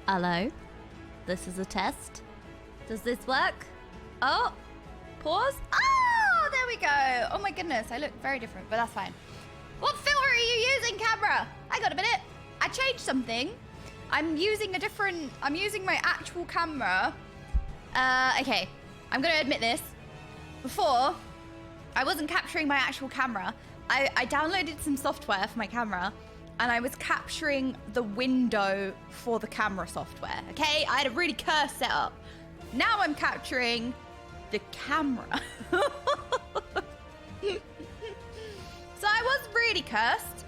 Hello? This is a test? Does this work? Oh, pause. Oh, there we go. Oh my goodness, I look very different, but that's fine. What filter are you using, camera? Hang on a minute. I changed something. I'm using my actual camera. Okay, I'm gonna admit this. Before, I wasn't capturing my actual camera. I downloaded some software for my camera and I was capturing the window for the camera software, okay? I had a really cursed setup. Now I'm capturing the camera. So I was really cursed.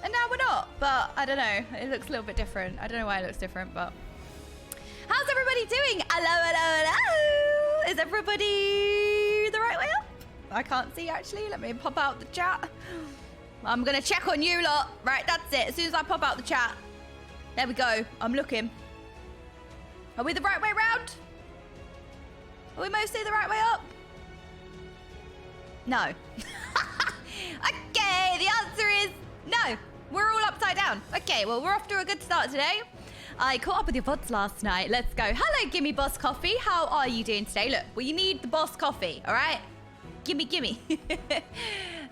And now we're not, but I don't know. It looks a little bit different. I don't know why it looks different, but... How's everybody doing? Hello, hello, hello. Is everybody the right way up? I can't see, actually. Let me pop out the chat. I'm going to check on you lot. Right, that's it. As soon as I pop out the chat. There we go. I'm looking. Are we the right way round? Are we mostly the right way up? No. Okay, the answer is no. We're all upside down. Okay, well, we're off to a good start today. I caught up with your VODs last night. Let's go. Hello, Gimme Boss Coffee. How are you doing today? Look, well, you need the Boss Coffee, all right? Gimme, gimme.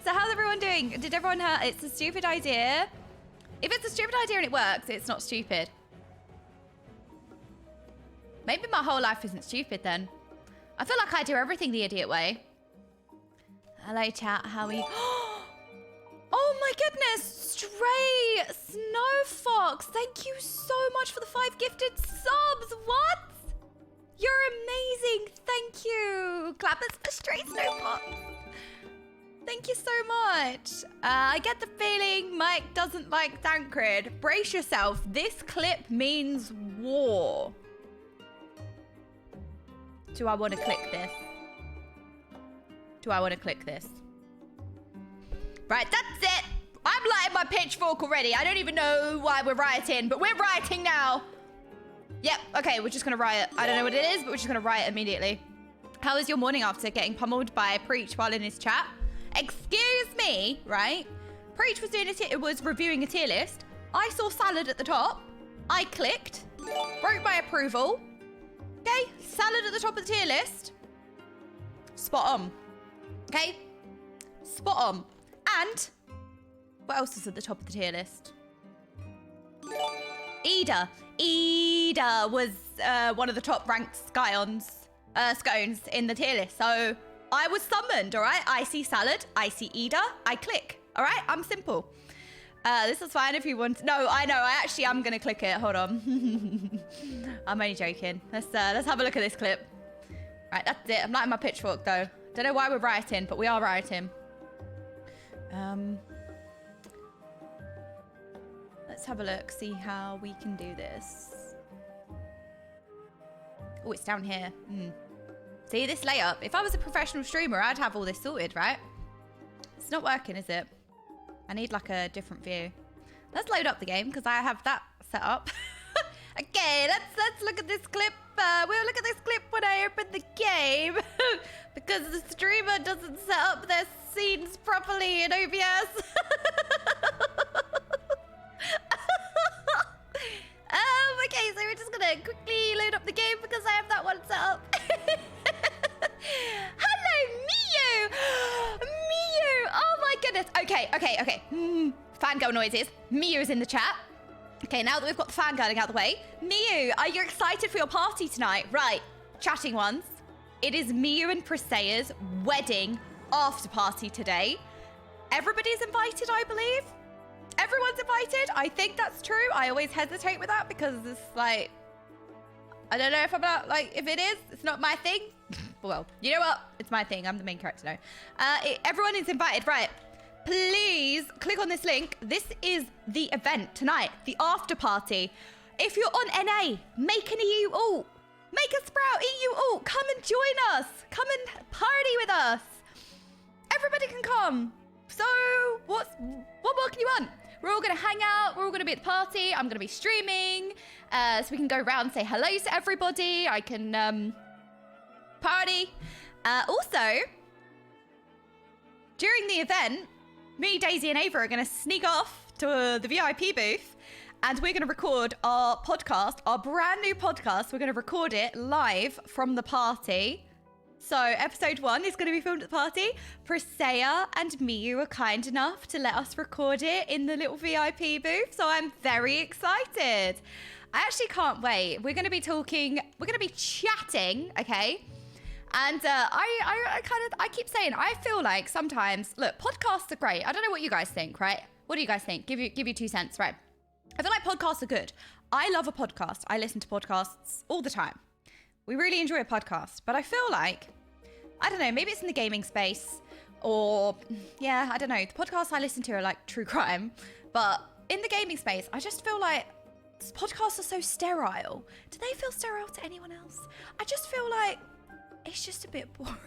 So how's everyone doing? Did everyone have... It's a stupid idea. If it's a stupid idea and it works, it's not stupid. Maybe my whole life isn't stupid then. I feel like I do everything the idiot way. Hello, chat. How are you? Oh my goodness. Stray Snow Fox. Thank you so much for the 5 gifted subs. What? You're amazing. Thank you. Clappers for Stray Snow Fox. Thank you so much. I get the feeling Mike doesn't like Thancred. Brace yourself. This clip means war. Do I want to click this? Do I want to click this? Right, that's it. I'm lighting my pitchfork already. I don't even know why we're rioting, but we're rioting now. Yep, okay, we're just going to riot. I don't know what it is, but we're just going to riot immediately. How was your morning after getting pummeled by Preach while in his chat? Excuse me, right? Preach was reviewing a tier list. I saw salad at the top. I clicked, wrote my approval. Okay, salad at the top of the tier list. Spot on. Okay, spot on. And what else is at the top of the tier list? Ida. Ida was one of the top ranked scones in the tier list. So I was summoned, all right? I see salad, I see Ida, I click, all right? I'm simple. This is fine if you want. No, I know. I actually am going to click it. Hold on. I'm only joking. Let's have a look at this clip. Right, that's it. I'm lighting my pitchfork, though. Don't know why we're rioting, but we are rioting. Let's have a look. See how we can do this. Oh, it's down here. See, this layup. If I was a professional streamer, I'd have all this sorted, right? It's not working, is it? I need like a different view. Let's load up the game because I have that set up. Okay, let's look at this clip. We'll look at this clip when I open the game because the streamer doesn't set up their scenes properly in OBS. Okay, so we're just gonna quickly load up the game because I have that one set up. Hello, Miyu! Miyu! Oh my goodness. Okay. Fangirl noises. Miyu's in the chat. Okay, now that we've got the fangirling out of the way. Miyu, are you excited for your party tonight? Right, chatting ones. It is Miyu and Presea's wedding after party today. Everybody's invited, I believe. Everyone's invited. I think that's true. I always hesitate with that because it's like, I don't know if I'm not, like, if it is, it's not my thing. Well, you know what? It's my thing. I'm the main character now. Everyone is invited. Right. Please click on this link. This is the event tonight, the after party. If you're on NA, make an EU alt. Make a Sprout EU alt. Come and join us. Come and party with us. Everybody can come. So what more can you want? We're all going to hang out. We're all going to be at the party. I'm going to be streaming. So we can go around and say hello to everybody. I can party. Also, during the event, me, Daisy, and Ava are going to sneak off to the VIP booth And we're going to record our podcast, our brand new podcast. We're going to record it live from the party. So episode 1 is going to be filmed at the party. Presea and Miyu were kind enough to let us record it in the little VIP booth. So I'm very excited. I actually can't wait. We're going to be talking, we're going to be chatting, okay? And I keep saying, I feel like sometimes, look, podcasts are great. I don't know what you guys think, right? What do you guys think? Give you 2 cents, right? I feel like podcasts are good. I love a podcast. I listen to podcasts all the time. We really enjoy a podcast, but I feel like, I don't know, maybe it's in the gaming space or, yeah, I don't know. The podcasts I listen to are like true crime, but in the gaming space, I just feel like podcasts are so sterile. Do they feel sterile to anyone else? I just feel like it's just a bit boring.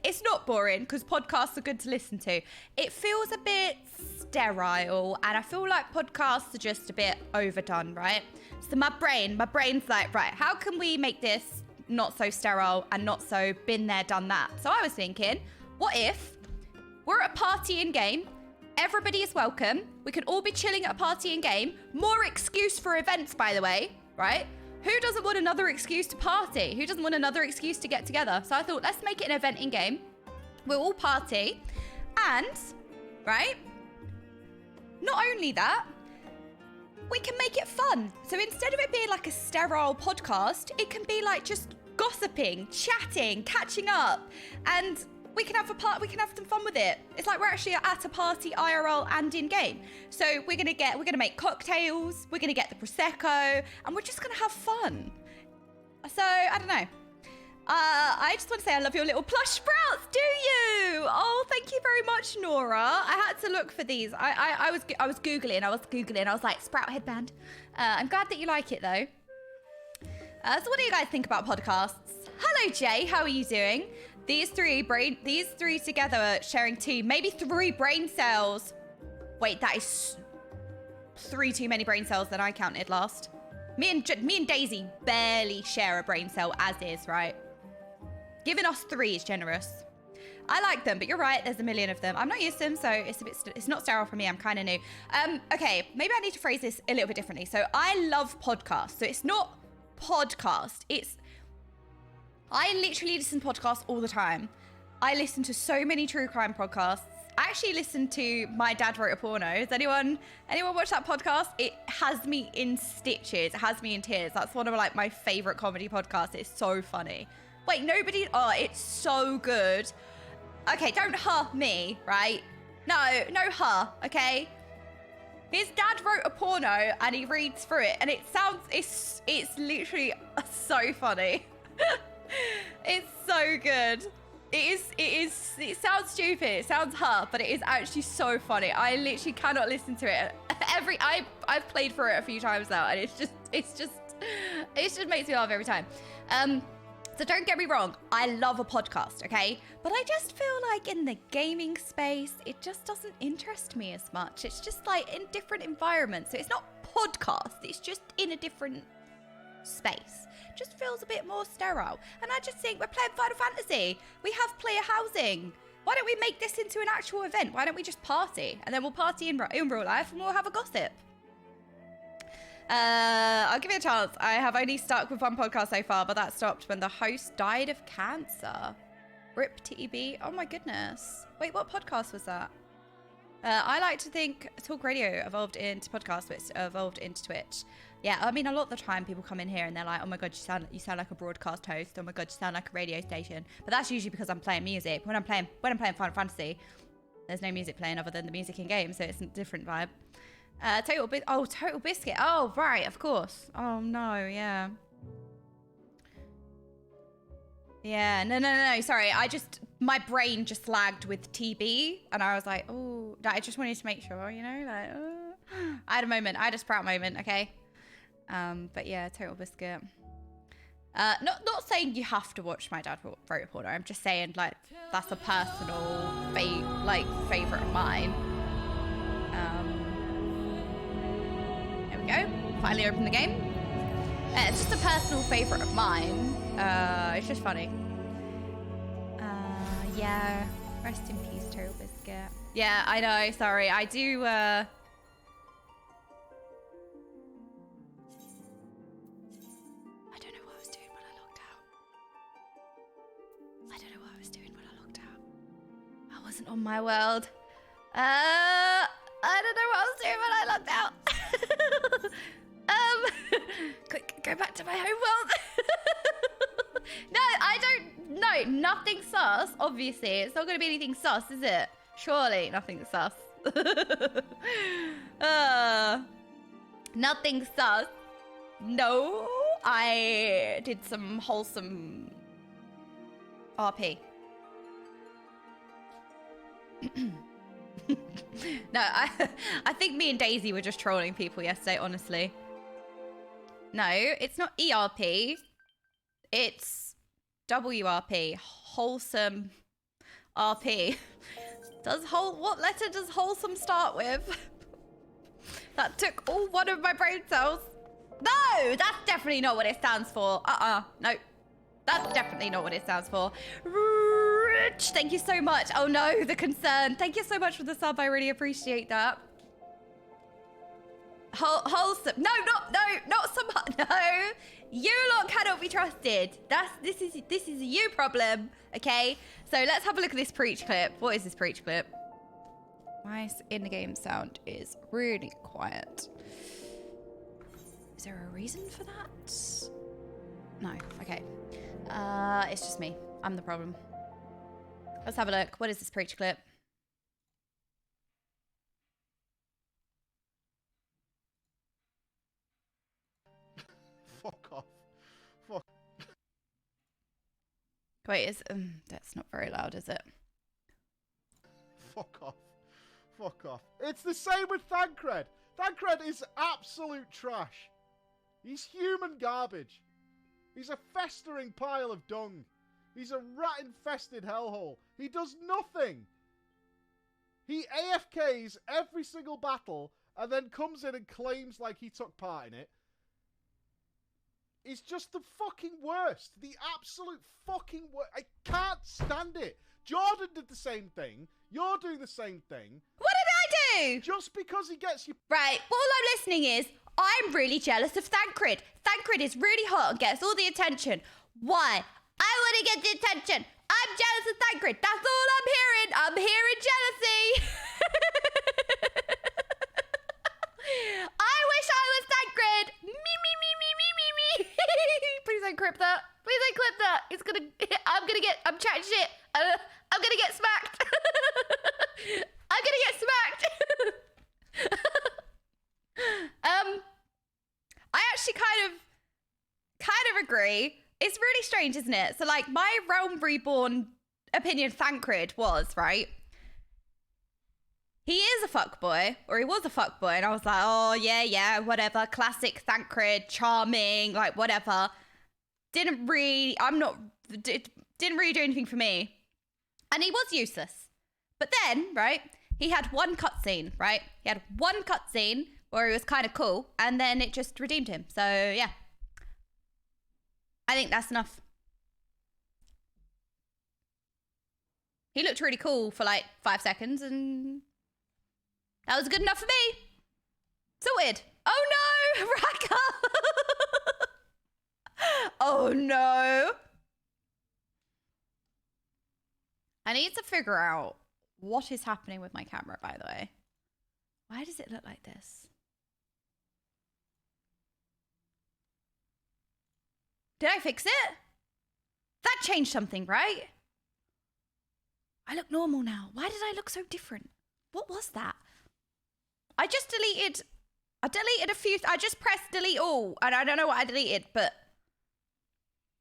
It's not boring because podcasts are good to listen to. It feels a bit sterile and I feel like podcasts are just a bit overdone, right? So my brain's like, right, how can we make this not so sterile and not so been there, done that? So I was thinking, what if we're at a party in game, everybody is welcome, we can all be chilling at a party in game, more excuse for events, by the way, right? Who doesn't want another excuse to party? Who doesn't want another excuse to get together? So I thought, let's make it an event in game. We'll all party and, right? Not only that, we can make it fun. So instead of it being like a sterile podcast, it can be like just gossiping, chatting, catching up, and we can have some fun with it. It's like we're actually at a party IRL and in game. So we're gonna make cocktails, we're gonna get the Prosecco, and we're just gonna have fun. So I don't know. I just want to say I love your little plush sprouts, do you? Oh, thank you very much, Nora. I had to look for these. I was Googling, I was like, sprout headband. I'm glad that you like it though. So what do you guys think about podcasts? Hello, Jay, how are you doing? These three together are sharing 2, maybe 3 brain cells. Wait, that is 3 too many brain cells than I counted last. Me and Daisy barely share a brain cell as is, right? Giving us 3 is generous. I like them, but you're right, there's a million of them. I'm not used to them, so it's not sterile for me. I'm kind of new. Okay, maybe I need to phrase this a little bit differently. So I love podcasts. So it's not podcast. I literally listen to podcasts all the time. I listen to so many true crime podcasts. I actually listened to My Dad Wrote a Porno. Has anyone watch that podcast? It has me in stitches. It has me in tears. That's one of like my favorite comedy podcasts. It's so funny. Wait, nobody? Oh, it's so good. Okay, don't me, right? No, okay? His dad wrote a porno and he reads through it and it's literally so funny. It's so good. It sounds stupid, it sounds but it is actually so funny. I literally cannot listen to it. I've played through it a few times now and it just makes me laugh every time. So don't get me wrong, I love a podcast, okay? But I just feel like in the gaming space, it just doesn't interest me as much. It's just like in different environments. So it's not podcast, it's just in a different space. It just feels a bit more sterile. And I just think we're playing Final Fantasy. We have player housing. Why don't we make this into an actual event? Why don't we just party? And then we'll party in real life and we'll have a gossip. I'll give it a chance. I have only stuck with one podcast so far, but that stopped when the host died of cancer. RIP TEB. Oh my goodness. Wait, what podcast was that? I like to think talk radio evolved into podcast, but it's evolved into Twitch. Yeah, I mean, a lot of the time people come in here and they're like, oh my God, you sound like a broadcast host. Oh my God, you sound like a radio station. But that's usually because I'm playing music. When I'm playing Final Fantasy, there's no music playing other than the music in game, so it's a different vibe. Total Biscuit. Oh, right, of course. Oh, no, yeah. Yeah, no, sorry. My brain just lagged with TB, and I was like, oh, I just wanted to make sure, you know, like, oh. I had a Sprout moment, okay? But yeah, Total Biscuit. Not saying you have to watch My Dad Wrote a Porno. I'm just saying, like, that's a personal, favorite of mine. There we go. Finally opened the game. It's just a personal favorite of mine. It's just funny. Yeah. Rest in peace, Total Biscuit. Yeah, I know. Sorry. I do, I don't know what I was doing when I logged out. I wasn't on my world. I don't know what I was doing when I logged out. Quick, go back to my home world. No, I don't. No, nothing sus. Obviously, it's not going to be anything sus, is it? Surely, nothing sus. Nothing sus. No, I did some wholesome RP. No, I think me and Daisy were just trolling people yesterday, honestly. No, it's not ERP. It's WRP. Wholesome RP. What letter does wholesome start with? That took all one of my brain cells. No, that's definitely not what it stands for. No. That's definitely not what it stands for. Rich, thank you so much. Oh no, the concern. Thank you so much for the sub. I really appreciate that. Wholesome. No, not some. No, you lot cannot be trusted. This is a you problem. Okay, so let's have a look at this preach clip. What is this preach clip? My in-game sound is really quiet. Is there a reason for that? No. Okay. It's just me. I'm the problem. Let's have a look. What is this preach clip? Fuck off. Fuck. Wait, that's not very loud, is it? Fuck off. Fuck off. It's the same with Thancred. Thancred is absolute trash. He's human garbage. He's a festering pile of dung. He's a rat-infested hellhole. He does nothing. He AFKs every single battle and then comes in and claims like he took part in it. He's just the fucking worst. The absolute fucking worst. I can't stand it. Jordan did the same thing. You're doing the same thing. What did I do? Just because he gets you... Right, all I'm listening is, I'm really jealous of Thancred. Thancred is really hot and gets all the attention. Why? I want to get the attention. I'm jealous of Thancred. That's all I'm hearing. I'm hearing jealousy. I wish I was Thancred. Me. Please don't clip that. Please don't clip that. I'm chatting shit. I'm gonna get smacked. I'm gonna get smacked. I actually kind of agree. It's really strange, isn't it? So like my Realm Reborn opinion Thancred was, right? He is a fuckboy, or he was a fuckboy, and I was like, oh yeah, whatever, classic Thancred, charming, like whatever. Didn't really do anything for me. And he was useless. But then, right, he had one cutscene, right? He had one cutscene where he was kind of cool, and then it just redeemed him. So, yeah. I think that's enough. He looked really cool for like 5 seconds, and that was good enough for me. Sorted. Oh no, Raka! Oh no. I need to figure out what is happening with my camera, by the way. Why does it look like this? Did I fix it? That changed something, right? I look normal now. Why did I look so different? What was that? I deleted a few. I just pressed delete all, and I don't know what I deleted, but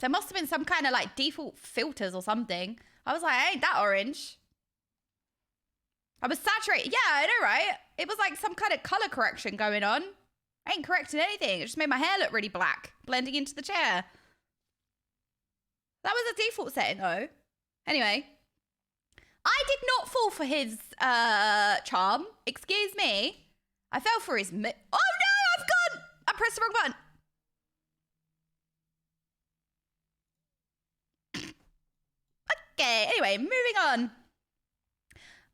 there must have been some kind of like default filters or something. I was like, ain't that orange? I was saturated. Yeah, I know, right? It was like some kind of color correction going on. I ain't correcting anything. It just made my hair look really black, blending into the chair. That was a default setting, though. Anyway, I did not fall for his charm. Excuse me. I fell for his... Oh, no! I've gone! I pressed the wrong button. Okay, anyway, moving on.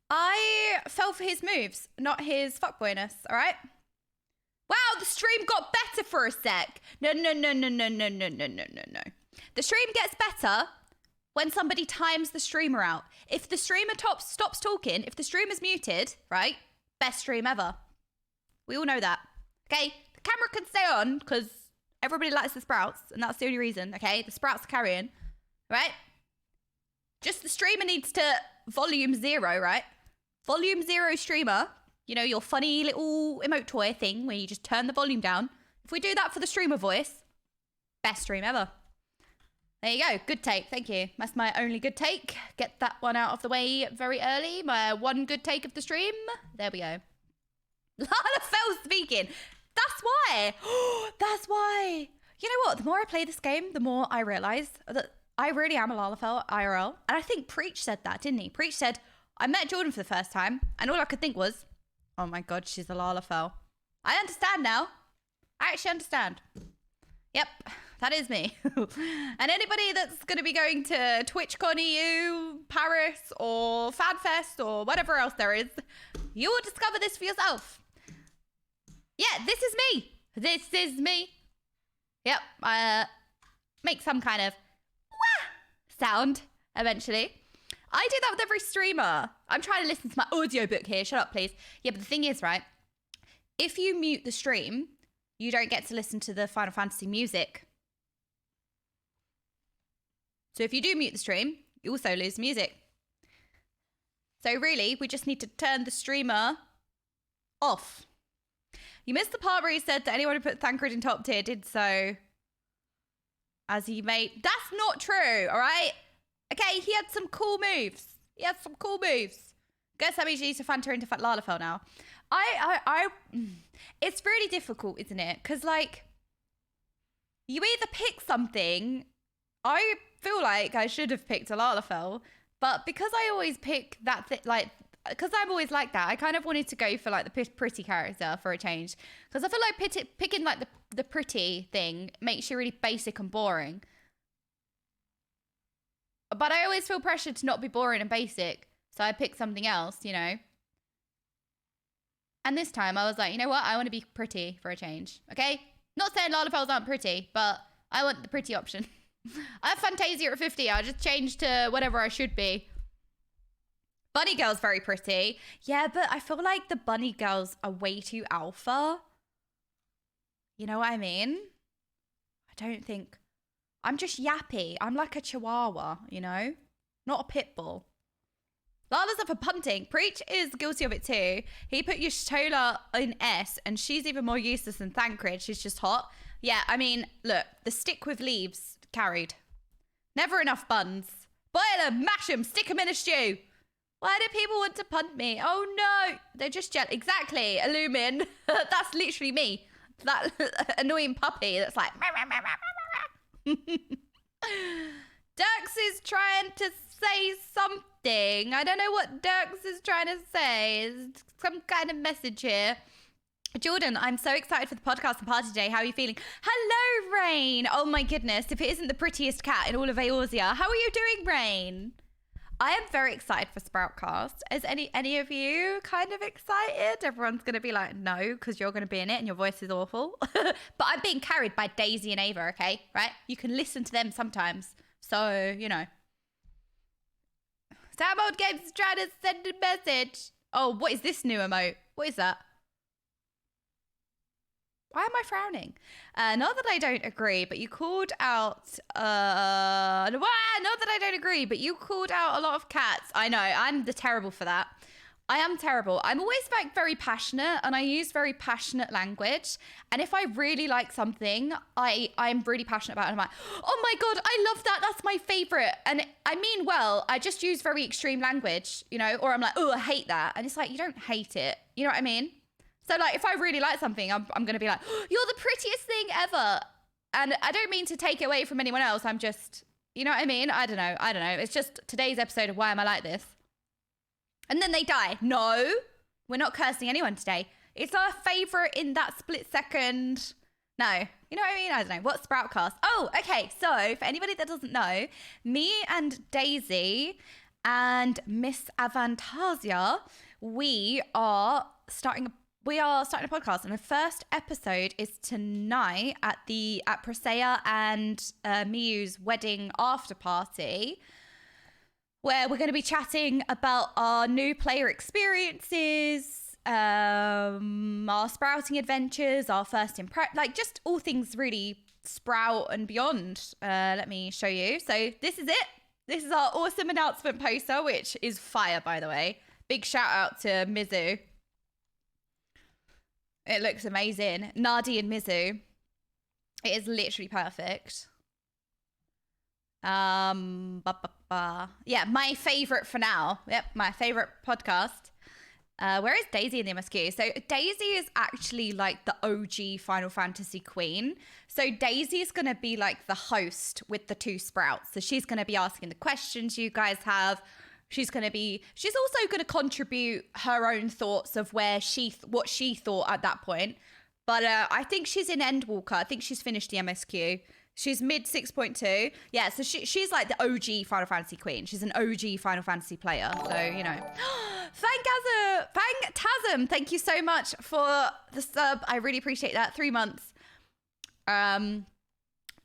I fell for his moves, not his fuckboyness, all right? Wow, the stream got better for a sec. No. The stream gets better when somebody times the streamer out. If the streamer stops talking, if the streamer's muted, right? Best stream ever. We all know that. Okay? The camera can stay on because everybody likes the sprouts, and that's the only reason, okay? The sprouts are carrying, right? Just the streamer needs to volume 0, right? Volume 0 streamer. You know, your funny little emote toy thing where you just turn the volume down. If we do that for the streamer voice, best stream ever. There you go. Good take. Thank you. That's my only good take. Get that one out of the way very early. My one good take of the stream. There we go. Lala fell speaking. That's why. That's why. You know what? The more I play this game, the more I realise that I really am a Lalafell IRL. And I think Preach said that, didn't he? Preach said, I met Jordan for the first time, and all I could think was, oh my God, she's a Lalafell. I understand now. I actually understand. Yep, that is me. And anybody that's going to be going to TwitchCon EU, Paris, or FanFest, or whatever else there is, you will discover this for yourself. Yeah, this is me. This is me. Yep, make some kind of wah sound eventually. I do that with every streamer. I'm trying to listen to my audiobook here. Shut up, please. Yeah, but the thing is, right? If you mute the stream, you don't get to listen to the Final Fantasy music. So if you do mute the stream, you also lose music. So really, we just need to turn the streamer off. You missed the part where he said that anyone who put Thancred in top tier did so as he made... That's not true, all right? Okay, he had some cool moves. He had some cool moves. Guess that means you need to Fanta into Lalafell now. It's really difficult, isn't it? Because, like, you either pick something... I feel like I should have picked a Lalafell, but because I always pick that, because I'm always like that, I kind of wanted to go for, like, the pretty character for a change. Because I feel like picking, like, the pretty thing makes you really basic and boring. But I always feel pressured to not be boring and basic, so I pick something else, you know? And this time I was like, you know what? I want to be pretty for a change, okay? Not saying Lalafells aren't pretty, but I want the pretty option. I have Fantasia at 50. I just changed to whatever I should be. Bunny Girl's very pretty. Yeah, but I feel like the Bunny Girls are way too alpha. You know what I mean? I don't think... I'm just yappy. I'm like a chihuahua, you know? Not a pit bull. Lala's up for punting. Preach is guilty of it too. He put Y'shtola in S, and she's even more useless than Thancred. She's just hot. Yeah, I mean, look, the stick with leaves carried. Never enough buns. Boil them, mash them, stick them in a stew. Why do people want to punt me? Oh no, they're just jealous. Exactly, Illumin. That's literally me. That annoying puppy that's like... Dirks is trying to say something. I don't know what Dirks is trying to say. It's some kind of message here. Jordan, I'm so excited for the podcast and party today. How are you feeling? Hello, Rain. Oh my goodness. If it isn't the prettiest cat in all of Eorzea. How are you doing, Rain? I am very excited for Sproutcast. Is any of you kind of excited? Everyone's going to be like, no, because you're going to be in it and your voice is awful. But I'm being carried by Daisy and Ava, okay? Right? You can listen to them sometimes. So, you know. Sam Old Games is trying to send a message. Oh, what is this new emote? What is that? Why am I frowning? Not that I don't agree, but you called out... not that I don't agree, but you called out a lot of cats. I know, I'm terrible for that. I am terrible. I'm always like very passionate, and I use very passionate language. And if I really like something, I'm really passionate about it. I'm like, oh my God, I love that. That's my favorite. And I mean, well, I just use very extreme language, you know, or I'm like, oh, I hate that. And it's like, you don't hate it. You know what I mean? So, like, if I really like something, I'm going to be like, oh, you're the prettiest thing ever. And I don't mean to take it away from anyone else. I'm just, you know what I mean? I don't know. It's just today's episode of Why Am I Like This? And then they die. No, we're not cursing anyone today. It's our favorite in that split second. No, you know what I mean? I don't know. What's Sproutcast? Oh, okay. So, for anybody that doesn't know, me and Daisy and Miss Avantasia, we are starting a we are starting a podcast, and the first episode is tonight at Presea and Miyu's wedding after party, where we're going to be chatting about our new player experiences, our sprouting adventures, our first like just all things really Sprout and beyond. Let me show you. So this is it. This is our awesome announcement poster, which is fire, by the way. Big shout out to Mizu. It looks amazing. Nadi and Mizu. It is literally perfect. Yeah, my favorite for now. Yep, my favorite podcast. Where is Daisy in the MSQ? So Daisy is actually like the OG Final Fantasy queen. So Daisy is going to be like the host with the two sprouts. So she's going to be asking the questions you guys have. She's also going to contribute her own thoughts of what she thought at that point. But I think she's in Endwalker. I think she's finished the MSQ. She's mid 6.2. Yeah, so she's like the OG Final Fantasy queen. She's an OG Final Fantasy player. So, you know. Phantasm, thank you so much for the sub. I really appreciate that. 3 months.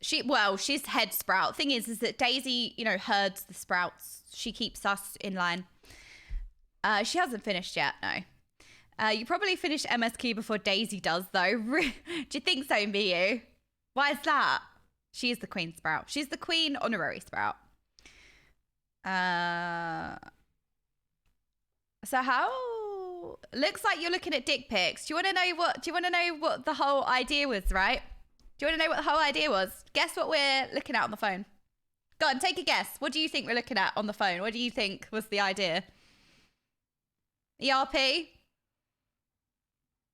She's head sprout. Thing is that Daisy, you know, herds the sprouts. She keeps us in line. She hasn't finished yet, no. You probably finish MSQ before Daisy does, though. Do you think so, Miyu? Why is that? She is the queen sprout. She's the queen honorary sprout. So how? Looks like you're looking at dick pics. Do you want to know what the whole idea was, right? Do you want to know what the whole idea was? Guess what we're looking at on the phone. Go on, take a guess. What do you think we're looking at on the phone? What do you think was the idea? ERP?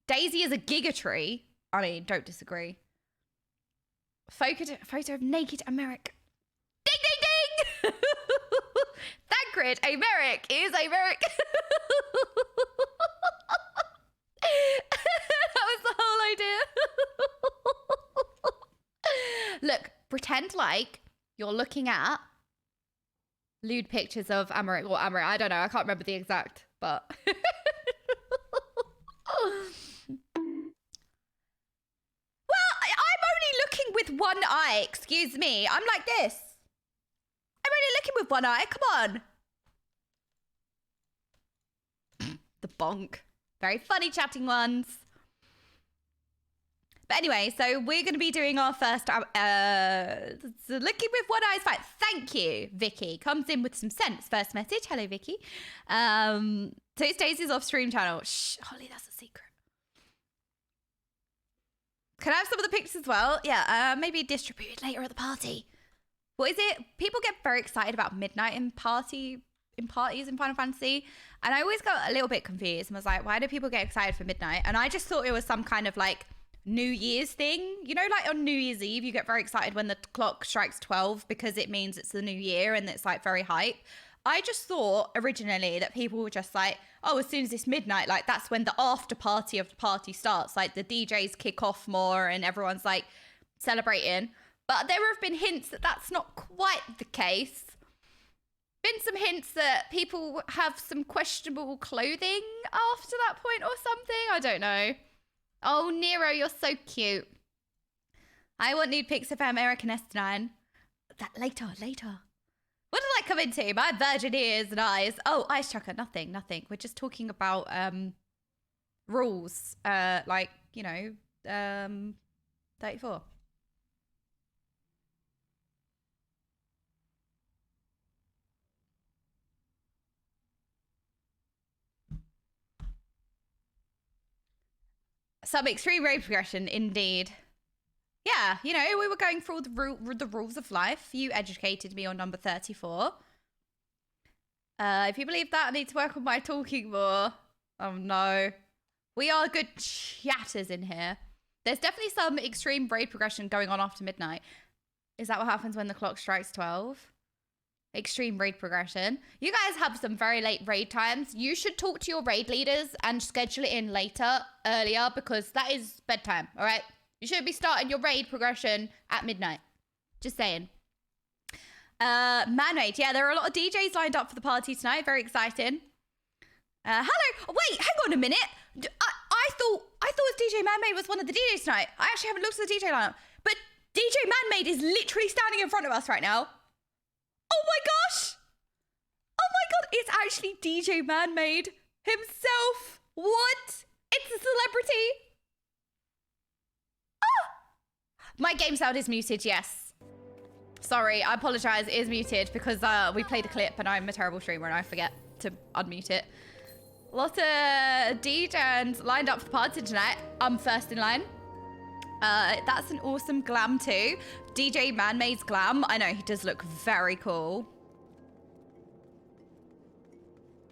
Daisy is a gigatree. I mean, don't disagree. Photo of naked Americ. Ding, ding, ding! Thancred, Americ is Americ. That was the whole idea. Look, pretend like you're looking at lewd pictures of Americ or Americ. I don't know. I can't remember the exact, but... with one eye, excuse me. I'm like this. I'm only looking with one eye. Come on. The bonk. Very funny chatting ones. But anyway, so we're going to be doing our first looking with one eye is fine. Thank you, Vicky. Comes in with some sense. First message. Hello, Vicky. So it's Daisy's off-stream channel. Shh, Holly, that's a secret. Can I have some of the pictures as well? Yeah, maybe distributed later at the party. What is it? People get very excited about midnight in parties in Final Fantasy. And I always got a little bit confused and was like, why do people get excited for midnight? And I just thought it was some kind of like New Year's thing. You know, like on New Year's Eve, you get very excited when the clock strikes 12 because it means it's the new year and it's like very hype. I just thought originally that people were just like, oh, as soon as it's midnight, like that's when the after party of the party starts. Like the DJs kick off more and everyone's like celebrating. But there have been hints that that's not quite the case. Been some hints that people have some questionable clothing after that point or something. I don't know. Oh, Nero, you're so cute. I want nude pics of American S9. That later. What did I come into? My virgin ears and eyes. Oh, Ice Chucker, nothing. We're just talking about rules, like, you know, 34. Some extreme rape progression, indeed. Yeah, you know, we were going through the rules of life. You educated me on number 34. If you believe that, I need to work on my talking more. Oh, no. We are good chatters in here. There's definitely some extreme raid progression going on after midnight. Is that what happens when the clock strikes 12? Extreme raid progression. You guys have some very late raid times. You should talk to your raid leaders and schedule it in earlier, because that is bedtime, all right? You shouldn't be starting your raid progression at midnight. Just saying. Man-made. Yeah, there are a lot of DJs lined up for the party tonight. Very exciting. Hello. Wait, hang on a minute. I I thought it was DJ Manmade was one of the DJs tonight. I actually haven't looked at the DJ lineup. But DJ Manmade is literally standing in front of us right now. Oh my gosh! Oh my god, it's actually DJ Manmade himself. What? It's a celebrity. Ah! My game sound is muted, yes. Sorry, I apologize, it is muted because we played a clip and I'm a terrible streamer and I forget to unmute it. Lots of DJs lined up for the party tonight. I'm first in line. That's an awesome glam too. DJ Manmade's glam. I know, he does look very cool.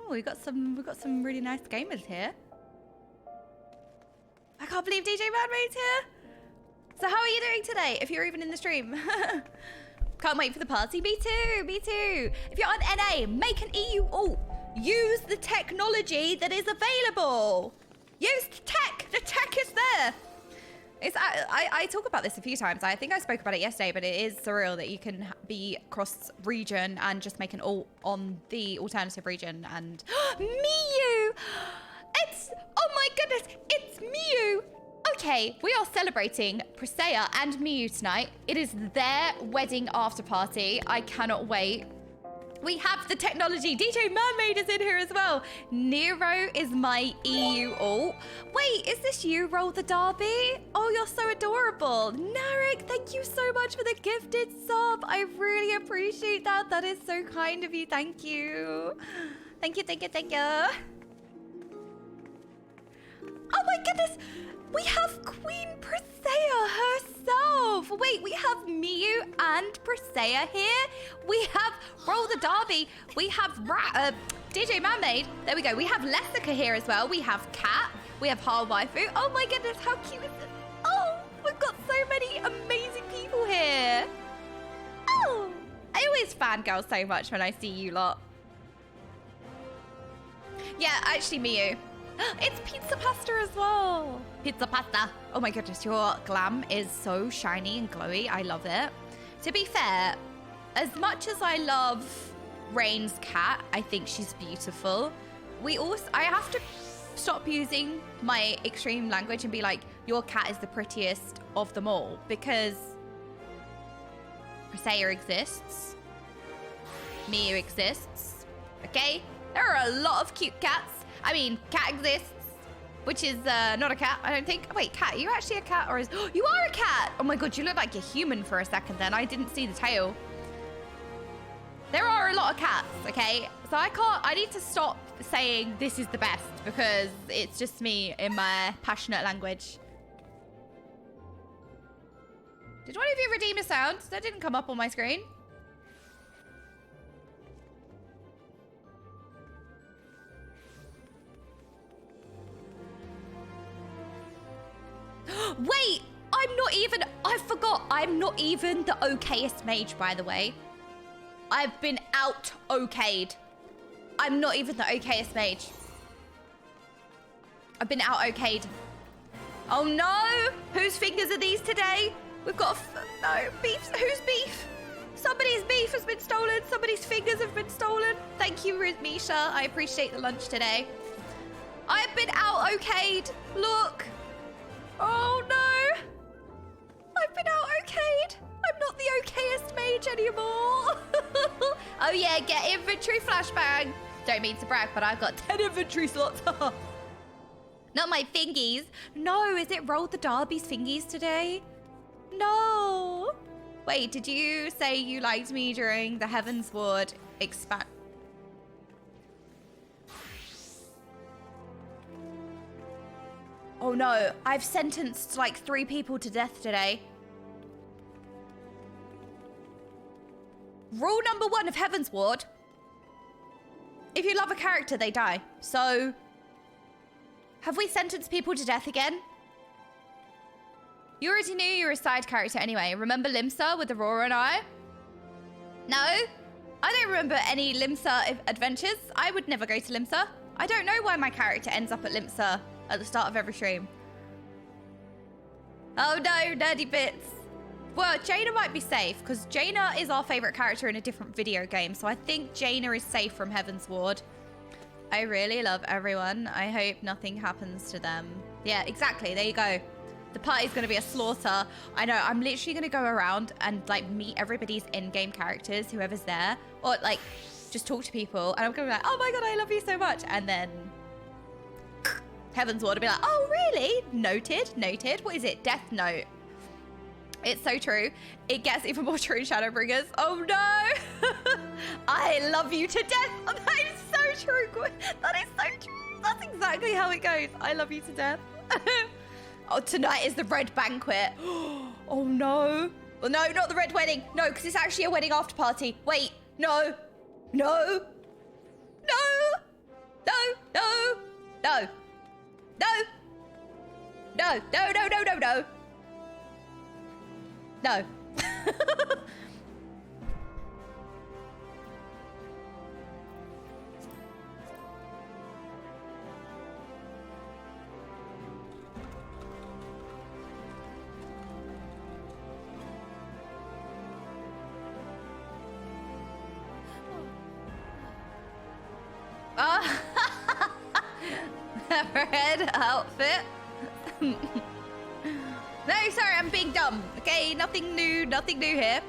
Oh, we've got some really nice gamers here. I can't believe DJ Manmade's here. So how are you doing today, if you're even in the stream? Can't wait for the party. Me too, me too. If you're on NA, make an EU alt. Use the technology that is available. Use the tech. The tech is there. I talk about this a few times. I think I spoke about it yesterday, but it is surreal that you can be cross-region and just make an alt on the alternative region. And Miyu! Oh my goodness, it's Miyu! Okay, we are celebrating Presea and Miyu tonight. It is their wedding after party. I cannot wait. We have the technology. DJ Mermaid is in here as well. Nero is my EU alt. Wait, is this you, Roll the Derby? Oh, you're so adorable. Narek, thank you so much for the gifted sub. I really appreciate that. That is so kind of you. Thank you. Thank you, thank you, thank you. Oh my goodness. We have Queen Presea herself. Wait, we have Miyu and Presea here. We have Roll the Derby. We have DJ Mermaid. There we go. We have Lessica here as well. We have Cat. We have Har Waifu. Oh my goodness, how cute is this? Oh, we've got so many amazing people here. Oh, I always fangirl so much when I see you lot. Yeah, actually, Miyu. It's pizza pasta as well. Pizza pasta. Oh my goodness, your glam is so shiny and glowy. I love it. To be fair, as much as I love Rain's cat, I think she's beautiful. I have to stop using my extreme language and be like, your cat is the prettiest of them all, because Presea exists. Miyu exists. Okay? There are a lot of cute cats. I mean, Cat exists, which is not a cat, I don't think. Wait, Cat, are you actually a cat or is... You are a cat! Oh my god, you look like a human for a second then. I didn't see the tail. There are a lot of cats, okay? So I need to stop saying this is the best because it's just me in my passionate language. Did one of you redeem a sound? That didn't come up on my screen. Wait, I forgot, I'm not even the okayest mage, by the way. I've been out-okayed. I'm not even the okayest mage. I've been out-okayed. Oh no! Whose fingers are these today? We've got no, beef, whose beef? Somebody's beef has been stolen, somebody's fingers have been stolen. Thank you, Misha, I appreciate the lunch today. I've been out-okayed, look. Oh no! I've been out-okayed! I'm not the okayest mage anymore! Oh yeah, get inventory flashbang! Don't mean to brag, but I've got 10 inventory slots. Not my fingies. No, is it Roll the Derby's fingies today? No! Wait, did you say you liked me during the Heavensward expand? Oh no, I've sentenced like 3 people to death today. Rule number 1 of Heavensward. If you love a character, they die. So, have we sentenced people to death again? You already knew you were a side character anyway. Remember Limsa with Aurora and I? No? I don't remember any Limsa adventures. I would never go to Limsa. I don't know why my character ends up at Limsa at the start of every stream. Oh no, nerdy bits. Well, Jaina might be safe, because Jaina is our favourite character in a different video game, so I think Jaina is safe from Heavensward. I really love everyone. I hope nothing happens to them. Yeah, exactly. There you go. The party's going to be a slaughter. I know. I'm literally going to go around and like meet everybody's in-game characters, whoever's there, or like just talk to people. And I'm going to be like, oh my God, I love you so much. And then Heavensward will be like, oh, really? Noted, noted. What is it? Death Note. It's so true. It gets even more true in Shadowbringers. Oh no. I love you to death. Oh, that is so true. That is so true. That's exactly how it goes. I love you to death. Oh, tonight is the red banquet. Oh no. Well, no, not the red wedding. No, because it's actually a wedding after party. Wait, no. No. No. No. No. No. No. No. No, no, no, no, no. No. Red outfit. No, sorry, I'm being dumb. Okay, nothing new here.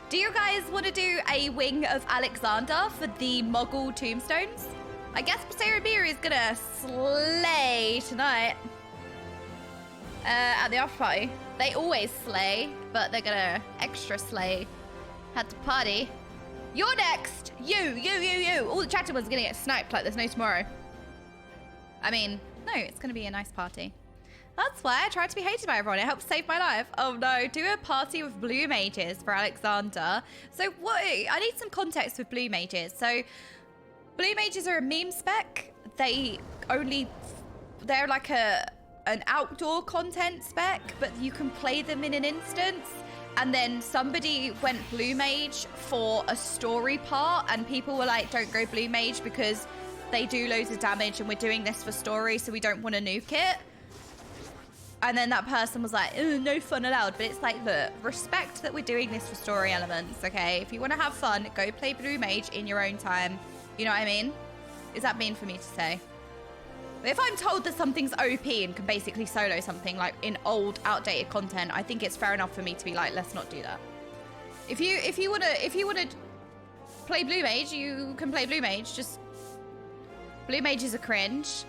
Do you guys want to do a wing of Alexander for the Muggle tombstones? I guess Sarabir is gonna slay tonight. At the after party. They always slay, but they're gonna extra slay at the party. You're next! You! All the chatty ones are gonna get sniped like there's no tomorrow. I mean, no, it's gonna be a nice party. That's why I tried to be hated by everyone. It helped save my life. Oh no, do a party with blue mages for Alexander. So what, I need some context with blue mages. So blue mages are a meme spec. They're like an outdoor content spec, but you can play them in an instance. And then somebody went blue mage for a story part and people were like, don't go blue mage because they do loads of damage and we're doing this for story, so we don't want to nuke it. And then that person was like, no fun allowed. But it's like, look, respect that we're doing this for story elements, okay? If you want to have fun, go play blue mage in your own time. You know what I mean? Is that mean for me to say? If I'm told that something's OP and can basically solo something like in old, outdated content, I think it's fair enough for me to be like, let's not do that. If you wanna play blue mage, you can play blue mage. Just blue mage is a cringe.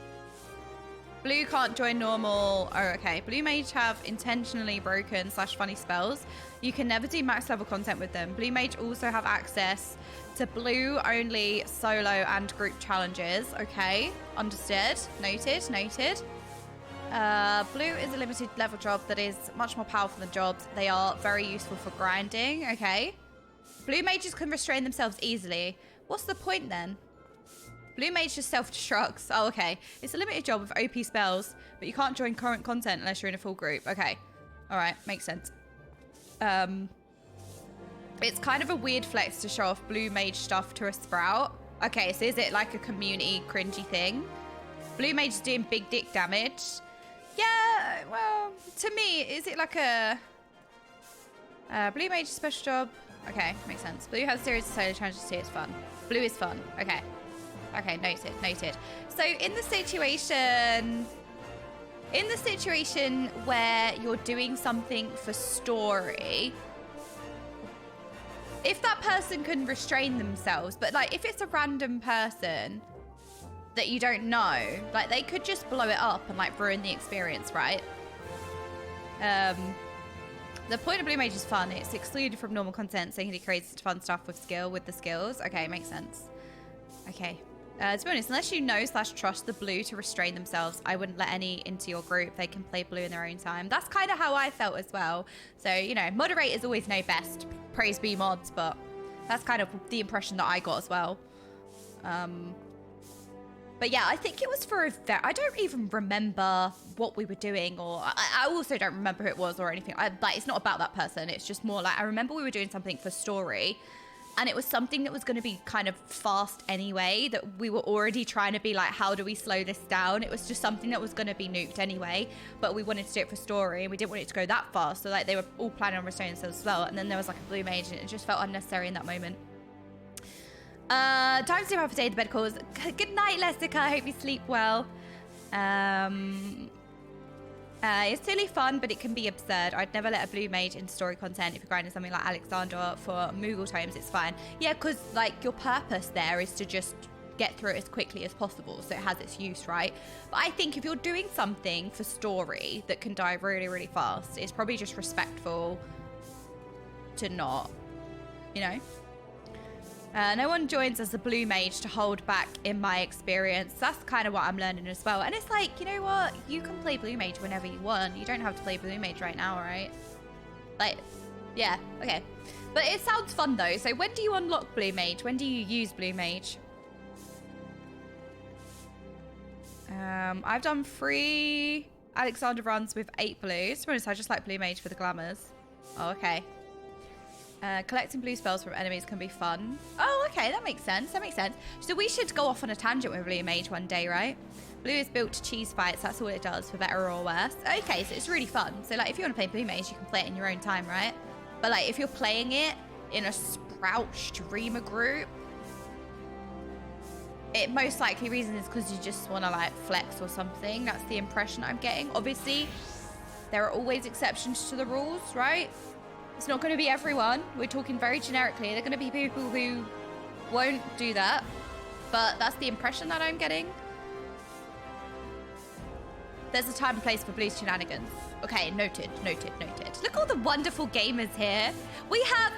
Blue can't join normal. Oh, okay. Blue mage have intentionally broken / funny spells. You can never do max level content with them. Blue mage also have access to blue only solo and group challenges. Okay, understood. Noted. Blue is a limited level job that is much more powerful than jobs. They are very useful for grinding. Okay. Blue mages can restrain themselves easily. What's the point then? Blue mage just self-destructs. Oh, okay. It's a limited job with OP spells, but you can't join current content unless you're in a full group. Okay. All right. Makes sense. It's kind of a weird flex to show off blue mage stuff to a sprout. Okay, so is it like a community cringy thing? Blue mage is doing big dick damage. Yeah, well, to me, is it like a... blue mage special job? Okay, makes sense. Blue has series of solo challenges too. It's fun. Blue is fun. Okay. Okay, noted. So in the situation where you're doing something for story, if that person can restrain themselves, but like if it's a random person that you don't know, like they could just blow it up and like ruin the experience, right? The point of blue mage is fun. It's excluded from normal content, so he creates fun stuff with the skills. Okay, makes sense. Okay. To be honest, unless you know / trust the blue to restrain themselves, I wouldn't let any into your group. They can play blue in their own time. That's kind of how I felt as well. So, you know, moderators always know best. Praise be mods, but that's kind of the impression that I got as well. But yeah, I think it was for I don't even remember what we were doing, or I also don't remember who it was or anything. Like, it's not about that person. It's just more like I remember we were doing something for story. And it was something that was going to be kind of fast anyway, that we were already trying to be like, how do we slow this down? It was just something that was going to be nuked anyway, but we wanted to do it for story and we didn't want it to go that fast. So like they were all planning on restraining themselves as well. And then there was like a blue mage and it just felt unnecessary in that moment. Don't sleep half a day, the bed calls. Good night, Lessica. I hope you sleep well. It's silly fun, but it can be absurd. I'd never let a blue mage into story content. If you're grinding something like Alexander for Moogle tomes, it's fine. Yeah, because like your purpose there is to just get through it as quickly as possible, so it has its use, right? But I think if you're doing something for story that can die really, really fast, it's probably just respectful to not, you know? No one joins as a blue mage to hold back, in my experience. That's kind of what I'm learning as well. And it's like, you know what? You can play blue mage whenever you want. You don't have to play blue mage right now, right? Like, yeah, okay. But it sounds fun though. So when do you unlock blue mage? When do you use blue mage? I've done 3 Alexander runs with 8 blues. To be honest, I just like blue mage for the glamours. Oh, okay. Collecting blue spells from enemies can be fun. Oh, okay, that makes sense. That makes sense. So we should go off on a tangent with blue mage one day, right? Blue is built to cheese fights. That's all it does, for better or worse. Okay, so it's really fun. So like, if you want to play blue mage, you can play it in your own time, right? But like, if you're playing it in a Sprout streamer group, it most likely reason is because you just want to like flex or something. That's the impression I'm getting. Obviously, there are always exceptions to the rules, right? It's not going to be everyone. We're talking very generically. There are going to be people who won't do that, but that's the impression that I'm getting. There's a time and place for blues shenanigans. Okay, noted, noted, noted. Look at all the wonderful gamers here. We have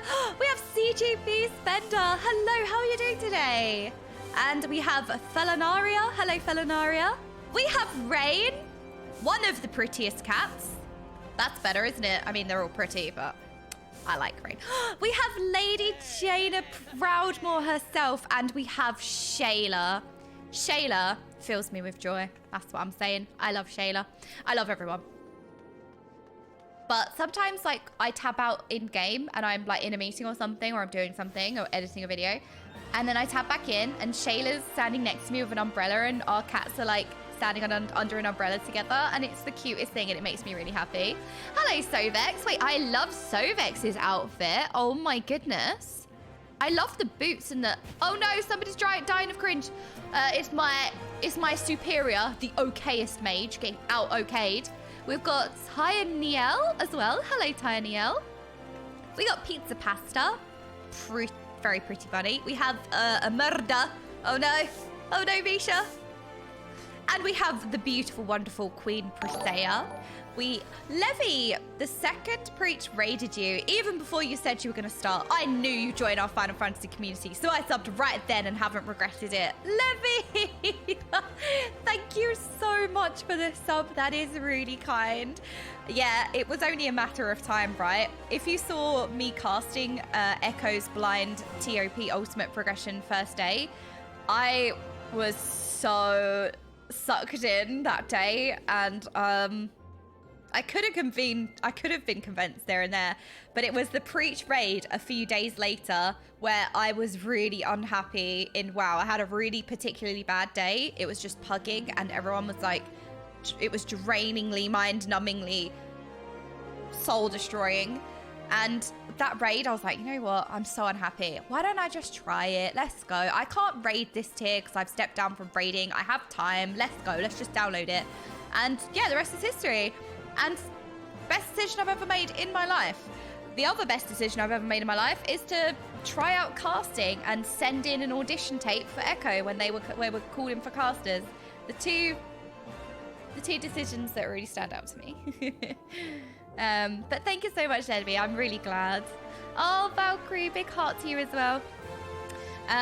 CGB Spender. Hello, how are you doing today? And we have Felinaria. Hello, Felinaria. We have Rain, one of the prettiest cats. That's better, isn't it? I mean, they're all pretty, but I like Rain. We have Lady Jaina Proudmore herself, and we have Shayla. Shayla fills me with joy. That's what I'm saying. I love Shayla. I love everyone. But sometimes, like, I tab out in-game, and I'm, like, in a meeting or something, or I'm doing something, or editing a video, and then I tab back in, and Shayla's standing next to me with an umbrella, and our cats are, like, standing under an umbrella together, and it's the cutest thing, and it makes me really happy. Hello, Sovex. Wait, I love Sovex's outfit. Oh my goodness. I love the boots and the... Oh no, somebody's dying of cringe. It's my superior, the okayest mage, getting out okayed. We've got Tyaniel as well. Hello, Tyaniel. We got Pizza Pasta. Very pretty bunny. We have a murder. Oh no. Oh no, Misha. And we have the beautiful, wonderful Queen Priscilla. Levy, the second Preach raided you, even before you said you were going to start. I knew you joined our Final Fantasy community, so I subbed right then and haven't regretted it. Levy, thank you so much for the sub. That is really kind. Yeah, it was only a matter of time, right? If you saw me casting Echo's blind TOP ultimate progression first day, I was so sucked in that day, and I could have been convinced there and there, but it was the Preach raid a few days later where I was really unhappy in WoW. I had a really particularly bad day. It was just pugging, and everyone was like, it was drainingly, mind-numbingly soul-destroying. And that raid, I was like, you know what? I'm so unhappy. Why don't I just try it? Let's go. I can't raid this tier because I've stepped down from raiding. I have time. Let's go. Let's just download it. And yeah, the rest is history. And best decision I've ever made in my life. The other best decision I've ever made in my life is to try out casting and send in an audition tape for Echo when they were called in for casters. The two decisions that really stand out to me. But thank you so much, Edby. I'm really glad. Oh, Valkyrie, big heart to you as well.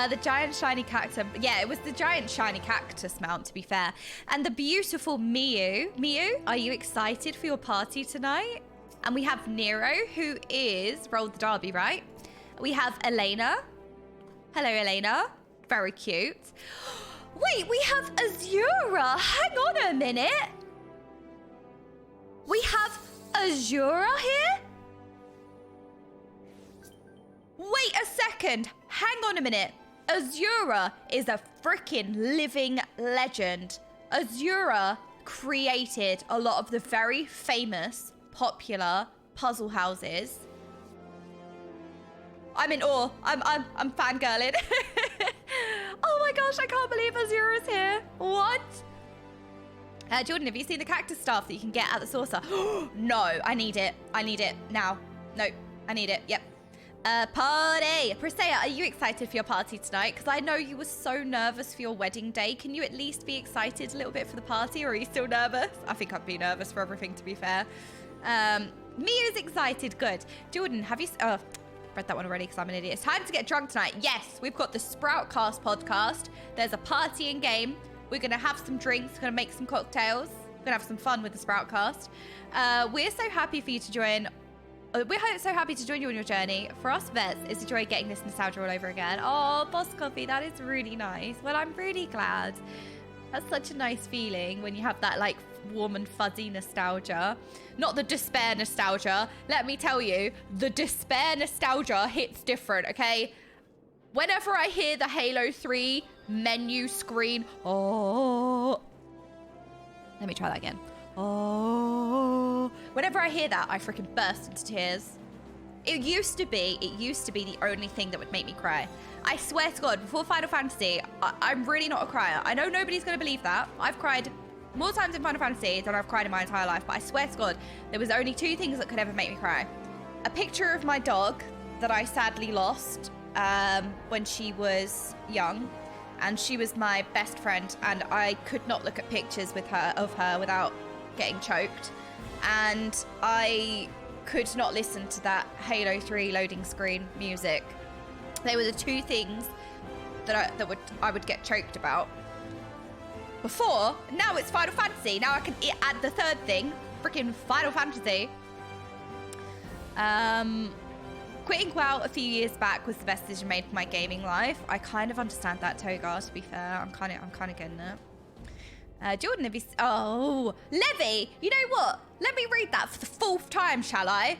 The giant shiny cactus. Yeah, it was the giant shiny cactus mount, to be fair. And the beautiful Miu. Miu, are you excited for your party tonight? And we have Nero, who is Roll the Derby, right? We have Elena. Hello, Elena. Very cute. Wait, we have Azura. Hang on a minute. We have Azura here? Wait a second. Hang on a minute. Azura is a freaking living legend. Azura created a lot of the very famous, popular puzzle houses. I'm in awe. I'm fangirling. Jordan, have you seen the cactus staff that you can get at the saucer? No, I need it. I need it now. No, I need it. Yep. Party! Presea, are you excited for your party tonight? Because I know you were so nervous for your wedding day. Can you at least be excited a little bit for the party, or are you still nervous? I think I'd be nervous for everything, to be fair. Mia's excited. Good. Jordan, have you... Oh, read that one already because I'm an idiot. It's time to get drunk tonight. Yes, we've got the SPROUTCAST podcast. There's a party in game. We're going to have some drinks. We're going to make some cocktails. We're going to have some fun with the SPROUTCAST. We're so happy for you to join... We're so happy to join you on your journey. For us vets, it's a joy getting this nostalgia all over again. Oh, Boss Coffee, that is really nice. Well, I'm really glad. That's such a nice feeling when you have that, like, warm and fuzzy nostalgia. Not the despair nostalgia. Let me tell you, the despair nostalgia hits different, okay? Whenever I hear the Halo 3 menu screen, oh... Let me try that again. Oh, whenever I hear that, I freaking burst into tears. It used to be the only thing that would make me cry. I swear to God, before Final Fantasy, I'm really not a crier. I know nobody's going to believe that. I've cried more times in Final Fantasy than I've cried in my entire life, but I swear to God, there was only two things that could ever make me cry. A picture of my dog that I sadly lost when she was young, and she was my best friend, and I could not look at pictures of her without getting choked, and I could not listen to that Halo 3 loading screen music. They were the two things that I would get choked about. Before, now it's Final Fantasy. Now I can add the third thing, freaking Final Fantasy. Quitting WoW a few years back was the best decision made for my gaming life. I kind of understand that, Togar, to be fair. I'm kind of getting it. Jordan, have you... Oh, Levy, you know what? Let me read that for the fourth time, shall I?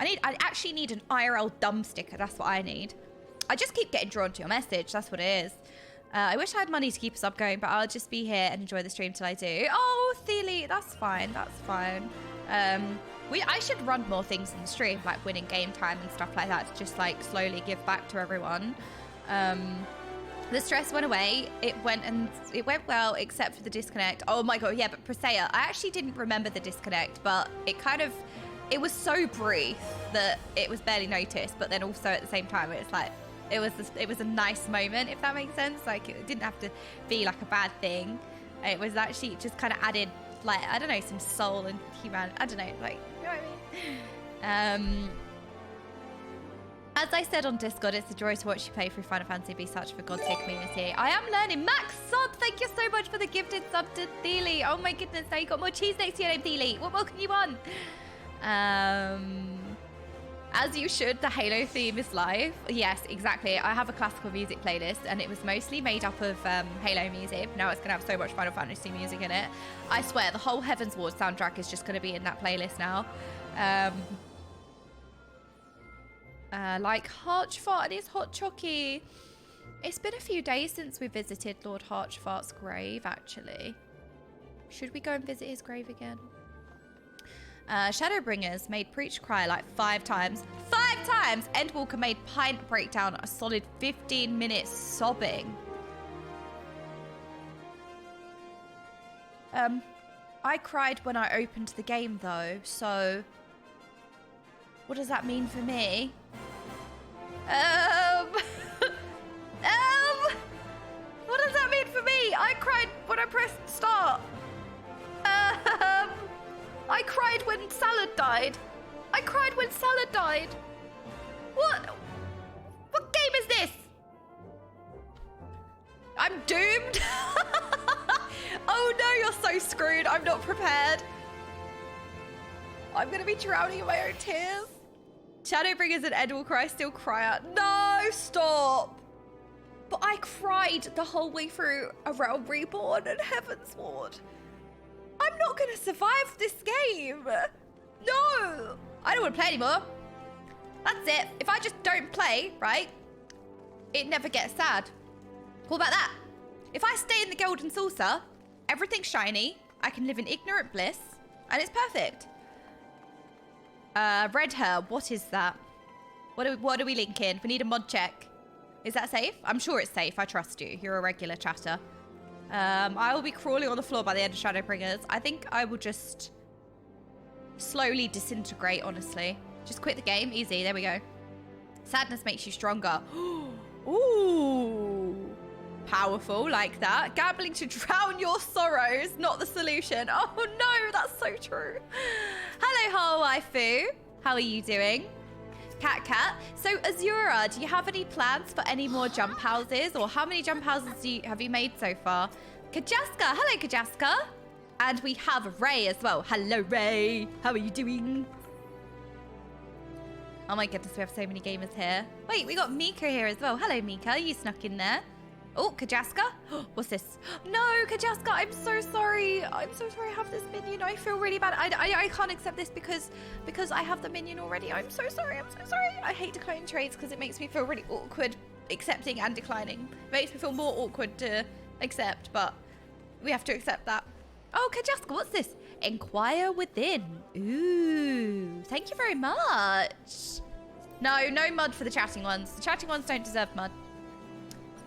I actually need an IRL dumb sticker. That's what I need. I just keep getting drawn to your message. That's what it is. I wish I had money to keep us up going, but I'll just be here and enjoy the stream till I do. Oh, Theely, that's fine. That's fine. I should run more things in the stream, like winning game time and stuff like that, to just like slowly give back to everyone. The stress went away. It went well, except for the disconnect. Oh my God, yeah, but Presea, I actually didn't remember the disconnect, but it was so brief that it was barely noticed. But then also at the same time, it's like, it was a nice moment, if that makes sense. Like, it didn't have to be like a bad thing. It was actually just kind of added, like, I don't know, some soul and humanity. I don't know, like, you know what I mean? As I said on Discord, it's a joy to watch you play through Final Fantasy be such for God's sake community. I am learning. Max Sub, thank you so much for the gifted sub to Theely. Oh my goodness, now you got more cheese next to your name, Theely. What more can you want? As you should, the Halo theme is live. Yes, exactly. I have a classical music playlist, and it was mostly made up of Halo music. Now it's going to have so much Final Fantasy music in it. I swear, the whole Heavensward soundtrack is just going to be in that playlist now. Like Harchfart and his hot chocky. It's been a few days since we visited Lord Harchfart's grave, actually. Should we go and visit his grave again? Shadowbringers made Preach cry like 5 times. 5 times! Endwalker made Pint break down a solid 15 minutes sobbing. I cried when I opened the game though, so... What does that mean for me? What does that mean for me? I cried when I pressed start. I cried when Salad died. I cried when Salad died. What game is this? I'm doomed. Oh no, you're so screwed. I'm not prepared. I'm gonna be drowning in my own tears. Shadowbringers and Endwalker, I still cry out. No, stop. But I cried the whole way through A Realm Reborn and Heavensward. I'm not going to survive this game. No. I don't want to play anymore. That's it. If I just don't play, right, it never gets sad. What about that? If I stay in the Golden Saucer, everything's shiny, I can live in ignorant bliss, and it's perfect. Red Hair, what is that? What are we linking? We need a mod check. Is that safe? I'm sure it's safe. I trust you. You're a regular chatter. I will be crawling on the floor by the end of Shadowbringers. I think I will just slowly disintegrate, honestly. Just quit the game. Easy. There we go. Sadness makes you stronger. Ooh. Powerful, like that. Gambling to drown your sorrows, not the solution. Oh no, that's so true. Hello, Hawa Waifu. How are you doing? Cat. So, Azura, do you have any plans for any more jump houses? Or how many jump houses have you made so far? Kajaska. Hello, Kajaska. And we have Ray as well. Hello, Ray. How are you doing? Oh my goodness, we have so many gamers here. Wait, we got Mika here as well. Hello, Mika. You snuck in there. Oh, Kajaska? What's this? No, Kajaska, I'm so sorry. I'm so sorry I have this minion. I feel really bad. I can't accept this because I have the minion already. I'm so sorry. I'm so sorry. I hate declining trades because it makes me feel really awkward accepting and declining. It makes me feel more awkward to accept, but we have to accept that. Oh, Kajaska, what's this? Inquire within. Ooh, thank you very much. No mud for the chatting ones. The chatting ones don't deserve mud.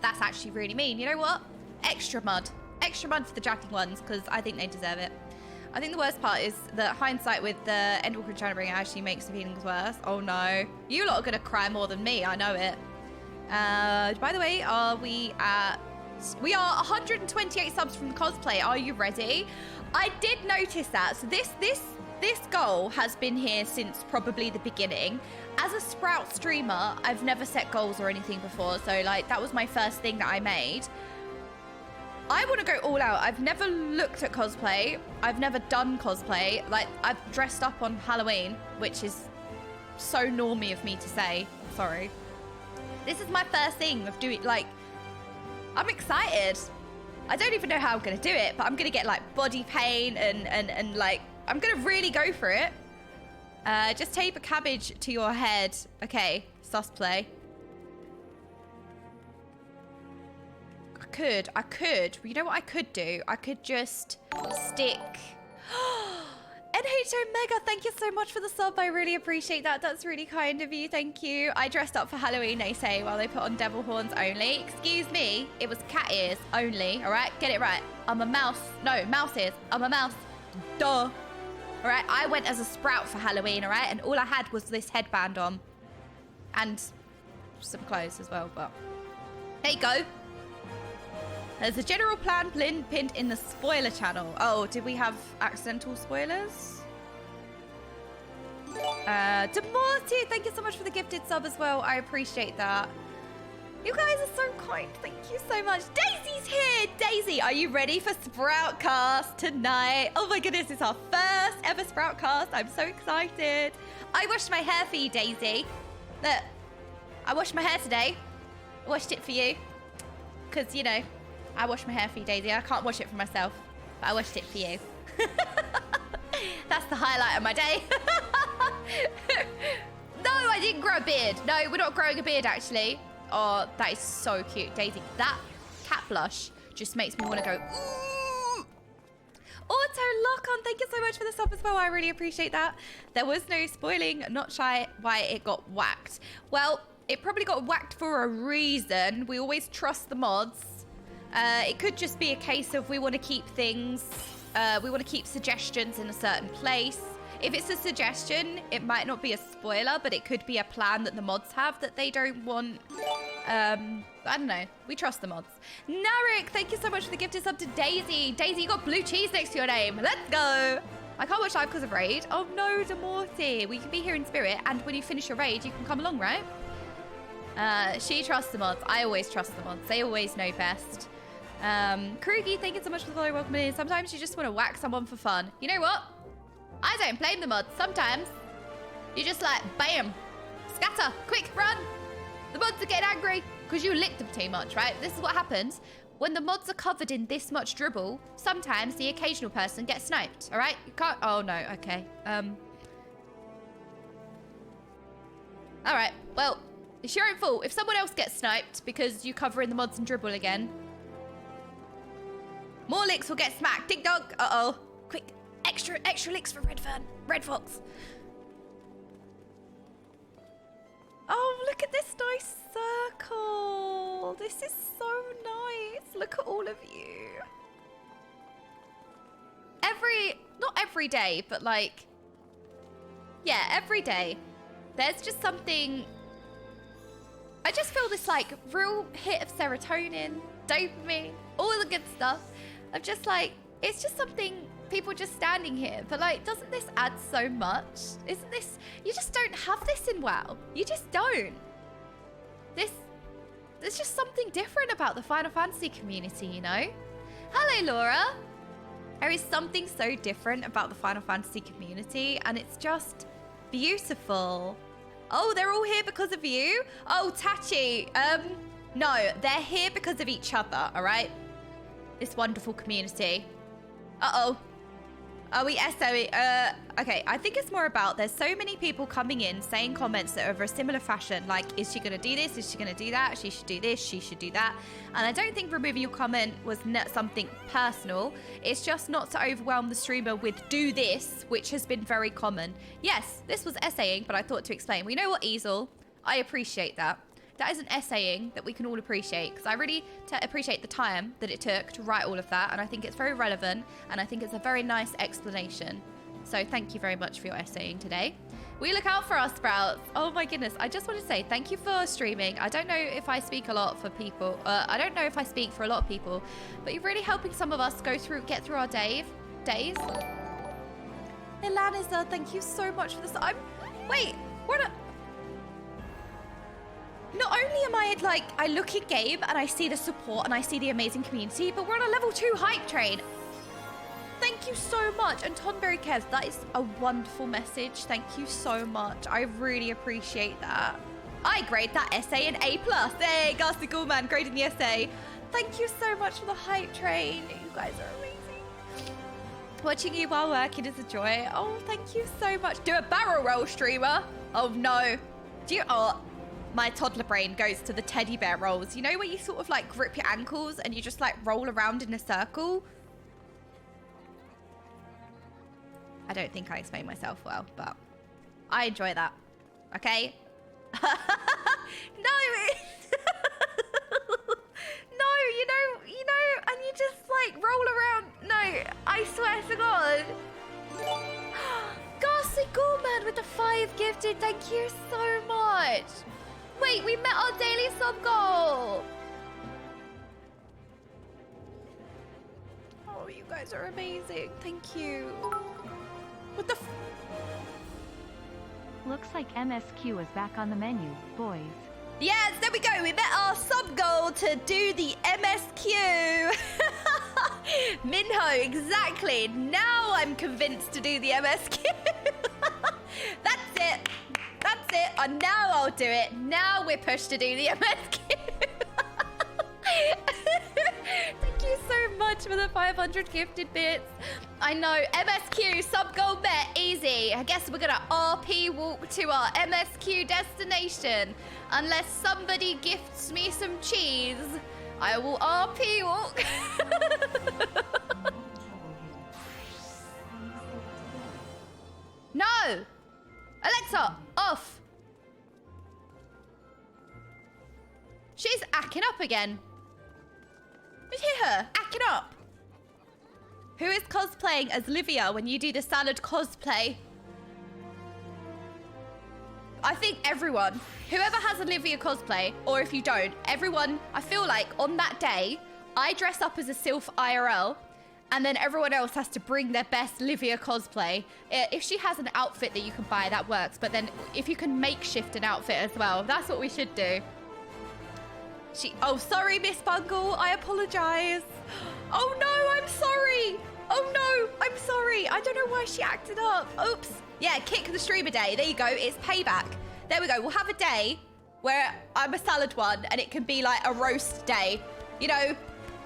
That's actually really mean. You know what? Extra mud. Extra mud for the chatting ones, because I think they deserve it. I think the worst part is that hindsight with the Endwalker and Shadowbringer actually makes the feelings worse. Oh no. You lot are going to cry more than me. I know it. By the way, we are 128 subs from the cosplay. Are you ready? I did notice that. So this goal has been here since probably the beginning. As a Sprout streamer, I've never set goals or anything before. So like that was my first thing that I made. I want to go all out. I've never looked at cosplay. I've never done cosplay. Like I've dressed up on Halloween, which is so normie of me to say. Sorry. This is my first thing of doing, like, I'm excited. I don't even know how I'm going to do it, but I'm going to get like body paint and like, I'm going to really go for it. Just tape a cabbage to your head. Okay, sus play. I could. You know what I could do? I could just stick. NH Omega, thank you so much for the sub. I really appreciate that. That's really kind of you. Thank you. I dressed up for Halloween, they say, while they put on devil horns only. Excuse me. It was cat ears only, all right? Get it right. I'm a mouse. No, mouse ears. I'm a mouse. Duh. All right? I went as a Sprout for Halloween, all right? And all I had was this headband on. And some clothes as well, but there you go. There's a general plan pinned in the spoiler channel. Oh, did we have accidental spoilers? Demorty, thank you so much for the gifted sub as well. I appreciate that. You guys are so kind. Thank you so much. Daisy's here. Daisy, are you ready for Sproutcast tonight? Oh my goodness, it's our first ever Sproutcast. I'm so excited. I washed my hair for you, Daisy. Look, I washed my hair today. I washed it for you. Because, you know, I wash my hair for you, Daisy. I can't wash it for myself, but I washed it for you. That's the highlight of my day. No, I didn't grow a beard. No, we're not growing a beard, actually. Oh, that is so cute, Daisy. That cat blush just makes me want to go, ooh. Auto Lock-On, thank you so much for the sub as well. I really appreciate that. There was no spoiling, not shy why it got whacked. Well, it probably got whacked for a reason. We always trust the mods. It could just be a case of we want to keep things, we want to keep suggestions in a certain place. If it's a suggestion, it might not be a spoiler, but it could be a plan that the mods have that they don't want. I don't know. We trust the mods. Narek, thank you so much for the gifted sub to Daisy. Daisy, you got blue cheese next to your name. Let's go. I can't watch live because of raid. Oh no, Demorty. Well, you can be here in spirit, and when you finish your raid, you can come along, right? She trusts the mods. I always trust the mods. They always know best. Krugi, thank you so much for the follow. Welcome in. Sometimes you just want to whack someone for fun. You know what? I don't blame the mods. Sometimes you just like, bam, scatter, quick, run. The mods are getting angry because you licked them too much, right? This is what happens when the mods are covered in this much dribble. Sometimes the occasional person gets sniped, all right? You can't, oh no, okay. All right, well, it's your own fault. If someone else gets sniped because you cover in the mods and dribble again, more licks will get smacked. Dig dog. Uh-oh. Quick. Extra licks for Redfern. Red Fox. Oh, look at this nice circle. This is so nice. Look at all of you. every day, but like, yeah, every day. There's just something, I just feel this like real hit of serotonin, dopamine, all the good stuff. I'm just like, it's just something, people just standing here, but like, doesn't this add so much? Isn't this, you just don't have this in WoW. You just don't. There's just something different about the Final Fantasy community, you know? Hello, Laura. There is something so different about the Final Fantasy community, and it's just beautiful. Oh, they're all here because of you? Oh, Tachi. No, they're here because of each other, all right? This wonderful community. Uh-oh. Are we SOE? Okay, I think it's more about there's so many people coming in saying comments that are of a similar fashion, like, is she going to do this? Is she going to do that? She should do this. She should do that. And I don't think removing your comment was something personal. It's just not to overwhelm the streamer with do this, which has been very common. Yes, this was essaying, but I thought to explain. We know what, Easel? I appreciate that. That is an essaying that we can all appreciate, because I really appreciate the time that it took to write all of that, and I think it's very relevant, and I think it's a very nice explanation. So thank you very much for your essaying today. We look out for our Sprouts. Oh my goodness, I just want to say thank you for streaming. I don't know if I speak a lot for people. I don't know if I speak for a lot of people, but you're really helping some of us get through our days. Elaniza, thank you so much for this. Wait, what a... Not only am I like, I look in game and I see the support and I see the amazing community, but we're on a level 2 hype train. Thank you so much. And Tonberry Kev, that is a wonderful message. Thank you so much. I really appreciate that. I grade that essay an A+. Hey, Ghastly Ghoulman grading the essay. Thank you so much for the hype train. You guys are amazing. Watching you while working is a joy. Oh, thank you so much. Do a barrel roll, streamer. Oh no. Do you, oh. My toddler brain goes to the teddy bear rolls. You know where you sort of like grip your ankles and you just like roll around in a circle? I don't think I explained myself well, but I enjoy that. Okay? No! No, you know, and you just like roll around. No, I swear to God. Ghastly Ghoulman with the 5 gifted. Thank you so much. Wait, we met our daily sub goal. Oh, you guys are amazing. Thank you. What the Looks like MSQ is back on the menu, boys. Yes, there we go. We met our sub goal to do the MSQ. Minho, exactly. Now I'm convinced to do the MSQ. That's it. That's it. And now I'll do it. Now we're pushed to do the MSQ. Thank you so much for the 500 gifted bits. I know. MSQ, sub goal bet. Easy. I guess we're going to RP walk to our MSQ destination. Unless somebody gifts me some cheese, I will RP walk. No! Alexa, off! She's acting up again. Did you hear her? Acting up. Who is cosplaying as Livia when you do the salad cosplay? I think everyone. Whoever has a Livia cosplay, or if you don't, everyone, I feel like on that day, I dress up as a Sylph IRL, and then everyone else has to bring their best Livia cosplay. If she has an outfit that you can buy, that works. But then if you can makeshift an outfit as well, that's what we should do. Oh, sorry, Miss Bungle. I apologize. Oh, no, I'm sorry. Oh, no, I'm sorry. I don't know why she acted up. Oops. Yeah, kick the streamer day. There you go. It's payback. There we go. We'll have a day where I'm a salad one and it can be like a roast day. You know,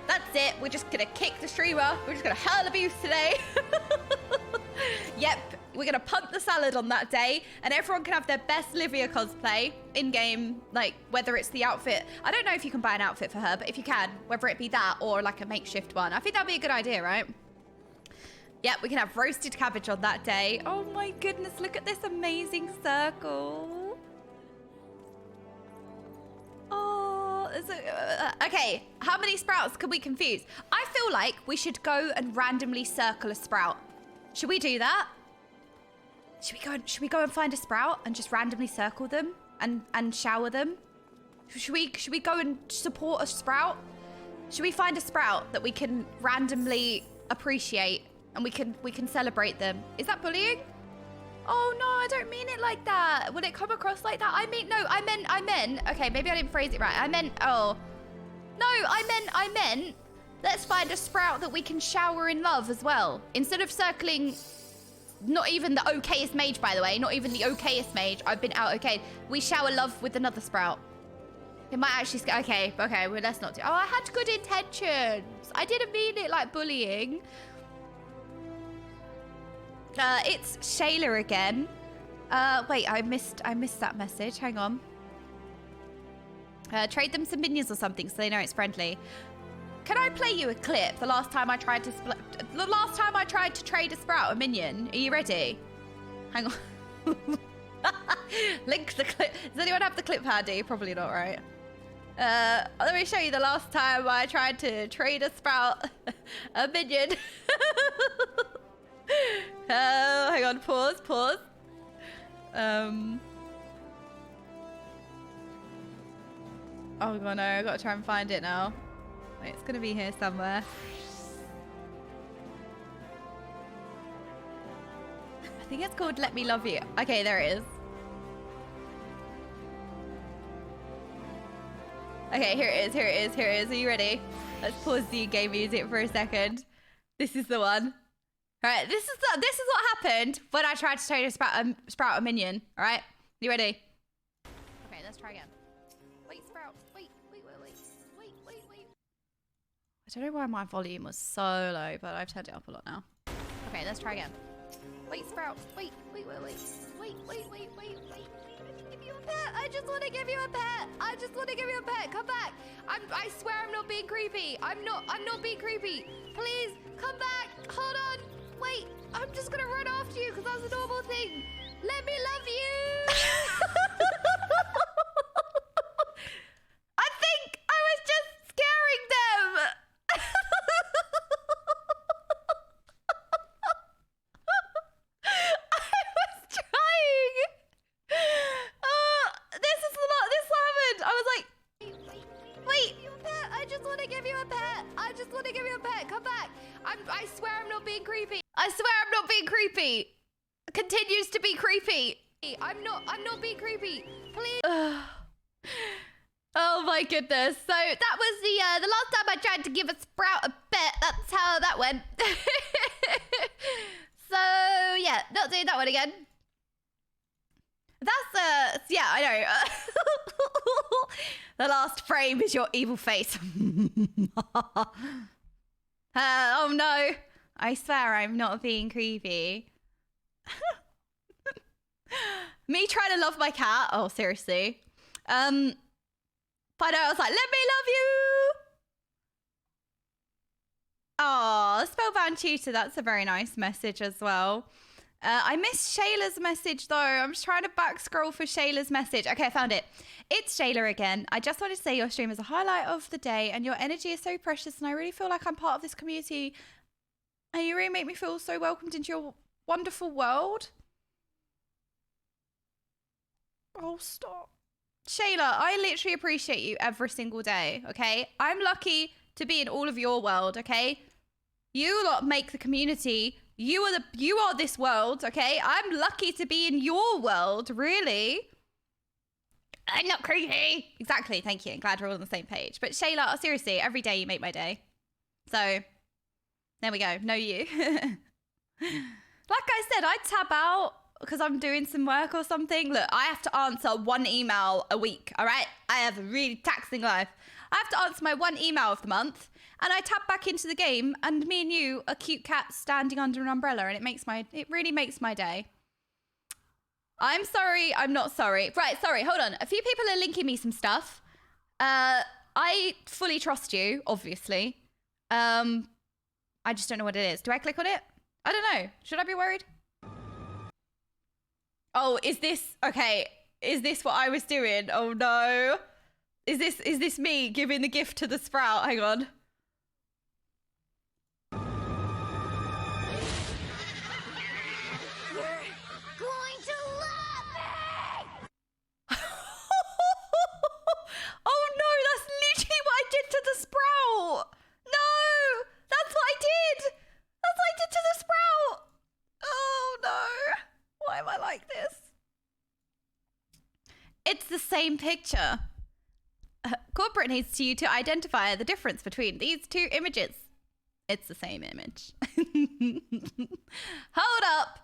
that's it. We're just going to kick the streamer. We're just going to hurl abuse today. Yep. We're going to punt the salad on that day and everyone can have their best Livia cosplay in-game, like whether it's the outfit. I don't know if you can buy an outfit for her, but if you can, whether it be that or like a makeshift one, I think that'd be a good idea, right? Yep, we can have roasted cabbage on that day. Oh my goodness, look at this amazing circle. Oh, okay, how many sprouts can we confuse? I feel like we should go and randomly circle a sprout. Should we do that? Should we go and find a sprout and just randomly circle them and shower them? Should we go and support a sprout? Should we find a sprout that we can randomly appreciate and we can celebrate them? Is that bullying? Oh no, I don't mean it like that. Would it come across like that? I meant, okay, maybe I didn't phrase it right. I meant, let's find a sprout that we can shower in love as well. Instead of circling, not even the okayest mage, by the way, not even the okayest mage. I've been out okay. We shower love with another sprout. It might actually, okay, well, let's not do, oh, I had good intentions. I didn't mean it like bullying. It's Shayla again. Wait, I missed that message. Hang on. Trade them some minions or something so they know it's friendly. Can I play you a clip? The last time I tried to trade a sprout a minion. Are you ready? Hang on. Link the clip. Does anyone have the clip handy? Probably not, right? Let me show you the last time I tried to trade a sprout a minion. Hang on, pause. Oh god, no, I gotta try and find it now. Wait, it's gonna be here somewhere. I think it's called Let Me Love You. Okay, there it is. Okay, here it is. Are you ready? Let's pause the game music for a second. This is the one. Alright, this is what happened when I tried to trade a sprout a minion. Alright? You ready? Okay, let's try again. Wait, sprout. Wait. I don't know why my volume was so low, but I've turned it up a lot now. Okay, let's try again. Wait, sprout. Wait. I just want to give you a pet. Come back. I swear I'm not being creepy. I'm not being creepy. Please, come back. Hold on. Wait, I'm just gonna run after you because that's a normal thing. Let me love you. I think I was just scaring them. I was trying. This happened. I was like, wait. I just want to give you a pet. Come back. I swear I'm not being creepy. Continues to be creepy. I'm not being creepy. Please. Oh my goodness. So that was the last time I tried to give a sprout a pet. That's how that went. So yeah, not doing that one again. That's yeah, I know. The last frame is your evil face. Oh no. I swear I'm not being creepy. Me trying to love my cat. Oh, seriously. But I was like, let me love you. Oh, Spellbound Tutor. That's a very nice message as well. I missed Shayla's message though. I'm just trying to back scroll for Shayla's message. Okay, I found it. It's Shayla again. I just wanted to say your stream is a highlight of the day and your energy is so precious and I really feel like I'm part of this community and you really make me feel so welcomed into your wonderful world. Oh, stop. Shayla, I literally appreciate you every single day, okay? I'm lucky to be in all of your world, okay? You lot make the community. You are this world, okay? I'm lucky to be in your world, really. I'm not creepy. Exactly, thank you. I'm glad we're all on the same page. But Shayla, seriously, every day you make my day. So, there we go. Know you. Like I said, I tab out because I'm doing some work or something. Look, I have to answer one email a week, all right? I have a really taxing life. I have to answer my one email of the month, and I tap back into the game, and me and you are cute cats standing under an umbrella, and it really makes my day. I'm sorry, I'm not sorry. Right, sorry, hold on. A few people are linking me some stuff. I fully trust you, obviously. I just don't know what it is. Do I click on it? I don't know. Should I be worried? Oh, is this... Okay. Is this what I was doing? Oh, no. Is this me giving the gift to the sprout? Hang on. the sprout. No, that's what I did. That's what I did to the sprout. Oh no. Why am I like this? It's the same picture. Corporate needs you to identify the difference between these two images. It's the same image. Hold up.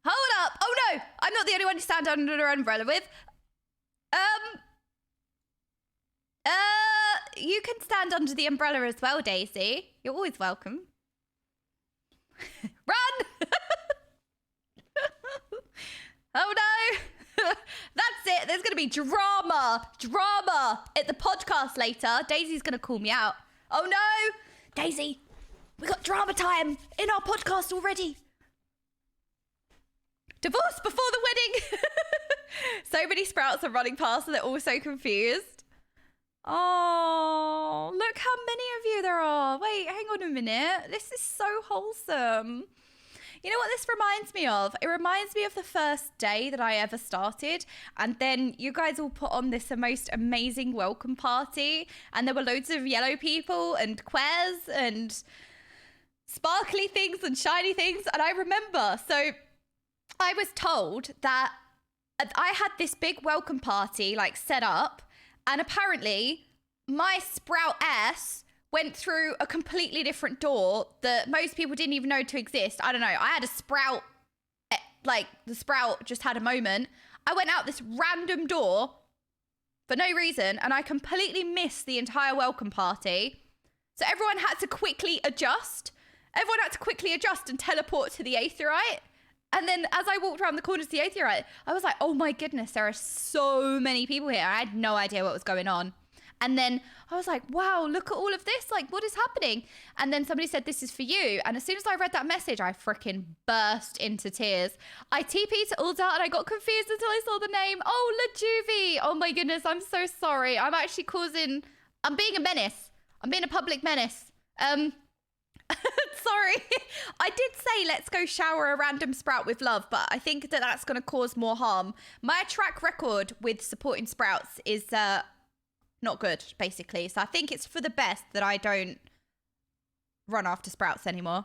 Hold up. Oh no, I'm not the only one you stand under an umbrella with. You can stand under the umbrella as well, Daisy. You're always welcome. Run! Oh no! That's it. There's going to be drama at the podcast later. Daisy's going to call me out. Oh no! Daisy, we got drama time in our podcast already. Divorce before the wedding. So many sprouts are running past and they're all so confused. Oh, look how many of you there are. Wait, hang on a minute. This is so wholesome. You know what this reminds me of? It reminds me of the first day that I ever started. And then you guys all put on this most amazing welcome party. And there were loads of yellow people and queers and sparkly things and shiny things. And I remember, so I was told that I had this big welcome party like set up. And apparently my sprout ass went through a completely different door that most people didn't even know to exist. I don't know. I had a sprout, like the sprout just had a moment. I went out this random door for no reason and I completely missed the entire welcome party. So everyone had to quickly adjust. Everyone had to quickly adjust and teleport to the aetheryte. And then as I walked around the corner to the aetheryte, I was like, oh my goodness, there are so many people here. I had no idea what was going on. And then I was like, wow, look at all of this. Like, what is happening? And then somebody said, this is for you. And as soon as I read that message, I freaking burst into tears. I TP'd to Ulda and I got confused until I saw the name. Oh, LaJuvie. Oh my goodness, I'm so sorry. I'm being a menace. I'm being a public menace. Sorry. I did say let's go shower a random sprout with love, but I think that that's going to cause more harm. My track record with supporting sprouts is not good, basically. So I think it's for the best that I don't run after sprouts anymore.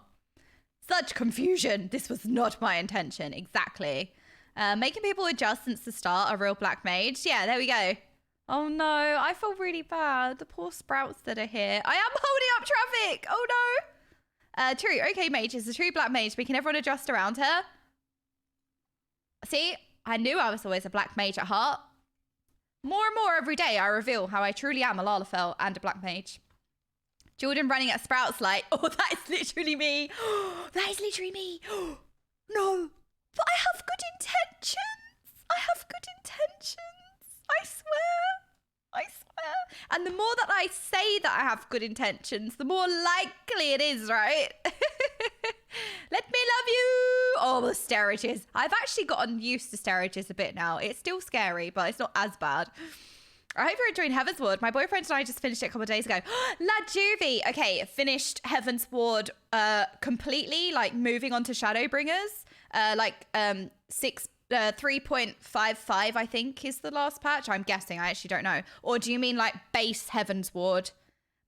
Such confusion. This was not my intention. Exactly. Making people adjust since the start, a real black mage. Yeah, there we go. Oh no, I feel really bad. The poor sprouts that are here. I am holding up traffic. Oh no. True. Okaymage is a true black mage, making everyone adjust around her. See, I knew I was always a black mage at heart. More and more every day, I reveal how I truly am a Lalafell and a black mage. Jordan running at sprouts like, oh, that is literally me. That is literally me. No, but I have good intentions. I have good intentions. I swear. I swear. And the more that I say that I have good intentions, the more likely it is, right? Let me love you. Oh, the stairages. I've actually gotten used to stairages a bit now. It's still scary, but it's not as bad. I hope you're enjoying Heavensward. My boyfriend and I just finished it a couple of days ago. LaJuvie. Okay, finished Heavensward completely, like moving on to Shadowbringers. 3.55, I think, is the last patch. I'm guessing. I actually don't know. Or do you mean like base Heavensward?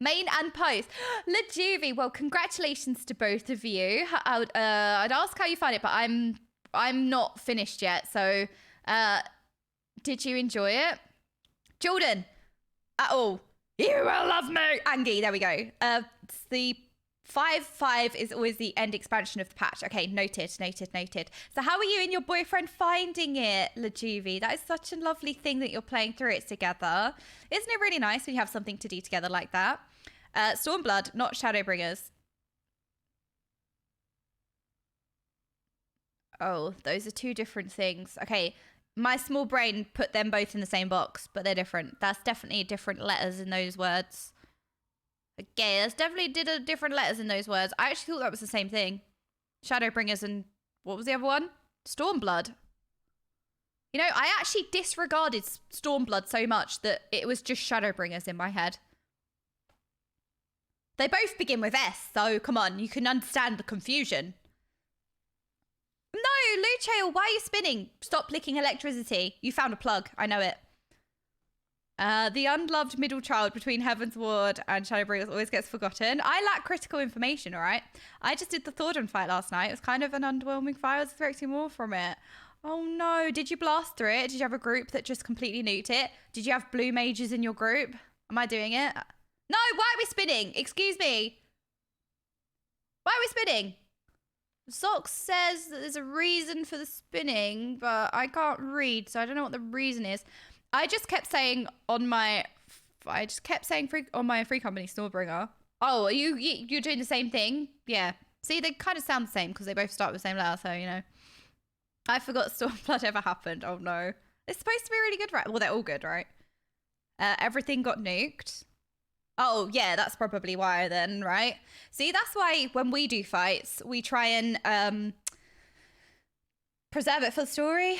Main and post. LaJuvie, well, congratulations to both of you. I'd ask how you find it, but I'm not finished yet. So, did you enjoy it? Jordan, at all. You will love me. Angie, there we go. The 5.5 is always the end expansion of the patch. Okay, noted. So how are you and your boyfriend finding it, LaJuvie? That is such a lovely thing that you're playing through it together. Isn't it really nice when you have something to do together like that? Stormblood, not Shadowbringers. Oh, those are two different things. Okay, my small brain put them both in the same box, but they're different. That's definitely different letters in those words. Okay, that's definitely different letters in those words. I actually thought that was the same thing. Shadowbringers and what was the other one? Stormblood. You know, I actually disregarded Stormblood so much that it was just Shadowbringers in my head. They both begin with S, so come on, you can understand the confusion. No, Luchael, why are you spinning? Stop licking electricity. You found a plug. I know it. The unloved middle child between Heavensward and Shadowbringers always gets forgotten. I lack critical information, all right? I just did the Thordan fight last night. It was kind of an underwhelming fight. I was expecting more from it. Oh no, did you blast through it? Did you have a group that just completely nuked it? Did you have blue mages in your group? Am I doing it? No, why are we spinning? Excuse me. Why are we spinning? Socks says that there's a reason for the spinning, but I can't read, so I don't know what the reason is. I just kept saying on my free company Stormbringer. Oh, you're doing the same thing? Yeah. See, they kind of sound the same because they both start with the same letter, so you know. I forgot Stormblood ever happened. Oh no. It's supposed to be really good, right? Well, they're all good, right? Everything got nuked. Oh, yeah, that's probably why then, right? See, that's why when we do fights, we try and preserve it for the story.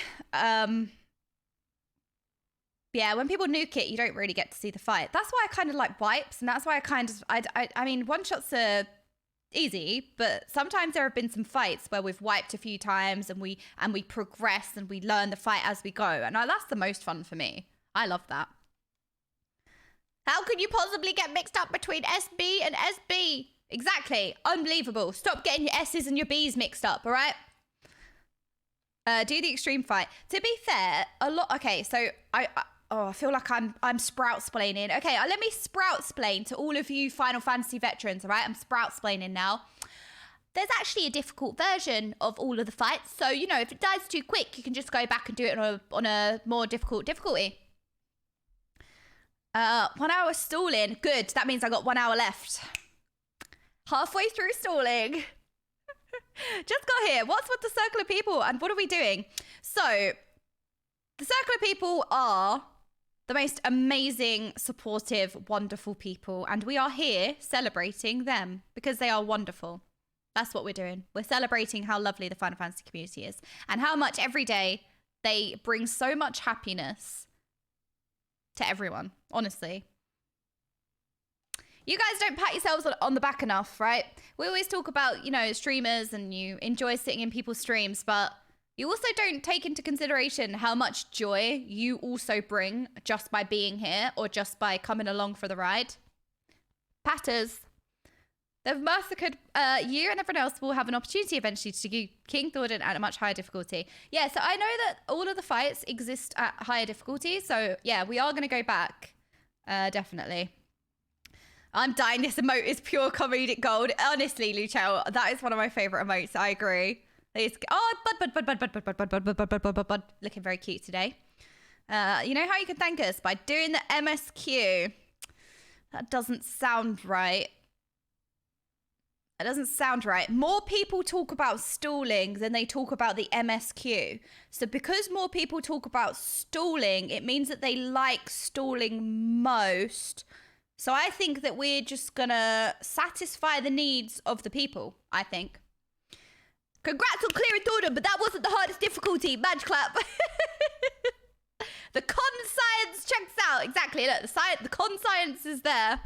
Yeah, when people nuke it, you don't really get to see the fight. That's why I kind of like wipes, and that's why I mean, one-shots are easy, but sometimes there have been some fights where we've wiped a few times and we progress and we learn the fight as we go, and that's the most fun for me. I love that. How could you possibly get mixed up between SB and SB? Exactly. Unbelievable. Stop getting your S's and your B's mixed up, all right? Do the extreme fight. To be fair, a lot... Okay, so I feel like I'm sprout-splaining. Okay, let me sprout-splain to all of you Final Fantasy veterans, all right? I'm sprout-splaining now. There's actually a difficult version of all of the fights. So, you know, if it dies too quick, you can just go back and do it on a more difficult difficulty. 1 hour stalling. Good. That means I got 1 hour left. Halfway through stalling. Just got here. What's with the circle of people and what are we doing? So, the circle of people are the most amazing, supportive, wonderful people. And we are here celebrating them because they are wonderful. That's what we're doing. We're celebrating how lovely the Final Fantasy community is and how much every day they bring so much happiness to everyone, honestly. You guys don't pat yourselves on the back enough, right? We always talk about, you know, streamers and you enjoy sitting in people's streams, but you also don't take into consideration how much joy you also bring just by being here or just by coming along for the ride. Patters. They've massacred you and everyone else will have an opportunity eventually to do King Thordan at a much higher difficulty. Yeah, so I know that all of the fights exist at higher difficulty. So yeah, we are going to go back. Definitely. I'm dying. This emote is pure comedic gold. Honestly, Lucio, that is one of my favorite emotes. I agree. Bud. Looking very cute today. You know how you can thank us? By doing the MSQ. That doesn't sound right. That doesn't sound right. More people talk about stalling than they talk about the MSQ. So because more people talk about stalling, it means that they like stalling most. So I think that we're just gonna satisfy the needs of the people, I think. Congrats on clearing Thordan, but that wasn't the hardest difficulty. Badge clap. The con science checks out. Exactly, look, the con science is there.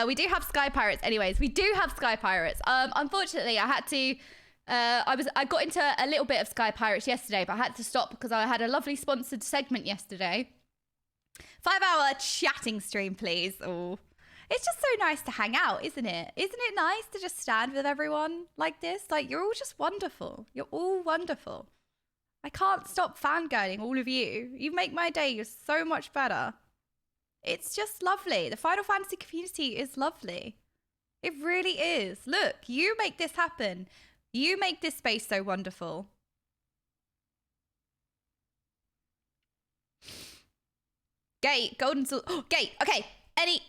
We do have Sky Pirates. Anyways, we do have Sky Pirates. Unfortunately, I had to... I got into a little bit of Sky Pirates yesterday, but I had to stop because I had a lovely sponsored segment yesterday. 5-hour chatting stream, please. Oh, it's just so nice to hang out, isn't it? Isn't it nice to just stand with everyone like this? Like, you're all just wonderful. You're all wonderful. I can't stop fangirling all of you. You make my day. You're so much better. It's just lovely. The Final Fantasy community is lovely. It really is. Look, you make this happen. You make this space so wonderful. Gate, golden sword. Oh, gate. Okay.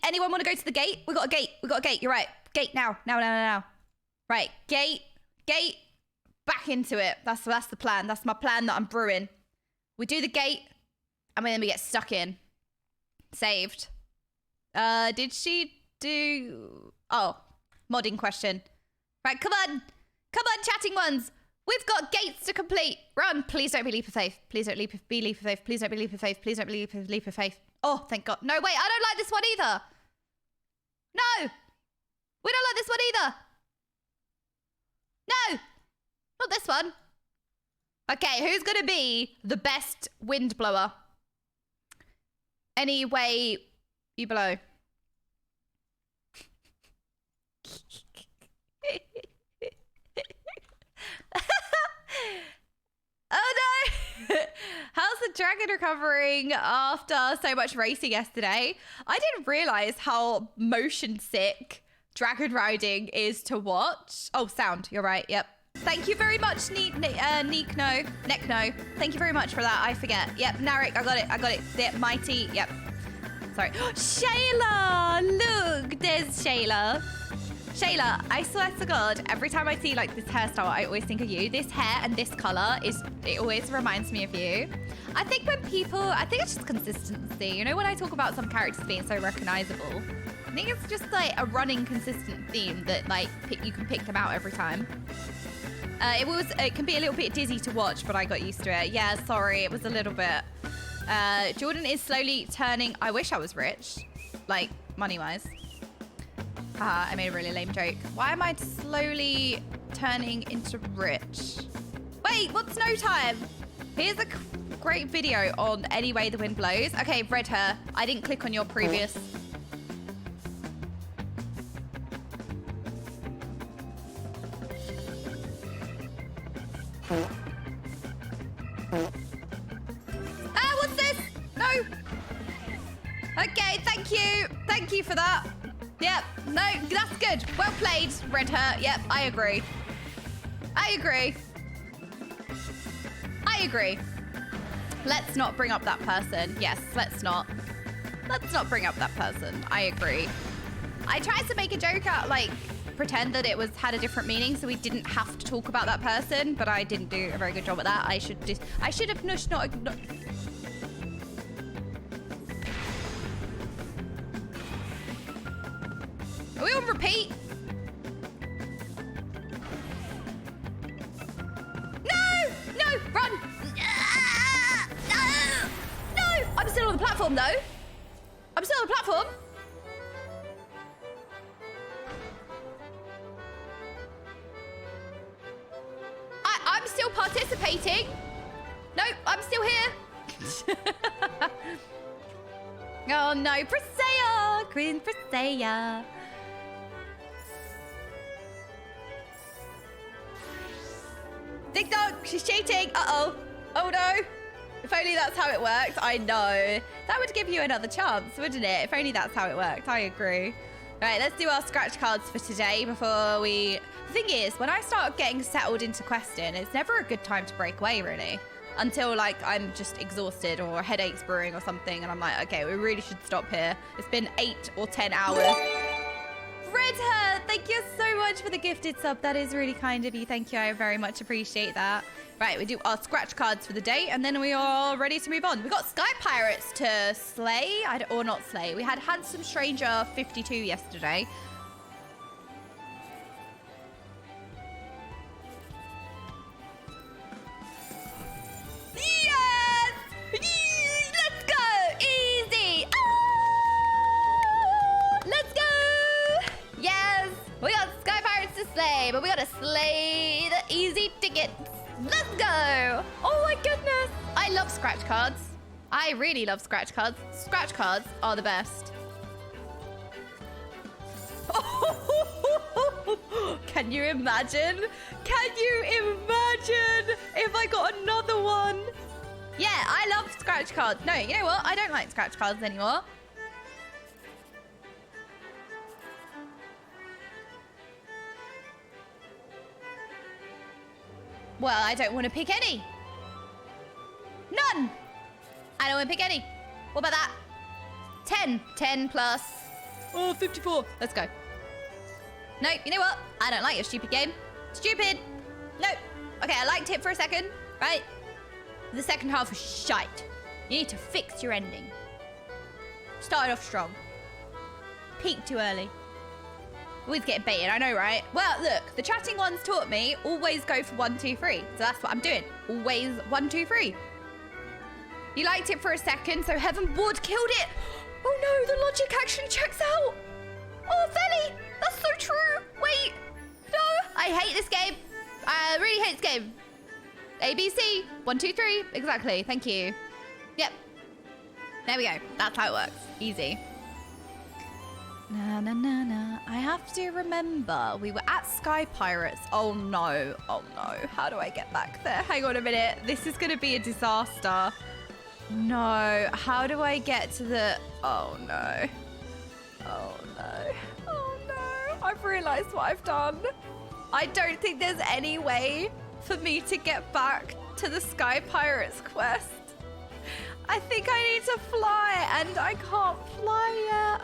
Anyone want to go to the gate? We got a gate. We got a gate. You're right. Gate now. Now. Right. Gate. Back into it. That's the plan. That's my plan that I'm brewing. We do the gate, and then we get stuck in. Saved. Did she do... Oh, modding question. Right, come on, chatting ones. We've got gates to complete. Run. Please don't be leap of faith. Please don't be leap of faith. Please don't be leap of faith. Please don't be leap of faith. Oh, thank God. No, wait, I don't like this one either. No. We don't like this one either. No. Not this one. Okay, who's going to be the best wind blower? Any way you blow. Oh no! How's the dragon recovering after so much racing yesterday? I didn't realize how motion sick dragon riding is to watch. Oh, sound. You're right. Yep. Thank you very much, Nekno. Thank you very much for that. I forget. Yep, Narek, I got it. Yep, Mighty. Yep. Sorry. Shayla! Look, there's Shayla. Shayla, I swear to God, every time I see like this hairstyle, I always think of you. This hair and this color it always reminds me of you. I think it's just consistency. You know, when I talk about some characters being so recognizable, I think it's just like a running consistent theme that like you can pick them out every time. It can be a little bit dizzy to watch, but I got used to it. Yeah, sorry, it was a little bit. Jordan is slowly turning. I wish I was rich, like money-wise. I made a really lame joke. Why am I slowly turning into rich? Wait, what's no time? Here's a great video on Any Way the Wind Blows. Okay, read her. I didn't click on your previous. What's this? No. Okay, thank you. Thank you for that. Yep, no, that's good. Well played, Red Hurt. Yep, I agree. Let's not bring up that person. Yes, let's not bring up that person. I agree. I tried to make a joke out, like, pretend that it had a different meaning so we didn't have to talk about that person, but I didn't do a very good job at that. I should have not. Are we on repeat? No, run. No, I'm still on the platform though. I'm still participating. No, I'm still here. Oh no, Presea, Queen Presea. Ding dong, she's cheating. Uh-oh. Oh no. If only that's how it works. I know. That would give you another chance, wouldn't it? If only that's how it worked. I agree. Right, let's do our scratch cards for today before we... The thing is, when I start getting settled into questing, it's never a good time to break away, really. Until, like, I'm just exhausted or a headache's brewing or something, and I'm like, okay, we really should stop here. It's been 8 or 10 hours. Red Hair, thank you so much for the gifted sub. That is really kind of you. Thank you. I very much appreciate that. Right, we do our scratch cards for the day, and then we are ready to move on. We got Sky Pirates to slay, or not slay. We had Handsome Stranger 52 yesterday. Yes! Let's go! Easy! Ah! Let's go! Yes! We got Sky Pirates to slay, but we gotta slay the easy tickets. Let's go! Oh my goodness! I love scratch cards. I really love scratch cards. Scratch cards are the best. Can you imagine? Can you imagine if I got another one? Yeah, I love scratch cards. No, you know what? I don't like scratch cards anymore. Well, I don't want to pick any. None. I don't want to pick any. What about that? 10. 10 plus. Oh, 54. Let's go. No, you know what? I don't like your stupid game. Stupid. No. Okay, I liked it for a second, right? The second half was shite. You need to fix your ending. Started off strong. Peaked too early. Always get baited, I know, right? Well, look, the chatting ones taught me always go for 1, 2, 3. So that's what I'm doing. Always 1, 2, 3. You liked it for a second, so Heavensward killed it. Oh no, the logic actually checks out. Oh, Felly, that's so true. Wait, no, I hate this game. I really hate this game. ABC, 1, 2, 3, exactly. Thank you. Yep. There we go. That's how it works. Easy. Na na na na. I have to remember we were at Sky Pirates. Oh no. Oh no. How do I get back there? Hang on a minute. This is going to be a disaster. No. How do I get to the... Oh no. Oh no. Oh no. I've realized what I've done. I don't think there's any way for me to get back to the Sky Pirates quest. I think I need to fly and I can't fly yet.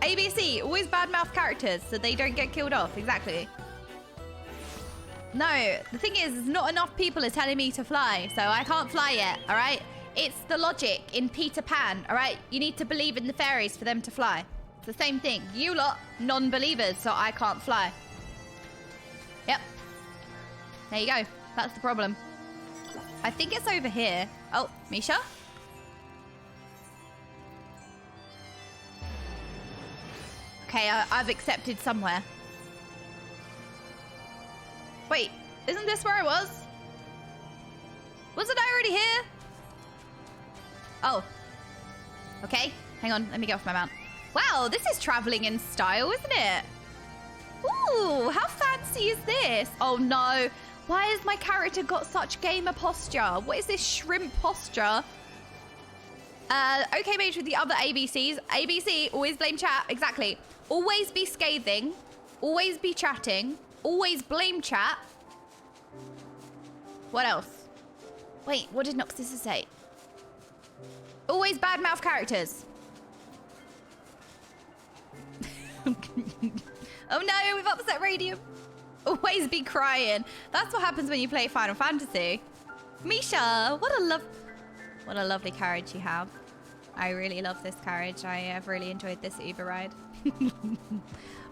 ABC, always badmouth characters so they don't get killed off. Exactly. No, the thing is, not enough people are telling me to fly, so I can't fly yet, all right? It's the logic in Peter Pan, all right? You need to believe in the fairies for them to fly. It's the same thing. You lot, non-believers, so I can't fly. Yep. There you go. That's the problem. I think it's over here. Oh, Misha? Okay, I've accepted somewhere. Wait, isn't this where I was? Wasn't I already here? Oh. Okay, hang on, let me get off my mount. Wow, this is traveling in style, isn't it? Ooh, how fancy is this? Oh no, why has my character got such gamer posture? What is this shrimp posture? Okaymage with the other ABCs. ABC, always blame chat, exactly. Always be scathing, always be chatting, always blame chat. What else? Wait, what did Noxus say? Always badmouth characters. Oh no, we've upset Radium. Always be crying. That's what happens when you play Final Fantasy. Misha, what a lovely carriage you have. I really love this carriage. I have really enjoyed this Uber ride.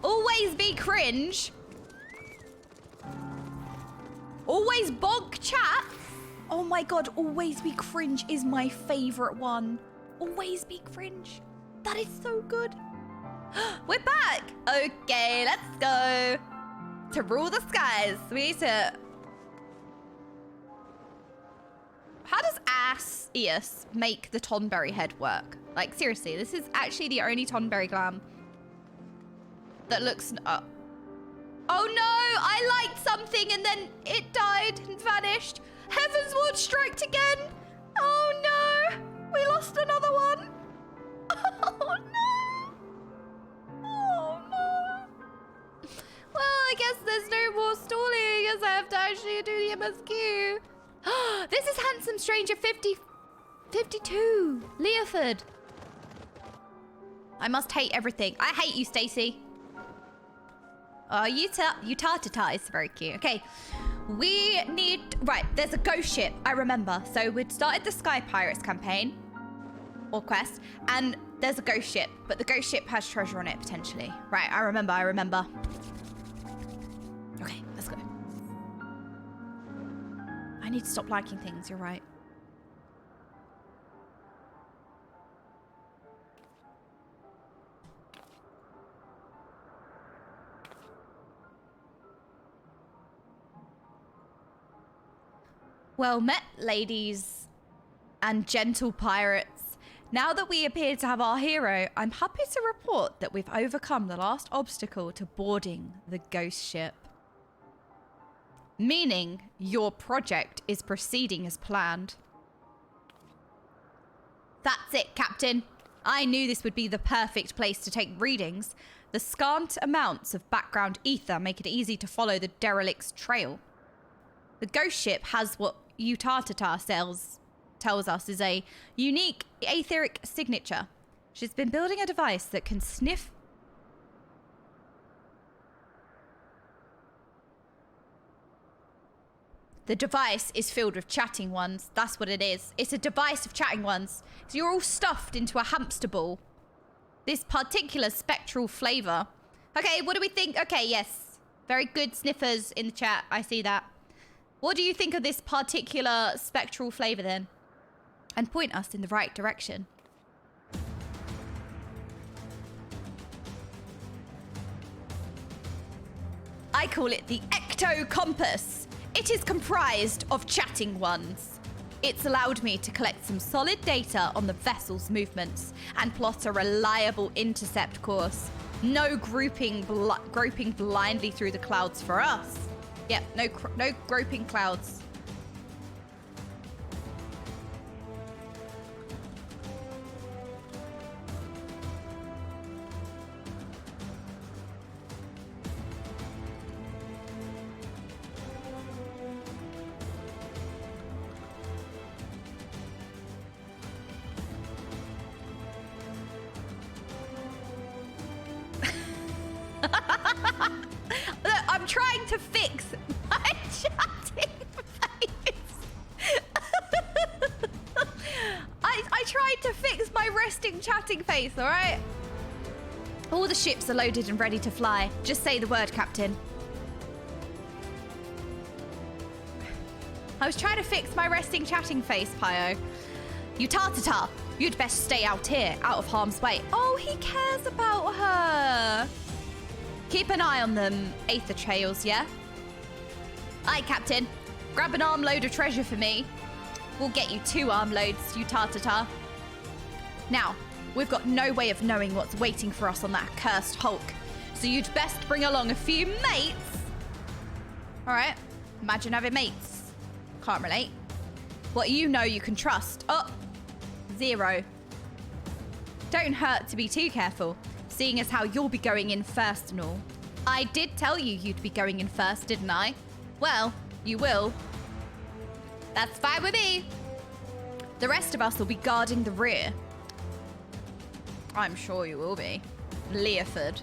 Always be cringe. Always bonk chat. Oh my god, always be cringe is my favorite one. Always be cringe. That is so good. We're back. Okay, let's go. To rule the skies. We need to... How does ass Eos make the Tonberry head work? Like, seriously, this is actually the only Tonberry glam that looks... Oh no, I liked something and then it died and vanished. Heavensward striked again. Oh no, we lost another one. Oh no. Oh no. Well, I guess there's no more stalling. I guess I have to actually do the MSQ. This is Handsome Stranger 52. Leoford. I must hate everything. I hate you, Stacy. Oh, Utatata is very cute. Okay, we need... Right, there's a ghost ship, I remember. So we'd started the Sky Pirates campaign, or quest, and there's a ghost ship, but the ghost ship has treasure on it, potentially. Right, I remember. Okay, let's go. I need to stop liking things, you're right. Well met, ladies and gentle pirates. Now that we appear to have our hero, I'm happy to report that we've overcome the last obstacle to boarding the ghost ship. Meaning your project is proceeding as planned. That's it, Captain. I knew this would be the perfect place to take readings. The scant amounts of background ether make it easy to follow the derelict's trail. The ghost ship has what Utatata tells us is a unique etheric signature. She's been building a device that can sniff... The device is filled with chatting ones. That's what it is. It's a device of chatting ones. So you're all stuffed into a hamster ball. This particular spectral flavor. Okay, what do we think? Okay, yes. Very good sniffers in the chat. I see that. What do you think of this particular spectral flavor then? And point us in the right direction. I call it the Ecto Compass. It is comprised of chatting ones. It's allowed me to collect some solid data on the vessel's movements and plot a reliable intercept course. No groping blindly through the clouds for us. Yep, no groping clouds. Look, I'm trying to fix my chatting face. I tried to fix my resting chatting face, all right? All the ships are loaded and ready to fly. Just say the word, Captain. I was trying to fix my resting chatting face, Pio. You Tartata, you'd best stay out here, out of harm's way. Oh, he cares about her. Keep an eye on them Aether trails, yeah? Aye, Captain. Grab an armload of treasure for me. We'll get you 2 armloads, you Tartata. Now, we've got no way of knowing what's waiting for us on that cursed hulk, so you'd best bring along a few mates. All right, imagine having mates. Can't relate. What you know you can trust. Oh, 0. Don't hurt to be too careful, seeing as how you'll be going in first and all. I did tell you you'd be going in first, didn't I? Well, you will. That's fine with me. The rest of us will be guarding the rear. I'm sure you will be. Leoford.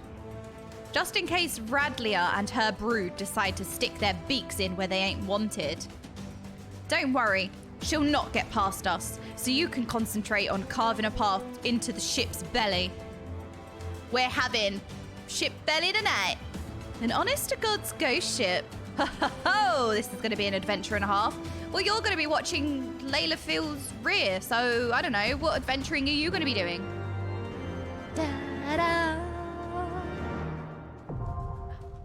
Just in case Radlia and her brood decide to stick their beaks in where they ain't wanted. Don't worry, she'll not get past us, so you can concentrate on carving a path into the ship's belly. We're having ship belly tonight. An honest-to-God's ghost ship. Ho, ho, ho! This is going to be an adventure and a half. Well, you're going to be watching Layla Field's rear, so I don't know. What adventuring are you going to be doing? Da-da.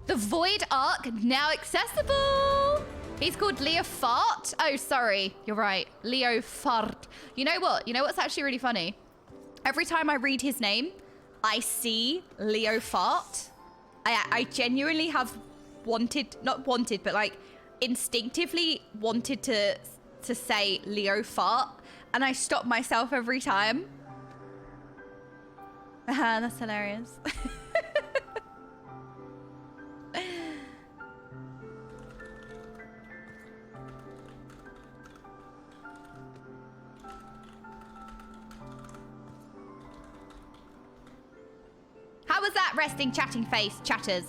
The Void Ark now accessible. He's called Leo Fart. Oh, sorry. You're right. Leo Fart. You know what? You know what's actually really funny? Every time I read his name, I see Leo Fart. I genuinely have not wanted, but like instinctively wanted to say Leo Fart. And I stop myself every time. That's hilarious. How was that resting chatting face, chatters?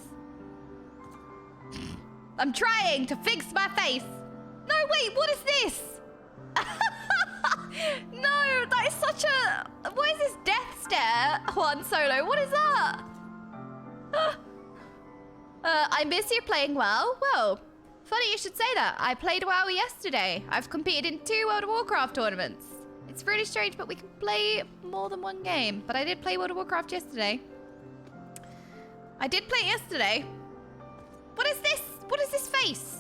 I'm trying to fix my face. No, wait, what is this? No, that is such a... What is this death stare, Juan Solo? What is that? I miss you playing WoW. Well, funny you should say that. I played WoW yesterday. I've competed in 2 World of Warcraft tournaments. It's really strange, but we can play more than 1 game. But I did play World of Warcraft yesterday. I did play it yesterday. What is this? What is this face?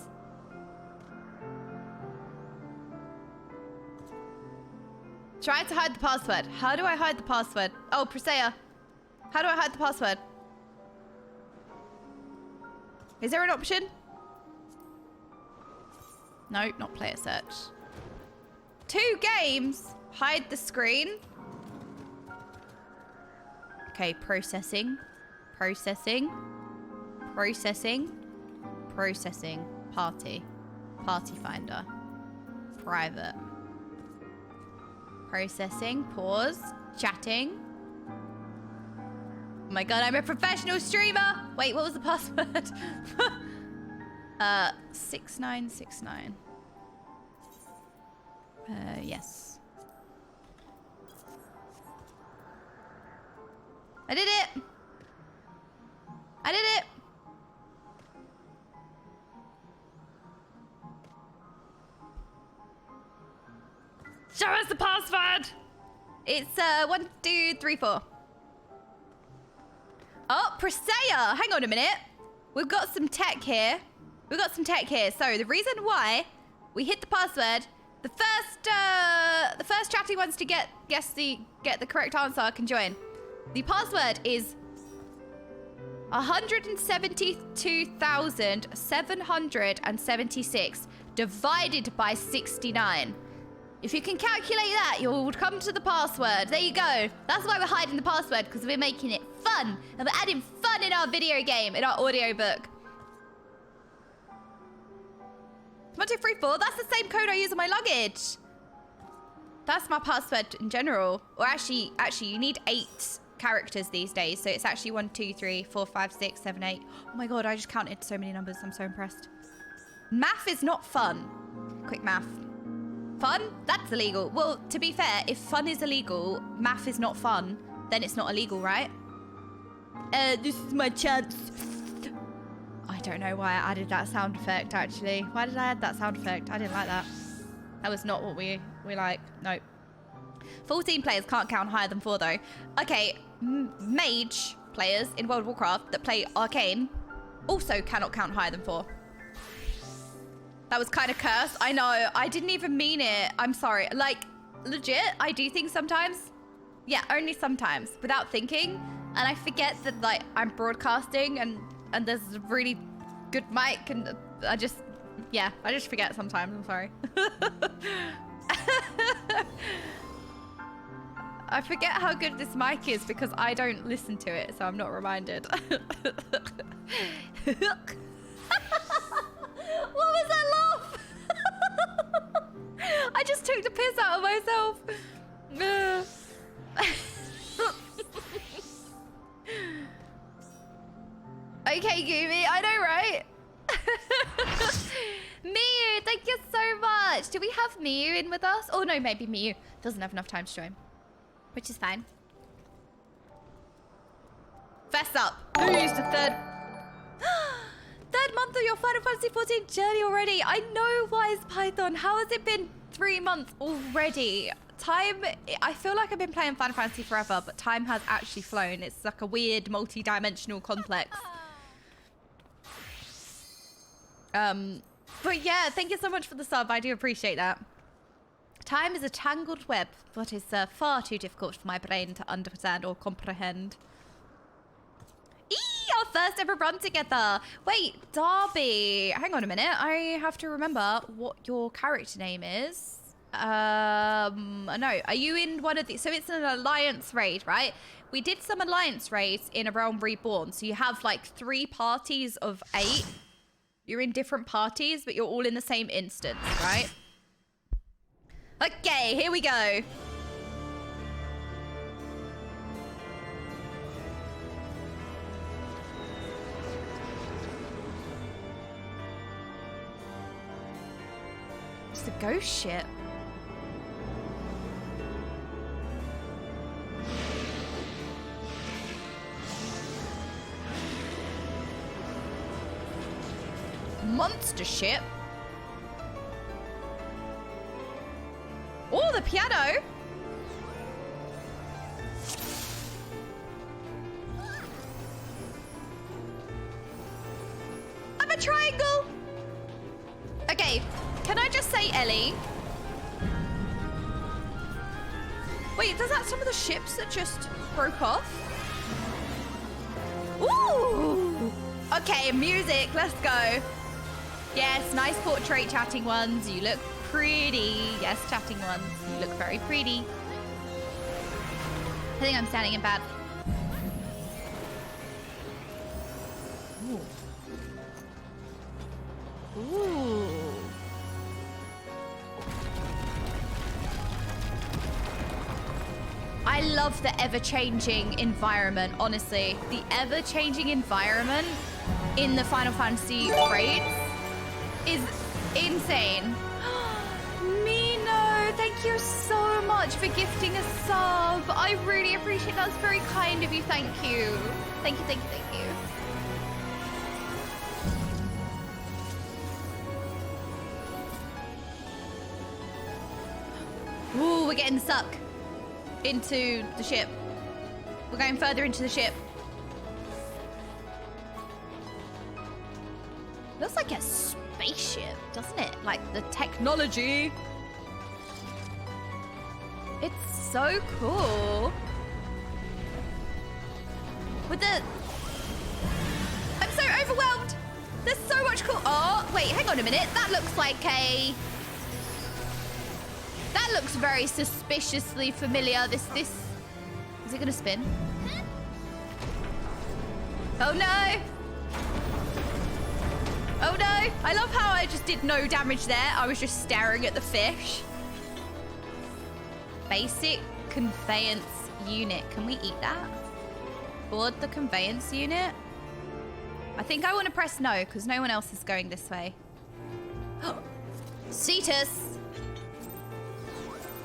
Try to hide the password. How do I hide the password? Oh, Presea. How do I hide the password? Is there an option? No, not player search. 2 games. Hide the screen. Okay, processing. Processing. Processing. Processing. Party. Party finder. Private. Processing. Pause. Chatting. Oh my god, I'm a professional streamer! Wait, what was the password? 6969. Yes. I did it! I did it! Show us the password! It's 1, 2, 3, 4. Oh, Presea! Hang on a minute. We've got some tech here. We've got some tech here. So the reason why we hit the password The first chatty ones to get the correct answer can join. The password is 172,776 divided by 69. If you can calculate that, you'll come to the password. There you go. That's why we're hiding the password, because we're making it fun. And we're adding fun in our video game, in our audiobook. 1234, that's the same code I use on my luggage. That's my password in general. Or actually, you need 8 characters these days. So it's actually 1, 2, 3, 4, 5, 6, 7, 8. Oh my God, I just counted so many numbers. I'm so impressed. Math is not fun. Quick math. Fun? That's illegal. Well, to be fair, if fun is illegal, math is not fun, then it's not illegal, right? This is my chance. I don't know why I added that sound effect, actually. Why did I add that sound effect? I didn't like that. That was not what we like. Nope. 14 players can't count higher than 4, though. Okay, mage players in World of Warcraft that play Arcane also cannot count higher than 4. That was kind of cursed. I know. I didn't even mean it. I'm sorry. Like, legit, I do things sometimes. Yeah, only sometimes. Without thinking. And I forget that, like, I'm broadcasting and there's a really good mic. And I just forget sometimes. I'm sorry. I forget how good this mic is because I don't listen to it. So I'm not reminded. What was that laugh? I just took the piss out of myself. Okay, Goomy, I know, right? Miyu, thank you so much. Do we have Miyu in with us? Oh no, maybe Miyu doesn't have enough time to join, which is fine. Fess up. Who's the third? Third month of your Final Fantasy XIV journey already. I know, Wise Python. How has it been 3 months already? Time, I feel like I've been playing Final Fantasy forever, but time has actually flown. It's like a weird multi-dimensional complex. But yeah, thank you so much for the sub. I do appreciate that. Time is a tangled web, but is far too difficult for my brain to understand or comprehend. Our first ever run together. Wait, Darby. Hang on a minute. I have to remember what your character name is. No. Are you in one of these? So it's an alliance raid, right? We did some alliance raids in A Realm Reborn. So you have like 3 parties of 8. You're in different parties, but you're all in the same instance, right? Okay, here we go. It's the ghost ship. Monster ship. Oh, the piano. I'm a triangle. Okay, can I just say, Ellie? Wait, does that some of the ships that just broke off? Ooh. Okay, music, let's go. Yes, nice portrait chatting ones. You look pretty. Yes, chatting ones. You look very pretty. I think I'm standing in bad. Ooh. Ooh. I love the ever-changing environment, honestly. The ever-changing environment in the Final Fantasy raids is insane. Mino, thank you so much for gifting a sub. I really appreciate that. That's very kind of you. Thank you. Thank you, thank you, thank you. Ooh, we're getting sucked into the ship. We're going further into the ship. Looks like a spaceship, doesn't it? Like the technology. It's so cool. With the... I'm so overwhelmed. There's so much cool... Oh, wait, hang on a minute. That looks like a... That looks very suspiciously familiar. This... Is it gonna spin? Oh no! Oh no! I love how I just did no damage there. I was just staring at the fish. Basic conveyance unit. Can we eat that? Board the conveyance unit? I think I want to press no because no one else is going this way. Cetus!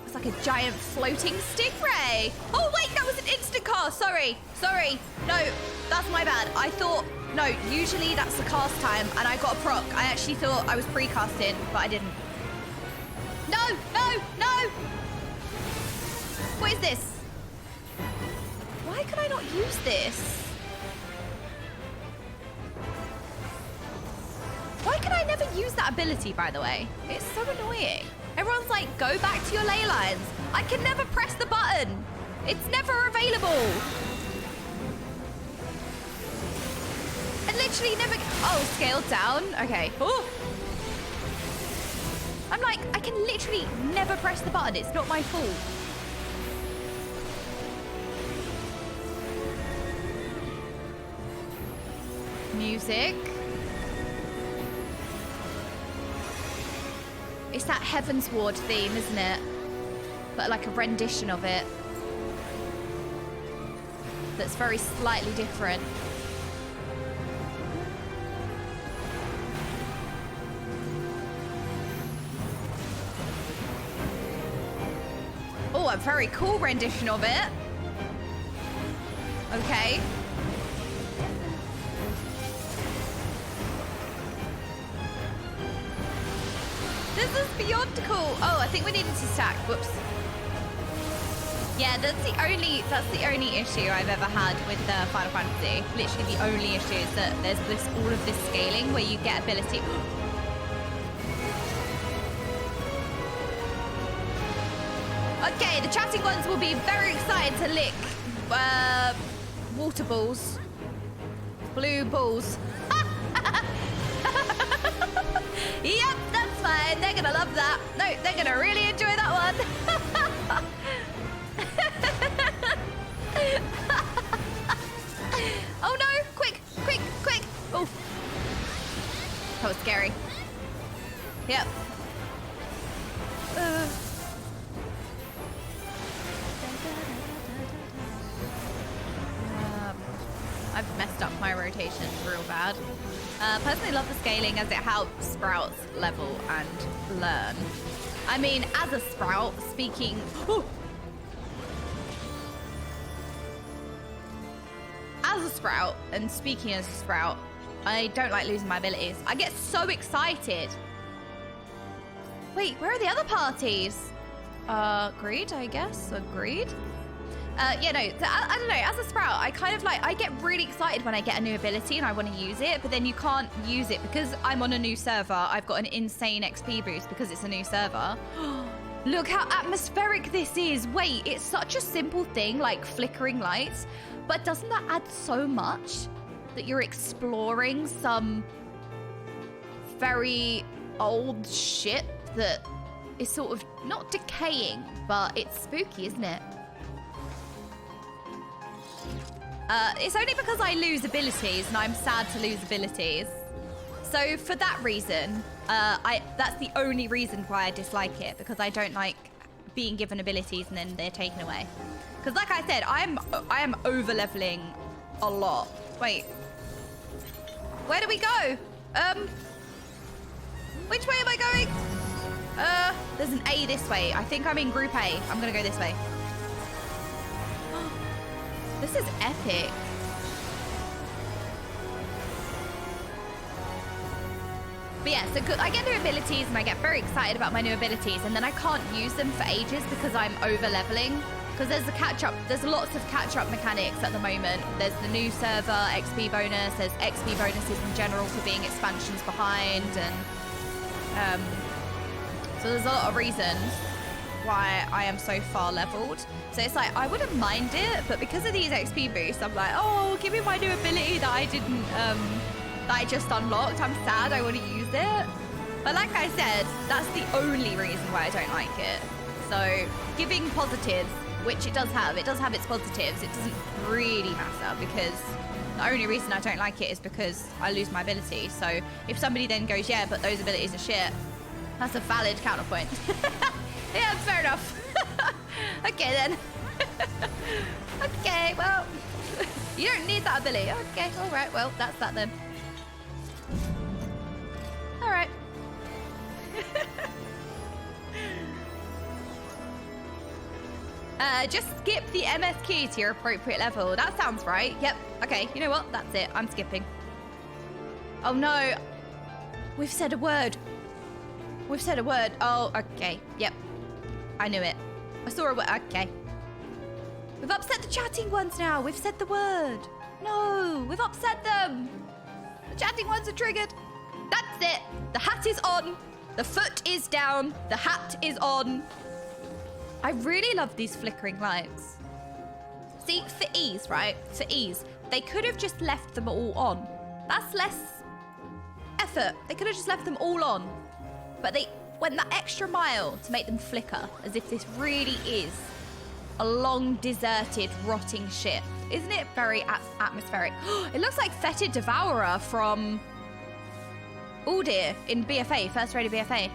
It's like a giant floating stingray. Oh wait, that was an instant cast. Sorry. No, that's my bad. I thought, no, usually that's the cast time and I got a proc. I actually thought I was pre-casting, but I didn't. No. What is this? Why can I not use this? Why can I never use that ability, by the way? It's so annoying. Everyone's like, go back to your ley lines. I can never press the button. It's never available. I literally never... Oh, scaled down. Okay. Oh. I'm like, I can literally never press the button. It's not my fault. Music. It's that Heavensward theme, isn't it? But like a rendition of it. That's very slightly different. Oh, a very cool rendition of it. Okay. This is beyond cool. Oh, I think we needed to stack. Whoops. Yeah, that's the only issue I've ever had with Final Fantasy. Literally the only issue is that there's all of this scaling where you get ability. Okay, the chatting ones will be very excited to lick water balls. Blue balls. Yep, that's fine. They're gonna love that. No, they're gonna really enjoy that one. Oh no, quick. Oh, that was scary. Yep. I've messed up my rotations real bad. Personally love the scaling as it helps Sprouts level and learn. I mean, as a Sprout, speaking... Oh! As a Sprout, and speaking as a Sprout, I don't like losing my abilities. I get so excited. Wait, where are the other parties? Agreed, I guess. Agreed. Yeah, no, I don't know. As a Sprout, I kind of like, I get really excited when I get a new ability and I want to use it, but then you can't use it because I'm on a new server. I've got an insane XP boost because it's a new server. Look how atmospheric this is. Wait, it's such a simple thing like flickering lights, but doesn't that add so much that you're exploring some very old shit that is sort of not decaying, but it's spooky, isn't it? It's only because I lose abilities and I'm sad to lose abilities. So for that reason, that's the only reason why I dislike it, because I don't like being given abilities and then they're taken away. Because like I said, I am over leveling a lot. Wait, where do we go? Which way am I going? There's an A this way. I think I'm in group A. I'm gonna go this way. This is epic. But yeah, so good. I get new abilities and I get very excited about my new abilities, and then I can't use them for ages because I'm over leveling. Because there's the catch-up, there's lots of catch-up mechanics at the moment. There's the new server, XP bonus, there's XP bonuses in general for being expansions behind, and so there's a lot of reasons why I am so far leveled. So it's like, I wouldn't mind it, but because of these XP boosts, I'm like, oh, give me my new ability that I didn't, that I just unlocked. I'm sad, I want to use it. But like I said, that's the only reason why I don't like it. So giving positives, which it does have its positives, it doesn't really matter because the only reason I don't like it is because I lose my ability. So if somebody then goes, yeah, but those abilities are shit, that's a valid counterpoint. Yeah, fair enough. Okay then. Okay, well, you don't need that ability. Okay, all right, well, that's that then. All right. Just skip the MSQ to your appropriate level. That sounds right. Yep. Okay, you know what? That's it. I'm skipping. Oh no. We've said a word. We've said a word. Oh, okay. Yep. I knew it. I saw a word. Okay. We've upset the chatting ones now. We've said the word. No, we've upset them. The chatting ones are triggered. That's it. The hat is on. The foot is down. The hat is on. I really love these flickering lights. See, for ease, right? For ease, they could have just left them all on. That's less effort. They could have just left them all on. But they went that extra mile to make them flicker, as if this really is a long, deserted, rotting ship. Isn't it very atmospheric? It looks like Fetid Devourer from Uldir in BFA, first rated BFA.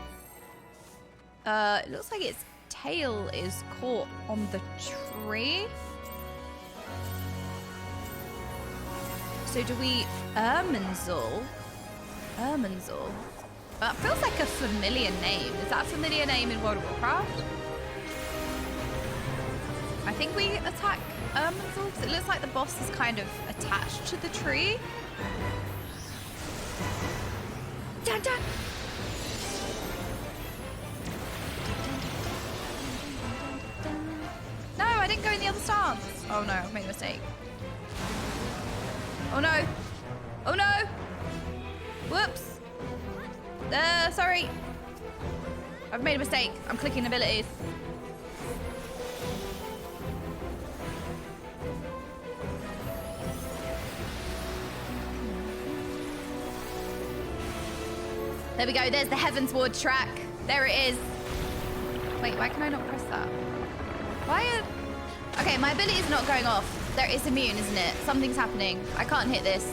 It looks like its tail is caught on the tree. So do we Irminsul? Irminsul? That feels like a familiar name. Is that a familiar name in World of Warcraft? I think we attack Irminsul because it looks like the boss is kind of attached to the tree. Dun dun! No, I didn't go in the other stance. Oh no, I've made a mistake. Oh no. Oh no! Whoops. Sorry. I've made a mistake. I'm clicking abilities. There we go. There's the Heavensward track. There it is. Wait, why can I not press that? Okay, my ability is not going off. It's immune, isn't it? Something's happening. I can't hit this.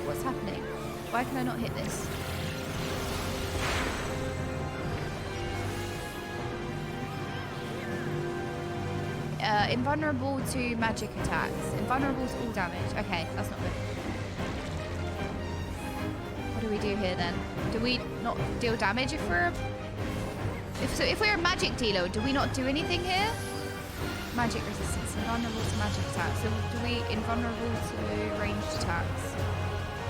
What's happening? Why can I not hit this? Invulnerable to magic attacks. Invulnerable to all damage. Okay, that's not good. What do we do here then? Do we not deal damage if we're if we're a magic dealer? Do we not do anything here? Magic resistance, invulnerable to magic attacks. So do we invulnerable to ranged attacks?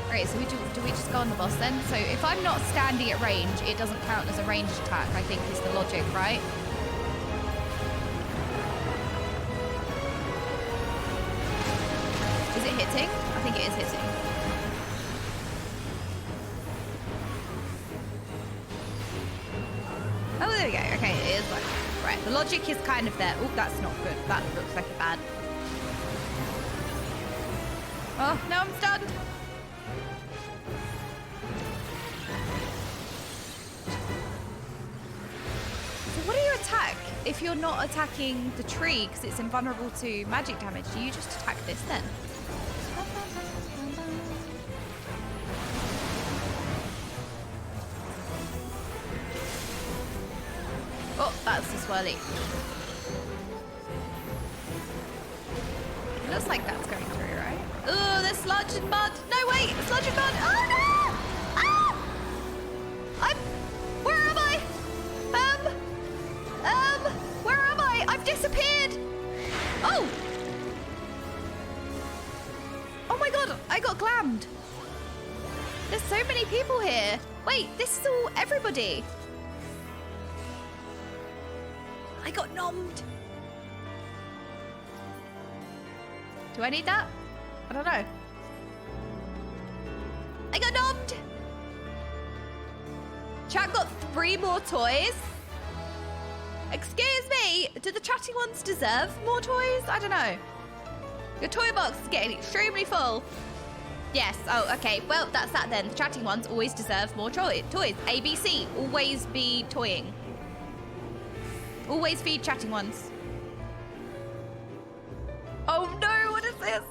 Right, so do we just go on the boss then? So if I'm not standing at range, it doesn't count as a ranged attack, I think is the logic, right? Is it hitting? I think it is hitting. Oh, there we go. Okay, it is like, right, the logic is kind of there. Oh, that's not good. That looks like a bad. Oh, no, I'm stunned. So what do you attack if you're not attacking the tree because it's invulnerable to magic damage? Do you just attack this then? Oh, that's the swirly. It looks like that's going through, right? Oh, there's sludge and mud. No, wait, sludge and mud. Oh, no! Ah! Where am I? Where am I? I've disappeared. Oh! Oh my god, I got glammed. There's so many people here. Wait, this is all everybody. I got nommed. Do I need that? I don't know. I got nommed. Chat got 3 more toys. Excuse me, do the chatting ones deserve more toys? I don't know. Your toy box is getting extremely full. Yes, oh, okay. Well, that's that then. The chatting ones always deserve more toys. ABC, always be toying. Always feed chatting ones. Oh no, what is this?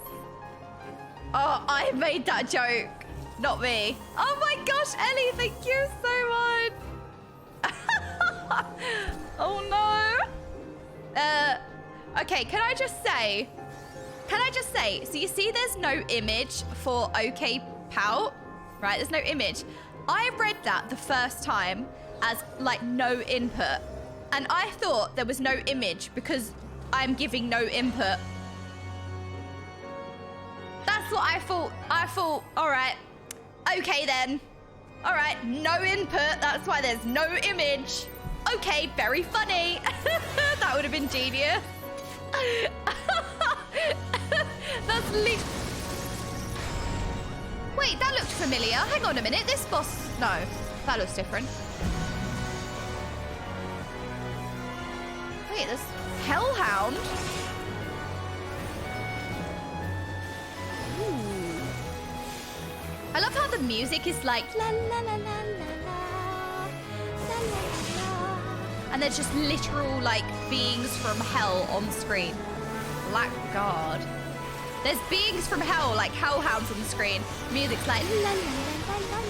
Oh, I made that joke. Not me. Oh my gosh, Ellie, thank you so much. Oh no. Okay, can I just say, so you see there's no image for OK Pout, right? There's no image. I read that the first time as like no input. And I thought there was no image because I'm giving no input. That's what I thought. All right. Okay then. All right, no input. That's why there's no image. Okay, very funny. That would have been genius. That's Wait, that looked familiar. Hang on a minute. This boss... No, that looks different. Wait, there's Hellhound. Ooh. I love how the music is like la la la la la la la la la, and there's just literal like beings from hell on screen. Blackguard. There's beings from hell, like hellhounds on the screen. Music's like la la la la la la la la.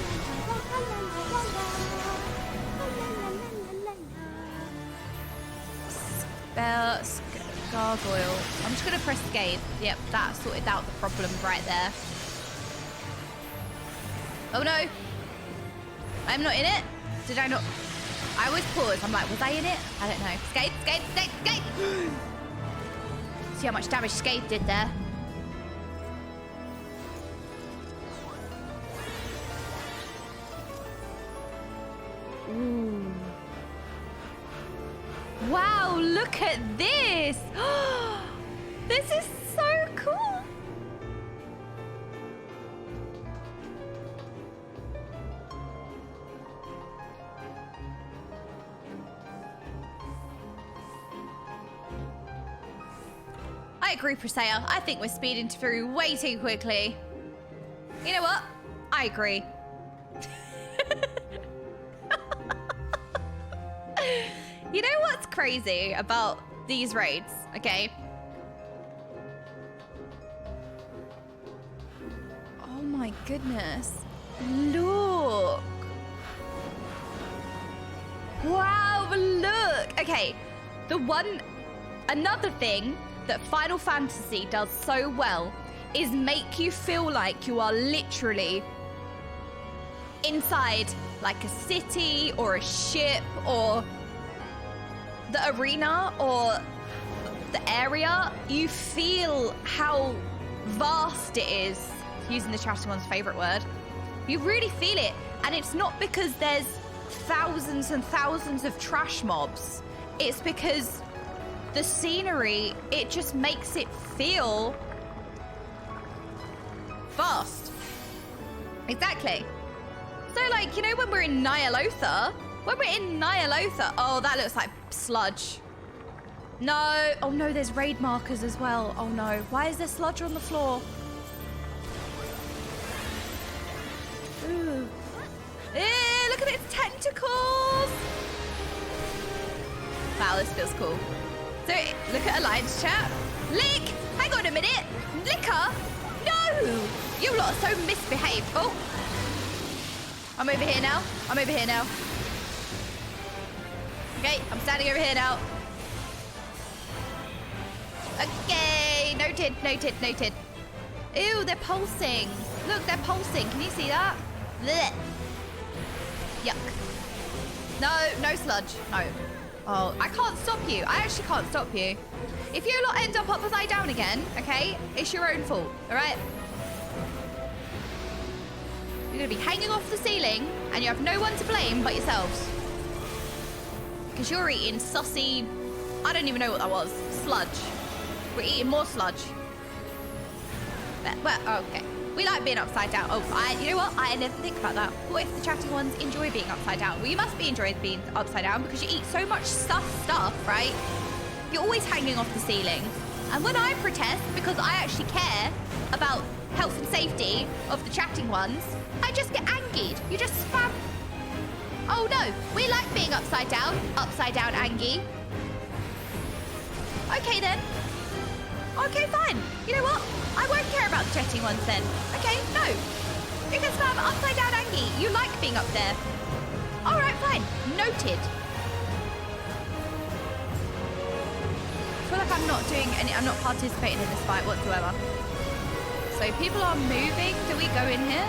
Gargoyle. I'm just gonna press escape. Yep, that sorted out the problem right there. Oh no! I'm not in it? Did I not? I always pause. I'm like, was I in it? I don't know. Escape, escape, escape, escape! See how much damage escape did there. Ooh. Wow, look at this! This is so cool! I agree, Presea. I think we're speeding through way too quickly. You know what? I agree. You know what's crazy about these raids, okay? Oh my goodness. Look. Wow, look. Okay, another thing that Final Fantasy does so well is make you feel like you are literally inside like a city or a ship or the arena or the area. You feel how vast it is, using the chatting one's favorite word. You really feel it, and it's not because there's thousands and thousands of trash mobs. It's because the scenery, it just makes it feel vast. Exactly. So like, you know, when we're in Nyalotha, oh, that looks like sludge. No, oh no, there's raid markers as well. Oh no, why is there sludge on the floor? Ooh. Look at its tentacles. Wow, this feels cool. So, look at Alliance chat. Lick! Hang on a minute. Licker? No! You lot are so misbehaved. Oh. I'm over here now. Okay, I'm standing over here now. Okay, noted. Ew, they're pulsing. Look, they're pulsing. Can you see that? Blech. Yuck. No sludge. No. Oh, I can't stop you. I actually can't stop you. If you lot end up upside down again, okay, it's your own fault, all right? You're going to be hanging off the ceiling, and you have no one to blame but yourselves. Because you're eating sussy... I don't even know what that was. Sludge. We're eating more sludge. Well, okay. We like being upside down. Oh, you know what? I never think about that. What if the chatting ones enjoy being upside down? Well, you must be enjoying being upside down because you eat so much stuff, right? You're always hanging off the ceiling. And when I protest, because I actually care about health and safety of the chatting ones, I just get angied. You just spam. Oh no, we like being upside down Angie. Okay then. Okay, fine. You know what? I won't care about the chatting ones then. Okay, no. You can spam upside down Angie. You like being up there. All right, fine. Noted. I feel like I'm not participating in this fight whatsoever. So people are moving. Do we go in here?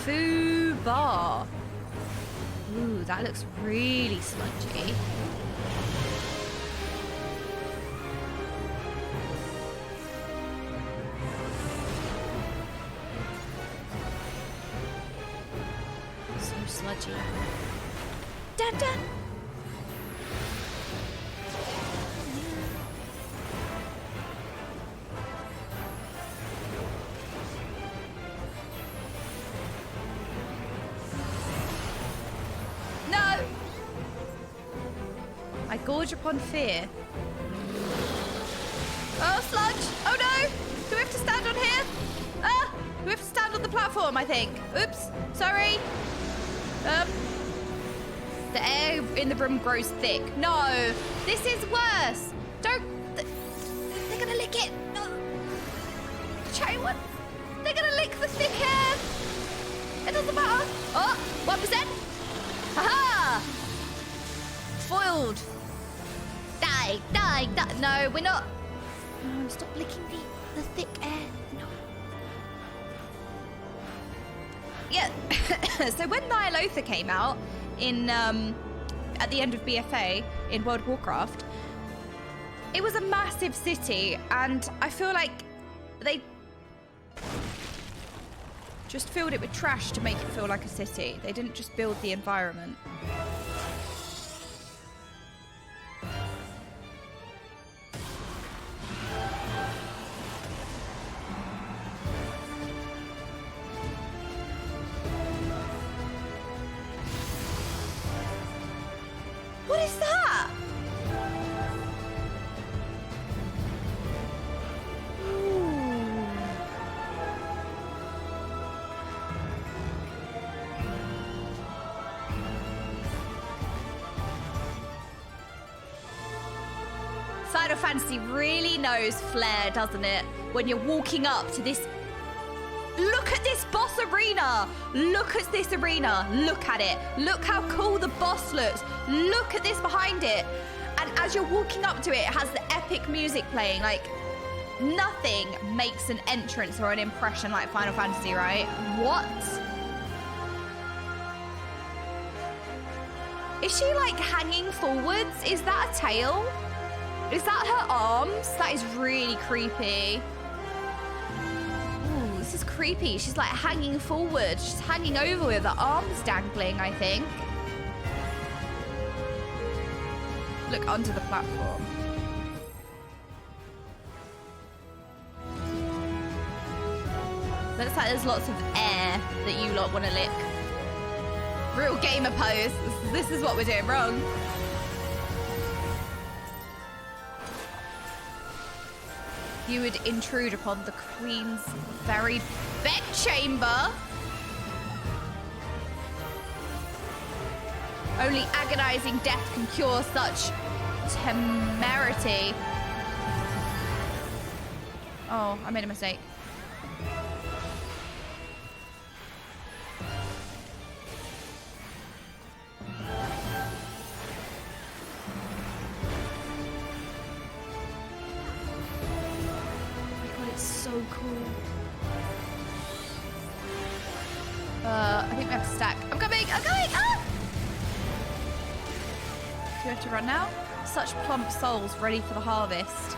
Foo bar. Ooh, that looks really smudgy. So sludgy. Dun dun. Gorge upon fear. Oh, sludge! Oh no! Do we have to stand on here? Ah! Do we have to stand on the platform, I think? Oops. Sorry. The air in the room grows thick. No! This is worse! Don't... They're gonna lick it! No! The chain one! They're gonna lick the thick air! It doesn't matter! Oh! 1%! Haha! Foiled! Die. No, we're not. No, stop licking the thick air. No. Yeah. So when Nyalotha came out in at the end of BFA in World of Warcraft, it was a massive city, and I feel like they just filled it with trash to make it feel like a city. They didn't just build the environment. What is that? Ooh. Final Fantasy really knows flair, doesn't it? When you're walking up to this... Look at this boss arena! Look at this arena! Look at it! Look how cool the boss looks! Look at this behind it! And as you're walking up to it, it has the epic music playing. Like, nothing makes an entrance or an impression like Final Fantasy, right? What? Is she, like, hanging forwards? Is that a tail? Is that her arms? That is really creepy. This is creepy. She's like hanging forward. She's hanging over with her arms dangling, I think. Look onto the platform. Looks like there's lots of air that you lot want to lick. Real gamer pose. This is what we're doing wrong. You would intrude upon the Queen's very bedchamber. Only agonizing death can cure such temerity. Oh, I made a mistake. So cool. I think we have to stack. I'm coming! Ah! Do we have to run now? Such plump souls ready for the harvest.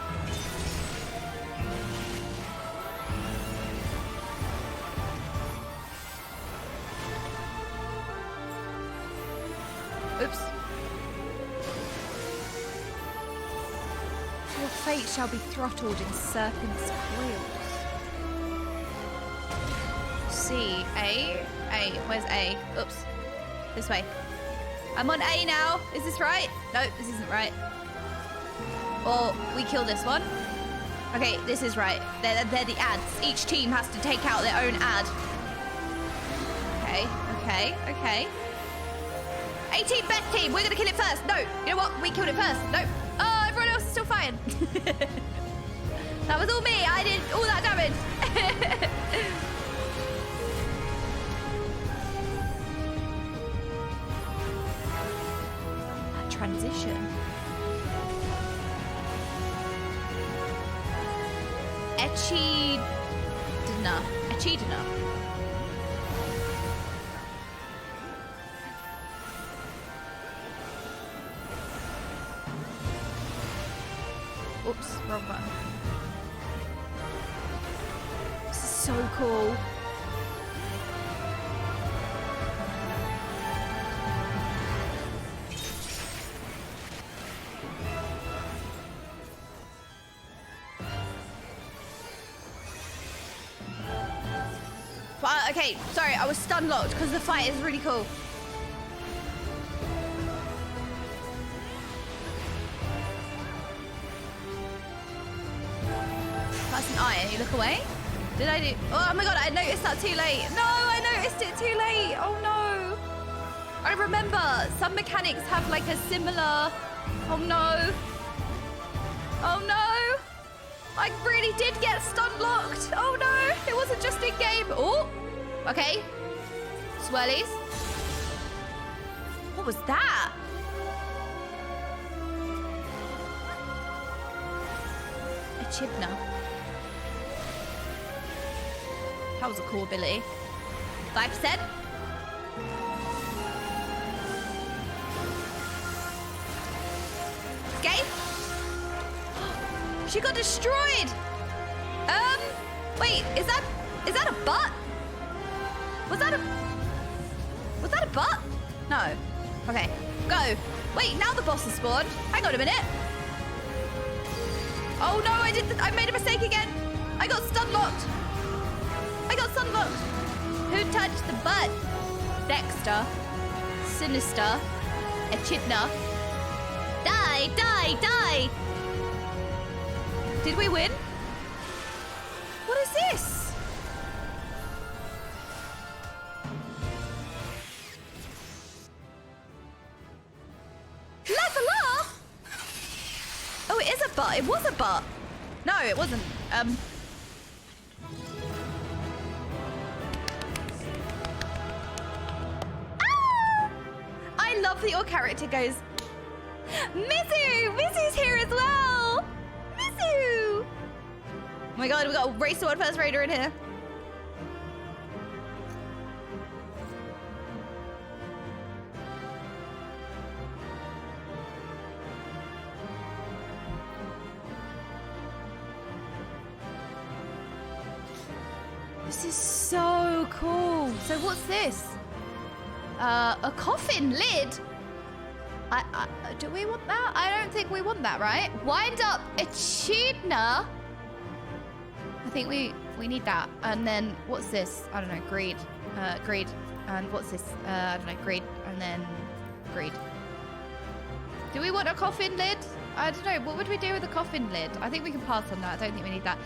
Oops. Your fate shall be throttled in serpent's coils. C. A. Where's A? Oops. This way. I'm on A now. Is this right? No, this isn't right. Or we kill this one. Okay, this is right. They're the ads. Each team has to take out their own ad. Okay. 18 best team. We're gonna kill it first. No, you know what? We killed it first. No. Oh, everyone else is still fine. That was all me. I did all that damage. That transition. Echidna. Oops, wrong button. This is so cool. Okay, sorry, I was stun locked because the fight is really cool. That's an eye, and you look away? Did I do? Oh my god, I noticed that too late. No, I noticed it too late. Oh no. I remember some mechanics have like a similar. Oh no. Oh no. I really did get stun locked. Oh no, it wasn't just in game. Oh, okay. Swirlies. What was that? Echidna. That was a cool ability. 5%. Okay. She got destroyed. Wait, is that a butt? Was that a butt? No. Okay, go. Wait, now the boss has spawned. Hang on a minute. Oh no, I made a mistake again. I got stun locked. Who touched the butt? Dexter. Sinister. Echidna. Die. Did we win? What is this? Level up? Oh, it is a butt. It was a butt. No, it wasn't. I love that your character goes, Mizu! Mizu's here as well! Mizu! Oh my god, we got a race to one first raider in here. This is so cool. So what's this? A coffin lid? Do we want that? I don't think we want that, right? Wind up Echidna. I think we need that. And then what's this? I don't know. Greed. Greed. And what's this? I don't know. Greed. And then greed. Do we want a coffin lid? I don't know. What would we do with a coffin lid? I think we can pass on that. I don't think we need that.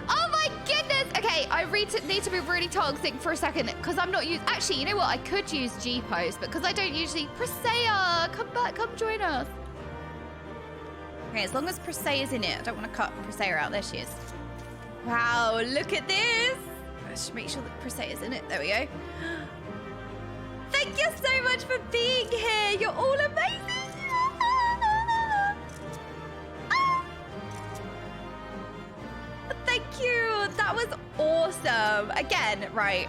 Oh my goodness! Okay, I need to be really toxic for a second because I'm not used. Actually, you know what? I could use G pose, but because I don't usually. Presea, come back, come join us. Okay, as long as Presea's in it, I don't want to cut Presea out. There she is. Wow, look at this. Let's make sure that Presea's in it. There we go. Thank you so much for being here. You're all amazing. Thank you. That was awesome. Again, right.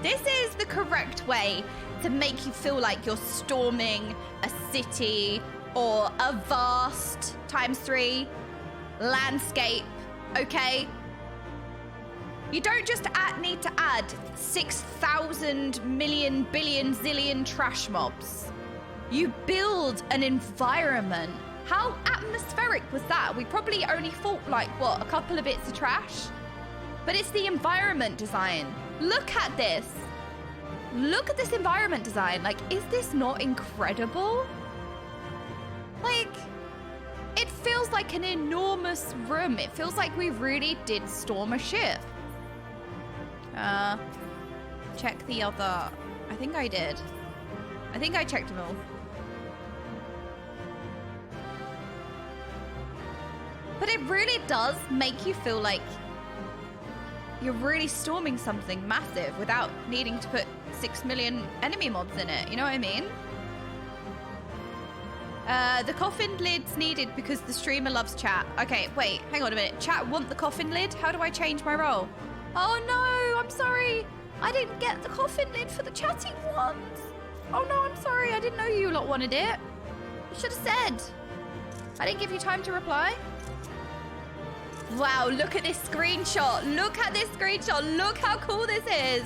This is the correct way to make you feel like you're storming a city or a vast ×3 landscape, okay? You don't just need to add 6,000 million billion zillion trash mobs. You build an environment. How atmospheric was that? We probably only fought like, what, a couple of bits of trash? But it's the environment design. Look at this. Look at this environment design. Like, is this not incredible? Like, it feels like an enormous room. It feels like we really did storm a ship. Check the other. I think I did. I think I checked them all. But it really does make you feel like you're really storming something massive without needing to put 6 million enemy mobs in it. You know what I mean? The coffin lid's needed because the streamer loves chat. Okay, wait, hang on a minute. Chat want the coffin lid? How do I change my role? Oh no, I'm sorry. I didn't get the coffin lid for the chatting ones. Oh no, I'm sorry. I didn't know you lot wanted it. You should have said. I didn't give you time to reply. Wow, look at this screenshot. Look at this screenshot. Look how cool this is.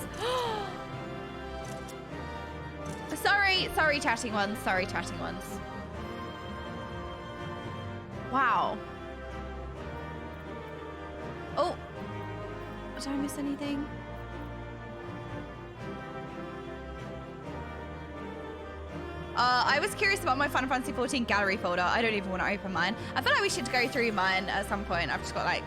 Sorry, chatting ones. Sorry, chatting ones. Wow. Oh. Did I miss anything? I was curious about my Final Fantasy XIV gallery folder. I don't even want to open mine. I feel like we should go through mine at some point. I've just got like...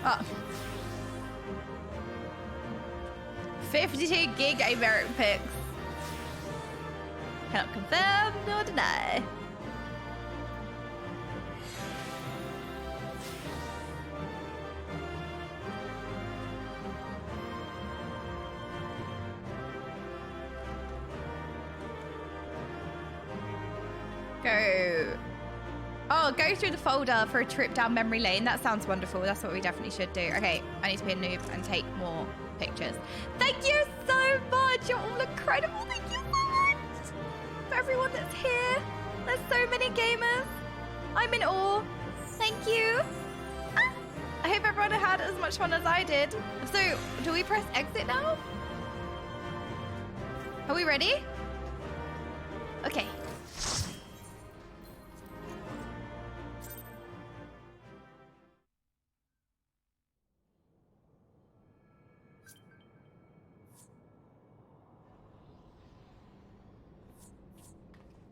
Oh. 52 gig American pics. Cannot confirm nor deny. Go. Oh, go through the folder for a trip down memory lane. That sounds wonderful. That's what we definitely should do. Okay, I need to be a noob and take more pictures. Thank you so much. You're all incredible. Thank you so much. For everyone that's here. There's so many gamers. I'm in awe. Thank you. Ah, I hope everyone had as much fun as I did. So, do we press exit now? Are we ready? Okay.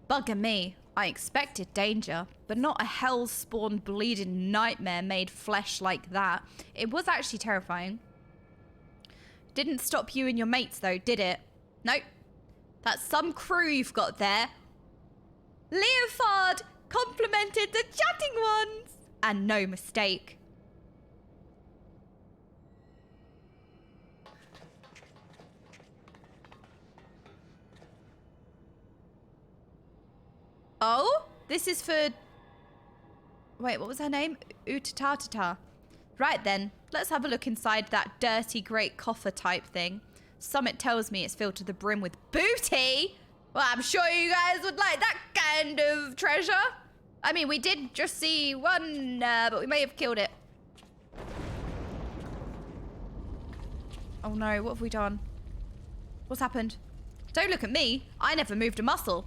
Bugger me. I expected danger, but not a hell-spawned bleeding nightmare made flesh like that. It was actually terrifying. Didn't stop you and your mates though, did it? Nope. That's some crew you've got there. Leofard complimented the chatting ones! And no mistake. Oh, this is for... Wait, what was her name? Utatatata. Right then, let's have a look inside that dirty great coffer type thing. Summit tells me it's filled to the brim with booty. Well, I'm sure you guys would like that kind of treasure. I mean, we did just see one, but we may have killed it. Oh no, what have we done? What's happened? Don't look at me. I never moved a muscle.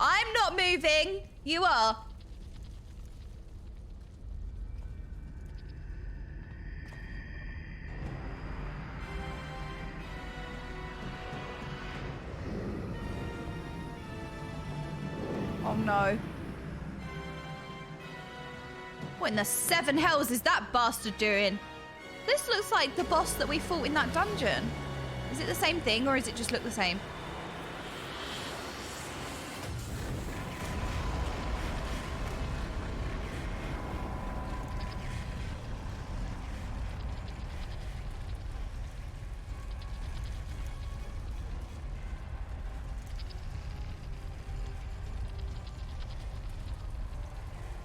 I'm not moving. You are. Oh no. What in the seven hells is that bastard doing? This looks like the boss that we fought in that dungeon. Is it the same thing or does it just look the same?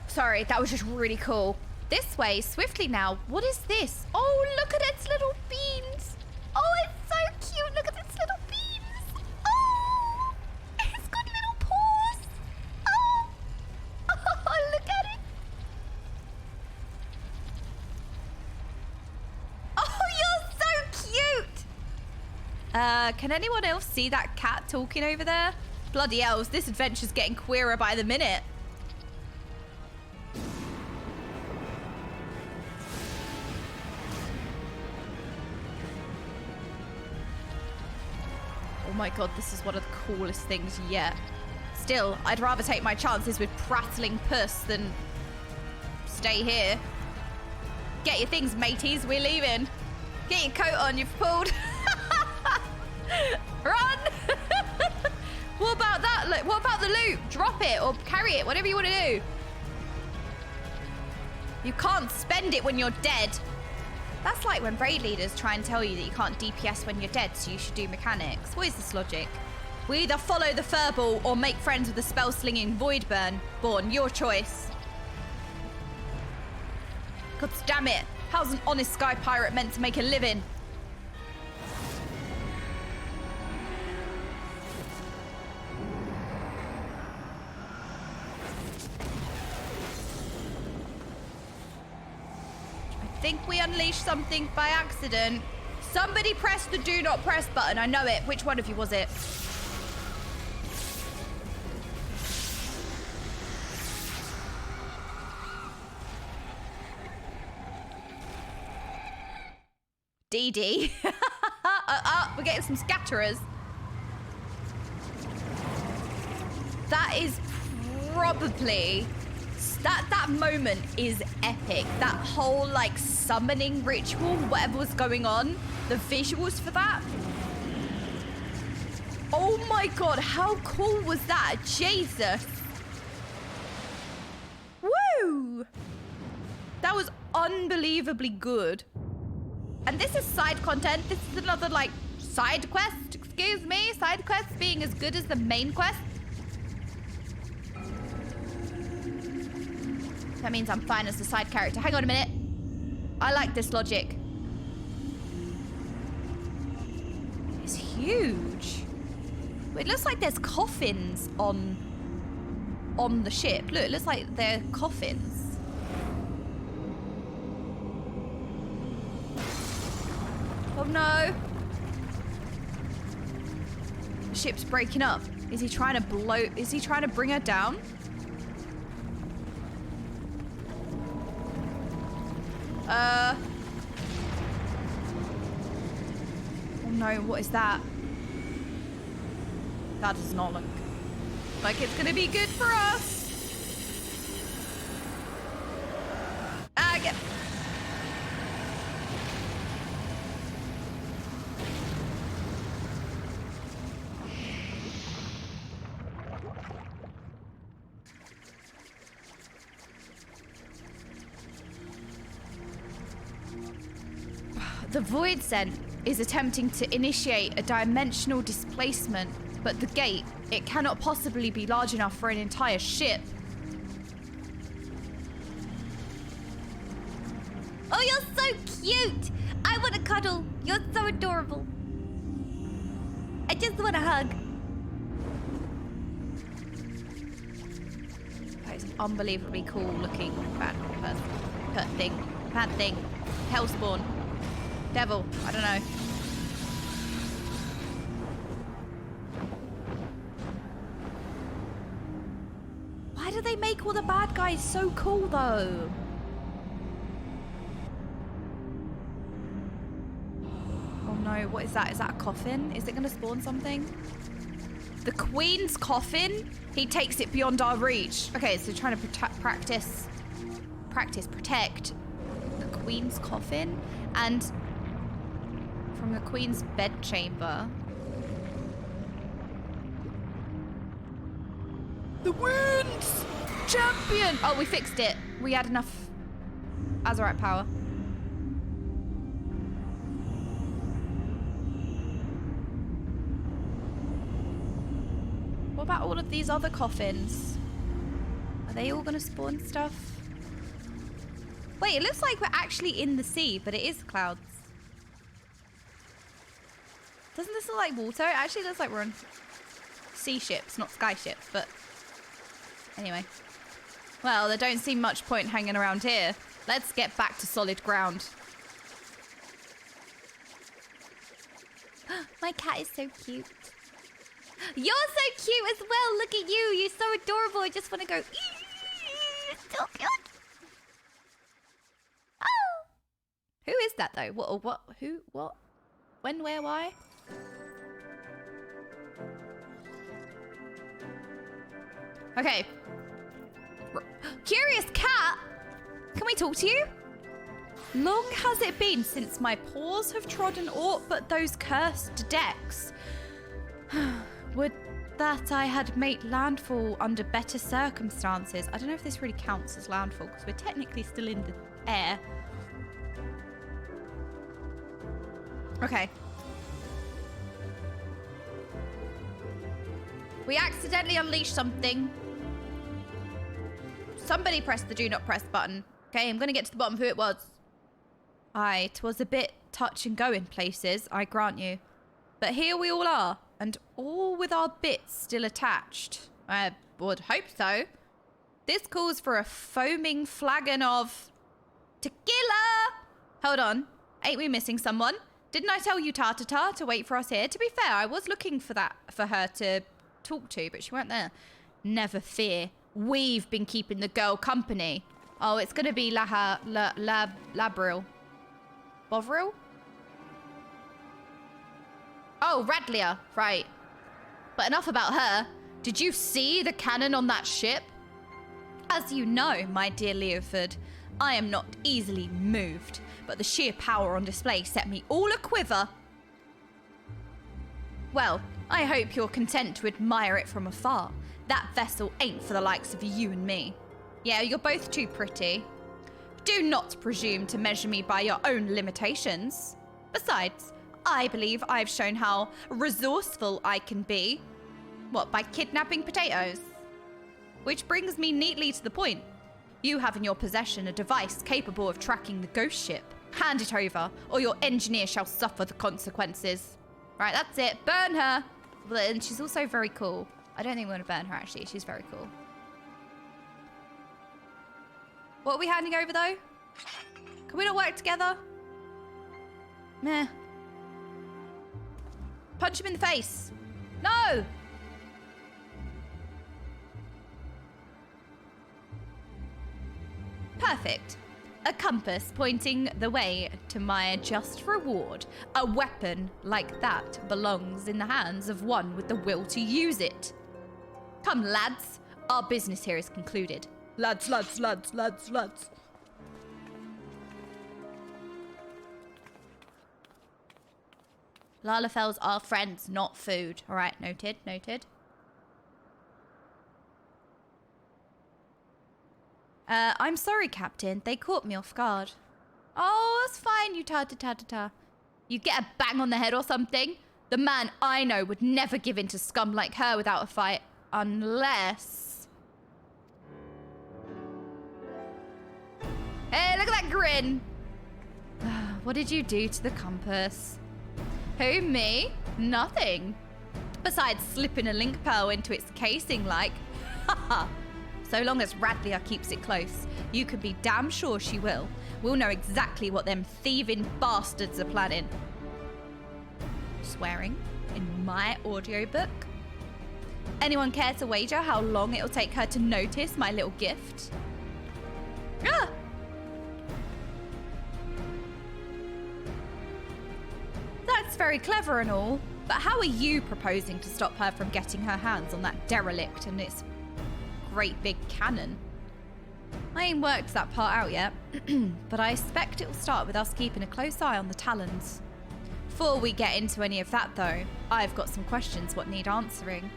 Sorry, that was just really cool. This way, swiftly now. What is this? Oh, look at its little beans. Oh, it's so cute. Look at its little beans. Oh, it's got little Can anyone else see that cat talking over there? Bloody elves, this adventure's getting queerer by the minute. Oh my god, this is one of the coolest things yet. Still, I'd rather take my chances with prattling puss than stay here. Get your things, mateys, we're leaving. Get your coat on, you've pulled. Run! What about that? What about the loot? Drop it or carry it, whatever you want to do. You can't spend it when you're dead. That's like when raid leaders try and tell you that you can't DPS when you're dead, so you should do mechanics. What is this logic? We either follow the furball or make friends with the spell-slinging Voidburn. Born, your choice. God damn it. How's an honest sky pirate meant to make a living? I think we unleashed something by accident. Somebody pressed the do not press button. I know it. Which one of you was it? DD. We're getting some scatterers. That is probably... That moment is epic. That whole, like, summoning ritual, whatever was going on. The visuals for that. Oh my god, how cool was that? Jesus. Woo! That was unbelievably good. And this is side content. This is another, like, side quest. Excuse me. Side quests being as good as the main quest. That means I'm fine as the side character. Hang on a minute. I like this logic. It's huge. It looks like there's coffins on the ship. Look, it looks like they're coffins. Oh no. The ship's breaking up. Is he trying to blow? Is he trying to bring her down? Oh no, what is that? That does not look like it's gonna be good for us. Get. The Void Scent is attempting to initiate a dimensional displacement, but the gate, it cannot possibly be large enough for an entire ship. Oh, you're so cute! I want to cuddle. You're so adorable. I just want a hug. That is an unbelievably cool looking bad thing. Hellspawn. Devil, I don't know. Why do they make all the bad guys so cool though? Oh no, what is that? Is that a coffin? Is it gonna spawn something? The Queen's coffin? He takes it beyond our reach. Okay, so trying to protect the Queen's coffin and from the Queen's bedchamber. The wounds! Champion! Oh, we fixed it. We had enough Azerite power. What about all of these other coffins? Are they all gonna spawn stuff? Wait, it looks like we're actually in the sea, but it is clouds. Doesn't this look like water? It actually looks like we're on sea ships, not sky ships, but anyway. Well, there don't seem much point hanging around here. Let's get back to solid ground. My cat is so cute. You're so cute as well. Look at you. You're so adorable. I just want to go. So cute. Oh. Who is that though? What? Who? What? When? Where? Why? Okay. Curious cat. Can we talk to you? Long has it been since my paws have trodden aught but those cursed decks. Would that I had made landfall under better circumstances. I don't know if this really counts as landfall because we're technically still in the air. Okay. We accidentally unleashed something. Somebody pressed the do not press button. Okay, I'm going to get to the bottom of who it was. Aye, 'twas a bit touch and go in places, I grant you. But here we all are, and all with our bits still attached. I would hope so. This calls for a foaming flagon of tequila. Hold on, ain't we missing someone? Didn't I tell you, Tartata, to wait for us here? To be fair, I was looking for her to talk to, but she weren't there. Never fear. We've been keeping the girl company. Oh, it's going to be Labril. Bovril? Oh, Radlia. Right. But enough about her. Did you see the cannon on that ship? As you know, my dear Leoford, I am not easily moved, but the sheer power on display set me all a-quiver. Well, I hope you're content to admire it from afar. That vessel ain't for the likes of you and me. Yeah, you're both too pretty. Do not presume to measure me by your own limitations. Besides, I believe I've shown how resourceful I can be. What, by kidnapping potatoes? Which brings me neatly to the point. You have in your possession a device capable of tracking the ghost ship. Hand it over, or your engineer shall suffer the consequences. Right, that's it. Burn her. And she's also very cool. I don't think we want to burn her, actually. She's very cool. What are we handing over, though? Can we not work together? Meh. Punch him in the face. No! Perfect. A compass pointing the way to my just reward. A weapon like that belongs in the hands of one with the will to use it. Come, lads. Our business here is concluded. Lads, lads, lads, lads, lads. Lalafels are friends, not food. All right, noted, noted. I'm sorry, Captain. They caught me off guard. Oh, that's fine, you ta-ta-ta-ta-ta. You get a bang on the head or something? The man I know would never give in to scum like her without a fight. Unless... Hey, look at that grin. What did you do to the compass? Who, me? Nothing. Besides slipping a link pearl into its casing like... Haha. So long as Radlia keeps it close, you can be damn sure she will. We'll know exactly what them thieving bastards are planning. Swearing in my audiobook? Anyone care to wager how long it'll take her to notice my little gift? Ah! That's very clever and all, but how are you proposing to stop her from getting her hands on that derelict and its great big cannon? I ain't worked that part out yet, but I expect it will start with us keeping a close eye on the Talons. Before we get into any of that though, I've got some questions what need answering.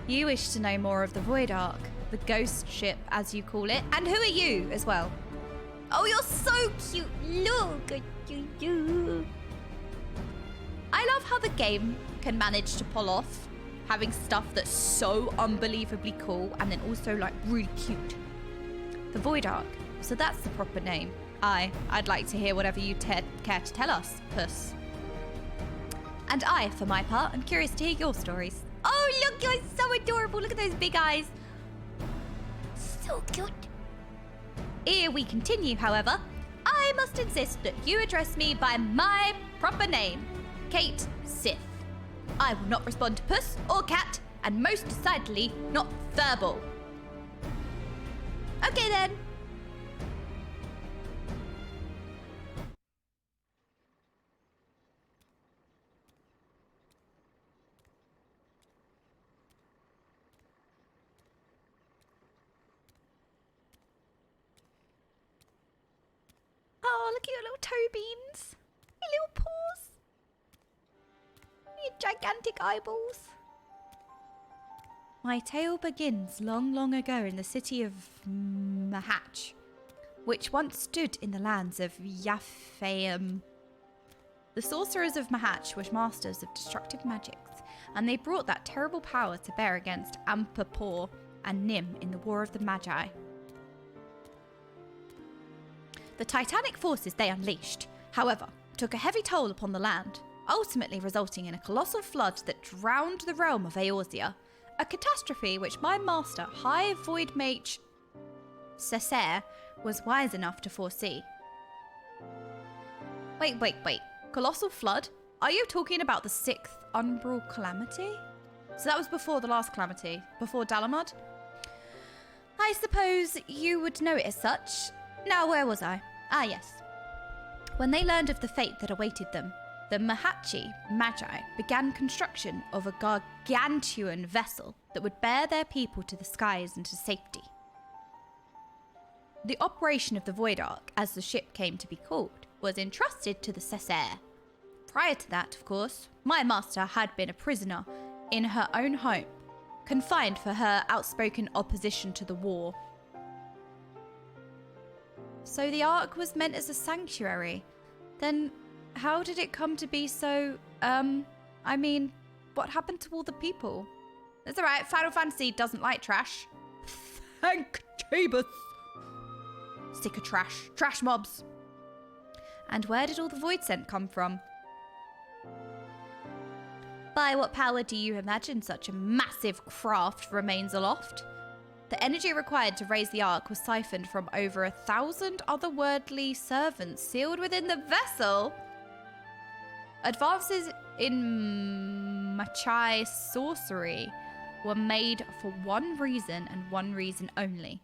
You wish to know more of the Void Ark, the ghost ship as you call it, and who are you as well? Oh, you're so cute, look at you. I love how the game can manage to pull off having stuff that's so unbelievably cool and then also like really cute. The Void Ark, so that's the proper name. I'd like to hear whatever you care to tell us, Puss. And I, for my part, am curious to hear your stories. Oh, look, you're so adorable. Look at those big eyes. So cute. Ere we continue, however, I must insist that you address me by my proper name. Kate, Sith. I will not respond to Puss or Cat, and most decidedly not Verbal. Okay then. Oh, look at your little toe beans. Your little paws. Your gigantic eyeballs. My tale begins long, long ago in the city of Mhach, which once stood in the lands of Yafaim. The sorcerers of Mhach were masters of destructive magics, and they brought that terrible power to bear against Ampapor and Nim in the War of the Magi. The titanic forces they unleashed, however, took a heavy toll upon the land, ultimately resulting in a colossal flood that drowned the realm of Eorzea, a catastrophe which my master, High Void Mage Cessair, was wise enough to foresee. Wait. Colossal flood? Are you talking about the 6th Umbral Calamity? So that was before the last calamity, before Dalamud? I suppose you would know it as such. Now, where was I? Ah, yes. When they learned of the fate that awaited them, the Mhachi Magi began construction of a gargantuan vessel that would bear their people to the skies and to safety. The operation of the Void Ark, as the ship came to be called, was entrusted to the Cessair. Prior to that, of course, my master had been a prisoner in her own home, confined for her outspoken opposition to the war. So the Ark was meant as a sanctuary. Then how did it come to be so, I mean, what happened to all the people? It's alright, Final Fantasy doesn't like trash. Thank Jabus. Sick of trash. Trash mobs. And where did all the void scent come from? By what power do you imagine such a massive craft remains aloft? The energy required to raise the Ark was siphoned from over 1,000 otherworldly servants sealed within the vessel. Advances in Mhachai sorcery were made for one reason and one reason only: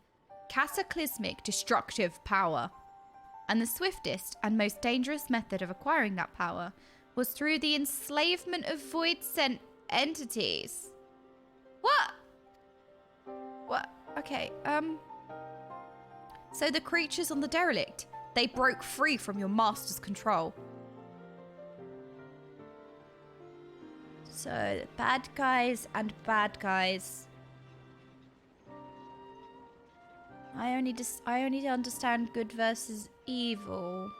cataclysmic destructive power. And the swiftest and most dangerous method of acquiring that power was through the enslavement of void-sent entities. What? Okay, so the creatures on the derelict, they broke free from your master's control. So, bad guys and bad guys. I only understand good versus evil.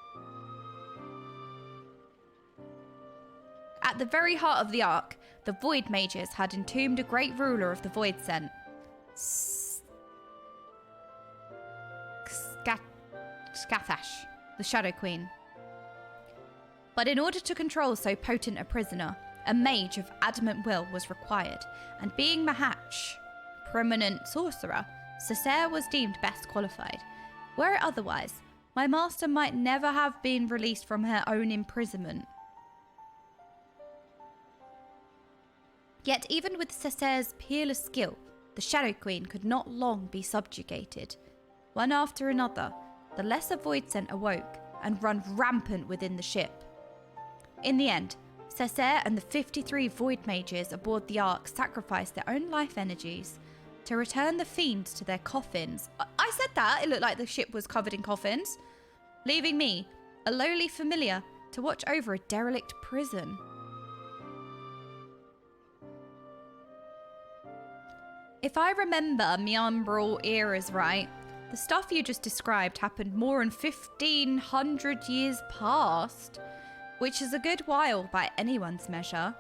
At the very heart of the Ark, the Void Mages had entombed a great ruler of the Void Scent, Skathash, the Shadow Queen. But in order to control so potent a prisoner, a mage of adamant will was required, and being Mhach, prominent sorcerer, Cessair was deemed best qualified. Were it otherwise, my master might never have been released from her own imprisonment. Yet even with Cessair's peerless skill, the Shadow Queen could not long be subjugated. One after another, the lesser void scent awoke and run rampant within the ship. In the end, Cessair and the 53 void mages aboard the Ark sacrificed their own life energies to return the fiends to their coffins. I said that, it looked like the ship was covered in coffins, leaving me, a lowly familiar, to watch over a derelict prison. If I remember my Umbral eras right, the stuff you just described happened more than 1,500 years past, which is a good while by anyone's measure.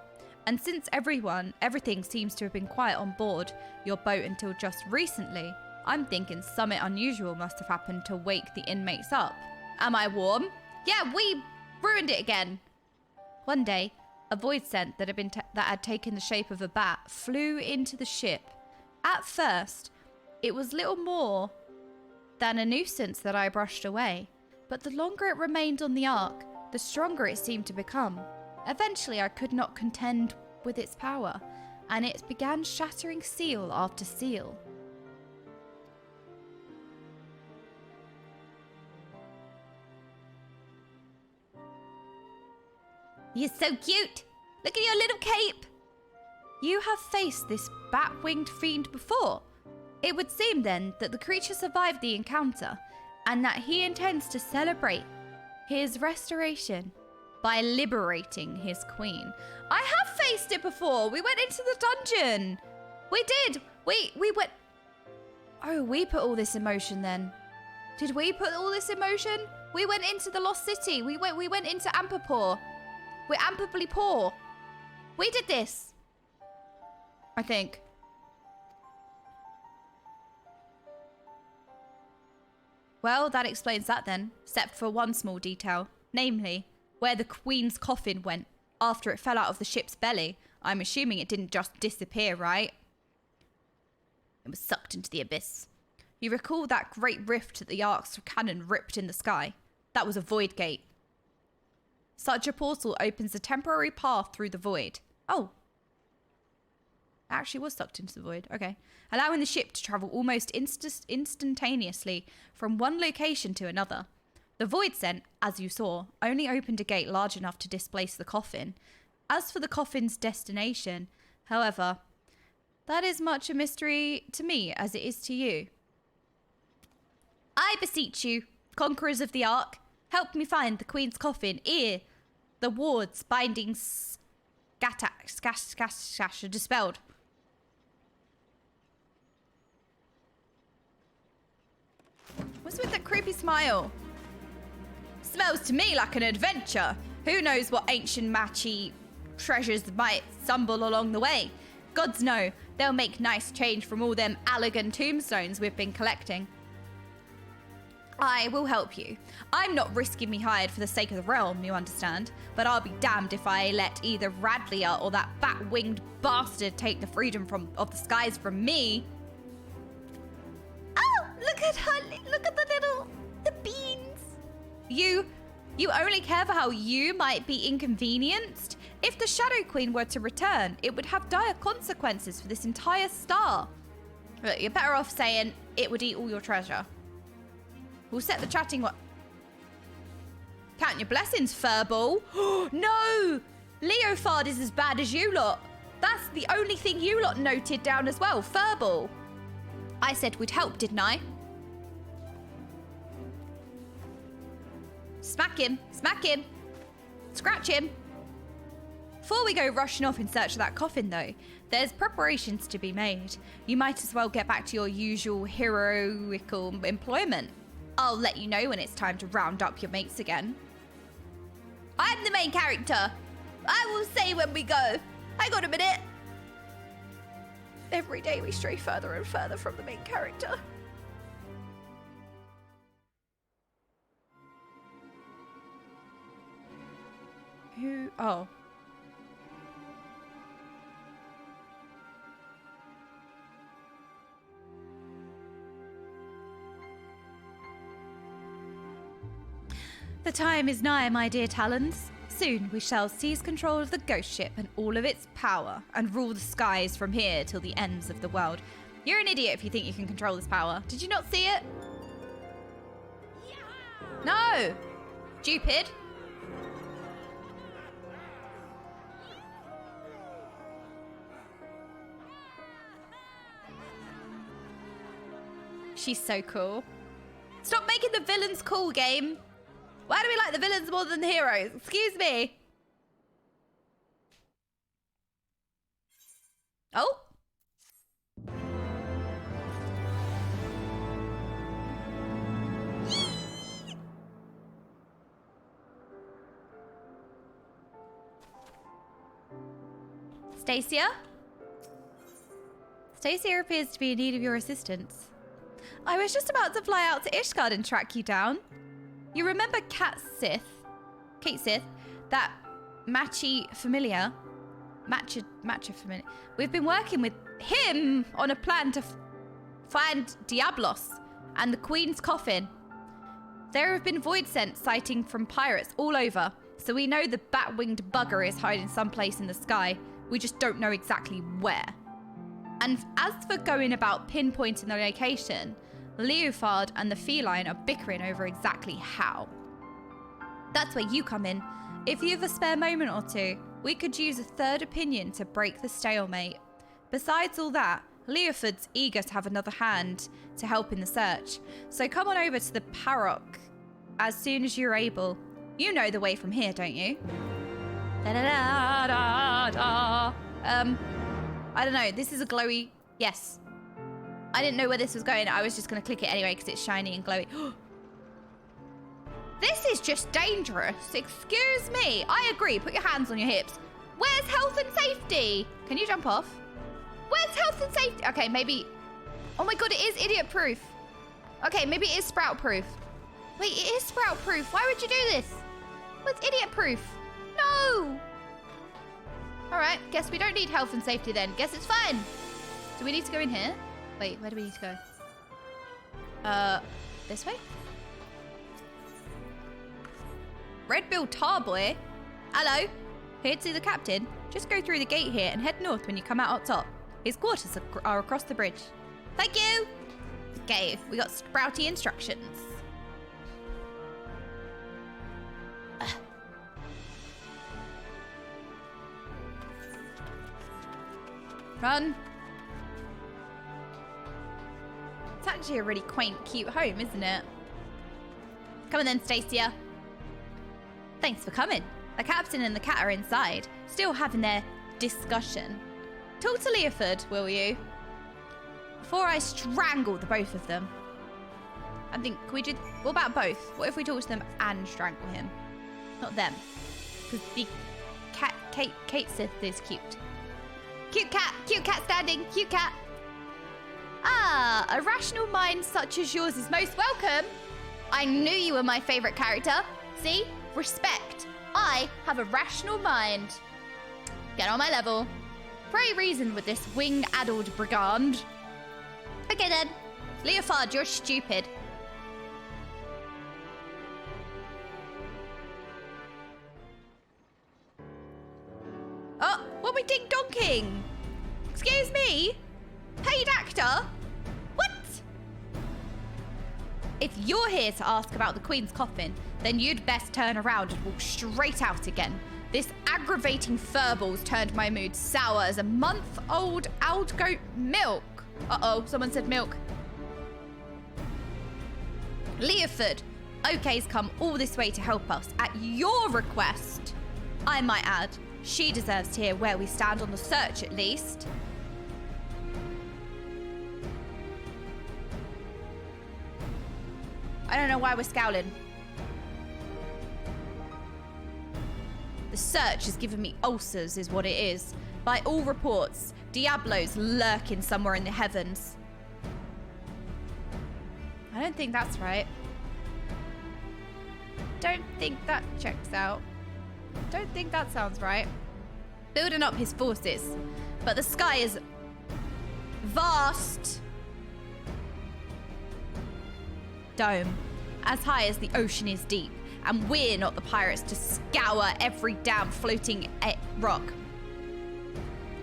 And since everything seems to have been quiet on board your boat until just recently, I'm thinking something unusual must have happened to wake the inmates up. Am I warm? Yeah, we ruined it again. One day, a void scent that had taken the shape of a bat flew into the ship. At first, it was little more than a nuisance that I brushed away, but the longer it remained on the Ark, the stronger it seemed to become. Eventually, I could not contend with its power, and it began shattering seal after seal. You're so cute! Look at your little cape! You have faced this bat-winged fiend before. It would seem then that the creature survived the encounter, and that he intends to celebrate his restoration by liberating his queen. I have faced it before. We went into the dungeon. We did. We went... Oh, we put all this emotion then. Did we put all this emotion? We went into the Lost City. We went into Ampapor. We're ampably poor. We did this. I think. Well, that explains that then, except for one small detail, namely, where the Queen's coffin went after it fell out of the ship's belly. I'm assuming it didn't just disappear, right? It was sucked into the abyss. You recall that great rift that the Ark's cannon ripped in the sky? That was a void gate. Such a portal opens a temporary path through the void. Oh. It actually was sucked into the void. Okay. Allowing the ship to travel almost instantaneously from one location to another. The void sent, as you saw, only opened a gate large enough to displace the coffin. As for the coffin's destination, however, that is much a mystery to me as it is to you. I beseech you, conquerors of the Ark, help me find the Queen's coffin ere the wards binding scash are dispelled. What's with that creepy smile? Smells to me like an adventure. Who knows what ancient Mhachi treasures might stumble along the way. Gods know, they'll make nice change from all them elegant tombstones we've been collecting. I will help you. I'm not risking me hide for the sake of the realm, you understand. But I'll be damned if I let either Radlia or that bat-winged bastard take the freedom of the skies from me. Oh, look at her, look at the beans. You only care for how you might be inconvenienced? If the Shadow Queen were to return, it would have dire consequences for this entire star. Look, you're better off saying it would eat all your treasure. We'll set the chatting what? Count your blessings, furball. No! Leofard is as bad as you lot. That's the only thing you lot noted down as well, furball. I said we'd help, didn't I? Smack him, scratch him. Before we go rushing off in search of that coffin though, there's preparations to be made. You might as well get back to your usual heroical employment. I'll let you know when it's time to round up your mates again. I'm the main character. I will say when we go. Hang on a minute. Every day we stray further and further from the main character. Who? Oh. The time is nigh, my dear Talons. Soon we shall seize control of the ghost ship and all of its power, and rule the skies from here till the ends of the world. You're an idiot if you think you can control this power. Did you not see it? Yeah. No! Stupid. She's so cool. Stop making the villains cool, game. Why do we like the villains more than the heroes? Excuse me. Oh. Stacia? Stacia appears to be in need of your assistance. I was just about to fly out to Ishgard and track you down. You remember Kate Sith, that Mhachi familiar? Matcha familiar. We've been working with him on a plan to find Diablos and the Queen's coffin. There have been void scents sighting from pirates all over. So we know the bat-winged bugger is hiding someplace in the sky. We just don't know exactly where. And as for going about pinpointing the location, Leofard and the feline are bickering over exactly how. That's where you come in. If you have a spare moment or two, we could use a third opinion to break the stalemate. Besides all that, Leofard's eager to have another hand to help in the search. So come on over to the Parrock as soon as you're able. You know the way from here, don't you? Da-da-da-da-da. I don't know. This is a glowy... Yes. I didn't know where this was going. I was just going to click it anyway because it's shiny and glowy. This is just dangerous. Excuse me. I agree. Put your hands on your hips. Where's health and safety? Can you jump off? Where's health and safety? Okay, maybe... Oh my god, it is idiot-proof. Okay, maybe it is sprout-proof. Wait, it is sprout-proof. Why would you do this? What's idiot-proof? No! Alright, guess we don't need health and safety then. Guess it's fine. Do we need to go in here? Wait, where do we need to go? This way? Red-Bill Tarboy? Hello? Here to see the captain. Just go through the gate here and head north when you come out up top. His quarters are across the bridge. Thank you! Okay, we got sprouty instructions. Run. It's actually a really quaint, cute home, isn't it? Come on then, Stacia. Thanks for coming. The captain and the cat are inside, still having their discussion. Talk to Leofard, will you? Before I strangle the both of them. I think, can we do... What about both? What if we talk to them and strangle him? Not them. Because the cat... Kate Sith is cute. Cute cat standing, cute cat. Ah, a rational mind such as yours is most welcome. I knew you were my favorite character. See? Respect. I have a rational mind. Get on my level. Pray reason with this wing-addled brigand. Okay then. Leofard, you're stupid. Oh, what are we ding-donking? Excuse me? Paid actor? What? If you're here to ask about the Queen's coffin, then you'd best turn around and walk straight out again. This aggravating furball's turned my mood sour as a month-old old goat milk. Uh-oh, someone said milk. Leofard, Okay's come all this way to help us at your request. I might add, she deserves to hear where we stand on the search at least. I don't know why we're scowling. The search has given me ulcers is what it is. By all reports, Diablo's lurking somewhere in the heavens. I don't think that's right. Don't think that checks out. Don't think that sounds right. Building up his forces. But the sky is vast. Dome. As high as the ocean is deep. And we're not the pirates to scour every damn floating rock.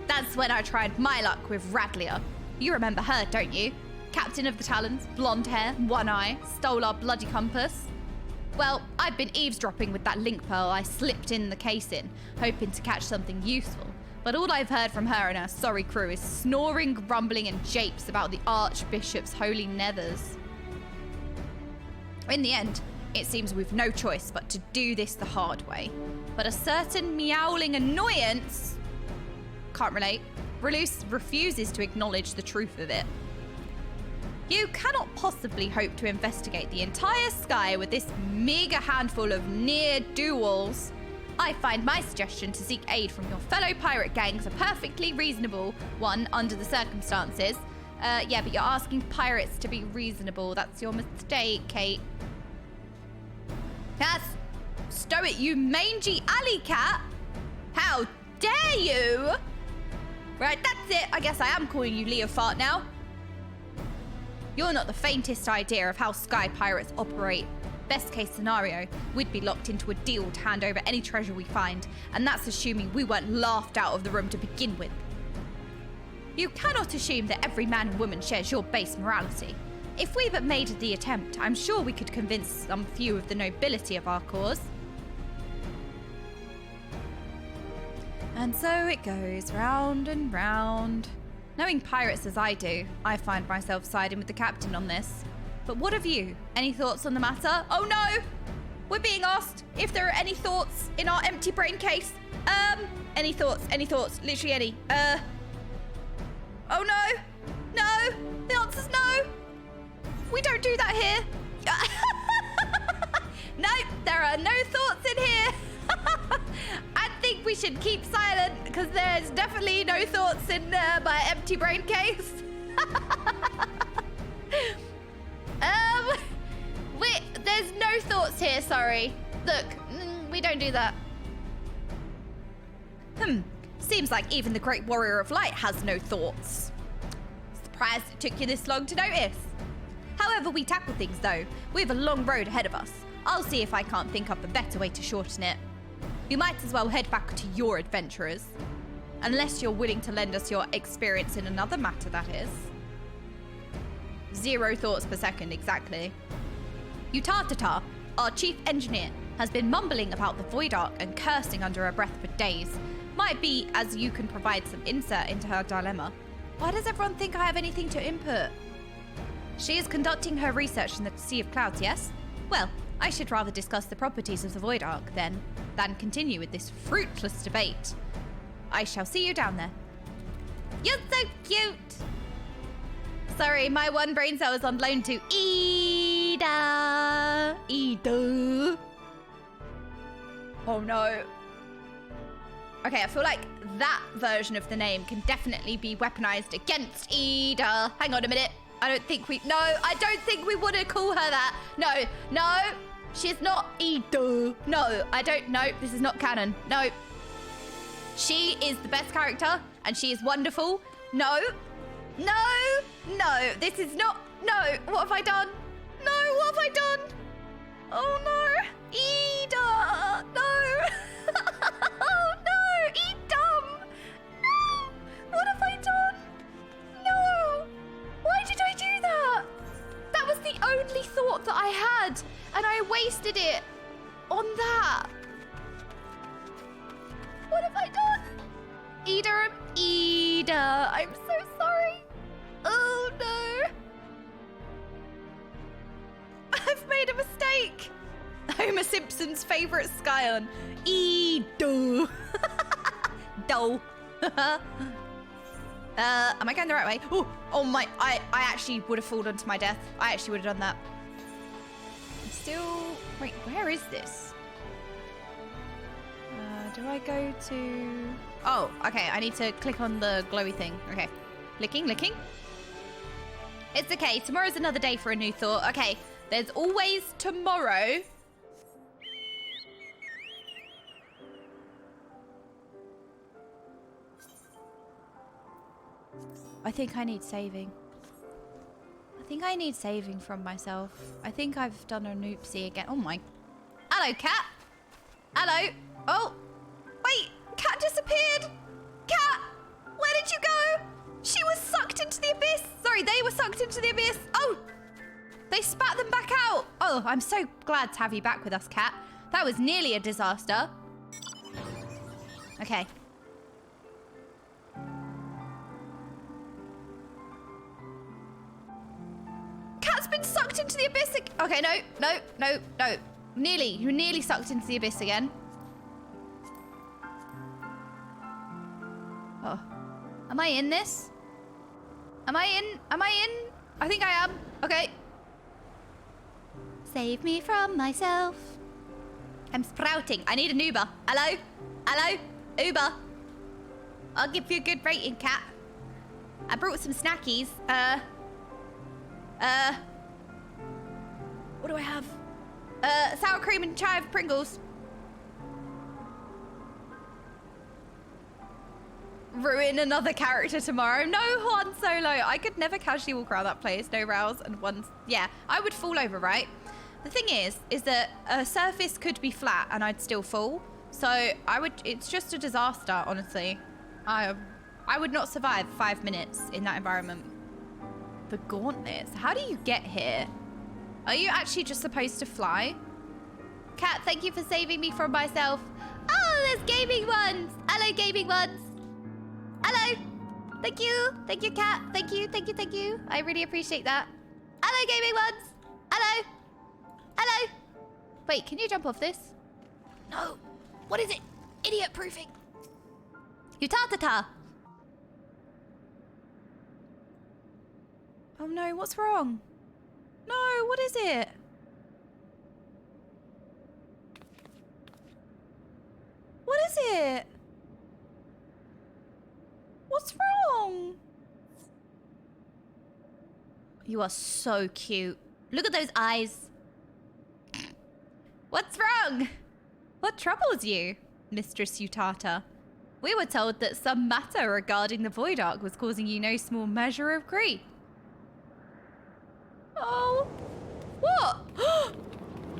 That's when I tried my luck with Radlia. You remember her, don't you? Captain of the Talons, blonde hair, one eye, stole our bloody compass. Well, I've been eavesdropping with that link pearl I slipped in the casing, hoping to catch something useful. But all I've heard from her and her sorry crew is snoring, grumbling, and japes about the Archbishop's holy nethers. In the end, it seems we've no choice but to do this the hard way. But a certain meowling annoyance... Can't relate. Refuses to acknowledge the truth of it. You cannot possibly hope to investigate the entire sky with this meager handful of ne'er-do-wells. I find my suggestion to seek aid from your fellow pirate gangs a perfectly reasonable one under the circumstances. Yeah, but you're asking pirates to be reasonable. That's your mistake, Kate. Yes, stow it, you mangy alley cat. How dare you? Right, that's it. I guess I am calling you Leofard now. You're not the faintest idea of how sky pirates operate. best case scenario, we'd be locked into a deal to hand over any treasure we find, and that's assuming we weren't laughed out of the room to begin with. You cannot assume that every man and woman shares your base morality. If we but made the attempt, I'm sure we could convince some few of the nobility of our cause. And so it goes round and round. Knowing pirates as I do, I find myself siding with the captain on this. But what of you? Any thoughts on the matter? Oh no! We're being asked if there are any thoughts in our empty brain case. Any thoughts, literally any. Oh no! No! The answer's no! We don't do that here. No, there are no thoughts in here. I think we should keep silent because there's definitely no thoughts in my empty brain case. There's no thoughts here, sorry. Look, we don't do that. Seems like even the great warrior of light has no thoughts. Surprised it took you this long to notice. However we tackle things though, we have a long road ahead of us. I'll see if I can't think up a better way to shorten it. You might as well head back to your adventurers. Unless you're willing to lend us your experience in another matter, that is. 0 thoughts per second, exactly. Utatata, our chief engineer, has been mumbling about the Void Ark and cursing under her breath for days. Might be as you can provide some insight into her dilemma. Why does everyone think I have anything to input? She is conducting her research in the Sea of Clouds, yes? Well, I should rather discuss the properties of the Void Ark, then, than continue with this fruitless debate. I shall see you down there. You're so cute! Sorry, my one brain cell is on loan to Ida. Ida. Oh no. Okay, I feel like that version of the name can definitely be weaponized against Ida. Hang on a minute. I don't think we want to call her that. No, she's not Ida. No, I don't, no, this is not canon. No. She is the best character and she is wonderful. No, this is not, no, what have I done? No, what have I done? Oh no, Ida, no. Oh no, Edom. No, what have I done? No, why did I do that? That was the only thought that I had and I wasted it on that. What have I done? Ida, I'm so sorry. Oh no. I've made a mistake. Homer Simpson's favourite scion. Ida. Do. Am I going the right way? Oh my, I actually would have fallen to my death. I actually would have done that. I'm still, wait, where is this? Do I go to... Oh, okay, I need to click on the glowy thing. Okay, licking. It's okay, tomorrow's another day for a new thought. Okay, there's always tomorrow. I think I need saving. I think I need saving from myself. I think I've done an oopsie again. Oh my... Hello, cat. Hello. Oh. Wait, cat disappeared. Cat, where did you go? She was sucked into the abyss. Sorry, they were sucked into the abyss. Oh, they spat them back out. Oh, I'm so glad to have you back with us, cat. That was nearly a disaster. Okay. Cat's been sucked into the abyss. Okay, no. You nearly sucked into the abyss again. Oh, am I in this? Am I in? I think I am. Okay. Save me from myself. I'm sprouting. I need an Uber. Hello? Uber. I'll give you a good rating, cat. I brought some snackies. What do I have? Sour cream and chive Pringles. Ruin another character tomorrow. No, Han Solo. I could never casually walk around that place. No rows and ones. Yeah, I would fall over, right? The thing is that a surface could be flat and I'd still fall. So it's just a disaster, honestly. I would not survive 5 minutes in that environment. The gauntlets, how do you get here? Are you actually just supposed to fly? Cat, thank you for saving me from myself. Oh, there's gaming ones. Hello, gaming ones. Hello. Thank you, Cat. Thank you. I really appreciate that. Hello, gaming ones. Hello. Wait, can you jump off this? No. What is it? Idiot proofing. Utatata. Oh no, what's wrong? No, what is it? What is it? What's wrong? You are so cute. Look at those eyes. What's wrong? What troubles you, Mistress Utata? We were told that some matter regarding the Void Ark was causing you no small measure of grief. Oh. What?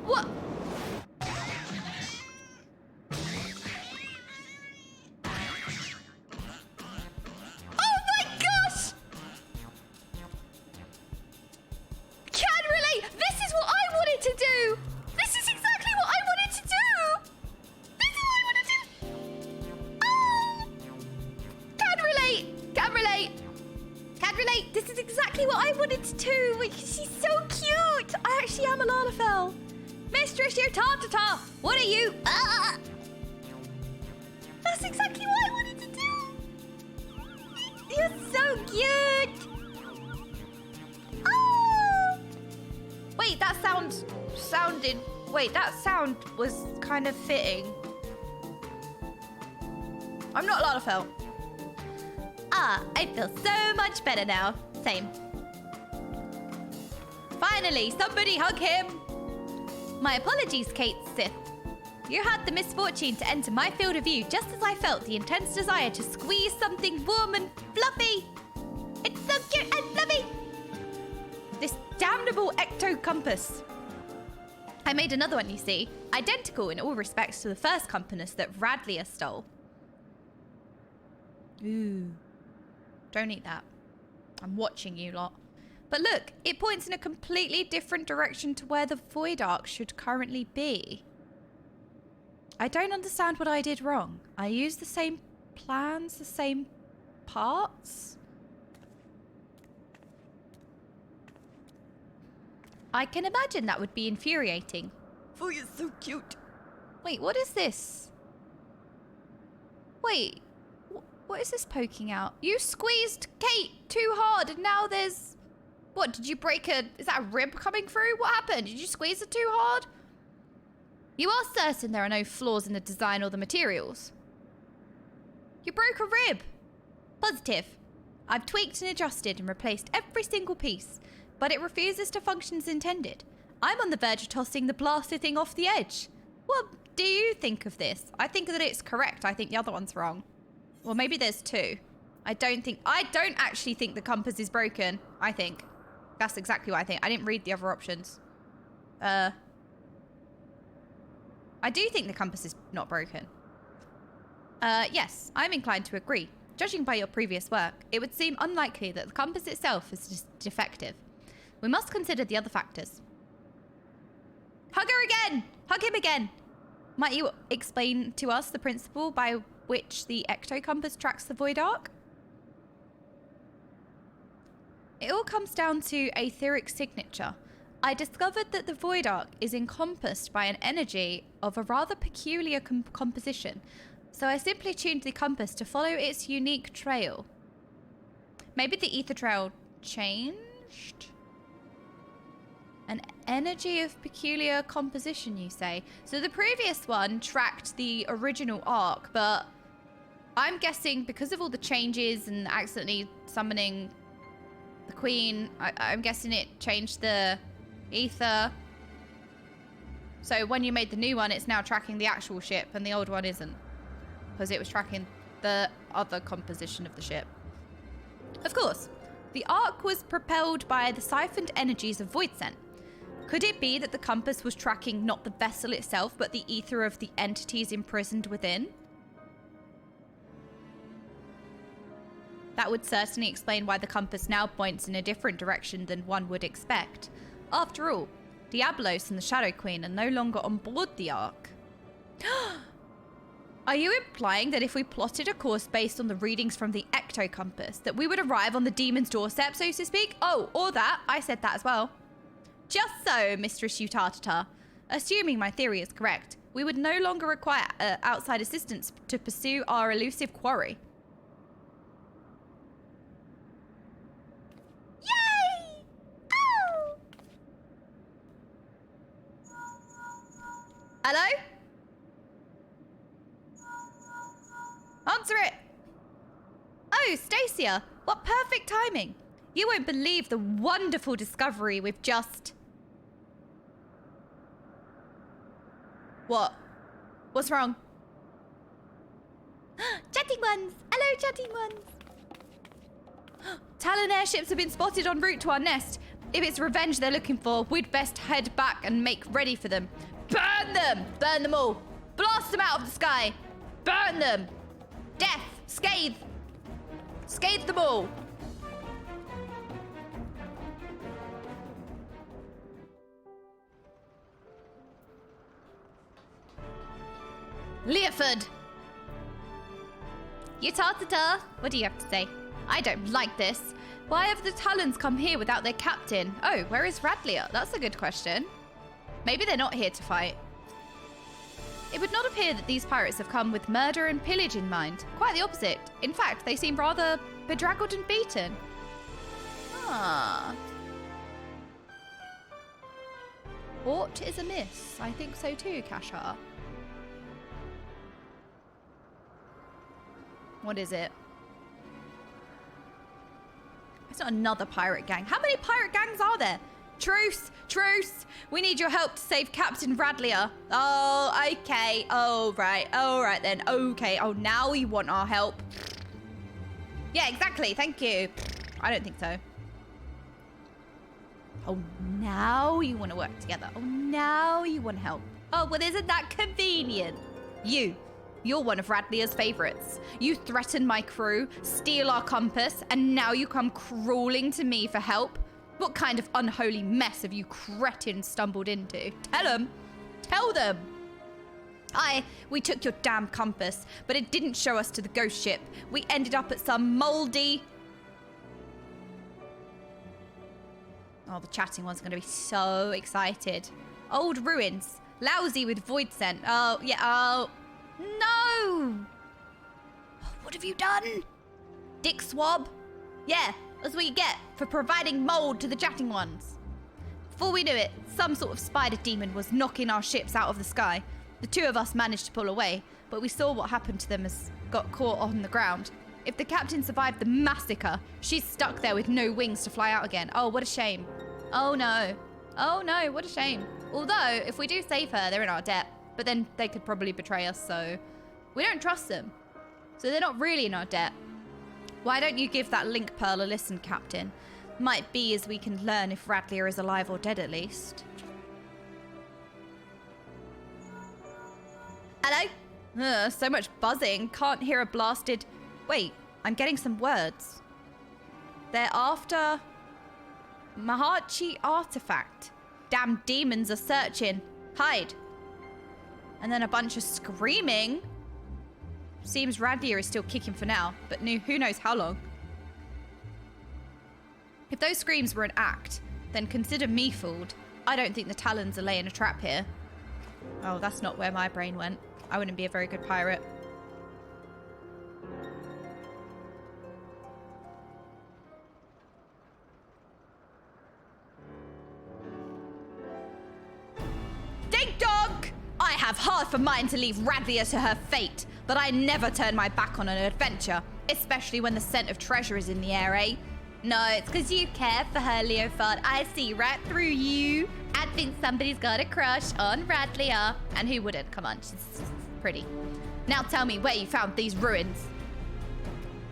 What? Oh my gosh! Can relate! This is what I wanted to do! This is exactly what I wanted to do! This is what I want to do! Oh! Can relate! Can relate! Can relate! This is exactly what I wanted to do! She's so cute! I actually am a Lalafell. Mistress, you're ta-ta-ta! What are you? Ah! That's exactly what I wanted to do! You're so cute! Oh! Wait, that sounded... Wait, that sound was kind of fitting. I'm not Lalafell. Ah, I feel so much better now. Same. Finally, somebody hug him! My apologies, Kate Sith. You had the misfortune to enter my field of view just as I felt the intense desire to squeeze something warm and fluffy. It's so cute and fluffy! This damnable ecto compass. I made another one, you see. Identical in all respects to the first compass that Radlia stole. Ooh. Don't eat that. I'm watching you lot. But look, it points in a completely different direction to where the Void Ark should currently be. I don't understand what I did wrong. I used the same plans, the same parts. I can imagine that would be infuriating. Oh, you're so cute. Wait, what is this? Wait, what is this poking out? You squeezed Kate too hard and now there's... What, did you break a... Is that a rib coming through? What happened? Did you squeeze it too hard? You are certain there are no flaws in the design or the materials? You broke a rib. Positive. I've tweaked and adjusted and replaced every single piece, but it refuses to function as intended. I'm on the verge of tossing the blasted thing off the edge. What do you think of this? I think that it's correct. I think the other one's wrong. Well, maybe there's two. I don't actually think the compass is broken, I think. That's exactly what I think. I didn't read the other options. I do think the compass is not broken. Yes, I'm inclined to agree. Judging by your previous work, it would seem unlikely that the compass itself is just defective. We must consider the other factors. Hug her again! Hug him again! Might you explain to us the principle by which the ecto compass tracks the Void Ark? It all comes down to a etheric signature. I discovered that the Void Ark is encompassed by an energy of a rather peculiar composition, so I simply tuned the compass to follow its unique trail. Maybe the ether trail changed? An energy of peculiar composition, you say? So the previous one tracked the original arc, but I'm guessing because of all the changes and accidentally summoning the queen, I'm guessing it changed the ether. So when you made the new one, it's now tracking the actual ship and the old one isn't, because it was tracking the other composition of the ship. Of course, the Ark was propelled by the siphoned energies of Void Scent. Could it be that the compass was tracking not the vessel itself, but the ether of the entities imprisoned within? That would certainly explain why the compass now points in a different direction than one would expect. After all, Diablos and the Shadow Queen are no longer on board the Ark. Are you implying that if we plotted a course based on the readings from the Ecto Compass, that we would arrive on the demon's doorstep, so to speak? Oh, or that. I said that as well. Just so, Mistress Utatata. Assuming my theory is correct, we would no longer require outside assistance to pursue our elusive quarry. Yay! Oh! Hello? Answer it! Oh, Stacia, what perfect timing. You won't believe the wonderful discovery we've just... What? What's wrong? Chatting ones! Hello, chatting ones! Talon airships have been spotted en route to our nest. If it's revenge they're looking for, we'd best head back and make ready for them. Burn them! Burn them all! Blast them out of the sky! Burn them! Death! Scathe! Scathe them all! Leoford! Utatata, what do you have to say? I don't like this. Why have the Talons come here without their captain? Oh, where is Radlia? That's a good question. Maybe they're not here to fight. It would not appear that these pirates have come with murder and pillage in mind. Quite the opposite. In fact, they seem rather bedraggled and beaten. Ah. What is amiss? I think so too, Kashar. What is it? It's not another pirate gang. How many pirate gangs are there? Truce! Truce! We need your help to save Captain Radlia. Oh, okay. Oh, right. All right then. Okay. Oh, now you want our help. Yeah, exactly. Thank you. I don't think so. Oh, now you want to work together. Oh, now you want help. Oh, well, isn't that convenient? You're one of Radlia's favorites. You threaten my crew, steal our compass, and now you come crawling to me for help? What kind of unholy mess have you cretins stumbled into? Tell them. Tell them. We took your damn compass, but it didn't show us to the ghost ship. We ended up at some moldy... Oh, the chatting one's going to be so excited. Old ruins. Lousy with void scent. Oh, yeah, oh... No! What have you done? Dick swab? Yeah, that's what you get for providing mold to the chatting ones. Before we knew it, some sort of spider demon was knocking our ships out of the sky. The two of us managed to pull away, but we saw what happened to them as got caught on the ground. If the captain survived the massacre, she's stuck there with no wings to fly out again. Oh, what a shame. Oh no. Oh no, what a shame. Although, if we do save her, they're in our debt. But then they could probably betray us, so we don't trust them. So they're not really in our debt. Why don't you give that link pearl a listen, Captain? Might be as we can learn if Radlia is alive or dead at least. Hello? So much buzzing. Can't hear a blasted... Wait, I'm getting some words. They're after... Mhachi artifact. Damn demons are searching. Hide. And then a bunch of screaming. Seems Radlia is still kicking for now, but who knows how long. If those screams were an act, then consider me fooled. I don't think the Talons are laying a trap here. Oh, that's not where my brain went. I wouldn't be a very good pirate. Ding dong! I have hard for mine to leave Radlia to her fate, but I never turn my back on an adventure, especially when the scent of treasure is in the air, eh? No, it's because you care for her, Leofard. I see right through you. I think somebody's got a crush on Radlia. And who wouldn't? Come on, she's pretty. Now tell me where you found these ruins.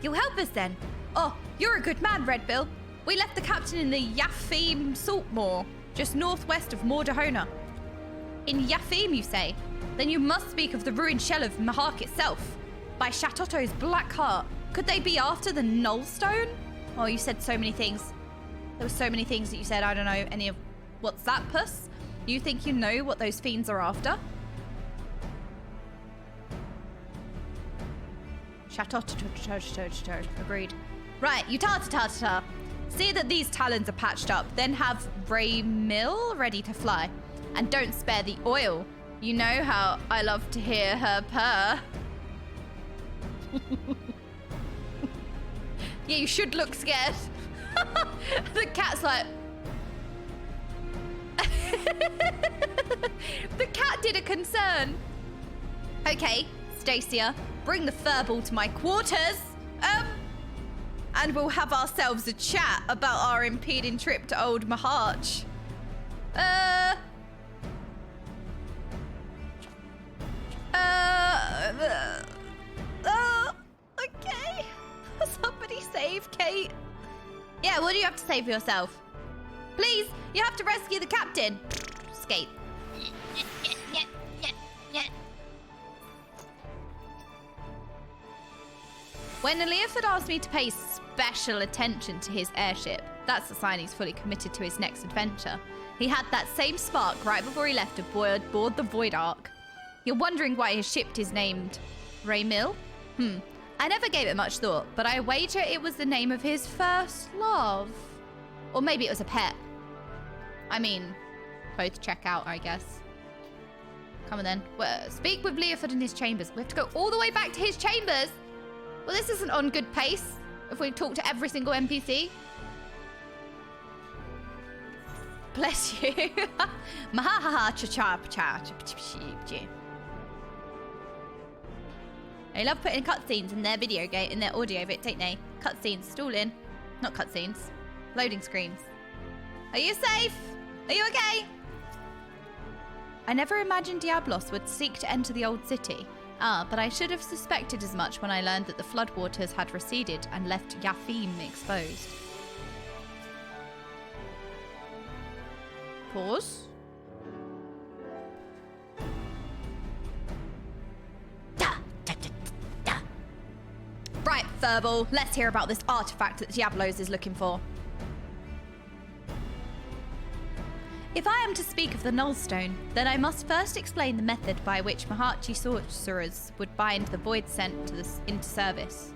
You'll help us then. Oh, you're a good man, Redbill. We left the captain in the Yaffim Saltmoor. just northwest of Mordahona. In Yafim, you say? Then you must speak of the ruined shell of Mhach itself. By Shatotto's black heart. Could they be after the Nullstone? Oh, you said so many things. There were so many things that you said. I don't know any of... What's that, puss? You think you know what those fiends are after? Shatotto. Agreed. Right, you ta-ta-ta-ta-ta. See that these talons are patched up. Then have Ray Mill ready to fly. And don't spare the oil. You know how I love to hear her purr. Yeah, you should look scared. The cat's like... The cat did a concern. Okay, Stacia, bring the furball to my quarters. And we'll have ourselves a chat about our impeding trip to Old Mhach. Okay. Somebody save Kate. Yeah, what do you have to say for yourself? Please, you have to rescue the captain. Skate. When Eliaphard asked me to pay special attention to his airship, that's the sign he's fully committed to his next adventure. He had that same spark right before he left aboard the Void Ark. You're wondering why his ship is named Ray Mill? I never gave it much thought, but I wager it was the name of his first love. Or maybe it was a pet. I mean, both check out, I guess. Come on then. Speak with Eliaphard in his chambers. We have to go all the way back to his chambers? Well, this isn't on good pace if we talk to every single NPC. Bless you. They love putting cutscenes in their video game, in their audio bit, don't they? Cutscenes, stalling. Not cutscenes. Loading screens. Are you safe? Are you okay? I never imagined Diablos would seek to enter the old city. But I should have suspected as much when I learned that the floodwaters had receded and left Yafim exposed. Pause. Right, Furball, let's hear about this artifact that Diablos is looking for. If I am to speak of the Nullstone, then I must first explain the method by which Mhachi sorcerers would bind the Void Scent into service.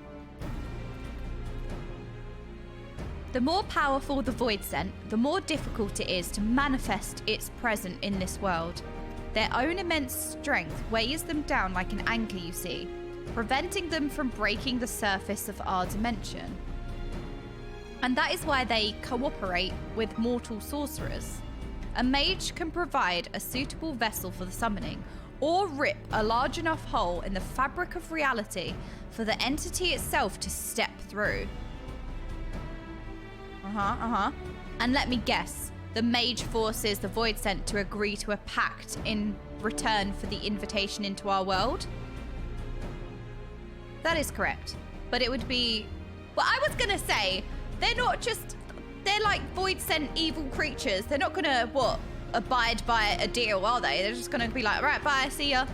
The more powerful the Void Scent, the more difficult it is to manifest its presence in this world. Their own immense strength weighs them down like an anchor, you see, preventing them from breaking the surface of our dimension. And that is why they cooperate with mortal sorcerers. A mage can provide a suitable vessel for the summoning, or rip a large enough hole in the fabric of reality for the entity itself to step through. And let me guess, the mage forces the Void Scent to agree to a pact in return for the invitation into our world? That is correct. But it would be... Well, I was gonna say, they're not just... They're like Void Scent evil creatures. They're not gonna, abide by a deal, are they? They're just gonna be like, right, bye, see ya.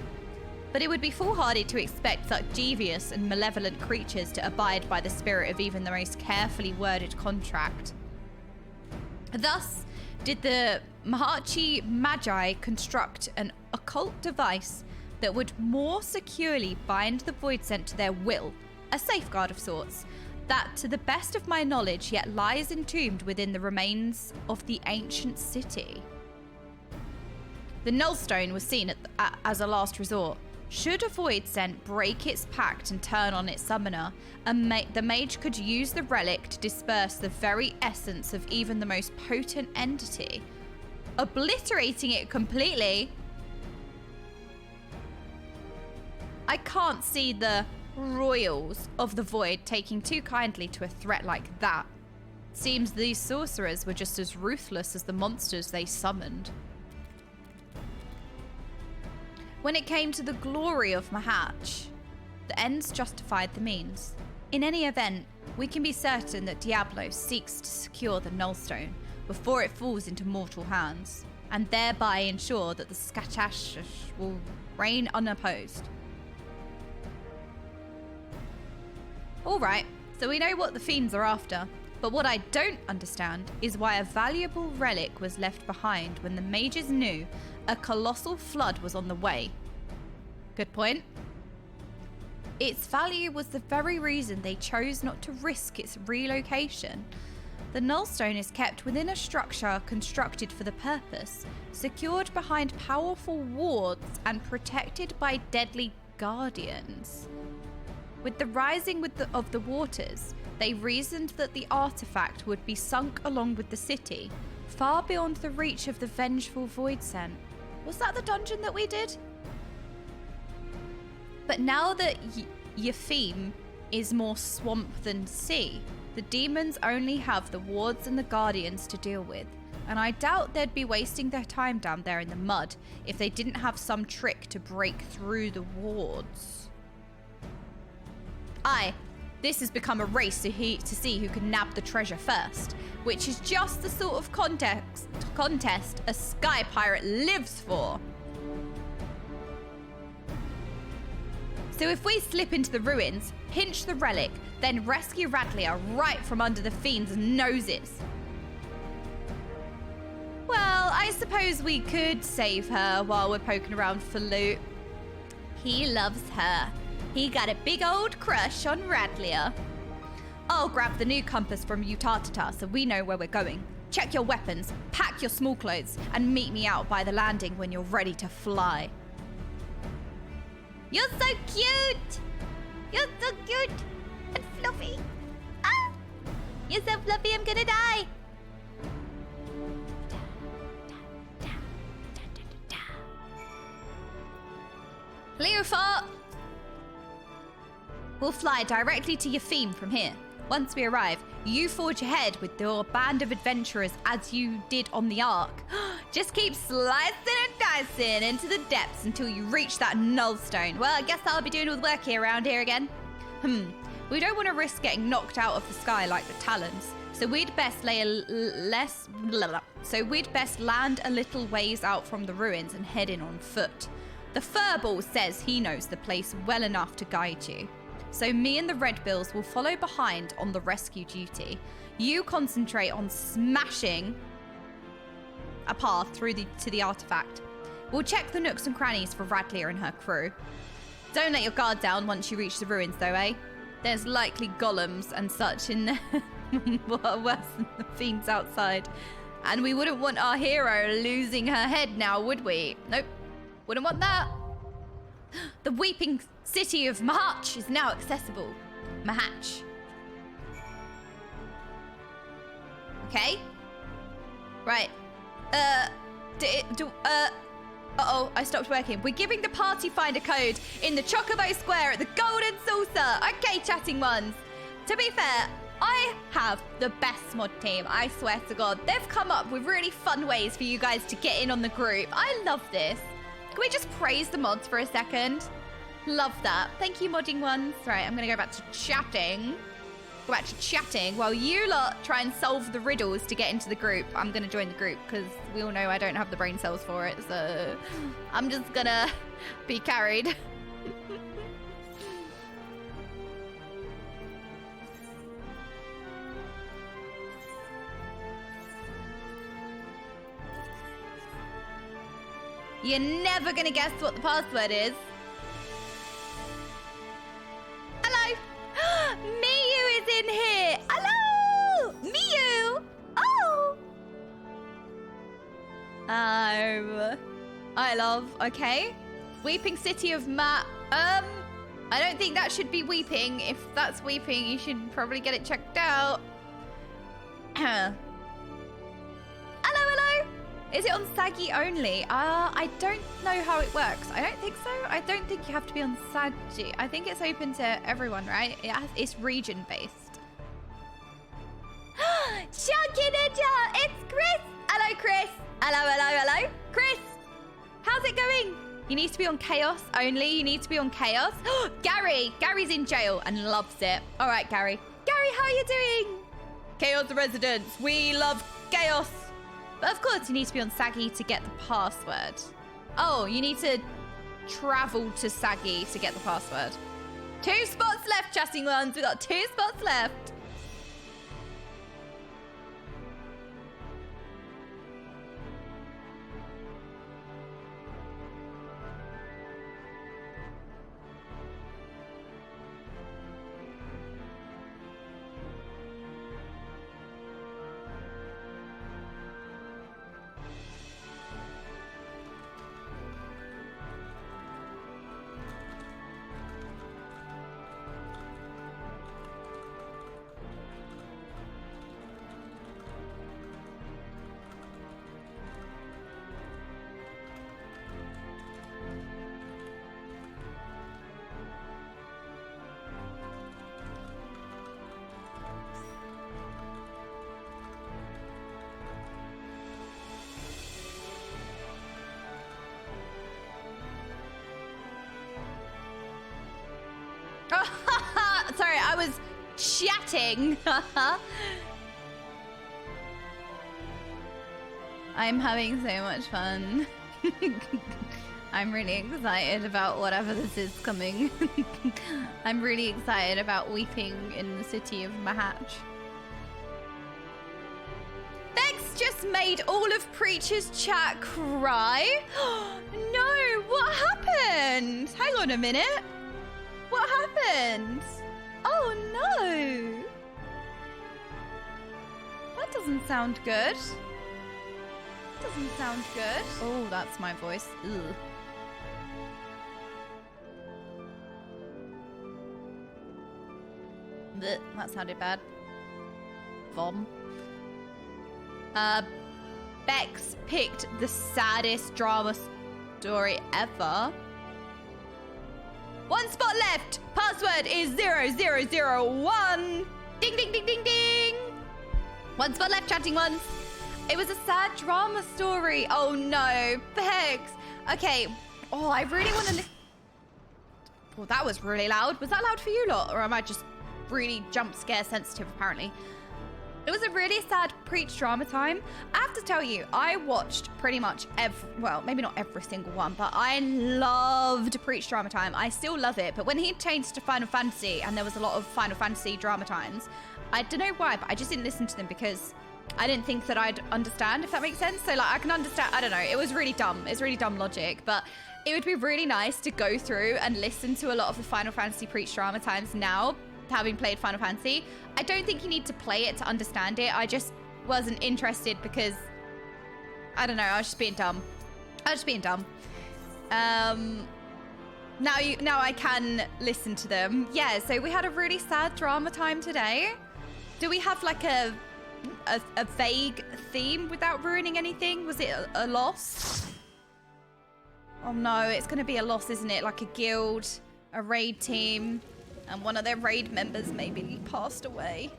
But it would be foolhardy to expect such devious and malevolent creatures to abide by the spirit of even the most carefully worded contract. Thus, did the Mhachi Magi construct an occult device that would more securely bind the Void Scent to their will, a safeguard of sorts, that, to the best of my knowledge, yet lies entombed within the remains of the ancient city. The Nullstone was seen as a last resort. Should a Void Scent break its pact and turn on its summoner, the mage could use the relic to disperse the very essence of even the most potent entity, obliterating it completely. I can't see the royals of the Void taking too kindly to a threat like that. Seems these sorcerers were just as ruthless as the monsters they summoned. When it came to the glory of Mhach, the ends justified the means. In any event, we can be certain that Diablos seeks to secure the Nullstone, before it falls into mortal hands, and thereby ensure that the Scatash will reign unopposed. Alright, so we know what the fiends are after, but what I don't understand is why a valuable relic was left behind when the mages knew a colossal flood was on the way. Good point. Its value was the very reason they chose not to risk its relocation. The nullstone is kept within a structure constructed for the purpose, secured behind powerful wards and protected by deadly guardians. With the rising of the waters, they reasoned that the artifact would be sunk along with the city, far beyond the reach of the vengeful Void Scent. Was that the dungeon that we did? But now that Yafim is more swamp than sea, the demons only have the wards and the guardians to deal with, and I doubt they'd be wasting their time down there in the mud if they didn't have some trick to break through the wards. Aye, this has become a race to see who can nab the treasure first, which is just the sort of contest a sky pirate lives for. So if we slip into the ruins, pinch the relic, then rescue Radlia right from under the fiend's noses. Well, I suppose we could save her while we're poking around for loot. He loves her. He got a big old crush on Radlia. I'll grab the new compass from Utatata so we know where we're going. Check your weapons, pack your small clothes, and meet me out by the landing when you're ready to fly. You're so cute! You're so cute and fluffy. Ah! You're so fluffy, I'm gonna die. Leofart! We'll fly directly to Yafim from here. Once we arrive, you forge ahead with your band of adventurers as you did on the Ark. Just keep slicing and dicing into the depths until you reach that nullstone. Well, I guess I'll be doing all the work here around here again. We don't want to risk getting knocked out of the sky like the Talons, so we'd best land a little ways out from the ruins and head in on foot. The Furball says he knows the place well enough to guide you. So me and the Red Bills will follow behind on the rescue duty. You concentrate on smashing a path through to the artifact. We'll check the nooks and crannies for Radlia and her crew. Don't let your guard down once you reach the ruins though, eh? There's likely golems and such in there. What are worse than the fiends outside. And we wouldn't want our hero losing her head now, would we? Nope. Wouldn't want that. The Weeping City of Mhach is now accessible. Mhach. Okay. Right. Uh-oh, I stopped working. We're giving the party finder code in the Chocobo Square at the Golden Saucer. Okay, chatting ones. To be fair, I have the best mod team, I swear to God. They've come up with really fun ways for you guys to get in on the group. I love this. Can we just praise the mods for a second? Love that. Thank you, modding ones. Right, I'm going to go back to chatting. Go back to chatting while you lot try and solve the riddles to get into the group. I'm going to join the group because we all know I don't have the brain cells for it. So I'm just going to be carried. You're never going to guess what the password is. Hello. Miyu is in here. Hello. Miyu. Oh. I love. Okay. Weeping City of Mhach. I don't think that should be weeping. If that's weeping, you should probably get it checked out. Hello. Is it on Saggy only? I don't know how it works. I don't think so. I don't think you have to be on Saggy. I think it's open to everyone, right? It's region-based. Chunky Ninja! It's Chris! Hello, Chris! Hello. Chris! How's it going? You need to be on Chaos only. You need to be on Chaos. Gary! Gary's in jail and loves it. All right, Gary. Gary, how are you doing? Chaos residents, we love chaos. But of course, you need to be on Saggy to get the password. Oh, you need to travel to Saggy to get the password. 2 spots left, chatting ones. We got 2 spots left. Sorry, I was chatting. I'm having so much fun. I'm really excited about whatever this is coming. I'm really excited about Weeping in the City of Mhach. Bex just made all of Preacher's chat cry. No, what happened? Hang on a minute. What happened? Oh no! That doesn't sound good. Doesn't sound good. Oh, that's my voice. Ugh. Blech, that sounded bad. Vom. Bex picked the saddest drama story ever. 1 spot left. Password is 0001. Ding, ding, ding, ding, ding. 1 spot left, chatting ones. It was a sad drama story. Oh no, Bex. Okay. Oh, I really want to listen. Well, that was really loud. Was that loud for you lot? Or am I just really jump scare sensitive, apparently? It was a really sad Preach drama time. I have to tell you, I watched pretty much well, maybe not every single one, but I loved Preach drama time. I still love it. But when he changed to Final Fantasy and there was a lot of Final Fantasy drama times, I don't know why, but I just didn't listen to them because I didn't think that I'd understand, if that makes sense. So like, I can understand, I don't know. It was really dumb. It's really dumb logic, but it would be really nice to go through and listen to a lot of the Final Fantasy Preach drama times now, having played Final Fantasy. I don't think you need to play it to understand it. I just wasn't interested because, I don't know, I was just being dumb. Now I can listen to them. Yeah, so we had a really sad drama time today. Do we have like a vague theme without ruining anything? Was it a loss? Oh no, it's gonna be a loss, isn't it? Like a guild, a raid team, and one of their raid members maybe passed away.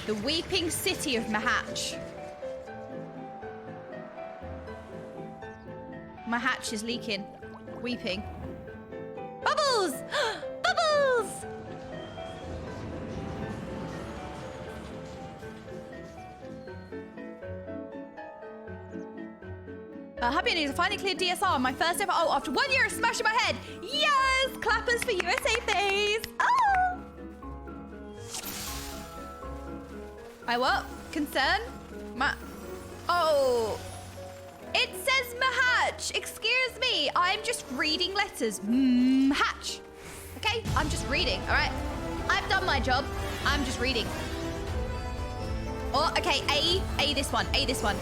The Weeping City of Mhach. Mhach is leaking. Weeping. Bubbles! Bubbles! Happy news, I finally cleared DSR. My first ever. Oh, after 1 year of smashing my head. Yes! Clappers for USA, please. Oh! I what? Concern? Oh. It says Mhach. Excuse me. I'm just reading letters. Mhach. Okay? I'm just reading, all right? I've done my job. I'm just reading. Oh, okay. A this one. A this one.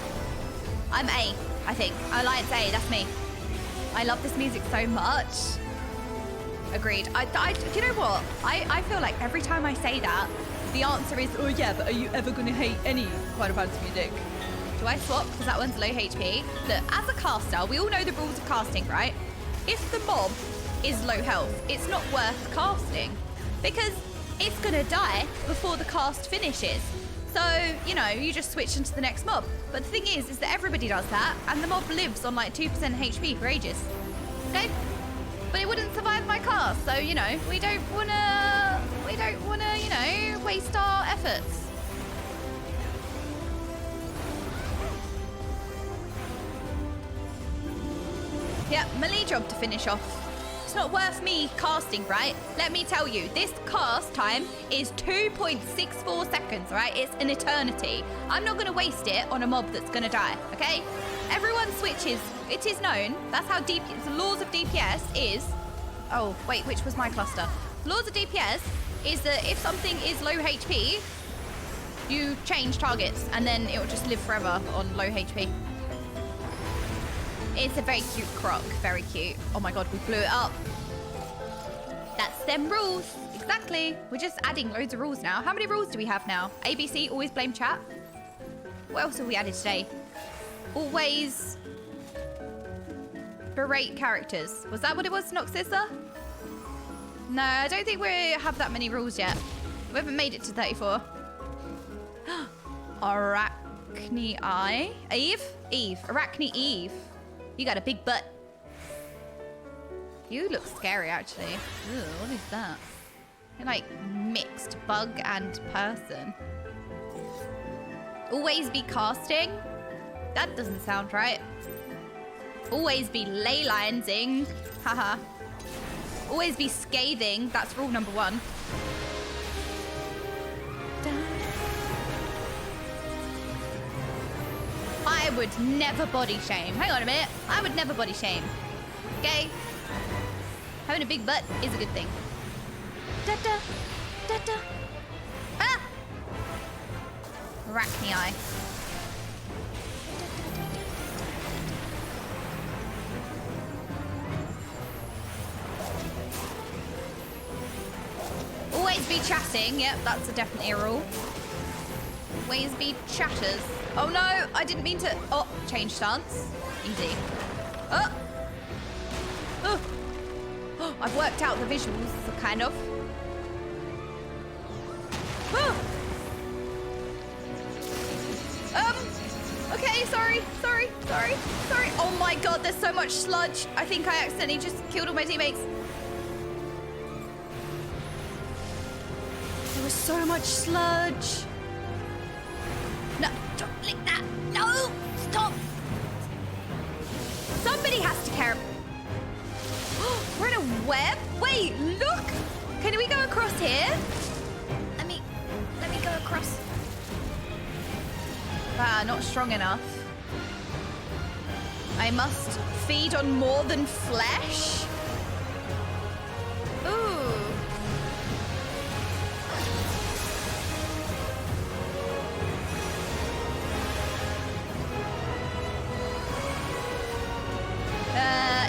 I'm A, I think. Alliance A, that's me. I love this music so much. Agreed. Do you know what? I feel like every time I say that, the answer is, oh yeah, but are you ever going to hate any Final Fantasy music? Do I swap because that one's low HP? Look, as a caster, we all know the rules of casting, right? If the mob is low health, it's not worth casting because it's going to die before the cast finishes. So, you know, you just switch into the next mob. But the thing is that everybody does that, and the mob lives on like 2% HP for ages. Okay? But it wouldn't survive my cast, so, you know, we don't want to We don't want to, you know, waste our efforts. Yep, melee job to finish off. It's not worth me casting, right? Let me tell you, this cast time is 2.64 seconds, right? It's an eternity. I'm not going to waste it on a mob that's going to die, okay? Everyone switches. It is known. That's how the laws of DPS is. Oh, wait, which was my cluster? Laws of DPS is that if something is low HP, you change targets and then it will just live forever on low HP. It's a very cute croc, very cute. Oh my god, we blew it up. That's them rules. Exactly. We're just adding loads of rules now. How many rules do we have now? ABC, always blame chat. What else have we added today? Always berate characters. Was that what it was, Noxissa? No, I don't think we have that many rules yet. We haven't made it to 34. Arachne Eye. Eve. Arachne Eve. You got a big butt. You look scary, actually. Ew, what is that? You're like mixed bug and person. Always be casting? That doesn't sound right. Always be ley linesing. Haha. Always be scathing. That's rule number 1. I would never body shame. Hang on a minute. I would never body shame. Okay? Having a big butt is a good thing. Da-da. Da-da. Ah! Arachne Eye. Always be chatting. Yep, that's definitely a rule. Always be chatters. Oh no, I didn't mean to. Oh, change stance. Easy. Oh. Oh. Oh, I've worked out the visuals, kind of. Oh. Okay, sorry. Oh my god, there's so much sludge. I think I accidentally just killed all my teammates. There was so much sludge. No, don't lick that. No, stop. Somebody has to care. We're in a web? Wait, look. Can we go across here? Let me go across. Ah, not strong enough. I must feed on more than flesh. Ooh.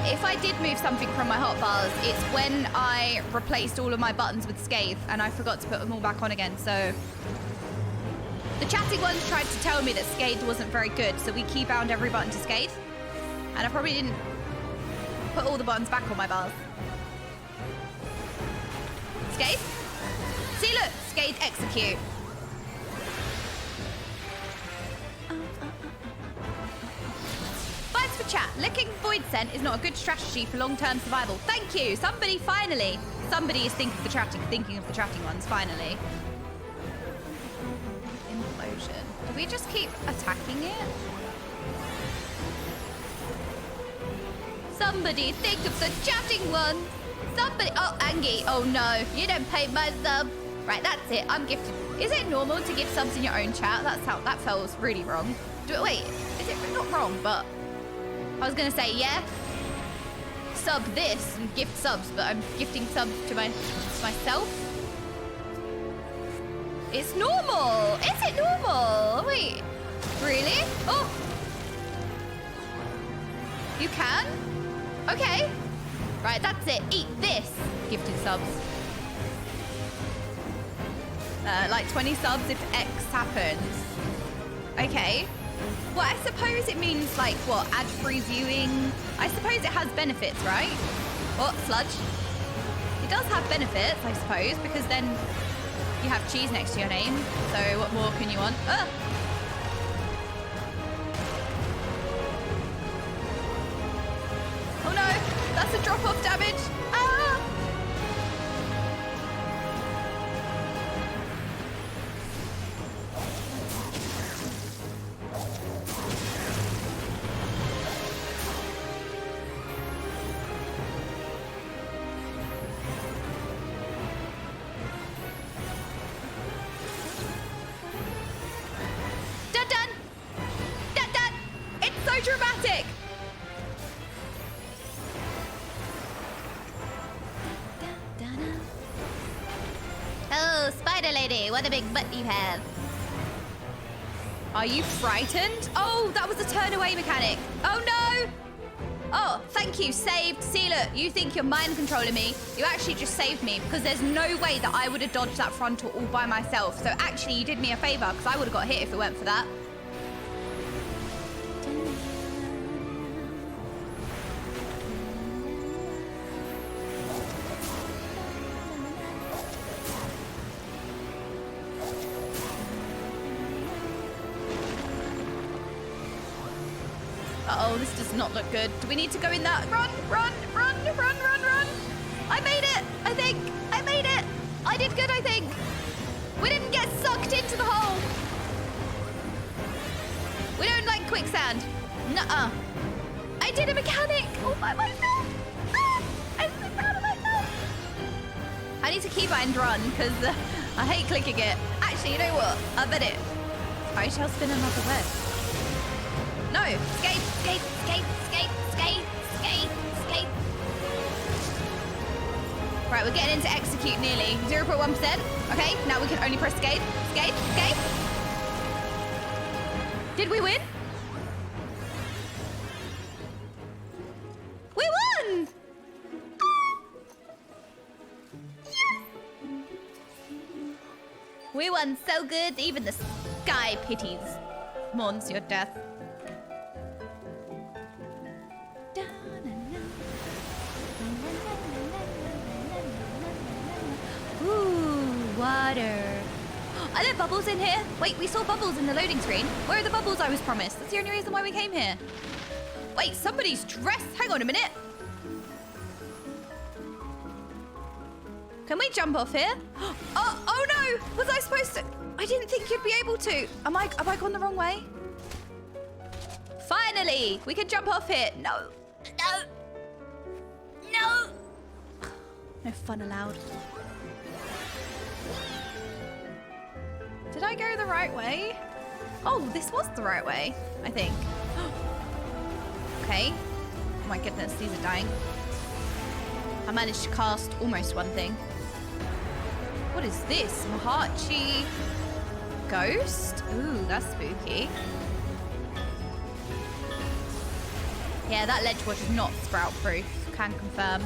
If I did move something from my hotbars, it's when I replaced all of my buttons with Scathe and I forgot to put them all back on again, so... The chatting ones tried to tell me that Scathe wasn't very good, so we keybound every button to Scathe. And I probably didn't put all the buttons back on my bars. Scathe? See, look! Scathe execute. Vibes for chat. Licking Void Scent is not a good strategy for long-term survival. Thank you! Somebody finally! Somebody is thinking of the chatting ones, finally. Implosion. Do we just keep attacking it? Somebody think of the chatting one. Somebody. Oh, Angie. Oh no, you don't pay my sub. Right, that's it. I'm gifted. Is it normal to give subs in your own chat? That feels really wrong. Wait, is it not wrong? But I was gonna say yeah. Sub this and gift subs, but I'm gifting subs to myself. It's normal. Is it normal? Wait, really? Oh, you can. Okay. Right, that's it. Eat this. Gifted subs. Like 20 subs if X happens. Okay. Well, I suppose it means like, what, ad-free viewing? I suppose it has benefits, right? What, sludge? It does have benefits, I suppose, because then you have cheese next to your name. So what more can you want? Oh no, that's a drop-off damage. Ah! dramatic. Oh, spider lady, what a big butt you have. Are you frightened? Oh, that was a turn away mechanic. Oh no. Oh, thank you, saved. See, look, you think you're mind controlling me. You actually just saved me because there's no way that I would have dodged that frontal all by myself. So actually you did me a favor because I would have got hit if it weren't for that. Uh-oh, this does not look good. Do we need to go in that? Run, run, run, run, run, run. I made it, I think. I made it. I did good, I think. We didn't get sucked into the hole. We don't like quicksand. Nuh-uh. I did a mechanic all by myself. Ah, I'm so proud of myself. I need to keybind run because I hate clicking it. Actually, you know what? I bet it. I shall spin another web. No, escape, escape, escape, escape, escape, escape, escape. Right, we're getting into execute nearly. 0.1%. Okay, now we can only press escape, escape, escape. Did we win? We won! We won so good, even the sky pities. Mourns your death. Ooh, water. Are there bubbles in here? Wait, we saw bubbles in the loading screen. Where are the bubbles I was promised? That's the only reason why we came here. Wait, somebody's dressed. Hang on a minute. Can we jump off here? Oh no! Was I supposed to? I didn't think you'd be able to. Have I gone the wrong way? Finally, we can jump off here. No, no, no. No fun allowed. Did I go the right way? Oh, this was the right way, I think. Okay. Oh my goodness, these are dying. I managed to cast almost one thing. What is this? Mhachi ghost? Ooh, that's spooky. Yeah, that ledge was not sprout proof, can confirm.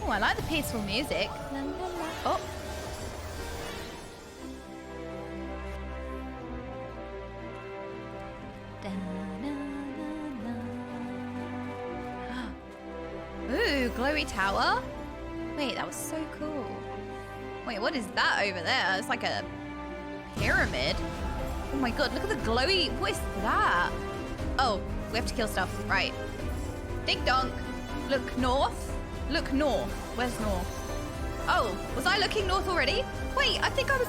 Oh, I like the peaceful music. La, la, la. Oh. Da, da, da, da. Ooh, glowy tower. Wait, that was so cool. Wait, what is that over there? It's like a pyramid. Oh my god, look at the glowy. What is that? Oh, we have to kill stuff. Right. Ding dong. Look north. Look north. Where's north? Oh, was I looking north already? Wait, I think I was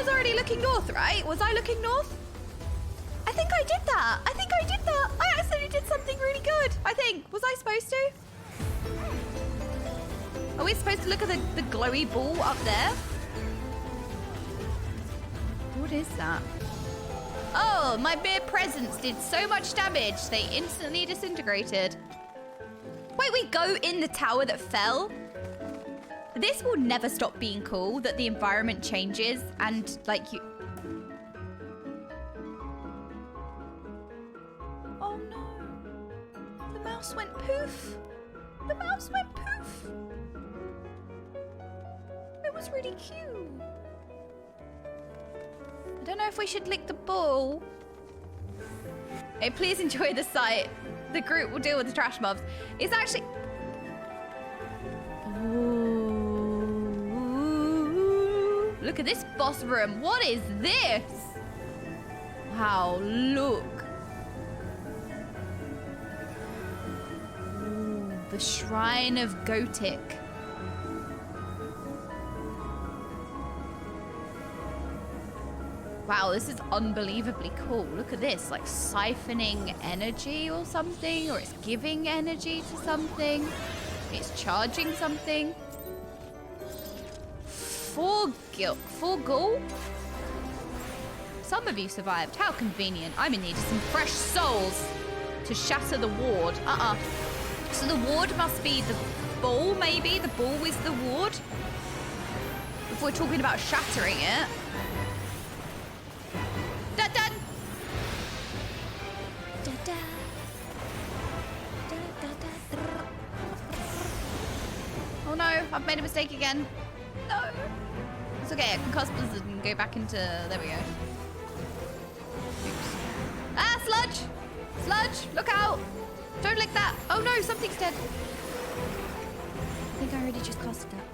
already looking north, right? Was I looking north? I think I did that. I actually did something really good. I think. Was I supposed to? Are we supposed to look at the glowy ball up there? What is that? Oh, my mere presence did so much damage, they instantly disintegrated. Wait, we go in the tower that fell? This will never stop being cool, that the environment changes and, like, you... Oh, no. The mouse went poof. The mouse went poof. It was really cute. I don't know if we should lick the ball. Hey, please enjoy the sight. The group will deal with the trash mobs. It's actually... Ooh. Look at this boss room. What is this? Wow, look. Ooh, the Shrine of Gotik. Wow, this is unbelievably cool. Look at this, like siphoning energy or something, or it's giving energy to something. It's charging something. Four ghoul? Some of you survived. How convenient. I'm in need of some fresh souls to shatter the ward. So the ward must be the ball, maybe? The ball is the ward? If we're talking about shattering it. Dun dun! Da, da. Da, da, da, da. Oh no, I've made a mistake again. No! It's okay, I can cast Blizzard and go back into... There we go. Oops. Ah, sludge! Sludge, look out! Don't lick that! Oh no, something's dead. I think I already just casted that.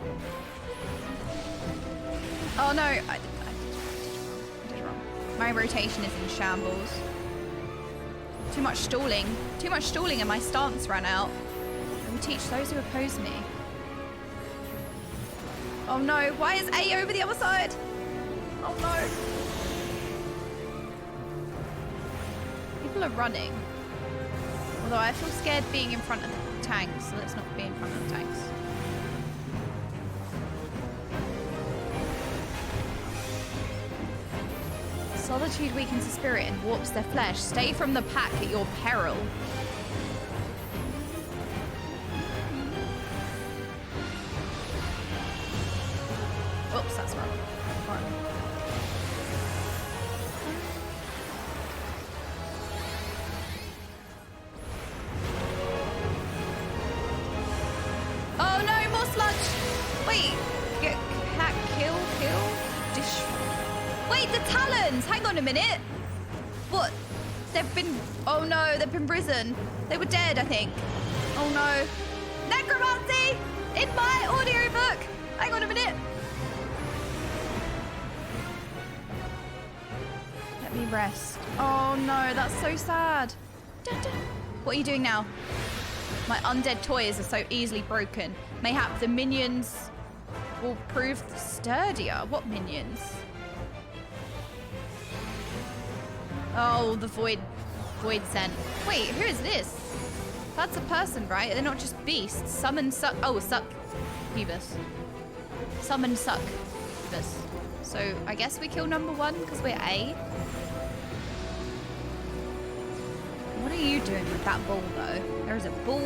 Oh no, I did wrong. My rotation is in shambles. Too much stalling. Too much stalling and my stance ran out. I will teach those who oppose me. Oh no, why is A over the other side? Oh no. People are running. Although I feel scared being in front of the tanks, so let's not be in front of the tanks. Solitude weakens the spirit and warps their flesh. Stay from the pack at your peril. Oops, that's wrong. Oh no, more sludge! Wait, hack, kill, dish. Wait, the talons! Hang on a minute. What? They've been... Oh no, they've been risen. They were dead, I think. Oh no. Necromancy! In my audiobook! Hang on a minute. Let me rest. Oh no, that's so sad. Dun, dun. What are you doing now? My undead toys are so easily broken. Mayhap the minions will prove sturdier. What minions? Oh, the void scent. Wait, who is this? That's a person, right? They're not just beasts. Summon suck. Oh, succubus. Summon succubus. So I guess we kill number one because we're A. What are you doing with that ball, though? There is a ball.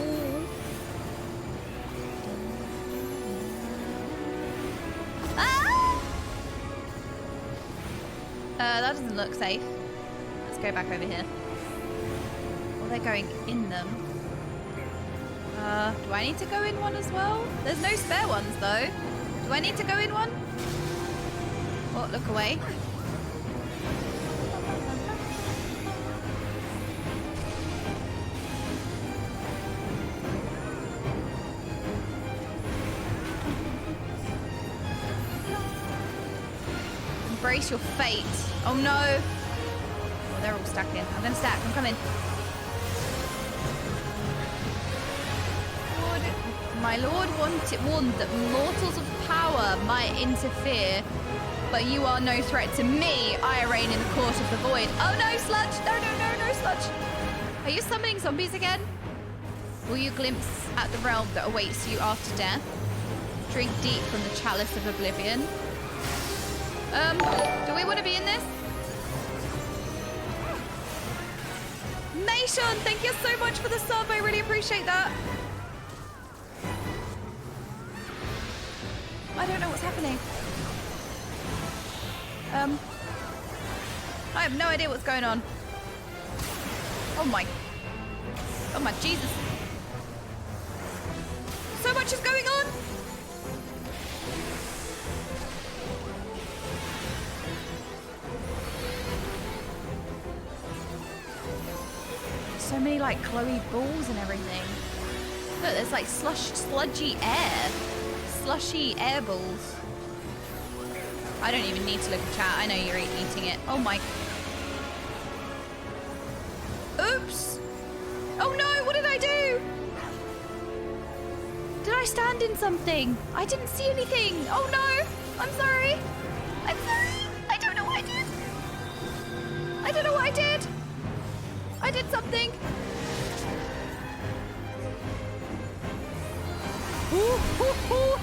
Ah! That doesn't look safe. Let's go back over here. Oh, they're going in them. Do I need to go in one as well? There's no spare ones, though. Do I need to go in one? Oh, look away. Embrace your fate. Oh no. Oh, they're all stacking. I'm gonna stack. I'm coming. My lord warned that mortals of power might interfere, but you are no threat to me. I reign in the court of the void. Oh no, sludge! No, sludge! Are you summoning zombies again? Will you glimpse at the realm that awaits you after death? Drink deep from the chalice of oblivion. Do we want to be in this? Nation, thank you so much for the sub. I really appreciate that. I don't know what's happening. I have no idea what's going on. Oh my Jesus. So much is going on. So many like glowy balls and everything. Look, there's like sludgy air. Slushy air balls. I don't even need to look at chat. I know you're eating it. Oh my. Oops. Oh no, what did I do? Did I stand in something? I didn't see anything. Oh no. I'm sorry. I'm sorry. I don't know what I did. I don't know what I did. I did something. Ooh,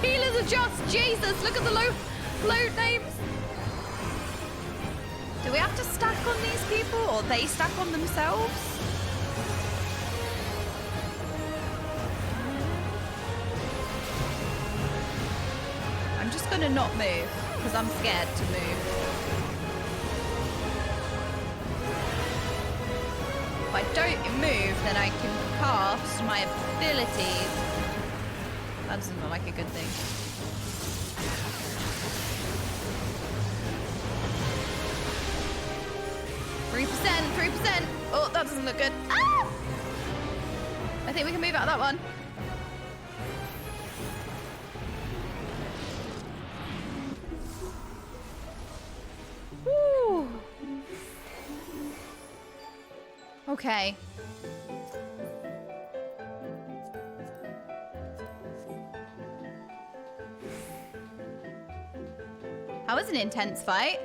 healers are just Jesus. Look at the float names. Do we have to stack on these people or they stack on themselves? I'm just gonna not move because I'm scared to move. If I don't move, then I can cast my abilities. That doesn't look like a good thing. %3%. Oh, that doesn't look good. Ah! I think we can move out of that one. Woo. Okay. That was an intense fight.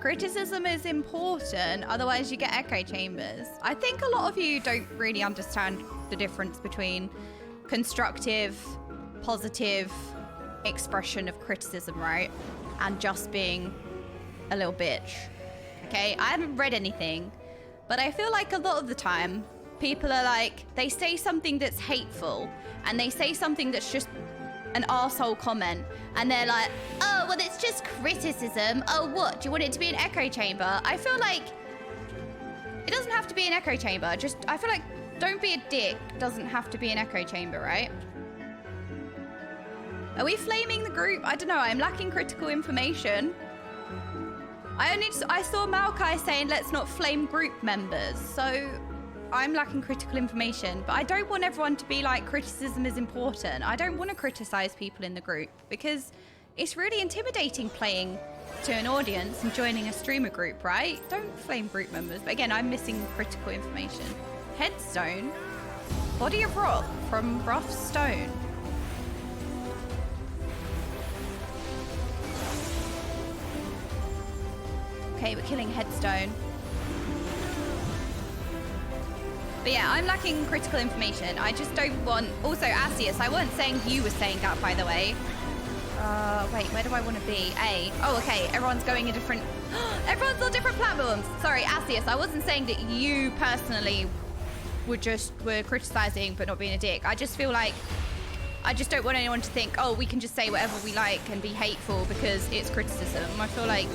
Criticism is important, otherwise you get echo chambers. I think a lot of you don't really understand the difference between constructive, positive expression of criticism, right? And just being a little bitch. Okay, I haven't read anything, but I feel like a lot of the time, people are like, they say something that's hateful, and they say something that's just an arsehole comment, and they're like, oh, well, it's just criticism. Oh, what? Do you want it to be an echo chamber? I feel like it doesn't have to be an echo chamber. Just, I feel like don't be a dick doesn't have to be an echo chamber, right? Are we flaming the group? I don't know. I'm lacking critical information. I saw Maokai saying, let's not flame group members. So I'm lacking critical information, but I don't want everyone to be like, criticism is important. I don't want to criticize people in the group because it's really intimidating playing to an audience and joining a streamer group, right? Don't flame group members. But again, I'm missing critical information. Headstone, body of rock from rough stone. Okay, we're killing headstone. But yeah, I'm lacking critical information. I just don't want... Also, Asius, I wasn't saying you were saying that, by the way. Wait, where do I want to be? A. Oh, okay. Everyone's going in different... Everyone's on different platforms. Sorry, Asius, I wasn't saying that you personally were criticizing but not being a dick. I just feel like... I just don't want anyone to think, oh, we can just say whatever we like and be hateful because it's criticism. I feel like...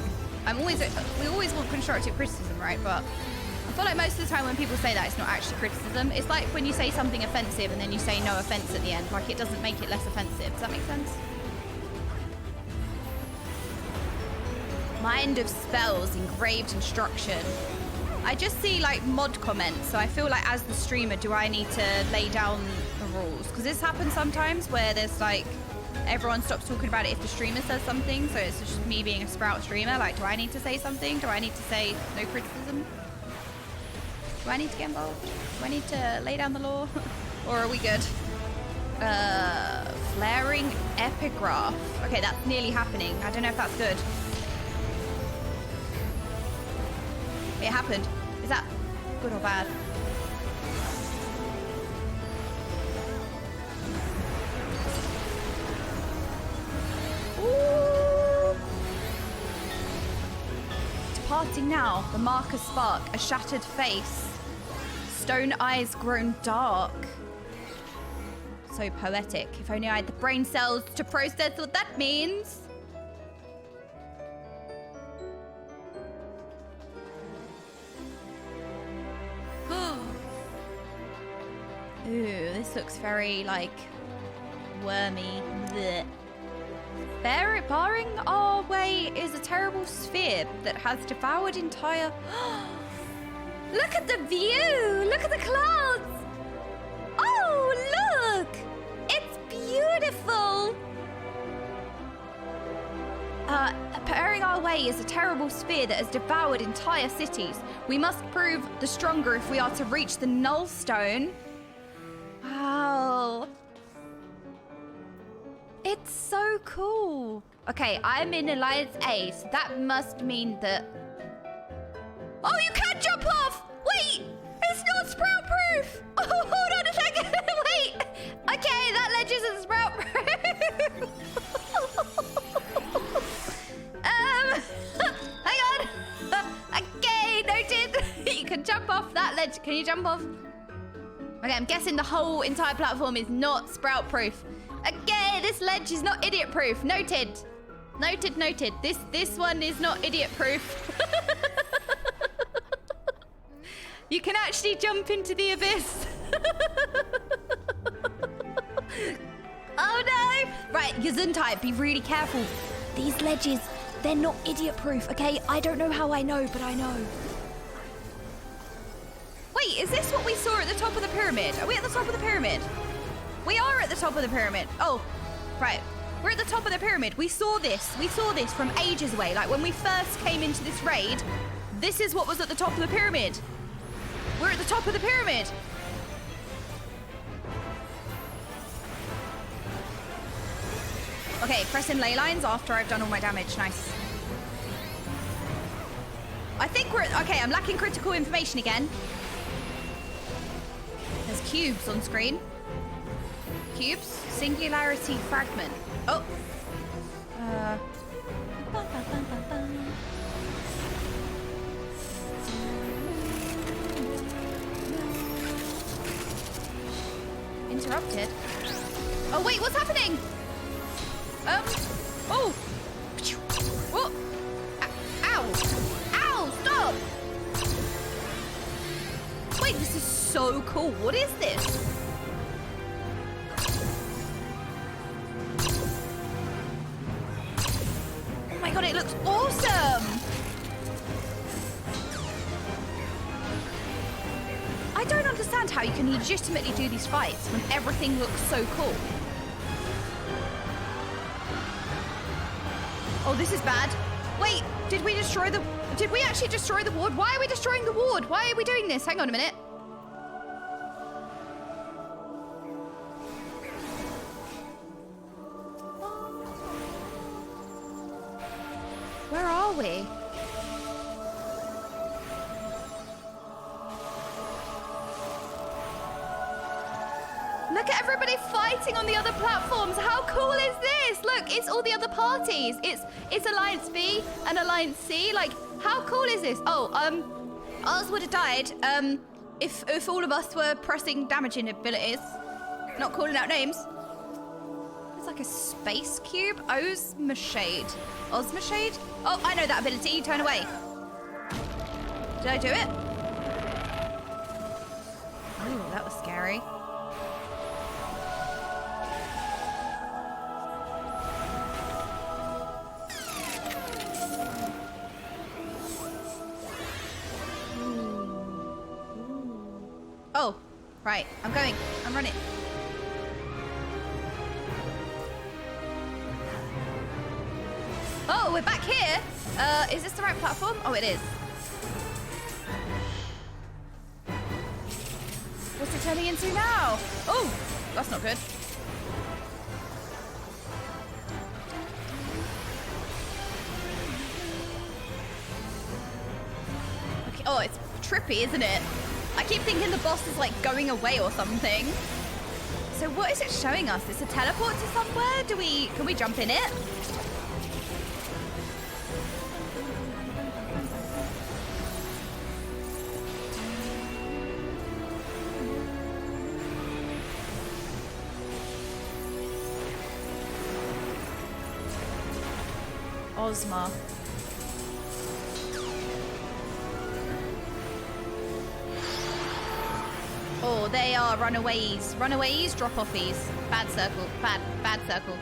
We always want constructive criticism, right? But I feel like most of the time when people say that, it's not actually criticism. It's like when you say something offensive and then you say no offense at the end. Like, it doesn't make it less offensive. Does that make sense? Mind of spells, engraved instruction. I just see, like, mod comments. So I feel like as the streamer, do I need to lay down the rules? Because this happens sometimes where there's, like... Everyone stops talking about it if the streamer says something, so it's just me being a Sprout streamer. Like, do I need to say something? Do I need to say no criticism? Do I need to get involved? Do I need to lay down the law? Or are we good? Flaring epigraph. Okay, that's nearly happening. I don't know if that's good. It happened. Is that good or bad? Ooh. Departing now, the marker spark, a shattered face, stone eyes grown dark. So poetic. If only I had the brain cells to process what that means. Ooh, this looks very, like, wormy. Blech. Barring our way is a terrible sphere that has devoured entire... Look at the view! Look at the clouds! Oh, look! It's beautiful! Barring our way is a terrible sphere that has devoured entire cities. We must prove the stronger if we are to reach the Null Stone. Wow. It's so cool. Okay, I'm in Alliance A, so that must mean that... Oh, you can't jump off! Wait! It's not sprout proof! jump off. Okay, I'm guessing the whole entire platform is not sprout proof. Okay, this ledge is not idiot proof. Noted. Noted, noted. This one is not idiot proof. You can actually jump into the abyss. Oh no! Right, Gesundheit, be really careful. These ledges, they're not idiot proof, okay? I don't know how I know, but I know. Wait, is this what we saw at the top of the pyramid? Are we at the top of the pyramid? We are at the top of the pyramid. Oh, right. We're at the top of the pyramid. We saw this. We saw this from ages away. Like when we first came into this raid, this is what was at the top of the pyramid. We're at the top of the pyramid. Okay, press in ley lines after I've done all my damage. Nice. I think we're... Okay, I'm lacking critical information again. There's cubes on screen. Cubes. Singularity fragment. Oh. Interrupted. Oh, wait, what's happening? Oh. What? Ow. Ow, stop. Wait, this is so cool. What is this? Oh my god, it looks awesome. I don't understand how you can legitimately do these fights when everything looks so cool. Oh, this is bad. Wait, did we actually destroy the ward? Why are we destroying the ward? Why are we doing this? Hang on a minute. Where are we? Look at everybody fighting on the other platforms. How cool is this? Look, it's all the other parties. It's Alliance B and Alliance C. Like, how cool is this? Oh, ours would have died if all of us were pressing damaging abilities. Not calling out names. It's like a space cube. Osmashade. Osmashade? Oh, I know that ability. Turn away. Did I do it? Oh, that was scary. Oh, right. I'm going. I'm running. Oh, we're back here. Is this the right platform? Oh, it is. What's it turning into now? Oh, that's not good. Okay. Oh, it's trippy, isn't it? I keep thinking the boss is like going away or something. So what is it showing us? It's a teleport to somewhere? Can we jump in it? Ozma. Oh, they are runaways. Runaways, drop-offies. Bad circle. Bad circle.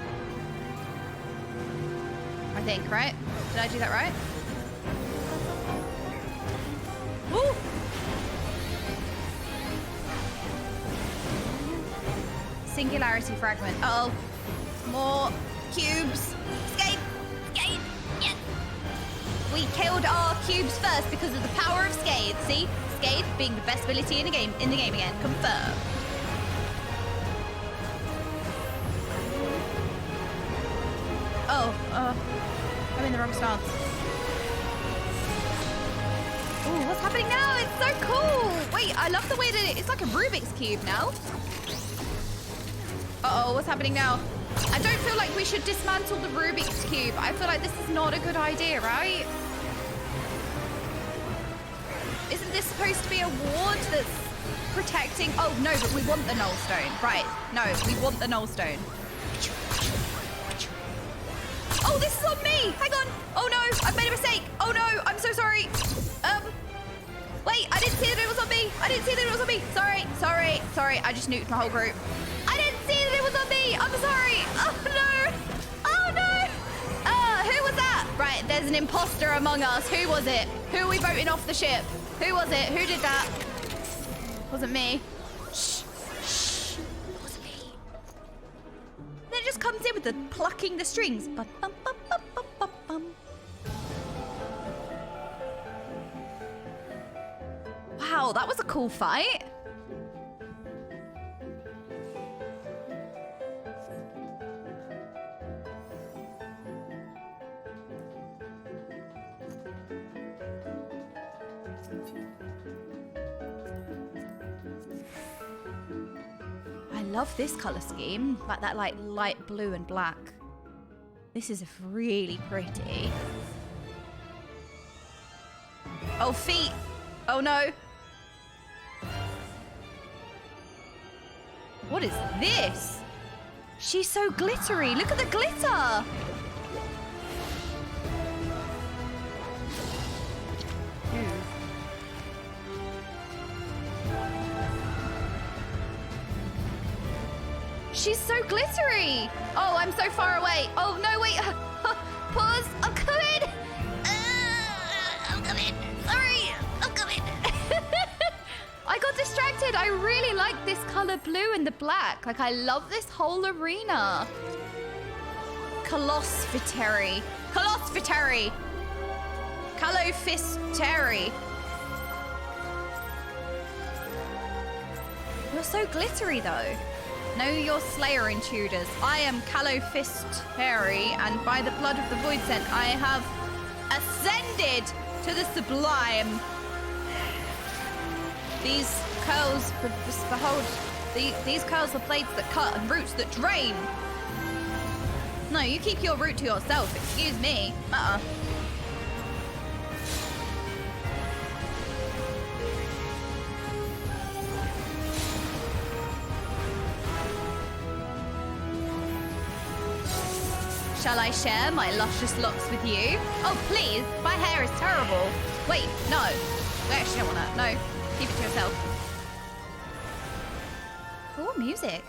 I think, right? Did I do that right? Woo! Singularity fragment. Uh-oh. More cubes. Escape! Escape! Yes! We killed our cubes first because of the power of Scathe. See? Scathe being the best ability in the game again. Confirmed. Oh, I'm in the wrong stance. Ooh, what's happening now? It's so cool. Wait, I love the way that it's like a Rubik's Cube now. Uh-oh, what's happening now? I don't feel like we should dismantle the Rubik's Cube. I feel like this is not a good idea, right? Isn't this supposed to be a ward that's protecting... Oh, no, but we want the null stone. Right. No, we want the null stone. Oh, this is on me. Hang on. Oh, no. I've made a mistake. Oh, no. I'm so sorry. Wait. I didn't see that it was on me. I didn't see that it was on me. Sorry. I just nuked my whole group. I didn't see that it was on me. I'm sorry. Oh, no. Oh, no. Who was that? Right. There's an imposter among us. Who was it? Who are we voting off the ship? Who was it? Who did that? Wasn't me. Shh. It wasn't me. Then it just comes in with the plucking the strings. Bum, bum, bum, bum, bum, bum, bum. Wow, that was a cool fight. I love this color scheme, like that light blue and black. This is really pretty. Oh, feet. Oh no. What is this? She's so glittery. Look at the glitter. She's so glittery. Oh, I'm so far away. Oh, no, wait. Pause. I'm coming. I'm coming. Sorry. I'm coming. I got distracted. I really like this color blue and the black. Like, I love this whole arena. Calosphyteri. Calofisteri. You're so glittery, though. Know your slayer, intruders. I am Calofisteri, and by the blood of the void scent, I have ascended to the sublime. These curls, behold, these curls are blades that cut and roots that drain. No, you keep your root to yourself. Excuse me. Shall I share my luscious locks with you? Oh, please. My hair is terrible. Wait, no. We actually don't want that. No. Keep it to yourself. Cool music.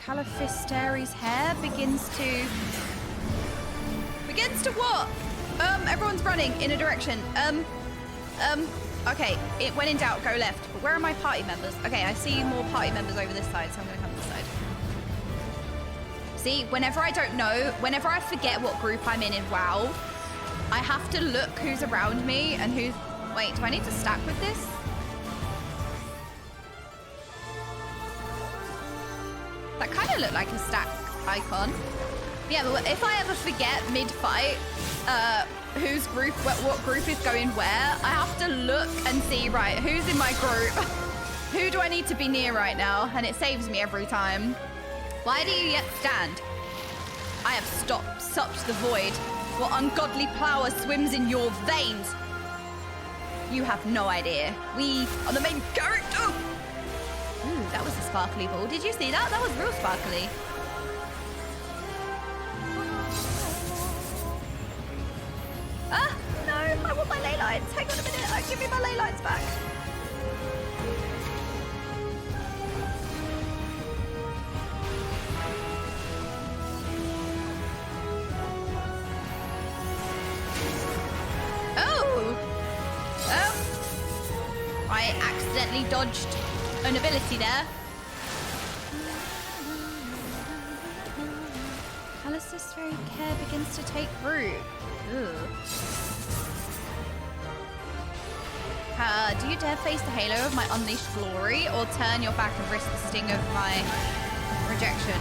Calofisteri's hair begins to what? Everyone's running in a direction. Okay, it, when in doubt, go left. But where are my party members? Okay, I see more party members over this side, so I'm gonna come this side. See, whenever I don't know, whenever I forget what group I'm in WoW, I have to look who's around me and who's... Wait, do I need to stack with this? That kind of looked like a stack icon. Yeah, but if I ever forget mid-fight whose group, what group is going where, I have to look and see, right, who's in my group? Who do I need to be near right now? And it saves me every time. Why do you yet stand? I have stopped the void. What ungodly power swims in your veins? You have no idea. We are the main character. Ooh, that was a sparkly ball. Did you see that? That was real sparkly. Ah, no, I want my ley lines. Hang on a minute. Give me my ley lines back. Oh! I accidentally dodged an ability there. Callista's fairy care begins to take root. Ooh. Do you dare face the halo of my unleashed glory, or turn your back and risk the sting of my rejection?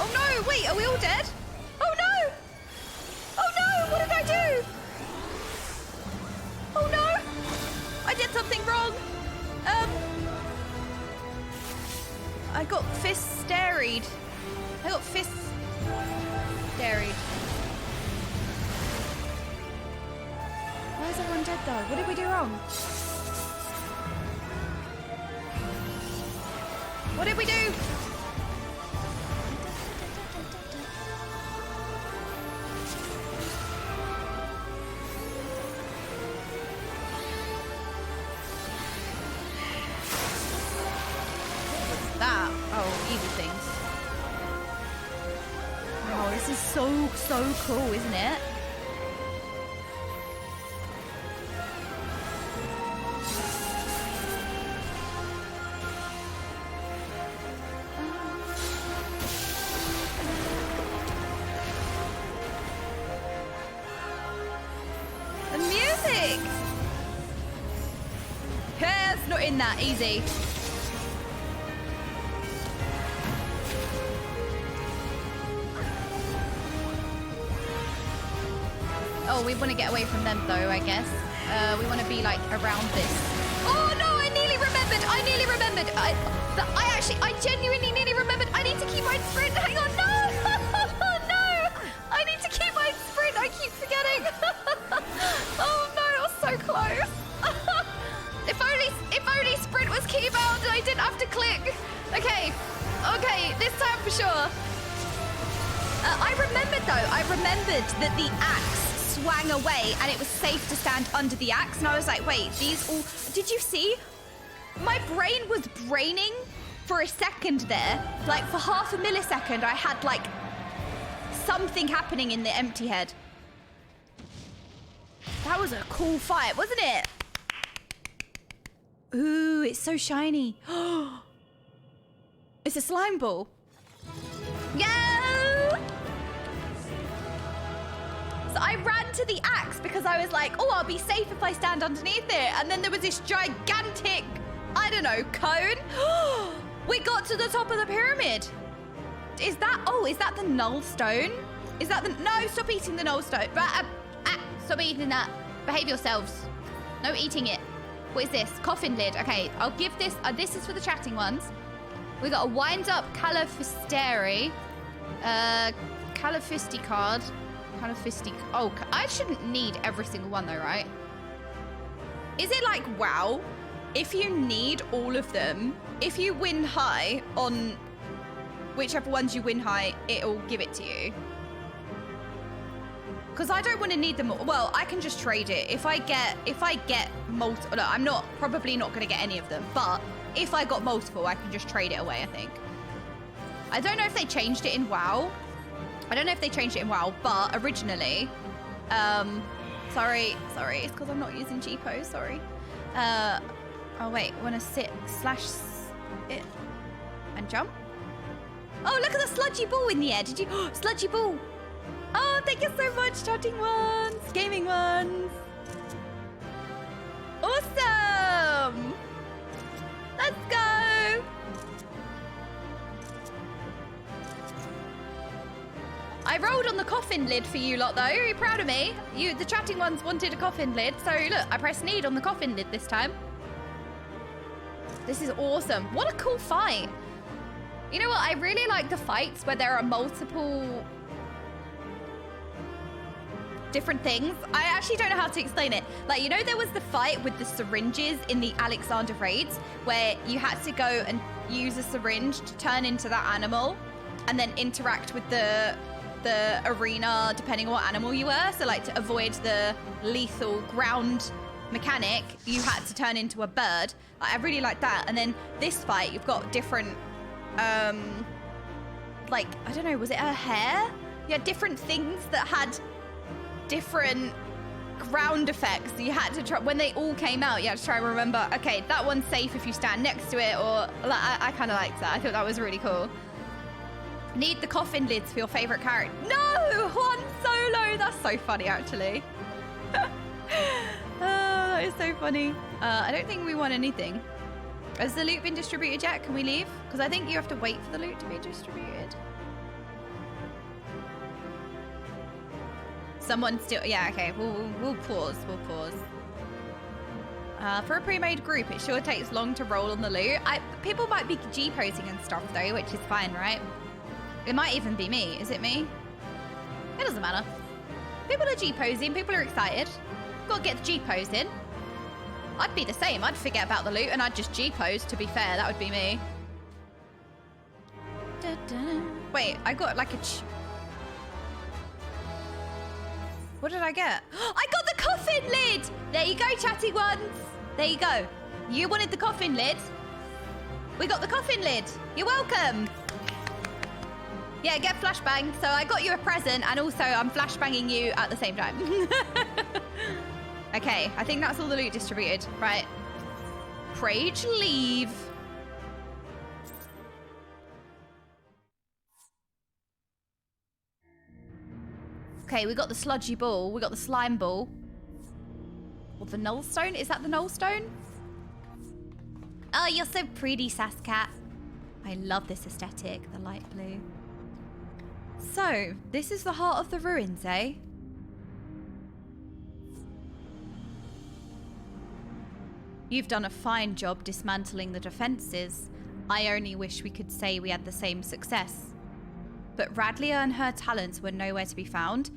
Oh no, wait, are we all dead? Oh no! Oh no, what did I do? Oh no! I did something wrong. I got fist steried. I got fist steried. Why is everyone dead though? What did we do wrong? What did we do? That? Oh, evil things. Oh, this is so cool, isn't it? The music! Yeah, it's not in that easy. Oh, we want to get away from them though, I guess. We want to be like around this. Oh no, I nearly remembered. I genuinely nearly remembered. I need to keep my sprint. Hang on, no. No. I need to keep my sprint. I keep forgetting. Oh no, that was so close. If only sprint was keybound and I didn't have to click. Okay, this time for sure. I remembered that the axe swang away and it was safe to stand under the axe, and I was like, wait, these all... Did you see? My brain was braining for a second there. Like, for half a millisecond, I had, like, something happening in the empty head. That was a cool fight, wasn't it? Ooh, it's so shiny. It's a slime ball. Yeah! So I ran to the axe because I was like, oh, I'll be safe if I stand underneath it. And then there was this gigantic, I don't know, cone. We got to the top of the pyramid. Is that the null stone? Is that the... No, stop eating the null stone. Stop eating that. Behave yourselves. No eating it. What is this? Coffin lid. Okay, I'll give this... this is for the chatting ones. We got a wind-up Califisteri. Califisti card. Califisti... Oh, I shouldn't need every single one though, right? Is it like, wow, if you need all of them, if you win high on whichever ones you win high, it'll give it to you? Because I don't want to need them all. Well, I can just trade it. If I get multiple... No, I'm probably not going to get any of them, but if I got multiple, I can just trade it away, I think. I don't know if they changed it in WoW. But originally, sorry, it's because I'm not using cheapo, sorry. Oh wait, I want to sit / it and jump. Oh, look at the sludgy ball in the air. Did you? Sludgy ball. Oh, thank you so much, chatting ones, gaming ones. Awesome. Let's go. I rolled on the coffin lid for you lot though. Are you proud of me? The chatting ones wanted a coffin lid, so look, I pressed need on the coffin lid this time. This is awesome. What a cool fight. You know what? I really like the fights where there are multiple different things. I actually don't know how to explain it. Like, you know, there was the fight with the syringes in the Alexander raids where you had to go and use a syringe to turn into that animal and then interact with the arena depending on what animal you were. So like to avoid the lethal ground mechanic, you had to turn into a bird. I really like that. And then this fight, you've got different like, I don't know, was it her hair? You had different things that had different ground effects. You had to try, when they all came out, you had to try and remember, okay, that one's safe if you stand next to it, or like, I kind of liked that. I thought that was really cool. Need the coffin lids for your favorite character. No, Han Solo. That's so funny, actually. Oh, that is so funny. I don't think we want anything. Has the loot been distributed yet? Can we leave? Because I think you have to wait for the loot to be distributed. Someone still... Yeah, okay. We'll pause. We'll pause. For a pre-made group, it sure takes long to roll on the loot. People might be G-posing and stuff, though, which is fine, right? It might even be me. Is it me? It doesn't matter. People are G-posing. People are excited. Gotta get the G-pose in. I'd be the same. I'd forget about the loot and I'd just G-pose, to be fair. That would be me. Wait, I got like a... What did I get? I got the coffin lid! There you go, chatty ones. There you go. You wanted the coffin lid. We got the coffin lid. You're welcome. Yeah, get flashbang. So I got you a present and also I'm flashbanging you at the same time. Okay, I think that's all the loot distributed. Right. Rage, leave. Okay, we got the sludgy ball. We got the slime ball. Or the null stone? Is that the null stone? Oh, you're so pretty, Sascat. I love this aesthetic, the light blue. So, this is the heart of the ruins, eh? You've done a fine job dismantling the defenses. I only wish we could say we had the same success. But Radlia and her talons were nowhere to be found.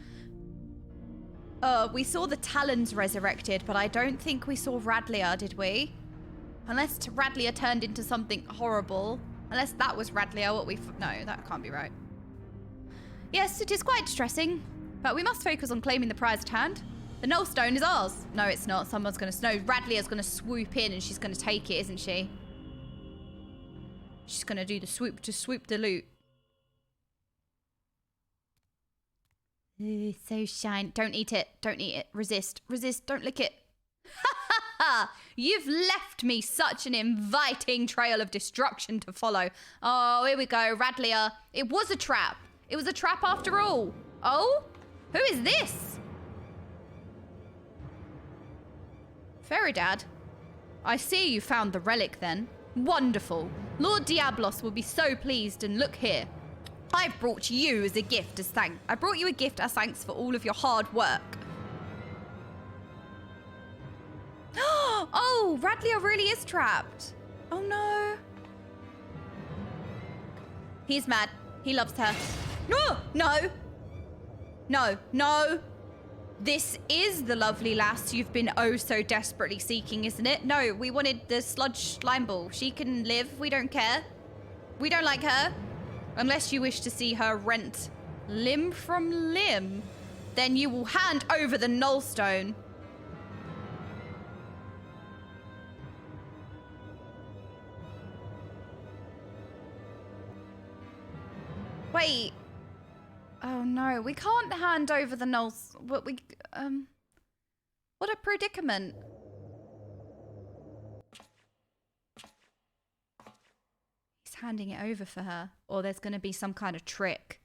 We saw the talons resurrected, but I don't think we saw Radlia, did we? Unless Radlia turned into something horrible. Unless that was Radlia, what we... No, that can't be right. Yes, it is quite distressing, but we must focus on claiming the prize at hand. The null stone is ours. No, it's not. Someone's going to... No, Radlia's going to swoop in and she's going to take it, isn't she? She's going to do the swoop to swoop the loot. Ooh, so shine. Don't eat it. Don't eat it. Resist. Resist. Don't lick it. Ha ha ha! You've left me such an inviting trail of destruction to follow. Oh, here we go. Radlia. It was a trap. It was a trap after all. Oh? Who is this? Fairy Dad. I see you found the relic then. Wonderful. Lord Diablos will be so pleased, and look here. I've brought you as a gift as thanks. I brought you a gift as thanks for all of your hard work. Oh, Radlia really is trapped. Oh no. He's mad. He loves her. No, no. No, no. This is the lovely lass you've been oh so desperately seeking, isn't it? No, we wanted the sludge slime ball. She can live. We don't care. We don't like her. Unless you wish to see her rent limb from limb, then you will hand over the null stone. Wait. Oh no, we can't hand over the nulls. What a predicament. He's handing it over for her. Or there's going to be some kind of trick.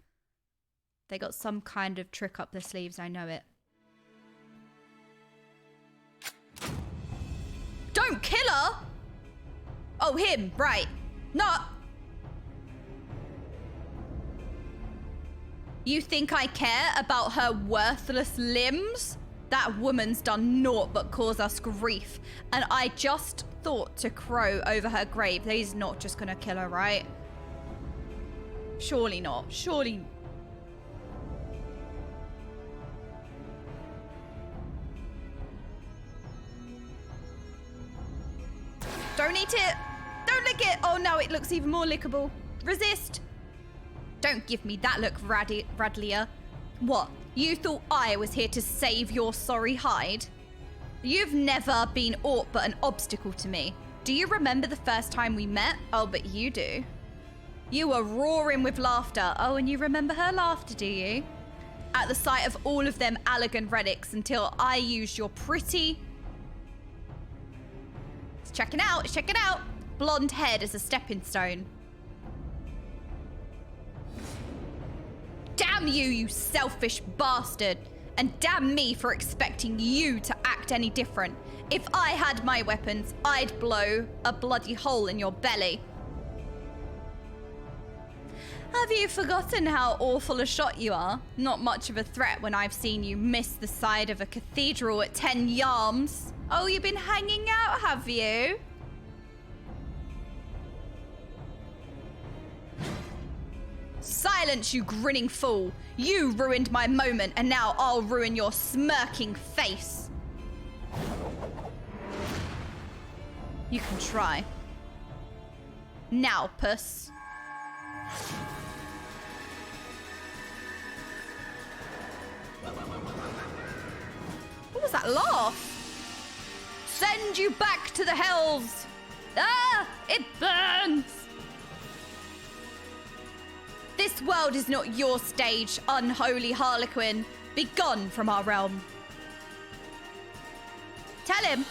They got some kind of trick up their sleeves, I know it. Don't kill her! Oh, him, right. Not... You think I care about her worthless limbs? That woman's done naught but cause us grief. And I just thought to crow over her grave. He's not just gonna kill her, right? Surely not. Surely. Don't eat it. Don't lick it. Oh no, it looks even more lickable. Resist. Don't give me that look, Radlia. What? You thought I was here to save your sorry hide? You've never been aught but an obstacle to me. Do you remember the first time we met? Oh, but you do. You were roaring with laughter. Oh, and you remember her laughter, do you? At the sight of all of them Allagan relics until I used your pretty... It's checking out. It's checking out. Blonde head as a stepping stone. Damn you, you selfish bastard. And damn me for expecting you to act act any different. If I had my weapons, I'd blow a bloody hole in your belly. Have you forgotten how awful a shot you are? Not much of a threat when I've seen you miss the side of a cathedral at 10 yards. Oh, you've been hanging out, have you? Silence, you grinning fool. You ruined my moment, and now I'll ruin your smirking face. You can try. Now, puss. What was that laugh? Send you back to the hells. Ah, it burns. This world is not your stage, unholy harlequin. Be gone from our realm. Tell him.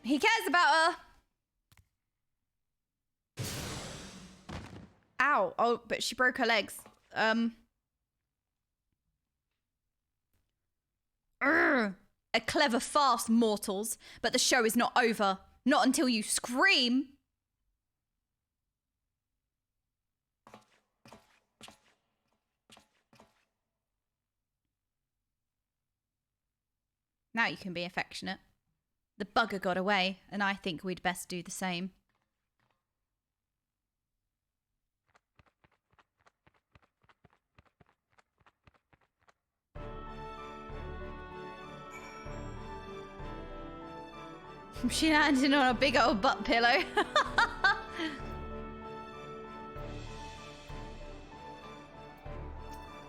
He cares about her. Ow. Oh, but she broke her legs. A clever farce, mortals. But the show is not over. Not until you scream. Now you can be affectionate. The bugger got away, and I think we'd best do the same. She landed on a big old butt pillow.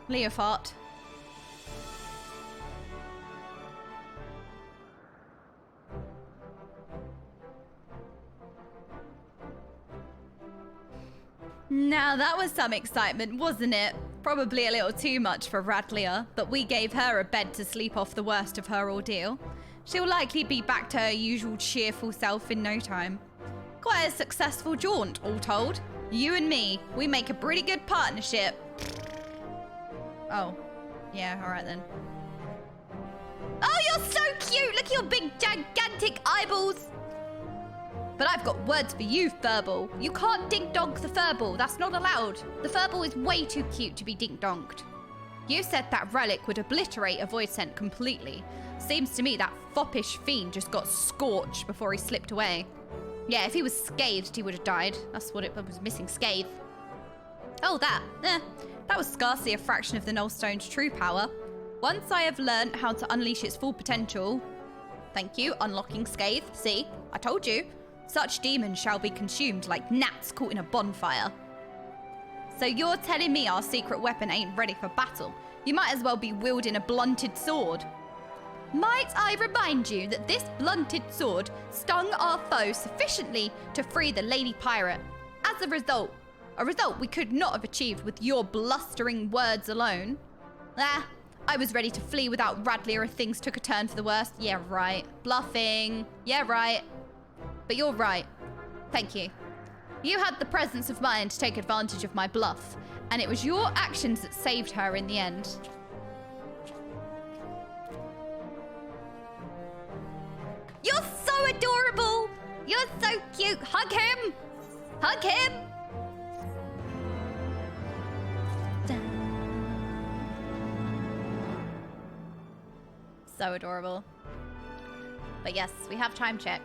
Leofart. Now that was some excitement, wasn't it? Probably a little too much for Radlia, but we gave her a bed to sleep off the worst of her ordeal. She'll likely be back to her usual cheerful self in no time. Quite a successful jaunt, all told. You and me, we make a pretty good partnership. Oh, yeah, all right then. Oh, you're so cute! Look at your big, gigantic eyeballs! But I've got words for you, Furball. You can't dink-donk the Furball. That's not allowed. The Furball is way too cute to be dink-donked. You said that relic would obliterate a void scent completely. Seems to me that foppish fiend just got scorched before he slipped away. Yeah, if he was scathed, he would have died. That's what it was missing, scathe. Oh, that. That was scarcely a fraction of the Nullstone's true power. Once I have learnt how to unleash its full potential... Thank you, unlocking scathe. See, I told you. Such demons shall be consumed like gnats caught in a bonfire. So you're telling me our secret weapon ain't ready for battle? You might as well be wielding a blunted sword. Might I remind you that this blunted sword stung our foe sufficiently to free the Lady Pirate. As a result we could not have achieved with your blustering words alone. I was ready to flee without Radlia if things took a turn for the worst. Yeah, right. Bluffing. Yeah, right. But you're right. Thank you. You had the presence of mind to take advantage of my bluff, and it was your actions that saved her in the end. You're so adorable! You're so cute! Hug him! Hug him! So adorable. But yes, we have time check.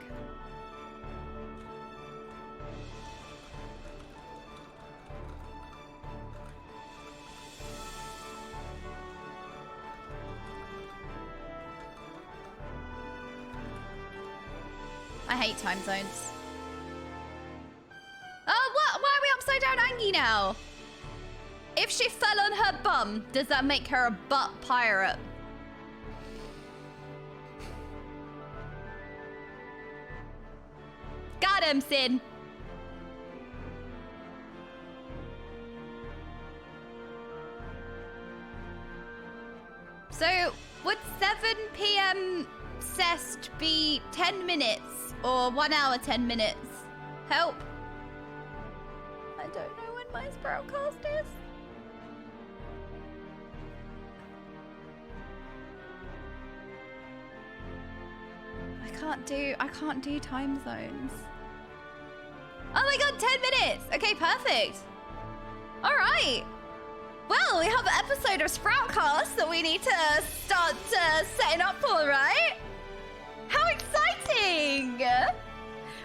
I hate time zones. Oh, what? Why are we upside down Angie now? If she fell on her bum, does that make her a butt pirate? Got him, Sin. So, would 7 p.m. Cest be 10 minutes or 1 hour, 10 minutes? Help. my Sproutcasters. I can't do time zones. Oh my god, 10 minutes. Okay, perfect. All right. Well, we have an episode of Sproutcast that we need to start setting up for, right? How exciting!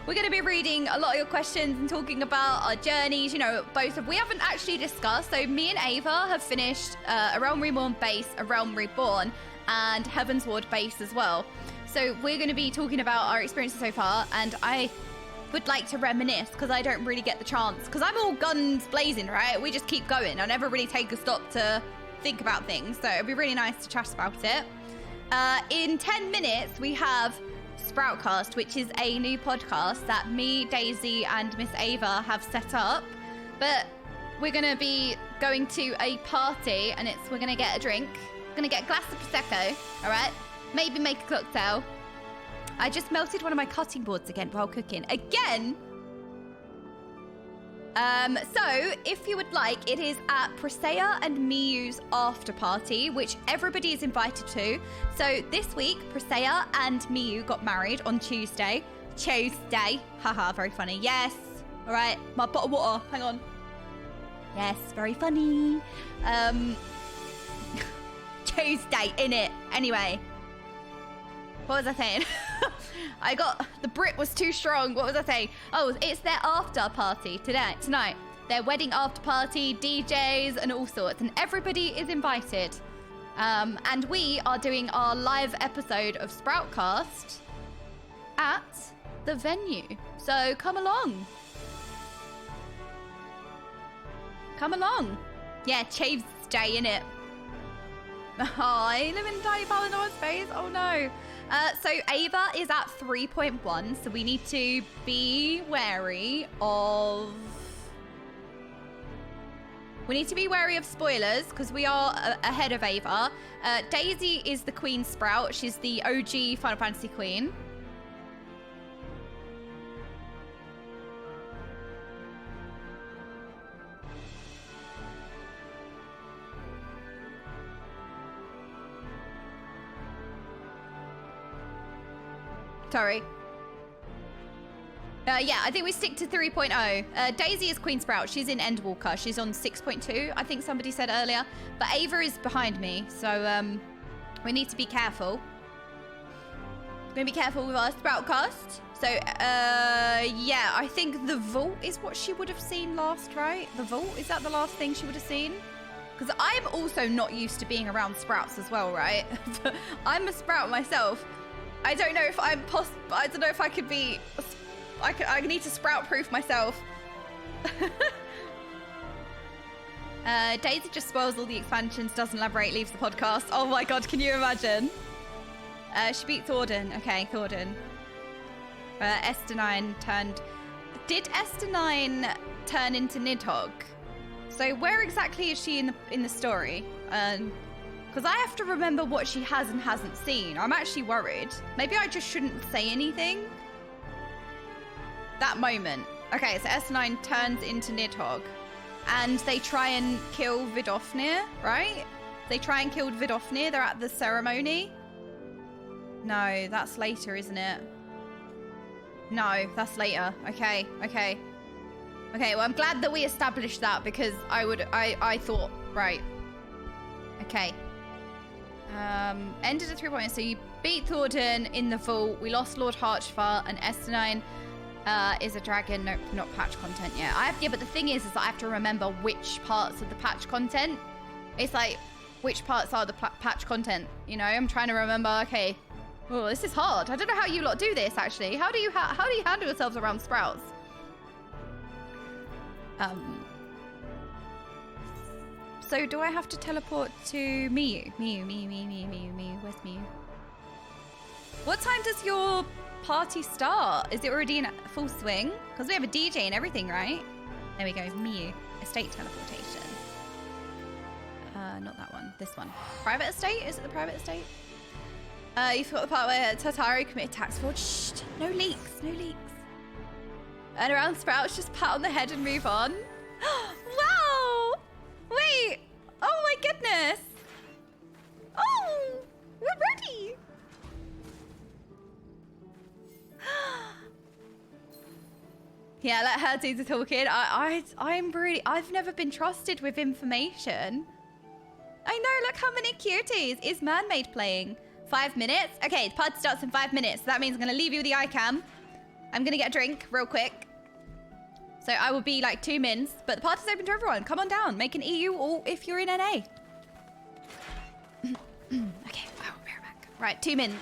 We're going to be reading a lot of your questions and talking about our journeys. You know, we haven't actually discussed. So me and Ava have finished A Realm Reborn base, A Realm Reborn, and Heavensward base as well. So we're going to be talking about our experiences so far, and I would like to reminisce because I don't really get the chance because I'm all guns blazing, right? We just keep going. I never really take a stop to think about things. So it'd be really nice to chat about it. In 10 minutes, we have Sproutcast, which is a new podcast that me, Daisy, and Miss Ava have set up. But we're going to be going to a party, and we're going to get a drink. We're going to get a glass of Prosecco, all right? Maybe make a cocktail. I just melted one of my cutting boards again while cooking. Again? So, if you would like, it is at Presea and Miyu's after party, which everybody is invited to. So, this week, Presea and Miyu got married on Tuesday. Haha, very funny. Yes. All right, my bottle of water. Hang on. Yes, very funny. Tuesday, innit? Anyway. What was I saying? The Brit was too strong. What was I saying? Oh, it's their after party tonight. Their wedding after party, DJs and all sorts. And everybody is invited. And we are doing our live episode of Sproutcast at the venue. So come along. Come along. Yeah, Tuesday, innit? Oh, I live in a tiny Palador space. Oh no. So Ava is at 3.1, so we need to be wary of... We need to be wary of spoilers, because we are ahead of Ava. Daisy is the Queen Sprout. She's the OG Final Fantasy Queen. Sorry. Yeah, I think we stick to 3.0. Daisy is Queen Sprout. She's in Endwalker. She's on 6.2, I think somebody said earlier. But Ava is behind me, so we need to be careful. We're going to be careful with our Sproutcast. So, yeah, I think the vault is what she would have seen last, right? The vault, is that the last thing she would have seen? Because I'm also not used to being around Sprouts as well, right? I'm a Sprout myself. I don't know if I don't know if I could be... I need to Sprout-proof myself. Daisy just spoils all the expansions, doesn't elaborate, leaves the podcast. Oh my god, can you imagine? She beat Thordan. Okay, Thordan. Esther9 turned... Did Esther9 turn into Nidhogg? So where exactly is she in the story? Because I have to remember what she has and hasn't seen. I'm actually worried. Maybe I just shouldn't say anything. That moment. Okay, so S9 turns into Nidhogg. And they try and kill Vidofnir, right? They try and kill Vidofnir. They're at the ceremony. No, that's later, isn't it? No, that's later. Okay, okay. Okay, well, I'm glad that we established that because I thought, right. Okay. Ended at 3.0. So you beat Thordan in the vault. We lost Lord Harchfar, and Esther9 is a dragon. Nope, not patch content yet. Yeah, but the thing is that I have to remember which parts of the patch content. It's like, which parts are the patch content? You know, I'm trying to remember. Okay. Oh, this is hard. I don't know how you lot do this, actually. How do you handle yourselves around Sprouts? So do I have to teleport to Miyu? Miyu. Where's Miyu? What time does your party start? Is it already in full swing? Because we have a DJ and everything, right? There we go, Miyu. Estate teleportation. Not that one. This one. Private estate? Is it the private estate? You forgot the part where Tataru committed tax fraud. Shh, no leaks, no leaks. And around Sprouts, just pat on the head and move on. Yeah, let her do the talking. I've never been trusted with information. I know, look how many cuties. Is Mermaid playing? 5 minutes? Okay, the party starts in 5 minutes. So that means I'm going to leave you with the iCam. I'm going to get a drink real quick. So I will be like 2 mins, but the party's open to everyone. Come on down, make an EU or if you're in NA. Okay, I will be right back. Right, 2 mins.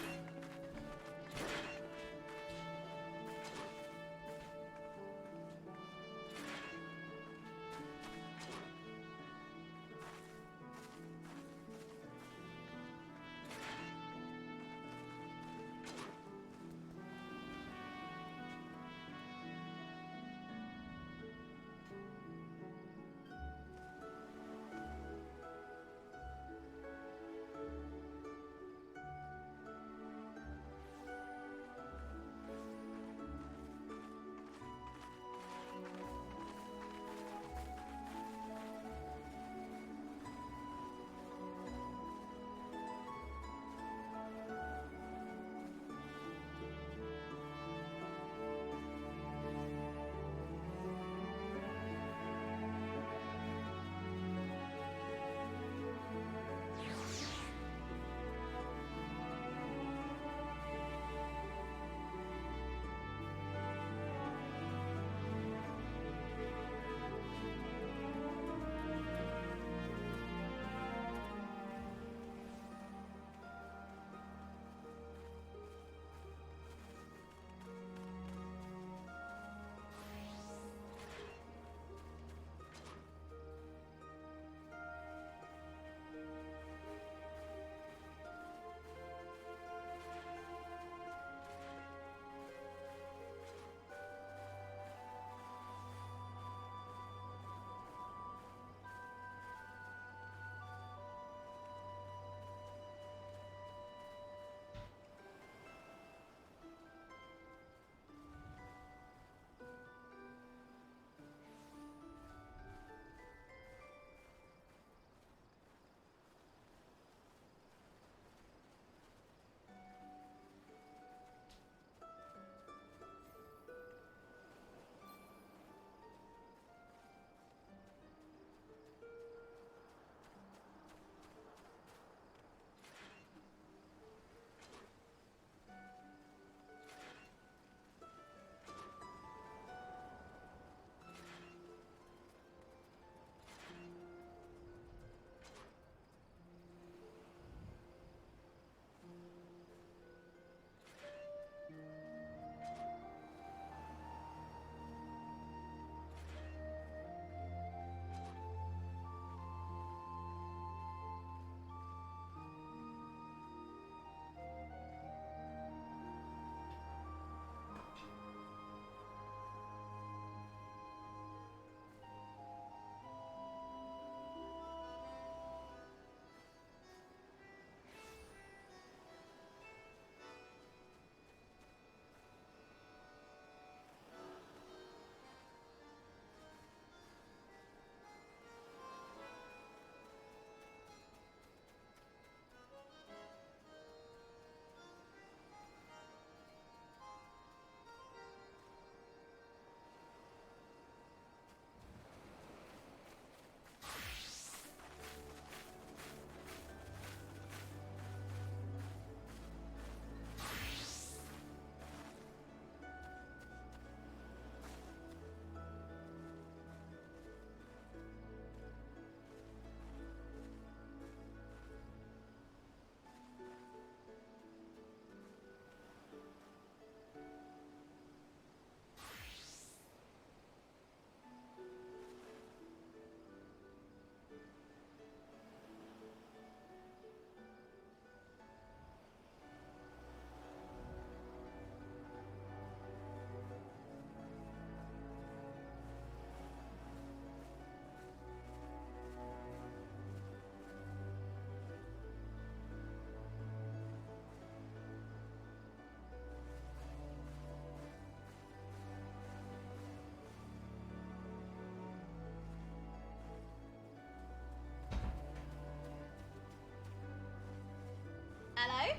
Hello?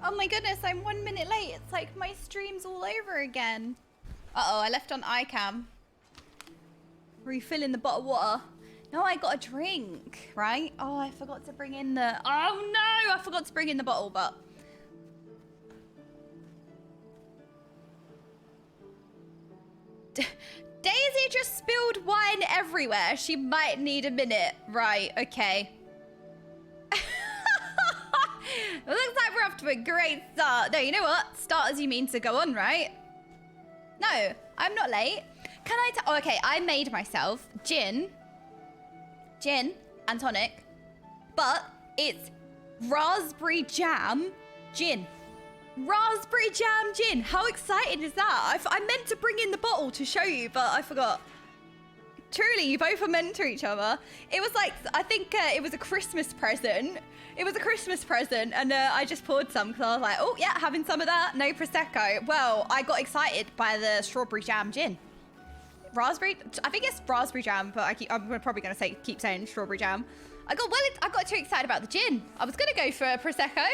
Oh my goodness, I'm 1 minute late. It's like my stream's all over again. Uh-oh, I left on iCam. Refilling the bottle of water. No, I got a drink, right? Oh, I forgot to bring in the... Oh, no! I forgot to bring in the bottle, but... Daisy just spilled wine everywhere. She might need a minute. Right, okay. It looks like we're off to a great start. No, you know what? Start as you mean to go on, right? No, I'm not late. Can I oh, okay, I made myself gin and tonic, but it's raspberry jam gin. Raspberry jam gin. How exciting is that? I meant to bring in the bottle to show you, but I forgot. Truly, you both are meant to each other. It was like, I think it was a Christmas present. It was a Christmas present, and I just poured some because I was like, oh yeah, having some of that. No Prosecco. Well, I got excited by the strawberry jam gin. Raspberry, I think it's raspberry jam, but I'm probably going to keep saying strawberry jam. I got too excited about the gin. I was going to go for a Prosecco.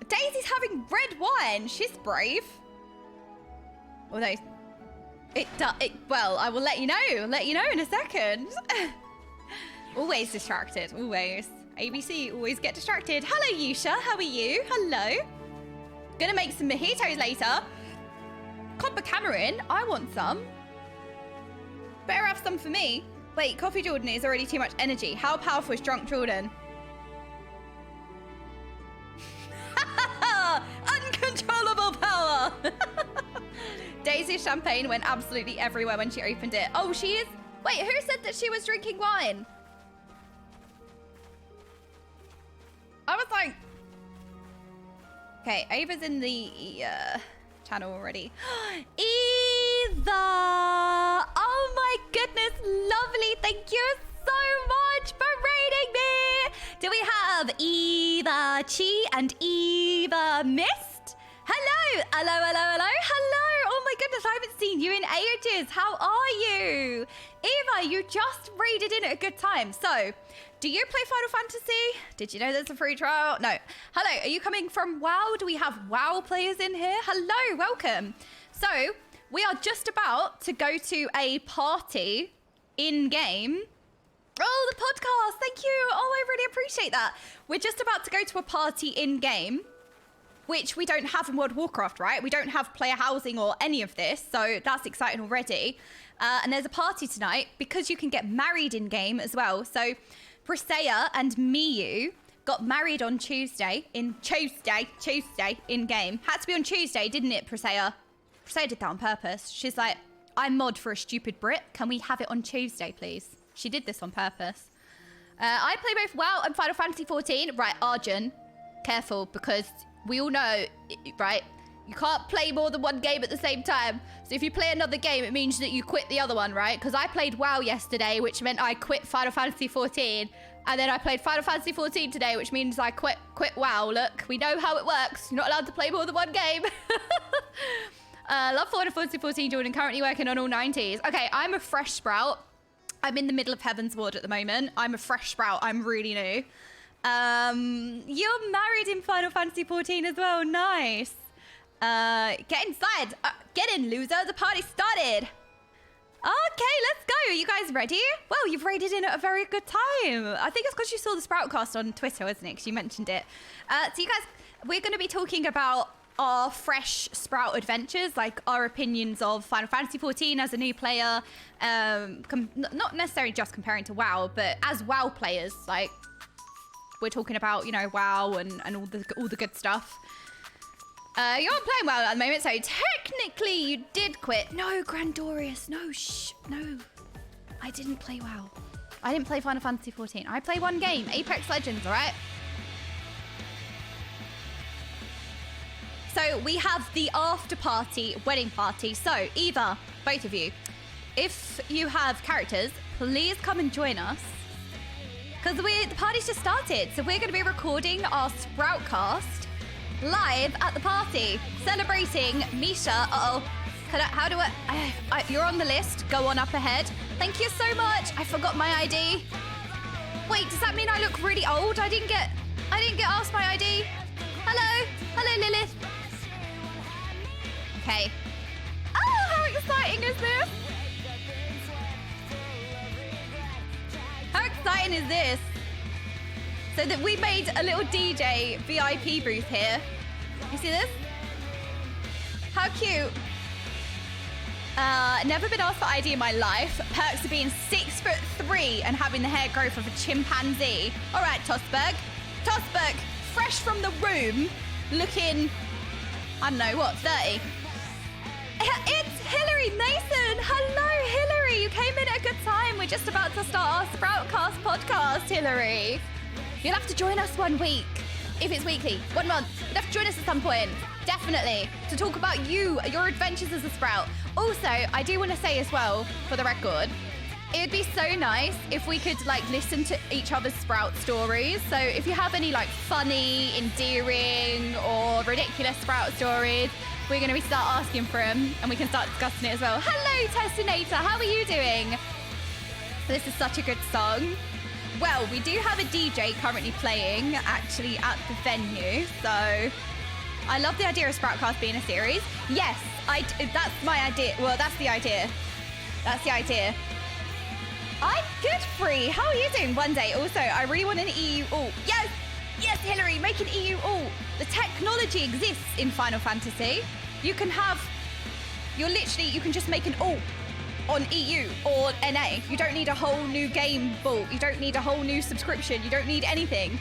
Daisy's having red wine. She's brave. Although, well, I will let you know. Let you know in a second. Always distracted, always. ABC, always get distracted. Hello, Yusha. How are you? Hello. Gonna make some mojitos later. Copper Cameron, I want some. Better have some for me. Wait, Coffee Jordan is already too much energy. How powerful is Drunk Jordan? Uncontrollable power. Daisy's champagne went absolutely everywhere when she opened it. Oh, she is... Wait, who said that she was drinking wine? I was like... Okay, Ava's in the channel already. Eva! Oh my goodness, lovely. Thank you so much for raiding me. Do we have Eva Chi and Eva Mist? Hello, hello, hello, hello, hello. Oh my goodness, I haven't seen you in ages. How are you? Eva, you just raided in at a good time. So, do you play Final Fantasy? Did you know there's a free trial? No. Hello, are you coming from WoW? Do we have WoW players in here? Hello, welcome. So, we are just about to go to a party in-game. Oh, the podcast, thank you. Oh, I really appreciate that. We're just about to go to a party in-game, which we don't have in World of Warcraft, right? We don't have player housing or any of this, so that's exciting already. And there's a party tonight because you can get married in-game as well. So Presea and Miyu got married on Tuesday in in-game. Had to be on Tuesday, didn't it, Presea? Presea did that on purpose. She's like, I'm mod for a stupid Brit. Can we have it on Tuesday, please? She did this on purpose. I play both WoW and Final Fantasy 14. Right, Arjun, careful, because we all know, right? You can't play more than one game at the same time. So if you play another game, it means that you quit the other one, right? Because I played WoW yesterday, which meant I quit Final Fantasy 14. And then I played Final Fantasy 14 today, which means I quit WoW. Look, we know how it works. You're not allowed to play more than one game. Love Final Fantasy 14, Jordan. Currently working on all 90s. Okay, I'm a fresh sprout. I'm in the middle of Heavensward at the moment. I'm a fresh sprout. I'm really new. You're married in Final Fantasy 14 as well. Nice. Get inside. Get in, loser. The party started. Okay, let's go. Are you guys ready? Well, you've raided in at a very good time. I think it's because you saw the Sproutcast on Twitter, wasn't it? Because you mentioned it. So you guys, we're going to be talking about our fresh Sprout adventures, like our opinions of Final Fantasy 14 as a new player. Not necessarily just comparing to WoW, but as WoW players, like we're talking about, you know, WoW and all the good stuff. You're not playing WoW at the moment, so technically you did quit. No, Grandorius, no, no. I didn't play WoW. I didn't play Final Fantasy 14. I play one game, Apex Legends, all right? So we have the after party, wedding party. So Eva, both of you, if you have characters, please come and join us. Because the party's just started. So we're going to be recording our Sproutcast live at the party, celebrating Misha. How do I, you're on the list. Go on up ahead. Thank you so much. I forgot my ID. Wait, does that mean I look really old? I didn't get asked my ID. Hello, Lilith. Okay. Oh, how exciting is this? How exciting is this? So that we made a little DJ VIP booth here. You see this? How cute. Never been asked for ID in my life. Perks of being 6'3" and having the hair growth of a chimpanzee. All right, Tosberg. Tosberg, fresh from the room, looking, I don't know, what, 30? It's Hillary Mason. Hello, Hillary. You came in at a good time. We're just about to start our Sproutcast podcast, Hillary. You'll have to join us one week, if it's weekly. 1 month. You'll have to join us at some point. Definitely. To talk about you, your adventures as a Sprout. Also, I do want to say as well, for the record, it would be so nice if we could like listen to each other's Sprout stories. So if you have any like funny, endearing, or ridiculous Sprout stories, we're going to start asking for them and we can start discussing it as well. Hello, Testinator. How are you doing? This is such a good song. Well, we do have a DJ currently playing actually at the venue. So I love the idea of Sproutcast being a series. Yes, that's my idea. Well, that's the idea. That's the idea. I'm good, Free. How are you doing? One day. Also, I really want an EU alt. Yes, yes, Hillary, make an EU alt. The technology exists in Final Fantasy. You can you can just make an alt on EU or NA. You don't need a whole new game vault. You don't need a whole new subscription. You don't need anything.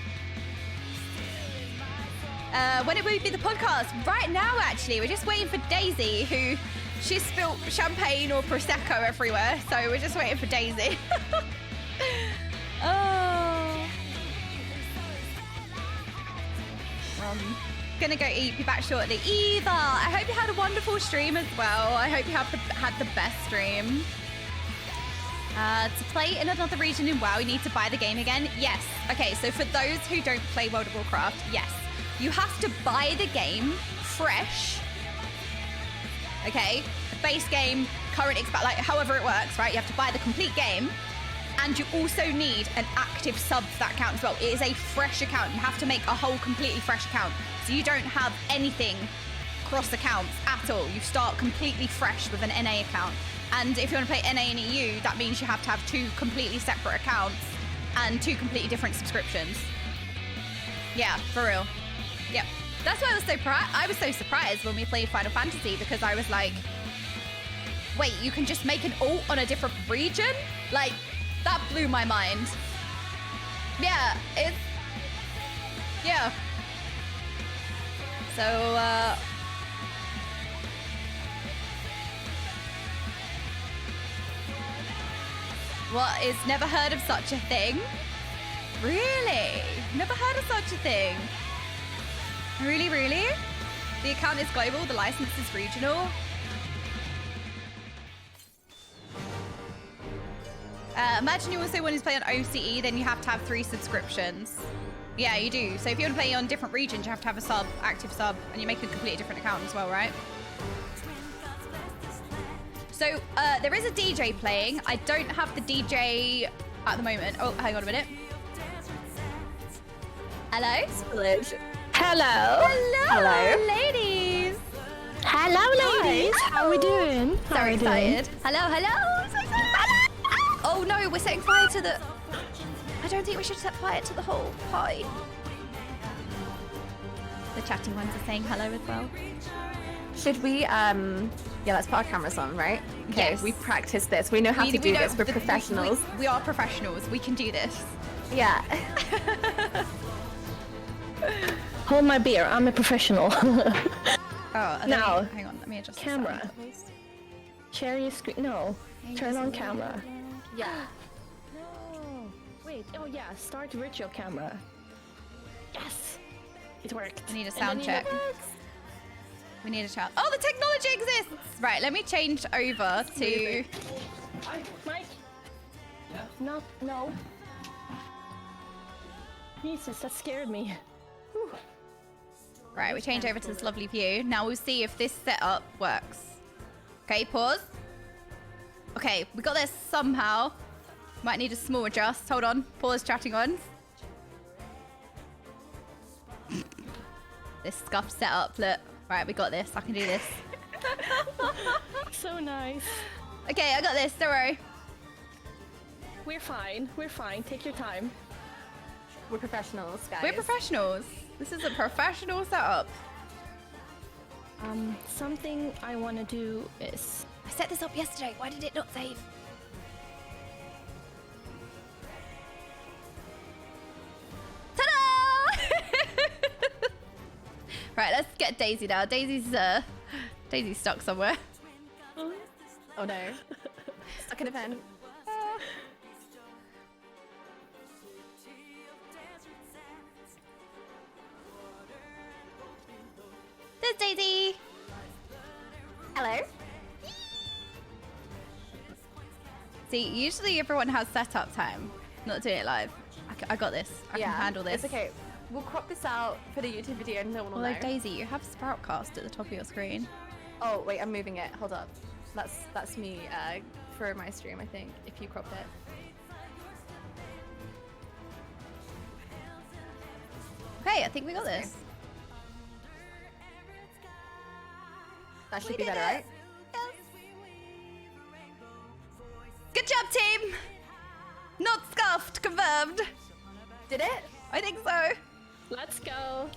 When it would be the podcast? Right now, actually. We're just waiting for Daisy, who she spilled champagne or Prosecco everywhere. So we're just waiting for Daisy. Oh. Gonna go eat. Be back shortly. Eva, I hope you had a wonderful stream as well. I hope you had the best stream. To play in another region in WoW, you need to buy the game again. Yes. Okay, so for those who don't play World of Warcraft, yes. You have to buy the game fresh. Okay? Base game, current like however it works, right? You have to buy the complete game. And you also need an active sub for that account as well. It is a fresh account. You have to make a whole completely fresh account. So you don't have anything cross accounts at all. You start completely fresh with an NA account. And if you want to play NA and EU, that means you have to have 2 completely separate accounts and 2 completely different subscriptions. Yeah, for real. Yep. That's why I was so surprised when we played Final Fantasy, because I was like, wait, you can just make an alt on a different region? Like, that blew my mind. Yeah, yeah. So, what is never heard of such a thing? Really? Never heard of such a thing. Really, really? The account is global, the license is regional. Imagine you also want to play on OCE, then you have to have 3 subscriptions. Yeah, you do. So if you want to play on different regions, you have to have a active sub, and you make a completely different account as well, right? So there is a DJ playing. I don't have the DJ at the moment. Oh, hang on a minute. Hello? Hello. Hello, ladies. Hello, ladies. Hi. How are we doing? So excited. Hello. So excited. Oh no, we're setting fire to the... I don't think we should set fire to the whole party. The chatting ones are saying hello as well. Should we, yeah, let's put our cameras on, right? Okay, Yes. we practiced this. We know how to do this. We're professionals. We are professionals. We can do this. Yeah. Hold my beer. I'm a professional. Now, hang on. Let me adjust camera. the sound levels. Share your screen. No. Turn on camera. Yeah. No. Wait. Oh yeah. Start virtual camera. Yes. It worked. I need a sound check. We need a chat. Oh, the technology exists! Right, let me change over to... Mike? Yeah? No. Jesus, that scared me. Whew. Right, we change over to this lovely view. Now we'll see if this setup works. Okay, pause. Okay, we got this somehow. Might need a small adjust. Hold on. Pause chatting on. This scuff setup, look. Right, we got this. I can do this. So nice. Okay, I got this. Don't worry. We're fine. We're fine. Take your time. We're professionals, guys. We're professionals. This is a professional setup. Something I want to do is... I set this up yesterday. Why did it not save? Ta-da! Right, let's get Daisy now. Daisy's stuck somewhere. Oh no. Stuck in a pen. There's Daisy. Hello. See, usually everyone has setup time. Not doing it live. I got this. I can handle this. It's okay. We'll crop this out for the YouTube video and no one will Although know. Daisy, you have SPROUTCAST at the top of your screen. Oh wait, I'm moving it. Hold up. That's me for my stream, I think. If you cropped it. Okay, I think we got this. That should be better, right? Good job, team! Not scuffed, confirmed. Did it? I think so. Let's go.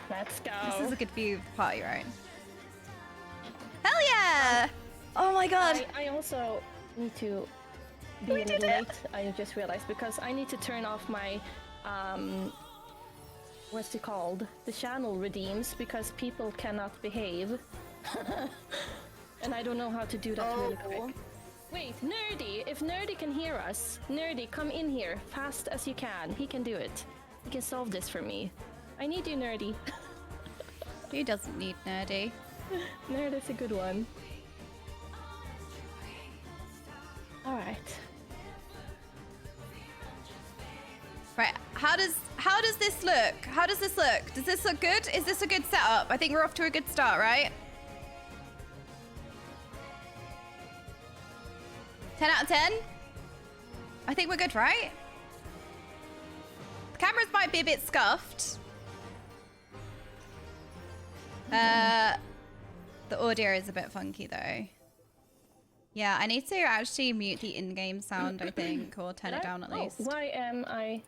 Let's go. This is a good view of the party, right? Hell yeah! Oh my god. I also need to be a little late. I just realized because I need to turn off my what's it called? The channel redeems because people cannot behave. And I don't know how to do that really quick. Wait, Nerdy! If Nerdy can hear us, Nerdy, come in here fast as you can. He can do it. He can solve this for me. I need you, Nerdy. Who doesn't need Nerdy? Nerd is a good one. Alright. Right, how does this look? How does this look? Does this look good? Is this a good setup? I think we're off to a good start, right? 10 out of 10? I think we're good, right? The cameras might be a bit scuffed. The audio is a bit funky though. Yeah, I need to actually mute the in-game sound, I think, or turn it down at least. Why am I...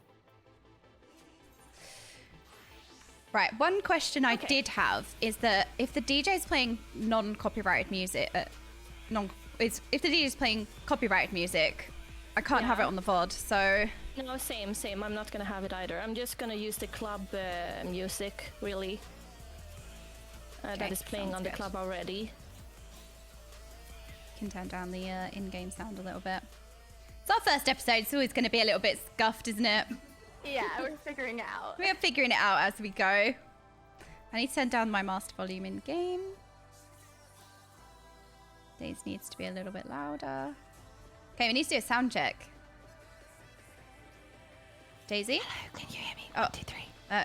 Right, one question I did have is that if the DJ's playing non-copyrighted music, if the DJ's playing copyrighted music, I can't have it on the VOD, so... No, same. I'm not gonna have it either. I'm just gonna use the club music, really. That is playing on the club already. Can turn down the in-game sound a little bit. It's our first episode, it's always going to be a little bit scuffed, isn't it? Yeah, we're figuring it out. We're figuring it out as we go. I need to turn down my master volume in game. This needs to be a little bit louder. Okay, we need to do a sound check. Daisy? Hello, can you hear me? Oh. 1, 2, 3.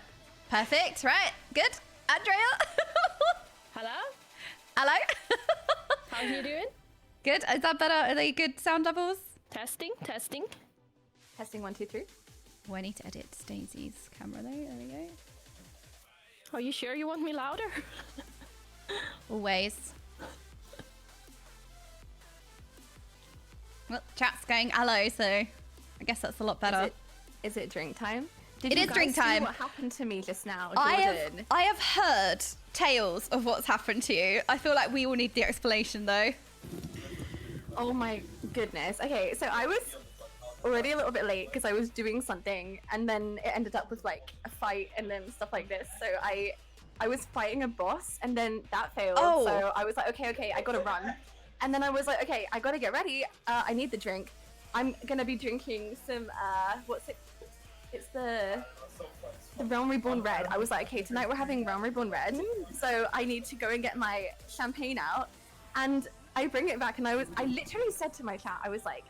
Perfect, right, good. Andrea? Hello? Hello? How you doing? Good, is that better? Are they good sound levels? Testing. Testing 1, 2, 3. Oh, I need to edit Daisy's camera though, there we go. Are you sure you want me louder? Always. Well, chat's going hello, so I guess that's a lot better. Is it drink time? It is drink time. See what happened to me just now, Jordan? I have heard tales of what's happened to you. I feel like we all need the explanation though. Oh my goodness. Okay, so I was already a little bit late because I was doing something and then it ended up with like a fight and then stuff like this. So I was fighting a boss and then that failed. Oh. So I was like, okay, I gotta run. And then I was like, okay, I gotta get ready. I need the drink. I'm gonna be drinking some, what's it? It's the Realm Reborn Red. I was like, okay, tonight we're having Realm Reborn Red. So I need to go and get my champagne out. And I bring it back and I literally said to my chat, I was like,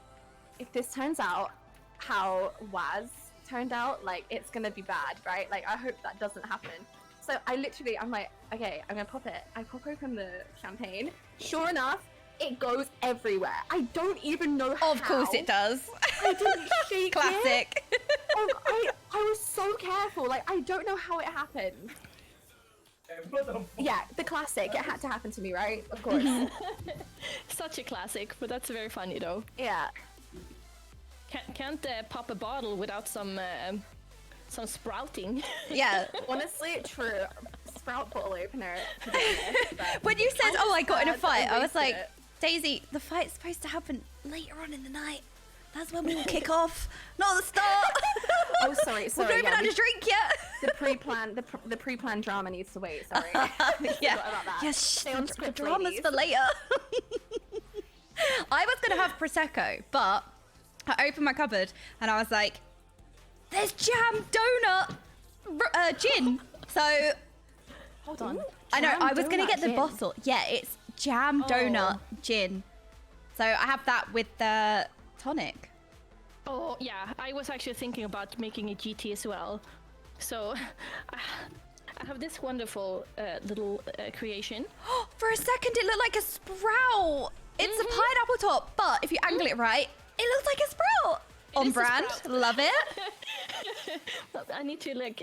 if this turns out how Waz turned out, like it's gonna be bad, right? Like I hope that doesn't happen. So I'm like, okay, I'm gonna pop it. I pop open the champagne. Sure enough, it goes everywhere. I don't even know how. Of course it does. I didn't shake Classic. it. I was so careful. Like I don't know how it happened. Yeah, the classic. It had to happen to me, right? Of course. Such a classic, but that's very funny though. Yeah. Can't pop a bottle without some sprouting. Yeah. Honestly, true. Sprout bottle opener. When you said, "Oh, I got in a fight," I was wasted like, it. Daisy, the fight's supposed to happen later on in the night. That's when we will kick off, not the start. Oh, sorry. We've not even had a drink yet. The pre-planned drama needs to wait. Sorry. Yeah. Forgot about that. Yes, Stay on the script, drama's ladies. for later. I was gonna have prosecco, but I opened my cupboard and I was like, "There's jam donut gin." So Hold on. I know Jam I was gonna donut get the gin. bottle. Yeah, it's jam donut gin. So I have that with the tonic. Oh yeah, I was actually thinking about making a GT as well. So I have this wonderful little creation. For a second, it looked like a sprout. It's a pineapple top, but if you angle it right, it looks like a sprout. On is a brand, sprout. love it. I need to like.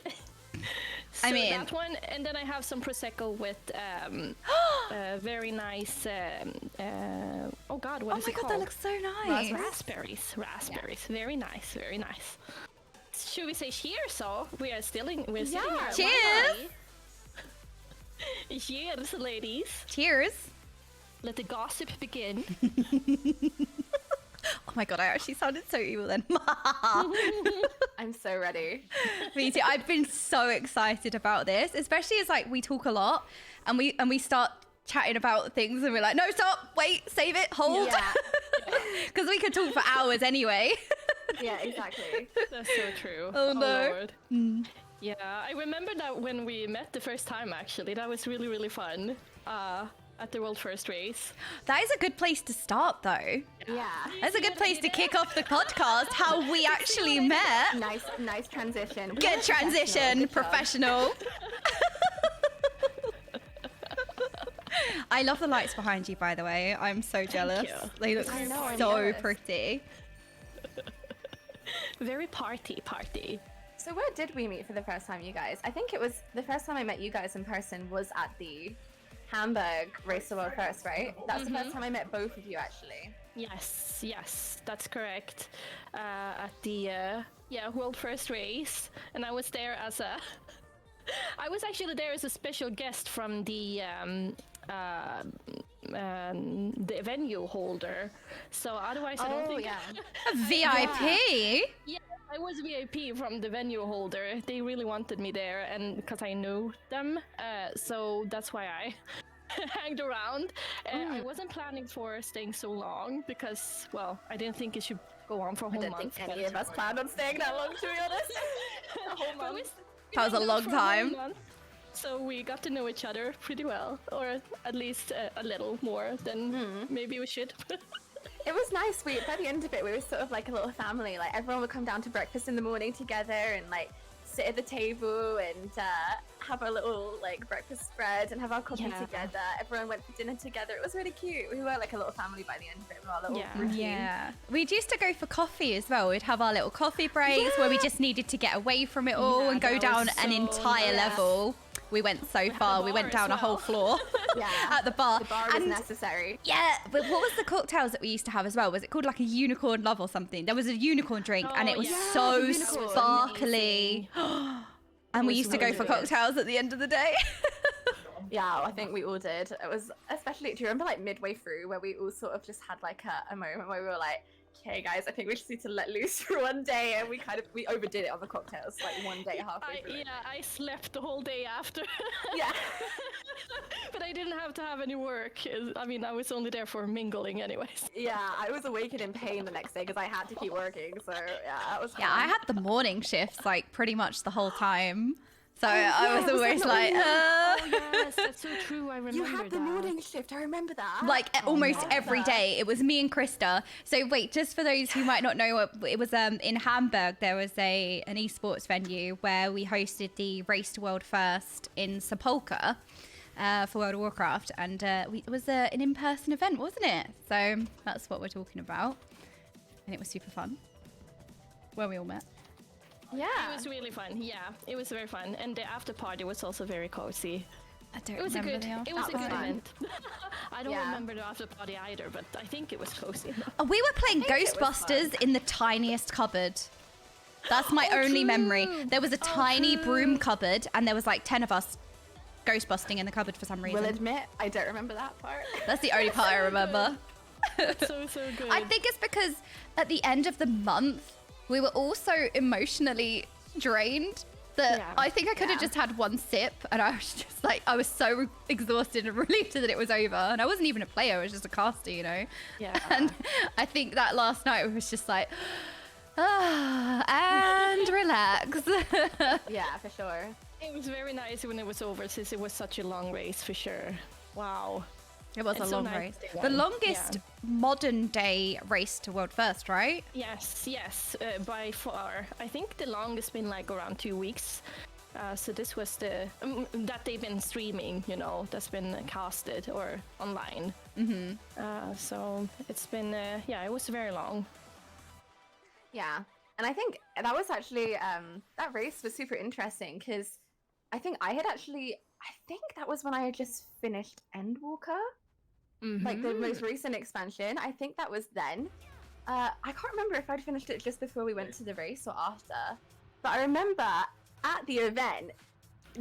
I mean- that one, and then I have some prosecco with very nice. Oh God, what Oh is my it god, called? that looks so nice. Raspberries. Very nice, very nice. Should we say cheers? So we are still in. We're sitting Yeah, here. Cheers. Cheers, ladies. Cheers. Let the gossip begin. Oh my god, I actually sounded so evil then. I'm so ready. Me too. I've been so excited about this, especially as like we talk a lot and we start chatting about things and we're like, no, stop, wait, save it, hold. Yeah. Because we could talk for hours anyway. Yeah, exactly. That's so true. Oh, no. Lord. Yeah, I remember that when we met the first time. Actually, that was really, really fun. At the world first race. That is a good place to start though. Yeah. That's a good place to kick off the podcast, how we actually met. Nice transition. Good transition, Good job. professional. I love the lights behind you, by the way. I'm so jealous. you. They look I know, I'm so jealous. pretty. Very party. So where did we meet for the first time, you guys? I think it was the first time I met you guys in person was at the Hamburg Race to World First, right? That's the first time I met both of you, actually. Yes, that's correct. At the world first race, and I was there as a. I was actually there as a special guest from the venue holder. So otherwise, I don't think. yeah. A VIP? Yeah, I was VIP from the venue holder. They really wanted me there, and because I knew them, so that's why I hanged around. I wasn't planning for staying so long because, well, I didn't think it should go on for a I whole don't month. think any of us planned on staying that long, to be honest. A whole But month. That was a long time. So we got to know each other pretty well, or at least a little more than maybe we should. It was nice. By the end of it, we were sort of like a little family. Like everyone would come down to breakfast in the morning together and like sit at the table and have a little like breakfast spread and have our coffee Yeah. together. Everyone went for dinner together. It was really cute. We were like a little family by the end of it with our little Yeah. routine. Yeah. We used to go for coffee as well. We'd have our little coffee breaks where we just needed to get away from it all Yeah, and go that down was an so entire nice. level. We went so far. We bar went as down a whole well. floor Yeah. at the bar. The bar was And necessary. yeah, but what was the cocktails that we used to have as well? Was it called like a unicorn love or something? There was a unicorn drink and Oh, it was yeah. so the unicorn. sparkly. And we was used to go really for good. cocktails at the end of the day. Yeah, I think we all did. It was especially, do you remember like midway through where we all sort of just had like a moment where we were like, okay guys, I think we just need to let loose for one day, and we overdid it on the cocktails like one day halfway through. I slept the whole day after. Yeah. But I didn't have to have any work. I mean, I was only there for mingling anyways. Yeah, I was awake and in pain the next day because I had to keep working. So yeah, that was. Yeah, fun. I had the morning shifts like pretty much the whole time. So I yeah, was it was always like like, the Yes, that's so true. I remember You had the that. morning shift. I remember that. like almost yeah. every day. It was me and Krista. So wait, just for those who might not know, it was in Hamburg. There was an esports venue where we hosted the Race to World First in Sepulka for World of Warcraft, and it was an in-person event, wasn't it? So that's what we're talking about, and it was super fun. Where we all met. Yeah. It was really fun. Yeah, it was very fun, and the after party was also very cozy. I don't It was remember it was a That was good fun. event. I don't Yeah. remember the after party either, but I think it was cozy. We were playing think it was Ghostbusters in the tiniest cupboard. That's my only memory. true. There was a tiny true. broom cupboard, and there was like 10 of us ghostbusting in the cupboard for some reason. Will admit, I don't remember that part. That's the only part I remember. so good. I think it's because at the end of the month, we were all so emotionally drained that Yeah. I think I could have just had one sip, and I was just like, I was so exhausted and relieved that it was over. And I wasn't even a player, I was just a caster, you know? Yeah. And I think that last night was just like, and relax. Yeah, for sure. It was very nice when it was over, since it was such a long race for sure. Wow. It was It's a so long nice race. they The won. longest Yeah. modern day race to world first, right? Yes, by far. I think the longest been like around 2 weeks. So this was the that they've been streaming, you know, that's been casted or online. So it's been it was very long. Yeah, and I think that was actually that race was super interesting because I think that was when I had just finished Endwalker, like the most recent expansion. I think that was then. I can't remember if I'd finished it just before we went to the race or after, but I remember at the event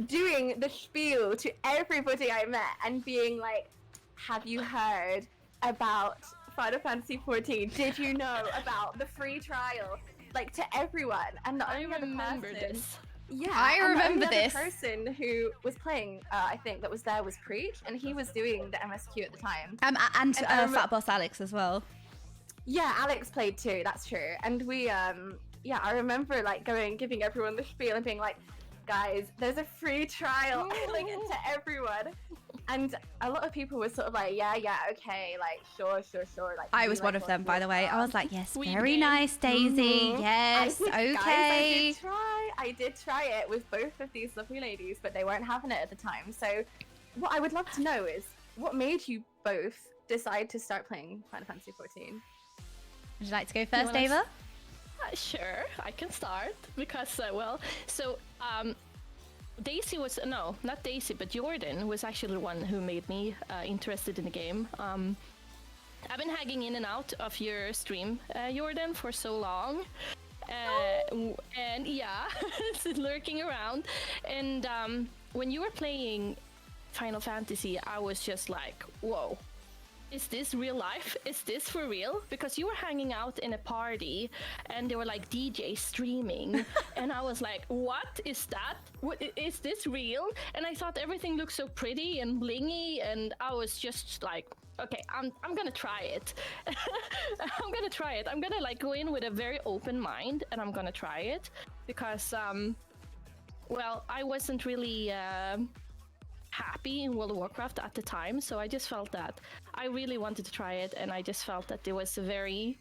doing the spiel to everybody I met and being like, "Have you heard about Final Fantasy XIV? Did you know about the free trial?" Like to everyone, and the I only other remember person, this. yeah, I and the remember only other this. person who was playing, I think that was there was Preach, and he was doing the MSQ at the time. And I remember- Fat Boss Alex as well. Yeah, Alex played too. That's true. And we, I remember like giving everyone the spiel and being like, "Guys, there's a free trial," like to everyone. And a lot of people were sort of like, yeah, okay, like sure. Like I we, was like, one of want them, to by the way. I was around. like, yes, We very did. nice, Daisy. Yes, Guys, okay. I did try it with both of these lovely ladies, but they weren't having it at the time. So what I would love to know is what made you both decide to start playing Final Fantasy XIV? Would you like to go first, wanna Ava? Sure, I can start because Daisy was not Daisy, but Jordan was actually the one who made me interested in the game. I've been hanging in and out of your stream, Jordan, for so long, and yeah, lurking around. And when you were playing Final Fantasy, I was just like, whoa. Is this real life? Is this for real? Because you were hanging out in a party and there were like DJs streaming and I was like, what is that? What, is this real? And I thought everything looked so pretty and blingy and I was just like, okay, I'm gonna try it. I'm gonna try it. I'm gonna like go in with a very open mind and I'm gonna try it because, I wasn't really happy in World of Warcraft at the time, so I just felt that I really wanted to try it, and I just felt that it was a very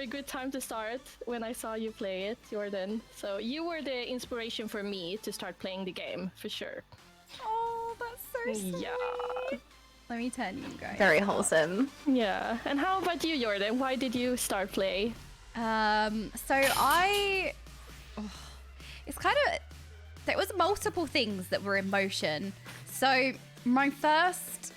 good time to start when I saw you play it, Jordan. So you were the inspiration for me to start playing the game, for sure. Oh, that's so sweet. Yeah. Let me turn you guys. Very wholesome. Yeah. And how about you, Jordan? Why did you start play? It's kind of, there was multiple things that were in motion. So my first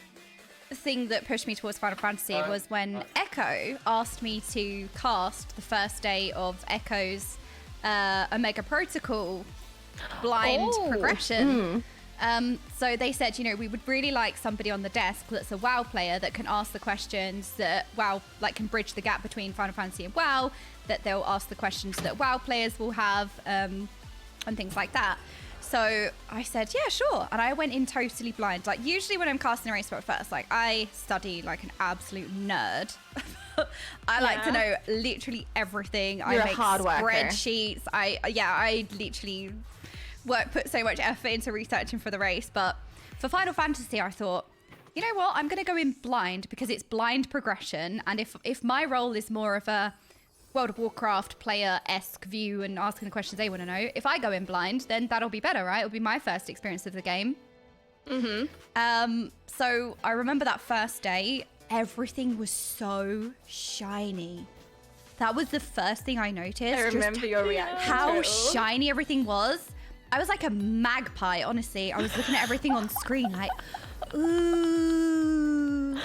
thing that pushed me towards Final Fantasy was when Echo asked me to cast the first day of Echo's Omega Protocol blind progression. So they said, we would really like somebody on the desk that's a WoW player that can ask the questions that WoW, like, can bridge the gap between Final Fantasy and WoW, that they'll ask the questions that WoW players will have, and things like that. So I said, yeah, sure. And I went in totally blind. Like, usually when I'm casting a race at first, like, I study like an absolute nerd. I like to know literally everything. You're I a make hard worker. spreadsheets. I literally put so much effort into researching for the race. But for Final Fantasy, I thought, you know what? I'm going to go in blind because it's blind progression. And if my role is more of a World of Warcraft player-esque view and asking the questions they want to know, if I go in blind, then that'll be better, right? It'll be my first experience of the game. So I remember that first day, everything was so shiny. That was the first thing I noticed. I remember your reaction. How to it all. shiny everything was. I was like a magpie, honestly. I was looking at everything on screen like, ooh.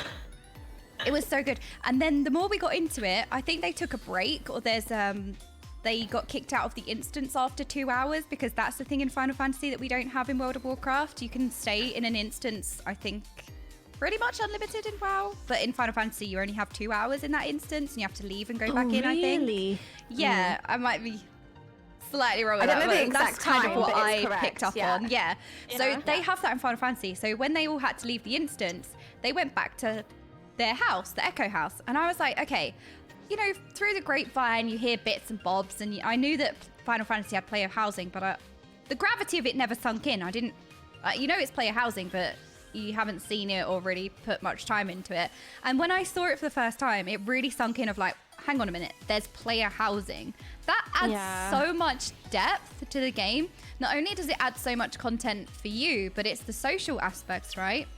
It was so good. And then the more we got into it, I think they took a break, or they got kicked out of the instance after 2 hours, because that's the thing in Final Fantasy that we don't have in World of Warcraft. You can stay in an instance, I think, pretty much unlimited in WoW, but in Final Fantasy you only have 2 hours in that instance, and you have to leave and go back in, I think. Really? Yeah, I might be slightly wrong with I don't that, know the but that's exact kind time, of what but it's I correct, picked up yeah. on. Yeah. So they have that in Final Fantasy. So when they all had to leave the instance, they went back to their house, the Echo House. And I was like, okay, you know, through the grapevine, you hear bits and bobs. And I knew that Final Fantasy had player housing, but the gravity of it never sunk in. I didn't, you know, it's player housing, but you haven't seen it or really put much time into it. And when I saw it for the first time, it really sunk in of like, hang on a minute, there's player housing. That adds so much depth to the game. Not only does it add so much content for you, but it's the social aspects, right?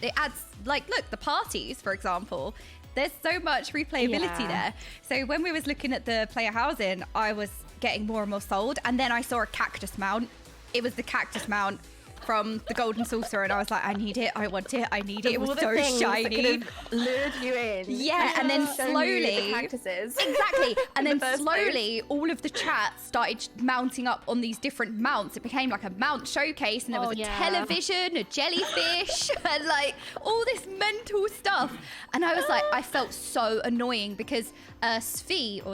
It adds, like, look, the parties, for example. There's so much replayability there. So when we was looking at the player housing, I was getting more and more sold. And then I saw a cactus mount. It was the cactus mount from the Golden Saucer, and I was like, I need it, I want it, I need it. It was so shiny. Lured you in. Yeah, and then slowly, the cactuses. exactly, and then first slowly, all of the chat started mounting up on these different mounts. It became like a mount showcase, and there was a television, a jellyfish, and like all this mental stuff. And I was like, I felt so annoying because Sphere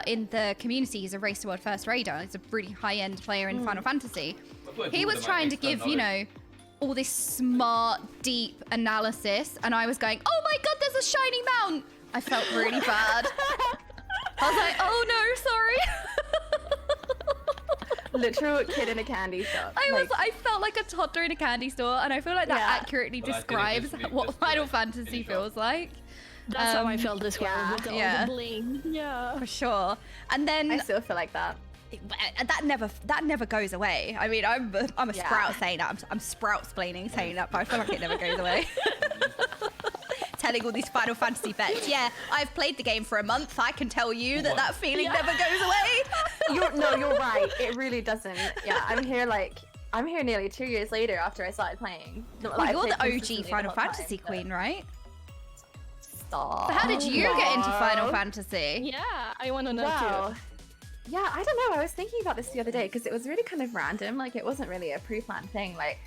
in the community is a Race to World First Raider. He's a really high-end player in Final Fantasy. He was trying to give, you know, all this smart, deep analysis, and I was going, oh my god, there's a shiny mount. I felt really bad. I was like, oh no, sorry. Literal kid in a candy shop. I felt like a toddler in a candy store, and I feel like that accurately describes what Final Fantasy feels like. That's how I felt as well, with all the bling. Yeah. For sure. And then I still feel like that. that never goes away. I mean, I'm a Sprout saying that. I'm Sprout-splaining saying that, but I feel like it never goes away. Telling all these Final Fantasy vets, yeah, I've played the game for a month. I can tell you that feeling never goes away. You're right. It really doesn't. Yeah, I'm here nearly 2 years later after I started playing. Well, you're the OG Final Fantasy queen, right? Stop. So how did you get into Final Fantasy? Yeah, I want to know too. Yeah, I don't know. I was thinking about this the other day because it was really kind of random. Like, it wasn't really a pre-planned thing. Like,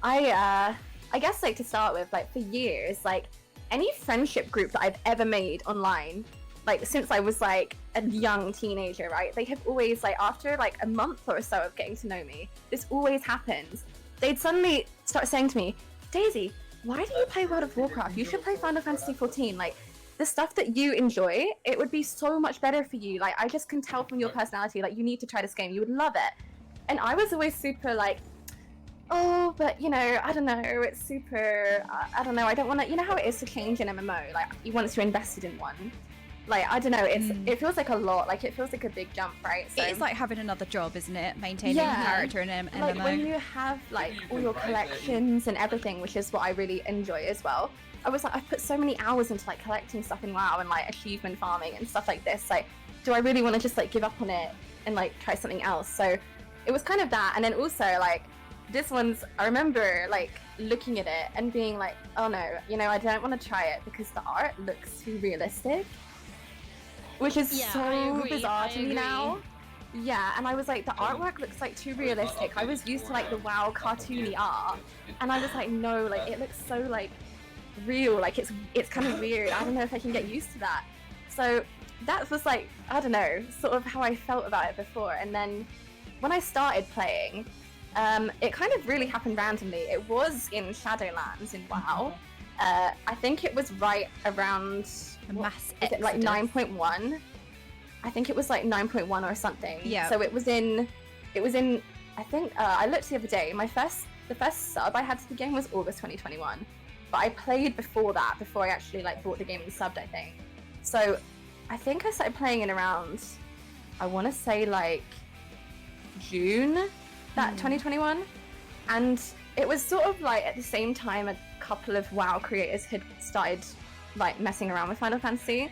I guess, like, to start with, like, for years, like, any friendship group that I've ever made online, like, since I was, like, a young teenager, right? They have always, like, after, like, a month or so of getting to know me, this always happens. They'd suddenly start saying to me, Daisy, why do you play World of Warcraft? You should play Final Fantasy XIV. Like, the stuff that you enjoy, it would be so much better for you. Like, I just can tell from your personality, like, you need to try this game. You would love it. And I was always super, like, oh, but, you know, I don't know. It's super, I don't know. I don't want to, you know how it is to change an MMO? Like, once you're invested in one. Like, I don't know. It feels like a lot. Like, it feels like a big jump, right? So, it's like having another job, isn't it? Maintaining a character in an MMO. Like, when you have, like, all your collections and everything, which is what I really enjoy as well. I was like, I've put so many hours into, like, collecting stuff in WoW and, like, achievement farming and stuff like this. Like, do I really want to just, like, give up on it and, like, try something else? So it was kind of that. And then also, like, this one's, I remember, like, looking at it and being like, oh no, you know, I don't want to try it because the art looks too realistic. Which is so bizarre to me now. Yeah, and I was like, the artwork looks like too realistic. I was used to like the WoW cartoony art, and I was like, no, like it looks so like real. Like it's kind of weird. I don't know if I can get used to that. So that was like, I don't know, sort of how I felt about it before. And then when I started playing, it kind of really happened randomly. It was in Shadowlands in WoW. I think it was right around mass exodus. Like 9.1. I think it was like 9.1 or something. Yeah. So it was in. I think I looked the other day. The first sub I had to the game was August 2021, but I played before that. Before I actually like bought the game and subbed, I think. So I think I started playing in around, I want to say like June that 2021, and it was sort of like at the same time a couple of WoW creators had started like messing around with Final Fantasy,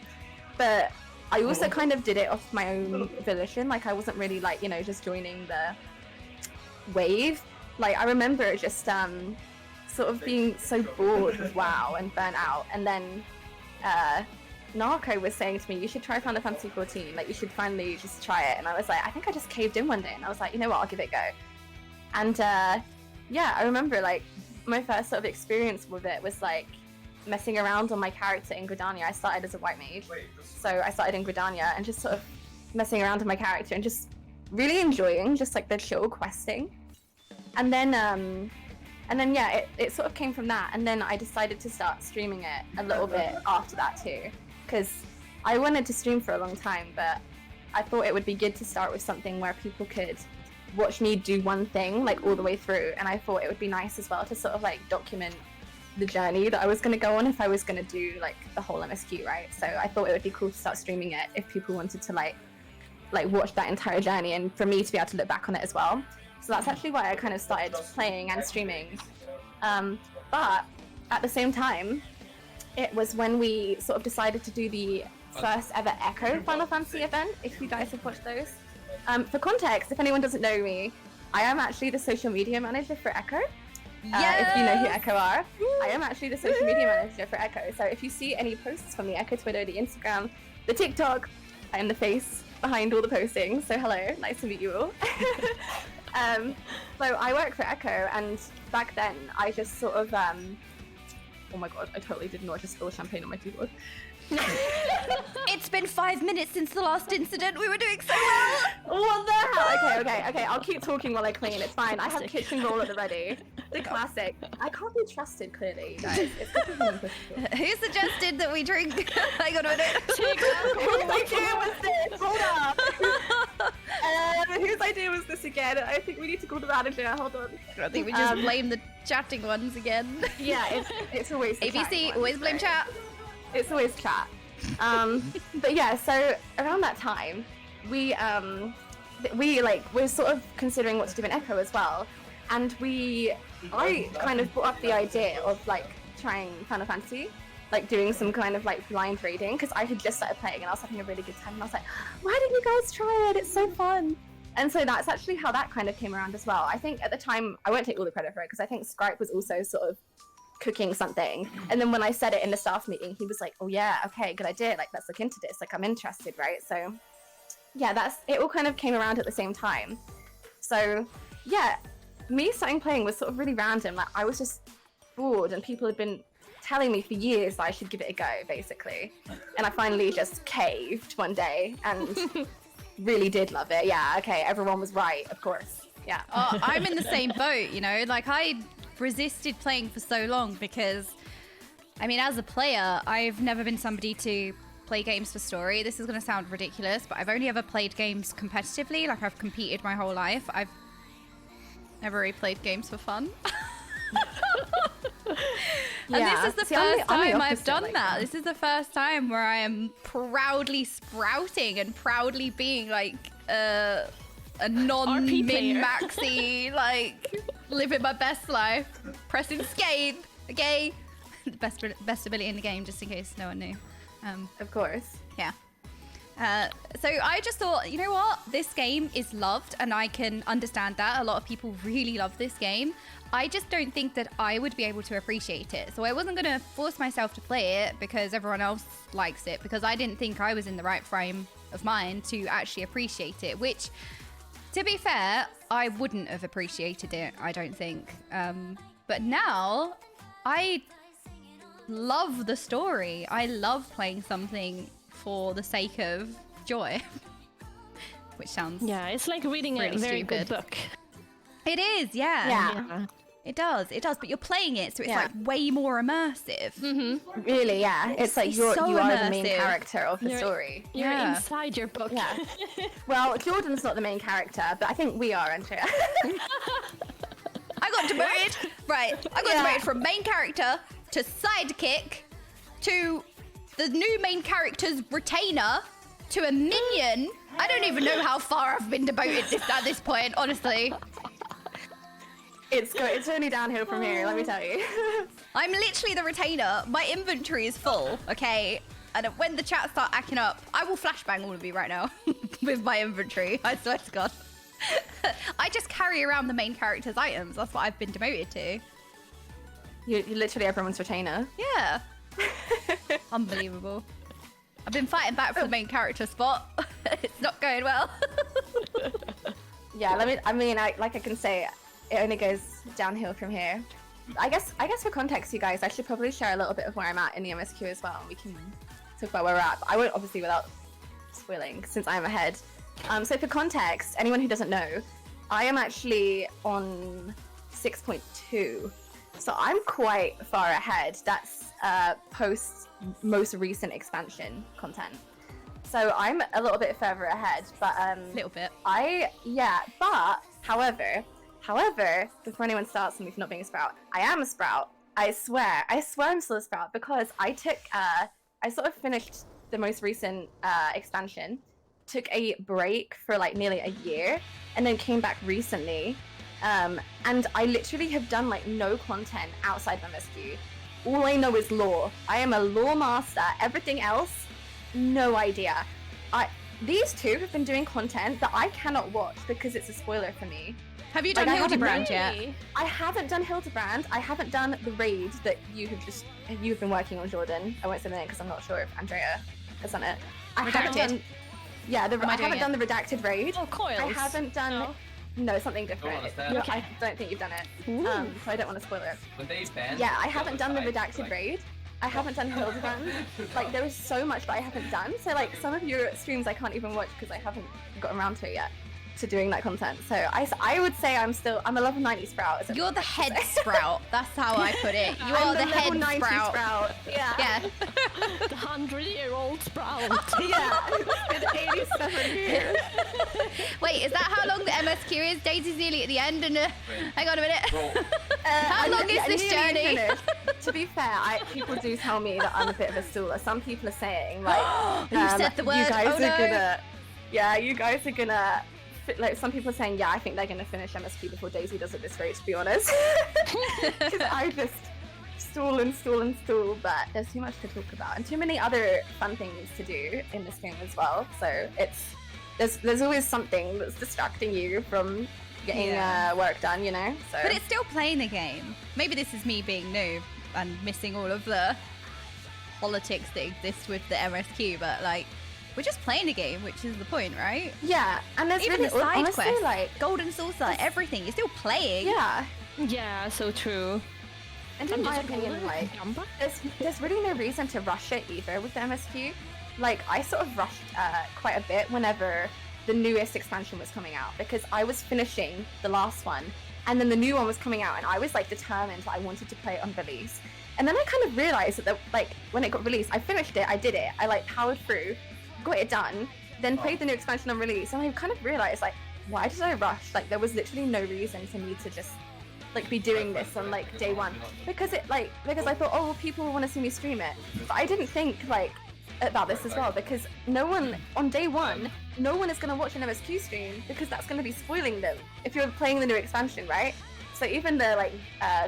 but I also kind of did it off my own volition. Like I wasn't really like, you know, just joining wave. Like, I remember just sort of being so bored with WoW and burnt out, and then Narco was saying to me, you should try Final Fantasy 14, like you should finally just try it. And I was like, I think I just caved in one day, and I was like, you know what, I'll give it a go. And yeah, I remember like my first sort of experience with it was like messing around on my character in Gridania. I started as a white mage, so I started in Gridania and just sort of messing around with my character and just really enjoying just like the chill questing. And then yeah, it sort of came from that. And then I decided to start streaming it a little bit after that too, because I wanted to stream for a long time, but I thought it would be good to start with something where people could watch me do one thing like all the way through. And I thought it would be nice as well to sort of like document the journey that I was going to go on if I was going to do like the whole MSQ, right? So I thought it would be cool to start streaming it if people wanted to like watch that entire journey, and for me to be able to look back on it as well. So that's actually why I kind of started playing and streaming. But at the same time, it was when we sort of decided to do the first ever Echo Final Fantasy event, if you guys have watched those. For context, if anyone doesn't know me, I am actually the social media manager for Echo. If you know who Echo are, I am actually the social media manager for Echo. So if you see any posts from the Echo Twitter, the Instagram, the TikTok, I am the face behind all the postings. So hello, nice to meet you all. So I work for Echo, and back then I just sort of oh my god, I totally did not just spill champagne on my keyboard. It's been 5 minutes since the last incident. We were doing so well. What the hell? Okay. I'll keep talking while I clean. It's fine. I have kitchen roll at the ready. The classic. I can't be trusted, clearly, guys. Who suggested that we drink? Hang on a minute. Whose idea was this? Hold up. Whose idea was this again? I think we need to call the manager. Hold on. I think we just blame the chatting ones again. Yeah, it's always the ABC. Always blame chat. It's always chat. But yeah, so around that time, we're sort of considering what to do in Echo as well, and I kind of brought up the idea of like trying Final Fantasy, like doing some kind of like blind raiding, because I had just started playing and I was having a really good time, and I was like, why don't you guys try it? It's so fun. And so that's actually how that kind of came around as well. I think at the time, I won't take all the credit for it, because I think Scripe was also sort of cooking something, and then when I said it in the staff meeting, he was like, oh yeah, okay, good idea, like let's look into this, like I'm interested, right? So yeah, it all kind of came around at the same time. So yeah, me starting playing was sort of really random. Like I was just bored, and people had been telling me for years that I should give it a go, basically, and I finally just caved one day and really did love it. Yeah, okay, everyone was right, of course. Yeah. Oh, I'm in the same boat, you know, like I resisted playing for so long because, I mean, as a player, I've never been somebody to play games for story. This is going to sound ridiculous, but I've only ever played games competitively. Like I've competed my whole life. I've never really played games for fun. And this is the first time I've done that. This is the first time where I am proudly sprouting and proudly being like a non-min-maxy, like living my best life, pressing escape, okay? The best ability in the game, just in case no one knew. Of course. Yeah. So I just thought, you know what? This game is loved, and I can understand that. A lot of people really love this game. I just don't think that I would be able to appreciate it. So I wasn't going to force myself to play it because everyone else likes it, because I didn't think I was in the right frame of mind to actually appreciate it, which, to be fair, I wouldn't have appreciated it, I don't think. But now, I love the story. I love playing something for the sake of joy. Which sounds it's like reading really a very stupid. good book. It is, yeah. It does, but you're playing it, so it's like way more immersive. Mm-hmm. Really, yeah. It's like you are the main character of the story. You're inside your book. Yeah. Well, Jordan's not the main character, but I think we are, Andrea. I got demoted. Right. I got demoted from main character to sidekick to the new main character's retainer to a minion. I don't even know how far I've been demoted at this point, honestly. It's only downhill from here, let me tell you. I'm literally the retainer. My inventory is full, okay? And when the chat start acting up, I will flashbang all of you right now with my inventory. I swear to God. I just carry around the main character's items. That's what I've been demoted to. You're literally everyone's retainer. Yeah. Unbelievable. I've been fighting back for the main character spot. It's not going well. Yeah, I can say, it only goes downhill from here. I guess for context, you guys, I should probably share a little bit of where I'm at in the MSQ as well. We can talk about where we're at. But I won't, obviously, without spoiling, since I'm ahead. So for context, anyone who doesn't know, I am actually on 6.2. So I'm quite far ahead. That's post most recent expansion content. So I'm a little bit further ahead, but little bit. But however, before anyone starts on me for not being a Sprout, I am a Sprout. I swear I'm still a Sprout because I sort of finished the most recent expansion, took a break for like nearly a year, and then came back recently. And I literally have done like no content outside of MSQ. All I know is lore. I am a lore master. Everything else, no idea. These two have been doing content that I cannot watch because it's a spoiler for me. Have you done Hildebrand yet? I haven't done Hildebrand. I haven't done the raid that you've been working on, Jordan. I won't say the name because I'm not sure if Andrea has done it. I haven't done the redacted raid. Oh, coils. I haven't done. No, something different. Okay. I don't think you've done it. So I don't want to spoil it. When they ban I haven't done the redacted raid. I haven't done Hildebrand. Like, there is so much that I haven't done. So, like, some of your streams I can't even watch because I haven't gotten around to it yet, to doing that content. So I would say I'm a level 90 Sprout. You're the head Sprout. That's how I put it. You are the head level 90 Sprout. Yeah. The 100-year-old Sprout. Yeah. It's been 87 years. Wait, is that how long the MSQ is? Daisy's nearly at the end, and hang on a minute. How long is this journey? To be fair, people do tell me that I'm a bit of a stooler. Some people are saying like, you said the word. You guys are gonna. Like, some people are saying, I think they're gonna finish MSQ before Daisy does at this rate, to be honest. Because I just stall, but there's too much to talk about and too many other fun things to do in this game as well. So there's always something that's distracting you from getting work done, you know. So. But it's still playing the game. Maybe this is me being new and missing all of the politics that exist with the MSQ, but like, we're just playing the game, which is the point, right? Yeah, and there's even really, the side honestly, quests, like Golden Saucer, everything. You're still playing. Yeah. Yeah, so true. And in my opinion, like, there's really no reason to rush it either with the MSQ. Like, I sort of rushed quite a bit whenever the newest expansion was coming out, because I was finishing the last one, and then the new one was coming out, and I was like determined that I wanted to play it on release. And then I kind of realized that, like, when it got released, I finished it, I did it, I like powered through, got it done, then played the new expansion on release, and I kind of realized, like, why did I rush? Like, there was literally no reason for me to just like be doing this on like day one, because I thought, oh well, people want to see me stream it, but I didn't think like about this as well, because no one on day one, no one is going to watch an MSQ stream because that's going to be spoiling them if you're playing the new expansion, right? So even the like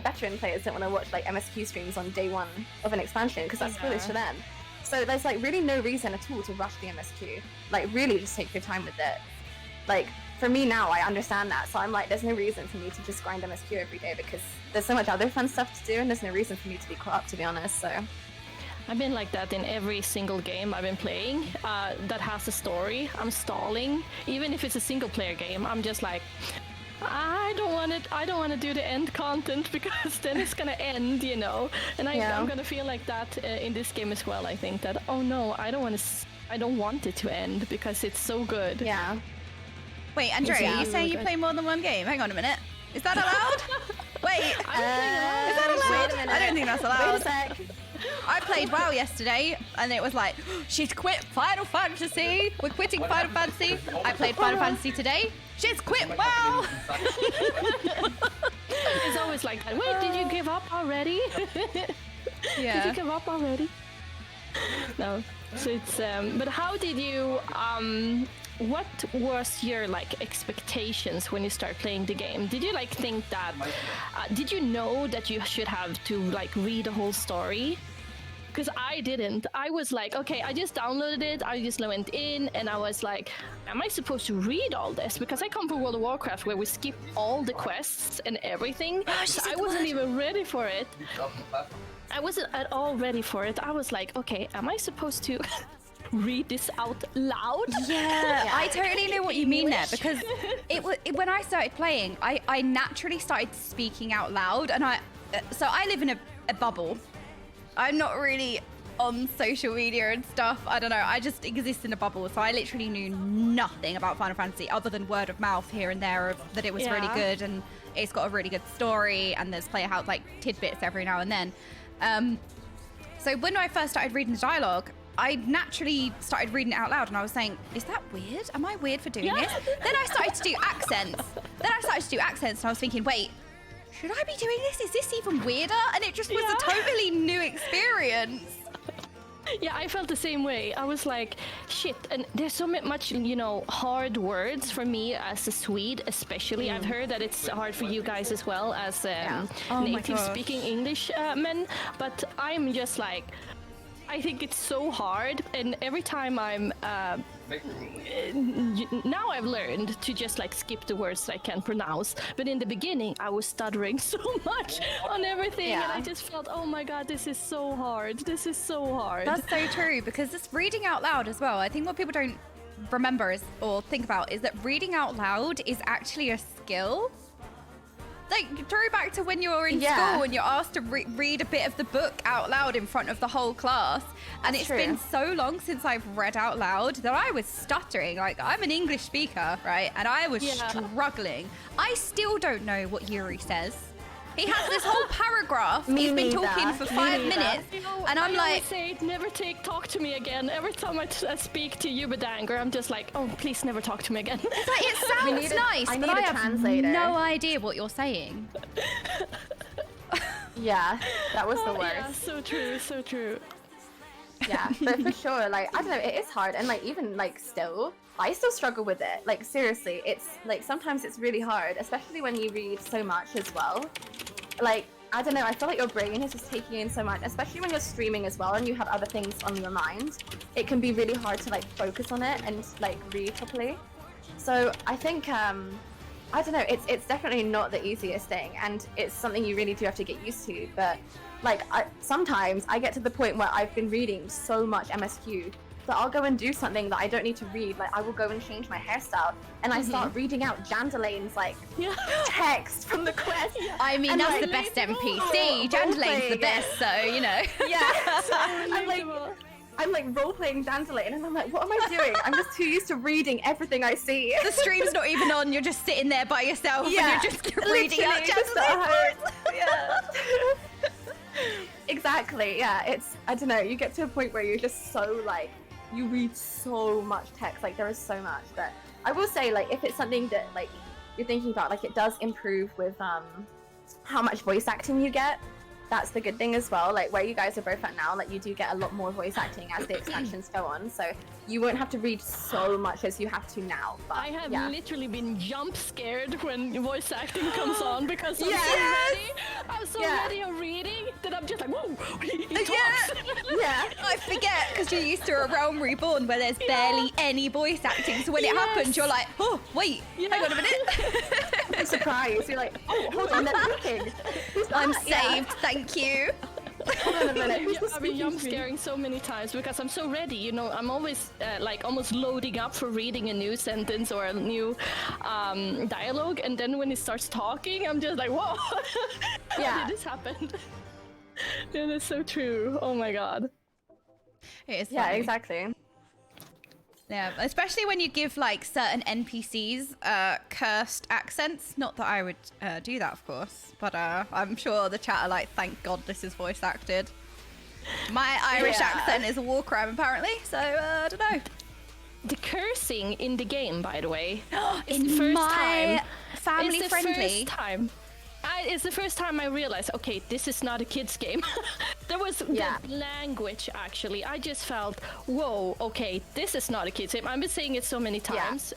veteran players don't want to watch like MSQ streams on day one of an expansion because that's spoilers for them. So there's like really no reason at all to rush the MSQ. Like, really just take your time with it. Like, for me now, I understand that, so I'm like, there's no reason for me to just grind MSQ every day because there's so much other fun stuff to do, and there's no reason for me to be caught up, to be honest. So I've been like that in every single game I've been playing that has a story. I'm stalling, even if it's a single player game. I'm just like, I don't want to do the end content because then it's gonna end, you know. And I'm gonna feel like that in this game as well. I think that, oh no, I don't want it to end because it's so good. yeah. Wait, Andrea, are you saying you play more than one game? Hang on a minute. Is that allowed? Wait, is that allowed? Wait a minute. I don't think that's allowed. Wait a sec. I played WoW yesterday, and it was like, she's quit Final Fantasy. We're quitting Final Fantasy. I played Final Fantasy today. She's quit WoW. It's always like that. Wait, did you give up already? Yeah. Did you give up already? No. So it's but how did you what was your like expectations when you start playing the game? Did you like think that did you know that you should have to like read the whole story? because I didn't. I was like, okay, I just downloaded it. I just went in, and I was like, am I supposed to read all this? Because I come from World of Warcraft, where we skip all the quests and everything. So I wasn't even ready for it. I wasn't at all ready for it. I was like, okay, am I supposed to read this out loud? Yeah, I totally know what you mean there, because when I started playing, I naturally started speaking out loud, and so I live in a bubble. I'm not really on social media and stuff. I don't know. I just exist in a bubble, so I literally knew nothing about Final Fantasy other than word of mouth here and there of that it was really good and it's got a really good story, and there's player house like tidbits every now and then. So when I first started reading the dialogue, I naturally started reading it out loud, and I was saying, is that weird? Am I weird for doing this? Then I started to do accents. And I was thinking, wait, should I be doing this? Is this even weirder? And it just was a totally new experience. Yeah, I felt the same way. I was like, shit, and there's so much, hard words for me as a Swede, especially. I've heard that it's hard for you guys as well as native speaking English men, but I'm just like, I think it's so hard, and every time I'm now I've learned to just like skip the words that I can't pronounce, but in the beginning I was stuttering so much on everything, and I just felt, oh my god, this is so hard. That's so true, because this reading out loud as well, I think what people don't remember or think about is that reading out loud is actually a skill. Like, throw back to when you were in school and you're asked to read a bit of the book out loud in front of the whole class. And it's been so long since I've read out loud that I was stuttering. Like, I'm an English speaker, right? And I was struggling. I still don't know what Yuri says. He has this whole paragraph. He's been talking for 5 minutes. And I'm like, say, never talk to me again. Every time I speak to you with anger, I'm just like, oh, please never talk to me again. It's like, it sounds nice, but I have no idea what you're saying. Yeah, that was the worst. Yeah, so true. Yeah, but for sure, like, I don't know, it is hard, and like, even like still, I still struggle with it. Like, seriously, it's like, sometimes it's really hard, especially when you read so much as well. Like, I don't know, I feel like your brain is just taking in so much, especially when you're streaming as well and you have other things on your mind. It can be really hard to like focus on it and like read properly. So I think, I don't know, it's definitely not the easiest thing, and it's something you really do have to get used to. But like, sometimes I get to the point where I've been reading so much MSQ that I'll go and do something that I don't need to read. Like, I will go and change my hairstyle, and I start reading out Jandalane's like text from the quest. I mean, that's the best NPC. Jandalane's the best, so you know. Yeah. So I'm like role-playing Dandelion, and I'm like, what am I doing? I'm just too used to reading everything I see. The stream's not even on, you're just sitting there by yourself and you're just reading out Dandelion. Exactly, yeah. I don't know, you get to a point where you're just so like, you read so much text, like there is so much. But I will say, like, if it's something that like you're thinking about, like, it does improve with how much voice acting you get. That's the good thing as well. Like, where you guys are both at now, like, you do get a lot more voice acting as the expansions go on, so you won't have to read so much as you have to now. But I have literally been jump scared when voice acting comes on, because I'm so ready on reading that I'm just like, whoa, he talks. I forget, because you're used to a Realm Reborn where there's barely any voice acting, so when it happens, you're like, oh, wait, hang on a minute. I'm surprised. You're like, oh, hold on, they're talking. I'm saved, thank you. Hold on a minute. I've been jump scaring so many times because I'm so ready. You know, I'm always like almost loading up for reading a new sentence or a new dialogue, and then when it starts talking, I'm just like, whoa, how did this happen? Yeah, that's so true. Oh my god. It is funny. Yeah, exactly. Yeah, especially when you give like certain NPCs cursed accents. Not that I would do that, of course, but I'm sure the chat are like, thank God this is voice acted. My Irish accent is a war crime, apparently, so I don't know. The cursing in the game, by the way, is the first time family friendly. It's the first time I realized, okay, this is not a kid's game. There was the language, actually. I just felt, whoa, okay, this is not a kid's game. I've been saying it so many times.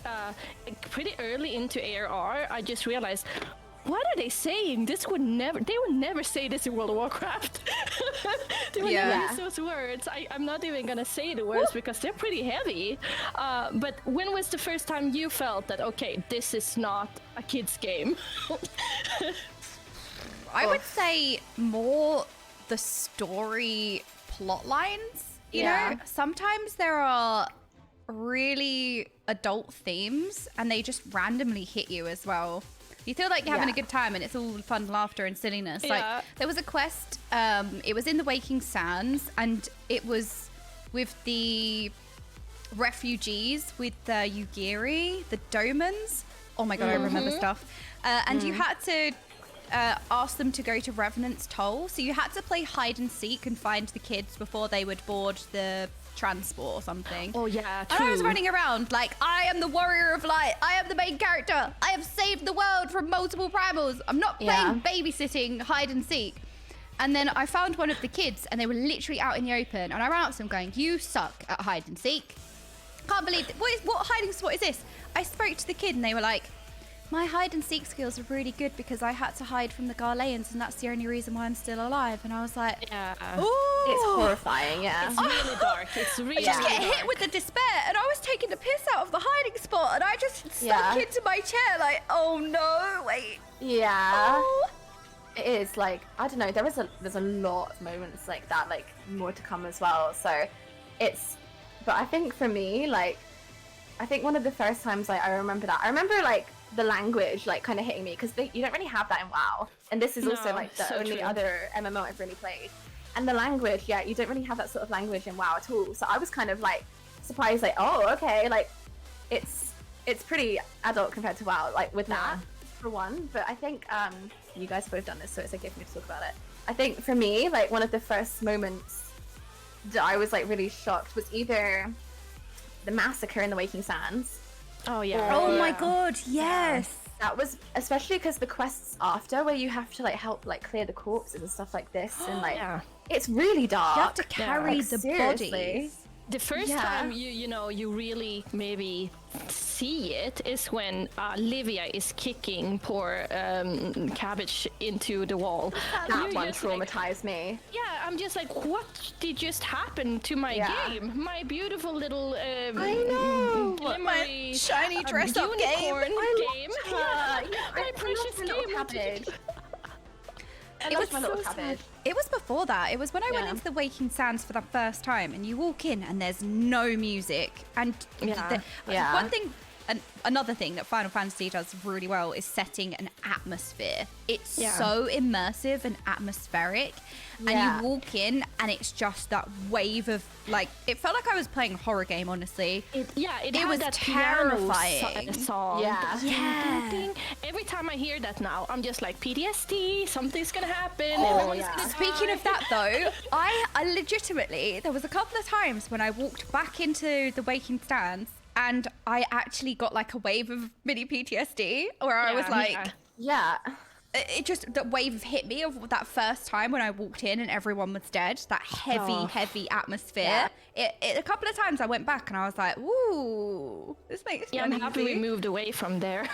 Pretty early into ARR, I just realized, what are they saying? They would never say this in World of Warcraft. They would never use those words. I'm not even gonna say the words because they're pretty heavy. But when was the first time you felt that, okay, this is not a kid's game? I would say more the story plot lines. You know, sometimes there are really adult themes and they just randomly hit you as well. You feel like you're having a good time and it's all fun laughter and silliness. Like there was a quest, it was in the Waking Sands and it was with the refugees with the Yugiri, the Domans. Oh my god, I remember stuff. And you had to ask them to go to Revenant's Toll. So you had to play hide and seek and find the kids before they would board the transport or something. Oh yeah, true. And I was running around like, I am the warrior of light. I am the main character. I have saved the world from multiple primals. I'm not playing babysitting hide and seek. And then I found one of the kids and they were literally out in the open. And I ran up to them going, you suck at hide and seek. Can't believe it. What hiding spot is this? I spoke to the kid and they were like, my hide and seek skills are really good because I had to hide from the Garleans and that's the only reason why I'm still alive. And I was like, ooh. It's horrifying, It's really dark. It's really just get dark. hit with the despair. And I was taking the piss out of the hiding spot and I just sunk into my chair like, oh no, wait. Yeah. Oh. It is like, I don't know, there's a lot of moments like that, like more to come as well. So but I think for me, like, I think one of the first times like I remember like the language like kind of hitting me because you don't really have that in WoW, and this is also like the only other MMO I've really played. And the language, you don't really have that sort of language in WoW at all. So I was kind of like surprised, like, oh, okay, like it's pretty adult compared to WoW, like with that for one. But I think you guys have both done this, so it's okay for me to talk about it. I think for me, like one of the first moments that I was like really shocked was either the massacre in the Waking Sands. Oh yeah. Oh my god, yes. That was especially because the quests after where you have to like help like clear the corpses and stuff like this, and like it's really dark. You have to carry Like, the seriously. bodies. The first time you really maybe see it is when Livia is kicking poor Cabbage into the wall. That one traumatized me. Yeah, I'm just like, what did just happen to my game? My beautiful little I know. glimmery, shiny dress up unicorn game. Yeah, my precious game. Cabbage. It was my little cabbage. It was before that. It was when I went into the Waking Sands for the first time, and you walk in and there's no music. And one thing, another thing that Final Fantasy does really well is setting an atmosphere. It's so immersive and atmospheric, and you walk in and it's just that wave of like. It felt like I was playing a horror game, honestly. It was that terrifying. Song. Yeah. Every time I hear that now, I'm just like, PTSD, something's gonna happen. Speaking of that though, I legitimately, there was a couple of times when I walked back into the Waking Sands and I actually got like a wave of mini PTSD where I was like, it just, that wave hit me of that first time when I walked in and everyone was dead, that heavy atmosphere. A couple of times I went back and I was like, ooh, this makes me I'm happy we moved away from there.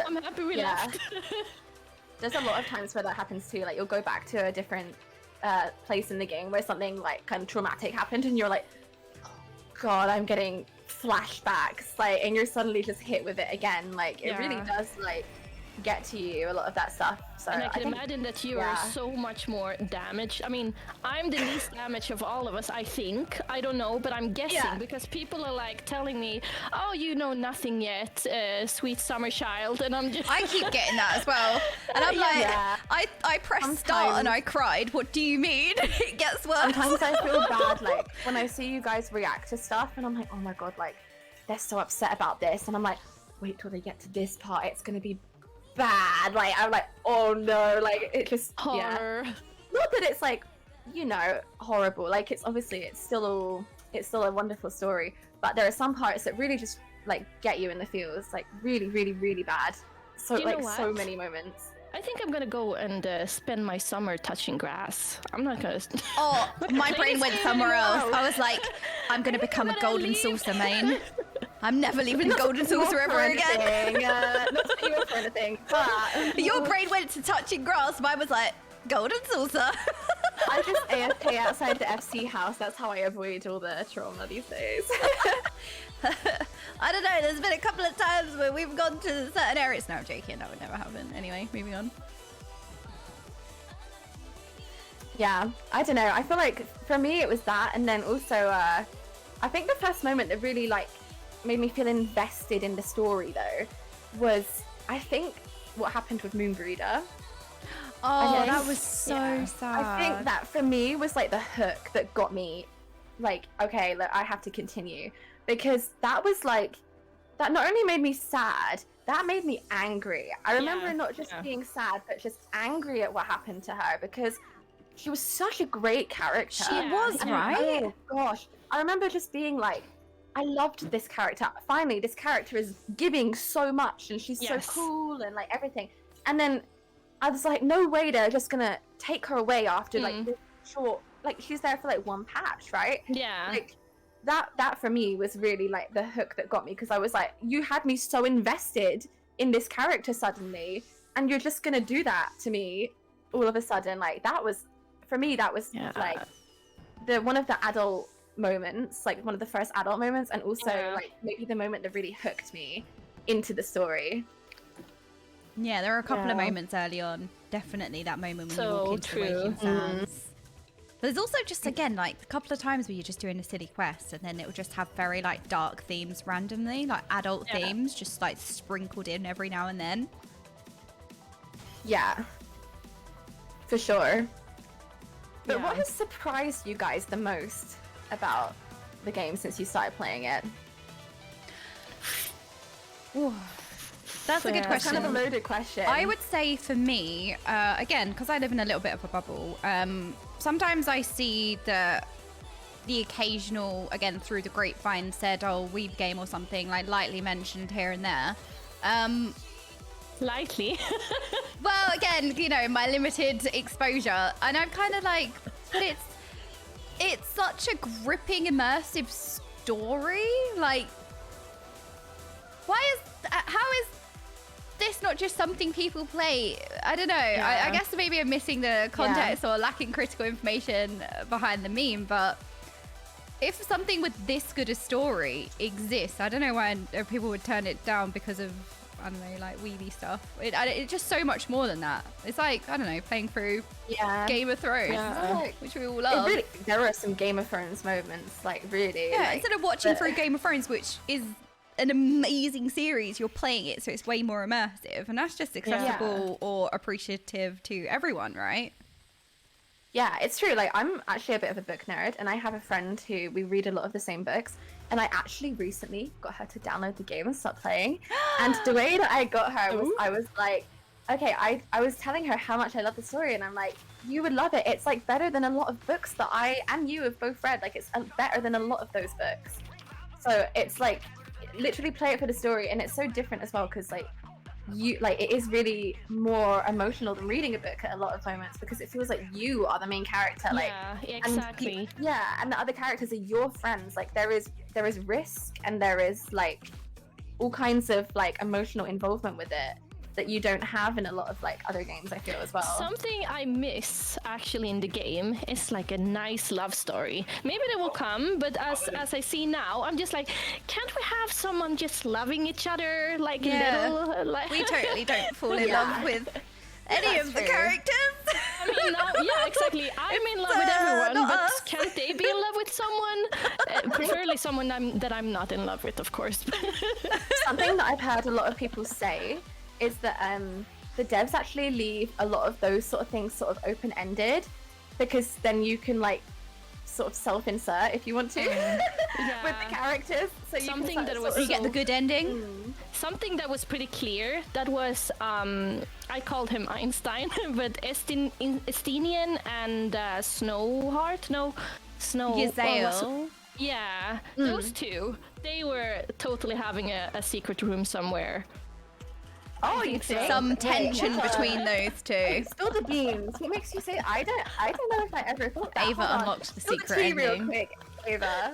I'm happy we left. There's a lot of times where that happens too, like you'll go back to a different place in the game where something like kind of traumatic happened and you're like, oh god, I'm getting flashbacks, like, and you're suddenly just hit with it again. Like it really does like get to you, a lot of that stuff. So and I can imagine that you are so much more damaged. I mean, I'm the least damaged of all of us, I think. I don't know, but I'm guessing because people are like telling me, oh, you know nothing yet, sweet summer child, and I'm just... I keep getting that as well. And I'm like, I pressed start and I cried. What do you mean? It gets worse. Sometimes I feel bad, like, when I see you guys react to stuff and I'm like, oh my god, like, they're so upset about this. And I'm like, wait till they get to this part, it's gonna be bad. Like I'm like, oh no, like it just horror. Not that it's like, you know, horrible. Like it's obviously it's still a wonderful story, but there are some parts that really just like get you in the feels, like really, really, really bad. So like so many moments. I think I'm gonna go and spend my summer touching grass. I'm not gonna. Oh, my brain went somewhere else. I was like, I'm gonna become a golden saucer main. I'm never leaving the golden saucer ever again. Not to put you up for anything, but Your brain went to touching grass. Mine was like, golden saucer. I just AFK outside the FC house. That's how I avoid all the trauma these days. I don't know. There's been a couple of times where we've gone to certain areas. No, I'm joking. That would never happen. Anyway, moving on. Yeah, I don't know. I feel like for me it was that, and then also I think the first moment that really like made me feel invested in the story though was I think what happened with Moonbreeder. Oh, that was so sad. I think that for me was like the hook that got me like, okay, look, I have to continue, because that was like, that not only made me sad, that made me angry. I remember not just being sad, but just angry at what happened to her, because she was such a great character. She was, right? Oh gosh. I remember just being like, I loved this character. Finally, this character is giving so much and she's so cool and like everything. And then I was like, no way they're just gonna take her away after like this short, like she's there for like one patch, right? Yeah. Like that for me was really like the hook that got me, because I was like, you had me so invested in this character suddenly, and you're just gonna do that to me all of a sudden. Like that was, for me, that was like one of the adult moments, like one of the first adult moments, and also like maybe the moment that really hooked me into the story. Yeah, there were a couple of moments early on. Definitely that moment when you walk into the Waking Sands. There's also just, again, like a couple of times where you're just doing a silly quest and then it will just have very like dark themes randomly, like adult themes just like sprinkled in every now and then. Yeah, for sure. But what has surprised you guys the most about the game since you started playing it? Ooh, that's a good question. Kind of a loaded question. I would say for me, again, because I live in a little bit of a bubble, sometimes I see the occasional, again, through the grapevine said, oh, Weeb game or something, like lightly mentioned here and there. Lightly. Well, again, you know, my limited exposure, and I'm kind of like, but it's such a gripping, immersive story. Like, how is this not just something people play? I don't know. I guess maybe I'm missing the context or lacking critical information behind the meme, but if something with this good a story exists, I don't know why people would turn it down because of, I don't know, like weeby stuff. It's just so much more than that. It's like, I don't know, playing through Game of Thrones, which we all love. Really, there are some Game of Thrones moments, like really. Yeah, like, instead of watching through Game of Thrones, which is an amazing series, you're playing it, so it's way more immersive, and that's just accessible or appreciative to everyone, right? Yeah, it's true. Like, I'm actually a bit of a book nerd, and I have a friend who we read a lot of the same books, and I actually recently got her to download the game and start playing. And the way that I got her was, I was like, okay, I was telling her how much I love the story, and I'm like, you would love it. It's like better than a lot of books that I and you have both read. Like, it's better than a lot of those books. So it's like, literally play it for the story, and it's so different as well, because like it is really more emotional than reading a book at a lot of moments, because it feels like you are the main character, like exactly. And the other characters are your friends. Like there is risk, and there is like all kinds of like emotional involvement with it that you don't have in a lot of like other games, I feel, as well. Something I miss actually in the game is like a nice love story. Maybe they will come, but as I see now, I'm just like, can't we have someone just loving each other like a little? Like... We totally don't fall in love with any of the characters. I mean, exactly. I'm in love with everyone, but can't they be in love with someone? Preferably someone that I'm not in love with, of course. Something that I've heard a lot of people say is that the devs actually leave a lot of those sort of things sort of open-ended, because then you can like sort of self-insert if you want to with the characters. So something that was you get the good ending. Something that was pretty clear, that was I called him Einstein, but Estinian and Snow Yzael. Yeah, those two, they were totally having a secret room somewhere. Oh, you think? Some tension between those two. Spill the beans. What makes you say? I don't know if I ever thought that. Ava unlocked the secret ending. Real ending. quick, Ava.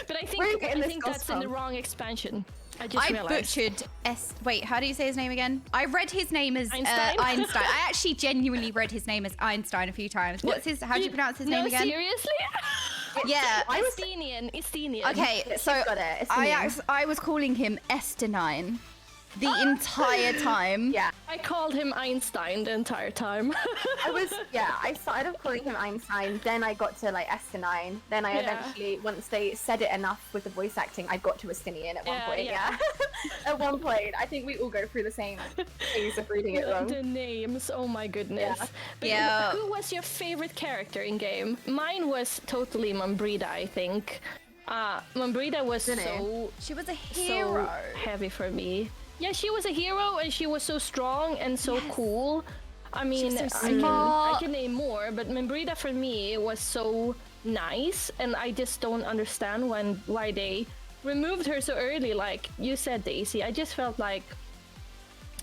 But I Where are you think getting this ghost that's in the from? wrong expansion. I just I realized. butchered Wait, how do you say his name again? I read his name as Einstein? Einstein. I actually genuinely read his name as Einstein a few times. How do you pronounce his name again? Seriously? Yeah. Estinian. Okay, Yeah, so she's got it. It's I was calling him Estenine the entire time. Yeah. I called him Einstein the entire time. I started off calling him Einstein, then I got to like Estenine, then I eventually, once they said it enough with the voice acting, I got to Estinian at one point, yeah. At one point, I think we all go through the same phase of reading it wrong. The names, oh my goodness. Yeah. But who was your favorite character in game? Mine was totally Mambrida, I think. Mambrida was She was a hero. so heavy for me. Yeah, she was a hero and she was so strong and so cool. I mean, was so I smart. can name more, but Mambrida for me was so nice, and I just don't understand why they removed her so early. Like you said, Daisy, I just felt like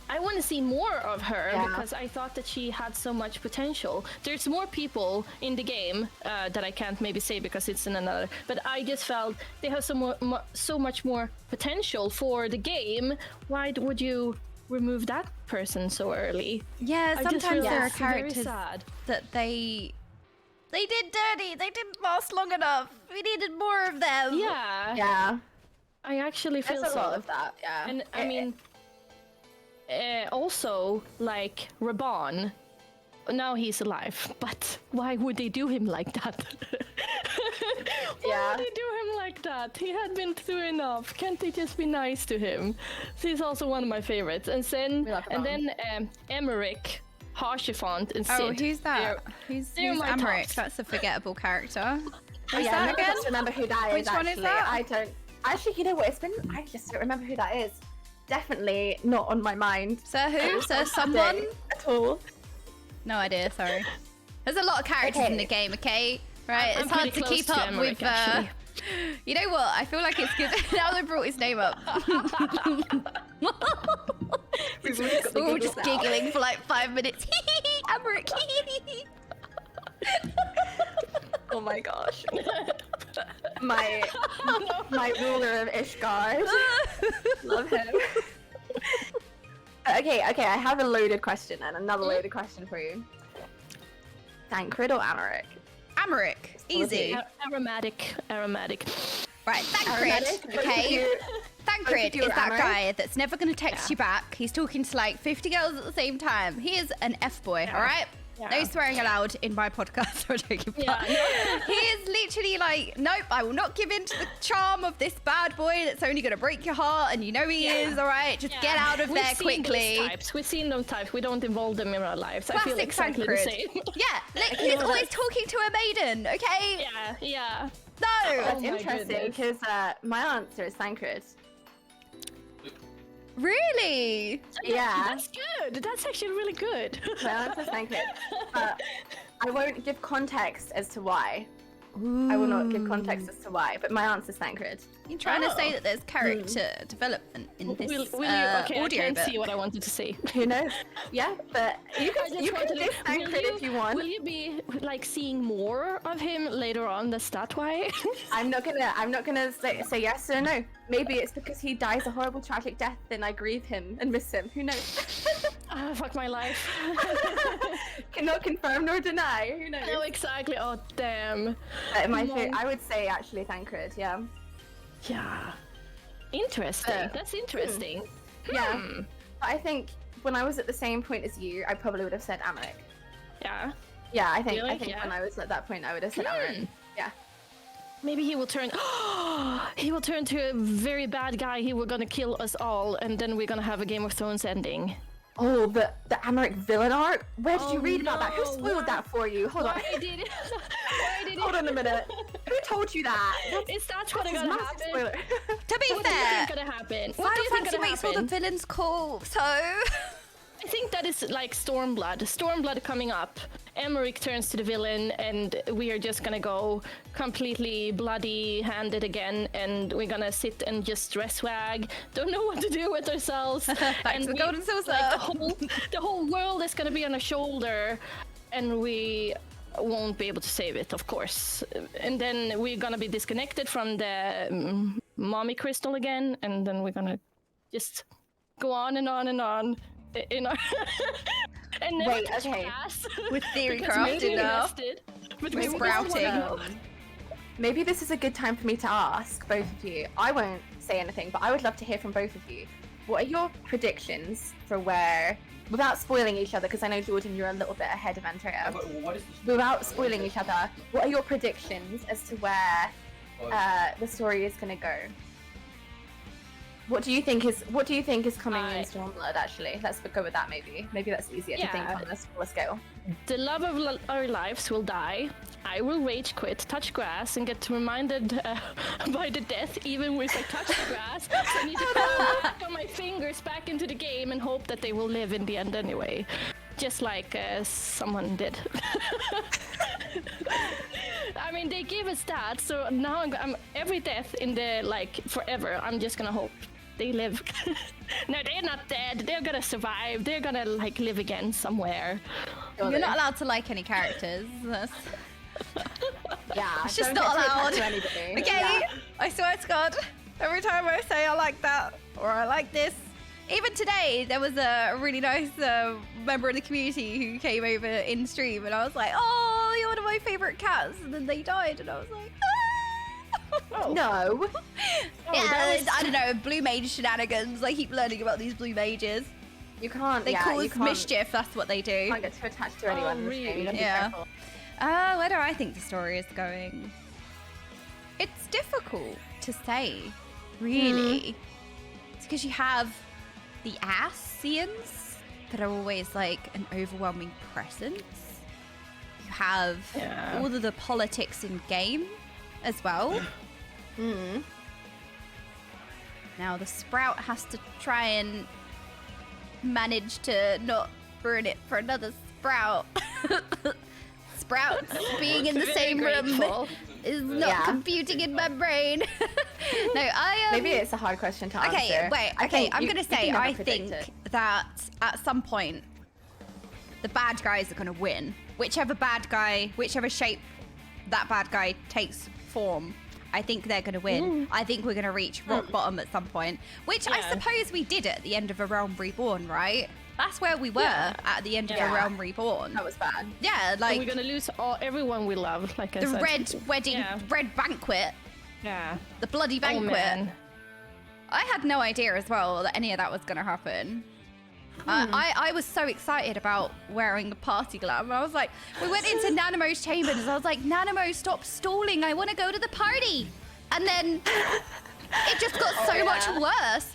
I want to see more of her because I thought that she had so much potential. There's more people in the game that I can't maybe say because it's in another, but I just felt they have so much more potential for the game. Why would you remove that person so early? Yeah, sometimes there are characters very sad. that they did dirty. They didn't last long enough. We needed more of them. Yeah. Yeah. I actually feel There's a so. lot of that, yeah. And I mean, also like Raban. Now he's alive, but why would they do him like that? Why would they do him like that? He had been through enough. Can't they just be nice to him? He's also one of my favorites. And then Emmerich, Harshifont, and Sid. Oh, who's that? They're Who's my Amaric? tops. That's a forgettable character. Who's Yeah, that I again? just remember who that is. Which one is actually. that? I don't. Actually, you know what? I just don't remember who that is. Definitely not on my mind. Sir who? Sir someone? At all. No idea, sorry. There's a lot of characters in the game, okay? Right, I'm it's hard pretty to close keep to up Emmerich, with... actually. You know what? I feel like it's good. Now they brought his name up. We're all just giggling for like 5 minutes. Amaric. Oh my gosh. my ruler of Ishgard. Love him. Okay, I have a loaded question and another loaded question for you. Thancred or Amaric? Amaric. Easy. Aromatic. Right, Thancred. Okay. Thancred is that guy that's never going to text you back. He's talking to like 50 girls at the same time. He is an F-boy, all right? Yeah. No swearing allowed in my podcast. I'm joking. Yeah. He is literally like, nope, I will not give in to the charm of this bad boy that's only going to break your heart, and you know he is, all right? Just get out of there quickly. We've seen those types. We don't involve them in our lives. I feel Classic exactly the Thancred. same. Yeah, like, he's always talking to a maiden, okay? Yeah. No! That's my interesting goodness. because my answer is Thancred. Really? Yeah. That's good. That's actually really good. My answer is Thancred. But I won't give context as to why. I will not give context as to why, but my answer is Thancred. You're trying to say that there's character development in this Okay, audio I can't book. see what I wanted to say. Who knows? Yeah, but you I can just wanted do to- Thancred if you want. Will you be like seeing more of him later on? Is that why? I'm not gonna say yes or no. Maybe it's because he dies a horrible tragic death and I grieve him and miss him. Who knows? Fuck my life. Cannot confirm nor deny. Who knows? No, exactly. Oh, damn. I would say actually Thancred. Yeah. Yeah. Interesting. That's interesting. Yeah. But I think when I was at the same point as you, I probably would have said Amaric. Yeah. Yeah, I think Really? when I was at that point, I would have said Amaric. Yeah. Maybe he will turn. He will turn to a very bad guy. He will gonna kill us all, and then we're gonna have a Game of Thrones ending. Oh, the Amaric villain arc? Where did you Oh, read about that? Who no, spoiled why- that for you? Hold on. Why did it? Why did it? Hold on a minute. Who told you that? Is that what's That's a gonna massive happen? spoiler. To be What do you fair, think gonna happen? What do Final you think Fantasy gonna makes all the happen? villains cool, so... I think that is like Stormblood. Stormblood coming up. Emmerich turns to the villain, and we are just gonna go completely bloody-handed again, and we're gonna sit and just dress swag. Don't know what to do with ourselves. Back to the golden saucer. Like, the whole world is gonna be on our shoulder, and we won't be able to save it, of course. And then we're gonna be disconnected from the mommy crystal again, and then we're gonna just go on and on and on in our and never Wait, touch okay. grass. With theory because we're crafted now. invested. But We're sprouting. Maybe this is a good time for me to ask both of you. I won't say anything, but I would love to hear from both of you. What are your predictions for where, without spoiling each other, because I know, Jordan, you're a little bit ahead of Andrea. Without spoiling each other, what are your predictions as to where the story is going to go? What do you think is coming in Stormblood? Actually, let's go with that. Maybe that's easier to think on a smaller scale. The love of our lives will die. I will rage quit, touch grass, and get reminded by the death even if I touch the grass. So I need to crawl back on my fingers back into the game and hope that they will live in the end anyway. Just like someone did. I mean, they gave us that, so now I'm every death in the forever. I'm just gonna hope they live. No, they're not dead. They're gonna survive. They're gonna live again somewhere. You're not allowed to like any characters. Yeah, It's just not allowed. Okay, Okay, I swear to God, every time I say I like that or I like this. Even today, there was a really nice member of the community who came over in stream, and I was like, "Oh, you're one of my favorite cats," and then they died, and I was like, "Ah." No. Yeah, I don't know, blue mage shenanigans. I keep learning about these blue mages. You can't. They you cause can't, mischief. That's what they do. You can't get too attached to anyone. in this game. You gotta be Yeah. careful. Where do I think the story is going? It's difficult to say, really. It's because you have the Ascians that are always like an overwhelming presence. You have all of the politics in game as well. Now the Sprout has to try and manage to not ruin it for another Sprout. Sprouts being in the same room is not computing in my brain. No, I Maybe it's a hard question to answer. Okay, wait. Okay, I'm gonna say I think it. that at some point the bad guys are gonna win. Whichever shape that bad guy takes form, I think they're gonna win. I think we're gonna reach rock bottom at some point, which I suppose we did at the end of A Realm Reborn, right? That's where we were at the end of A Realm Reborn. That was bad. Yeah, like we're gonna lose everyone we love, like I the said. red wedding, red banquet. Yeah. The bloody banquet. Man. I had no idea as well that any of that was going to happen. I was so excited about wearing the party glam. I was like, we went into Nanamo's chambers. And I was like, Nanamo, stop stalling. I want to go to the party. And then it just got so much worse.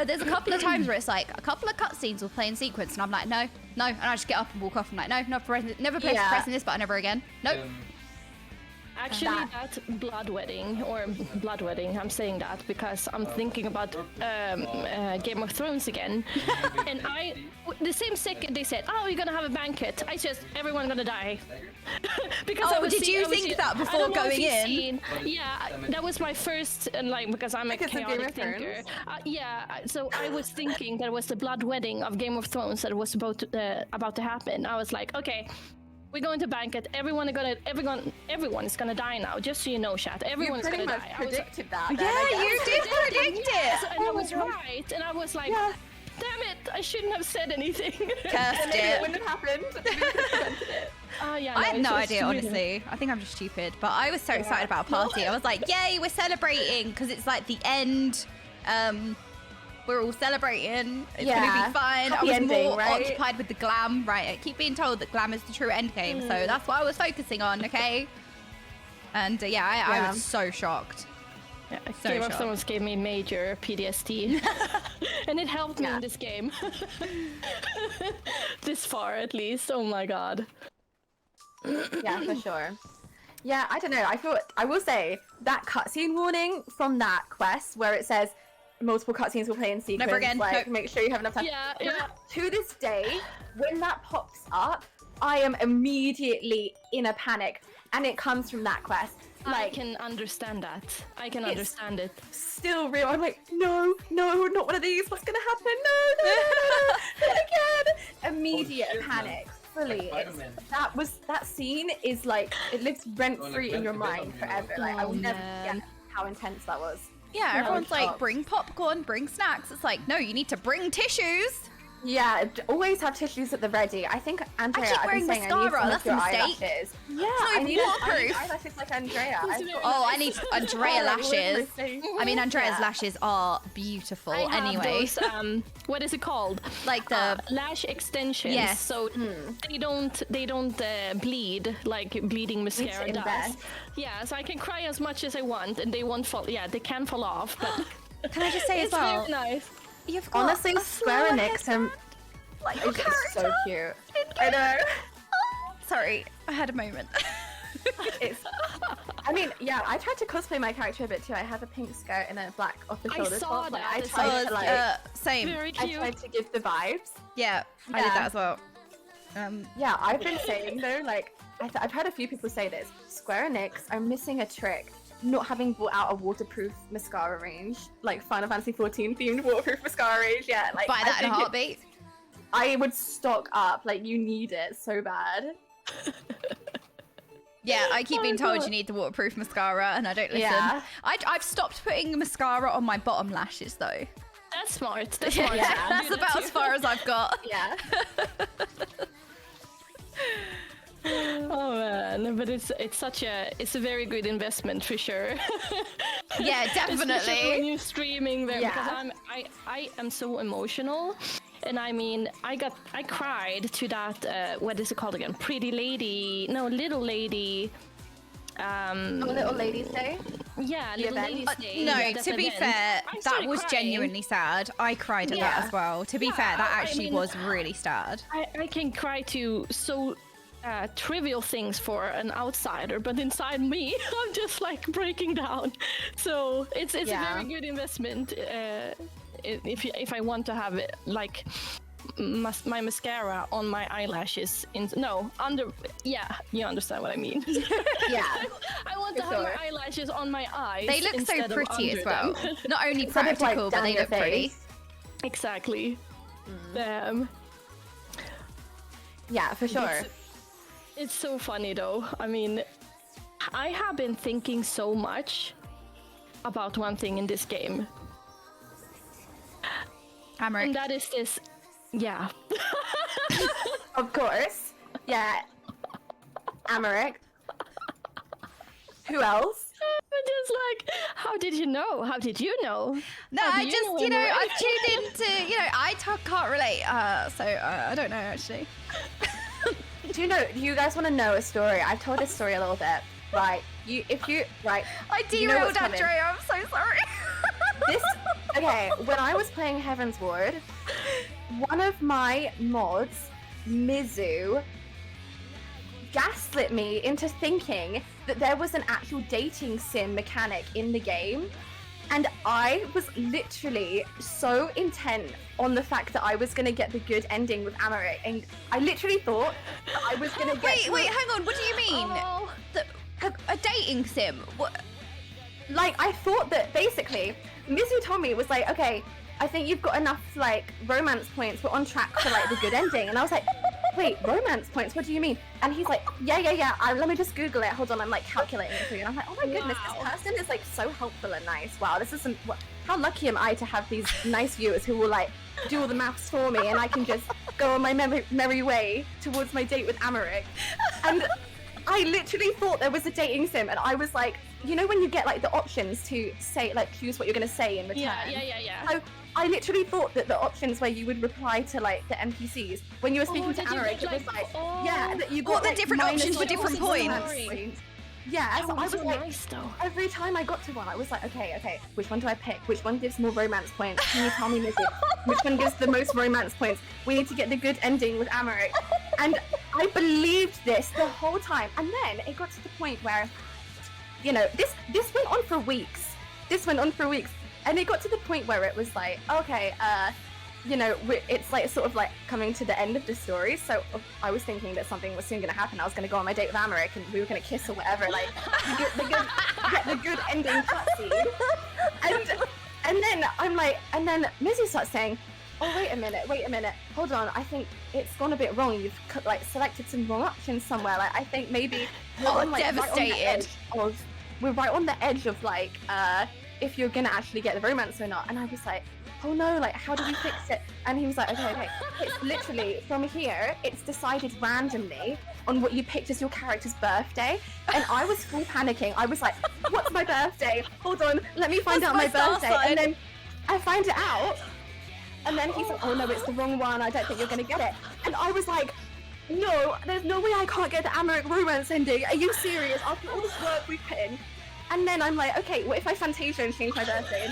There's a couple of times where it's like a couple of cutscenes will play in sequence, and I'm like, no, and I just get up and walk off. I'm like, no, never pressing this button ever again. Nope. Actually, that blood wedding, I'm saying that because I'm thinking about Game of Thrones again. And the same second they said, oh, you're gonna have a banquet, everyone gonna die. Because did you think that before going in? Yeah, that was my first, because I'm a chaotic thinker. So I was thinking that was the blood wedding of Game of Thrones that was about to happen. I was like, okay, we're going to banquet. Everyone is gonna die now. Just so you know, chat. Everyone is gonna die. You pretty much predicted that. Yeah, you did predict it. And I was right. And I was like, damn it! I shouldn't have said anything. Cursed it. When it happened. I had no idea, honestly. I think I'm just stupid. But I was so excited about a party. I was like, yay, we're celebrating because it's like the end. We're all celebrating. It's going to be fine. Happy I was ending, more right? occupied with the glam, right? I keep being told that glam is the true end game. So that's what I was focusing on, okay? And I was so shocked. Yeah, So Game of shocked. Thrones gave me major PTSD. And it helped me in this game. This far, at least. Oh my god. Yeah, for sure. Yeah, I don't know. I will say that cutscene warning from that quest where it says multiple cutscenes will play in sequence. Never again. Like, make sure you have enough time. Yeah. To this day, when that pops up, I am immediately in a panic, and it comes from that quest. I can understand that. I can understand it. Still real. I'm like, no, not one of these. What's gonna happen? No, not again. Immediate panic fully. That scene is like it lives rent free in your mind forever. Like I will never forget how intense that was. Yeah, everyone's like, bring popcorn, bring snacks. It's like, no, you need to bring tissues. Yeah, always have tissues at the ready. I think Andrea, I keep wearing mascara. That's a mistake. Eyelashes. Yeah, I need eyelashes like Andrea. I need Andrea lashes. I mean, Andrea's lashes are beautiful. I have anyway, those, what is it called? Like the lash extensions. Yes. So they don't bleed like bleeding mascara does. Yeah, so I can cry as much as I want, and they won't fall. Yeah, they can fall off, but can I just say as it's well? very nice. You've got honestly, a Square Enix and like your character. It's so cute. I know. Sorry, I had a moment. I mean, yeah, I tried to cosplay my character a bit too. I have a pink skirt and a black off-the-shoulder saw top. that. I tried to like, same. Very I cute. tried to give the vibes. Yeah, I did that as well. Yeah, I've been saying though, like, I've had a few people say this. Square Enix are missing a trick. Not having brought out a waterproof mascara range, like Final Fantasy 14 themed waterproof mascara range. Yeah, like Buy that in a heartbeat. I would stock up. Like you need it so bad. Yeah, I keep being told you need the waterproof mascara, and I don't listen. Yeah. I've stopped putting mascara on my bottom lashes though. That's smart. That's smart. Yeah. That's about as far as I've got. Yeah. Oh man, but it's a very good investment for sure. Yeah, Especially when definitely. you're streaming there, Yeah. because I am so emotional, and I mean I cried to that what is it called again? Little Lady. Little Ladies Day. Yeah, The Little event? Ladies Day. No, yeah, that to be event. fair, I that started was crying. genuinely sad. I cried at that Yeah. as well. To be fair, that I actually mean, was really sad. I can cry to so trivial things for an outsider, but inside me, I'm just like breaking down. So it's a very good investment if I want to have it like my mascara on my eyelashes. You understand what I mean. Yeah. I want to have my eyelashes on my eyes. They look so instead of pretty as under well. them. Not only Instead of, like, practical, but down they your look pretty. face. Exactly. Yeah, for sure. It's so funny though. I mean, I have been thinking so much about one thing in this game. Amric. And that is this. Yeah. Of course. Yeah. Amaric. Who else? Just like, how did you know? How did you know? No, How do I just, know you know, anyway? I've tuned into, you know, can't relate, so I don't know actually. Do you guys want to know a story? I've told this story a little bit. Right. Right. I You know derailed what's coming. Andrea, I'm so sorry. Okay, when I was playing Heavensward, one of my mods, Mizu, gaslit me into thinking that there was an actual dating sim mechanic in the game. And I was literally so intent on the fact that I was going to get the good ending with Amaric. And I literally thought that I was going to get... Wait, hang on, what do you mean? Oh. A dating sim? What? Like, I thought that basically, Mizu told me, it was like, okay, I think you've got enough, like, romance points. We're on track for, like, the good ending. And I was like, wait, romance points? What do you mean? And he's like, yeah. Let me just Google it. Hold on, I'm, like, calculating it for you. And I'm like, oh my goodness, this person is, like, so helpful and nice. Wow, this is some... How lucky am I to have these nice viewers who will, like, do all the maths for me, and I can just go on my merry way towards my date with Amaric. And I literally thought there was a dating sim, and I was like, you know when you get like the options to say, like, choose what you're gonna say in return? Yeah. So I literally thought that the options where you would reply to like the NPCs when you were speaking to did you Amaric, get, it was like, like, yeah, that you got All the like, different minus options for different points. points. Yeah, so I was so like, nice though. every time I got to one, I was like, okay, which one do I pick? Which one gives more romance points? Can you tell me, Missy? Which one gives the most romance points? We need to get the good ending with Amaric. And I believed this the whole time. And then it got to the point where, you know, this went on for weeks. And it got to the point where it was like, okay, you know, it's like sort of like coming to the end of the story. So I was thinking that something was soon going to happen. I was going to go on my date with Amaric and we were going to kiss or whatever. Like, get the good ending cutscene. And then I'm like, and then Missy starts saying, oh, wait a minute. Hold on, I think it's gone a bit wrong. You've like selected some wrong options somewhere. Like, I think maybe we're on, like, devastated. We're right on the edge of like, if you're gonna actually get the romance or not. And I was like, oh no, like, how do we fix it? And he was like, okay. It's literally, from here, it's decided randomly on what you picked as your character's birthday. And I was full panicking. I was like, what's my birthday? Hold on, let me find out my birthday. And then I find it out. And then he's like, oh no, it's the wrong one. I don't think you're gonna get it. And I was like, no, there's no way I can't get the Amharic romance ending. Are you serious? After all this work we put in. And then I'm like, okay, what if I Fantasia and change my birthday?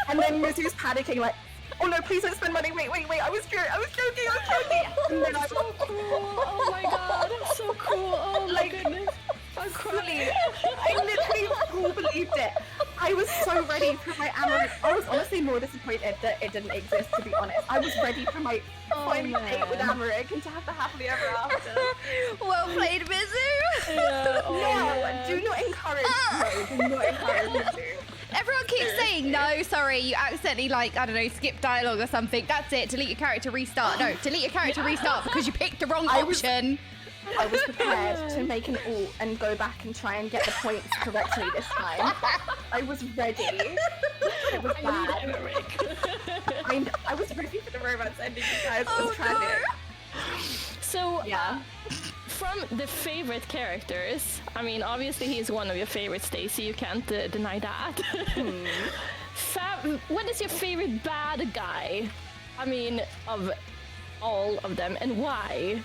And then Mizu's panicking like, oh no, please don't spend money. Wait, I was joking. And then I So cool. Oh my god, it's so cool. Oh my goodness. I'm crying. I literally full believed it. I was so ready for my Amharic. I was honestly more disappointed that it didn't exist, to be honest. I was ready for my final date with Amharic and to have the happily ever after. Well played, Mizu. Yeah, do not encourage. No, do not encourage Mizu. Everyone keeps saying, no, sorry, you accidentally, like, I don't know, skip dialogue or something. That's it. Delete your character, restart. No, delete your character, restart because you picked the wrong option. I was prepared to make an alt and go back and try and get the points correctly this time. I was ready. It was bad. I was ready for the romance ending, you guys. I was tragic. So, yeah. From the favorite characters, I mean, obviously he's one of your favorites, Stacey. You can't deny that. What is your favorite bad guy? I mean, of all of them, and why?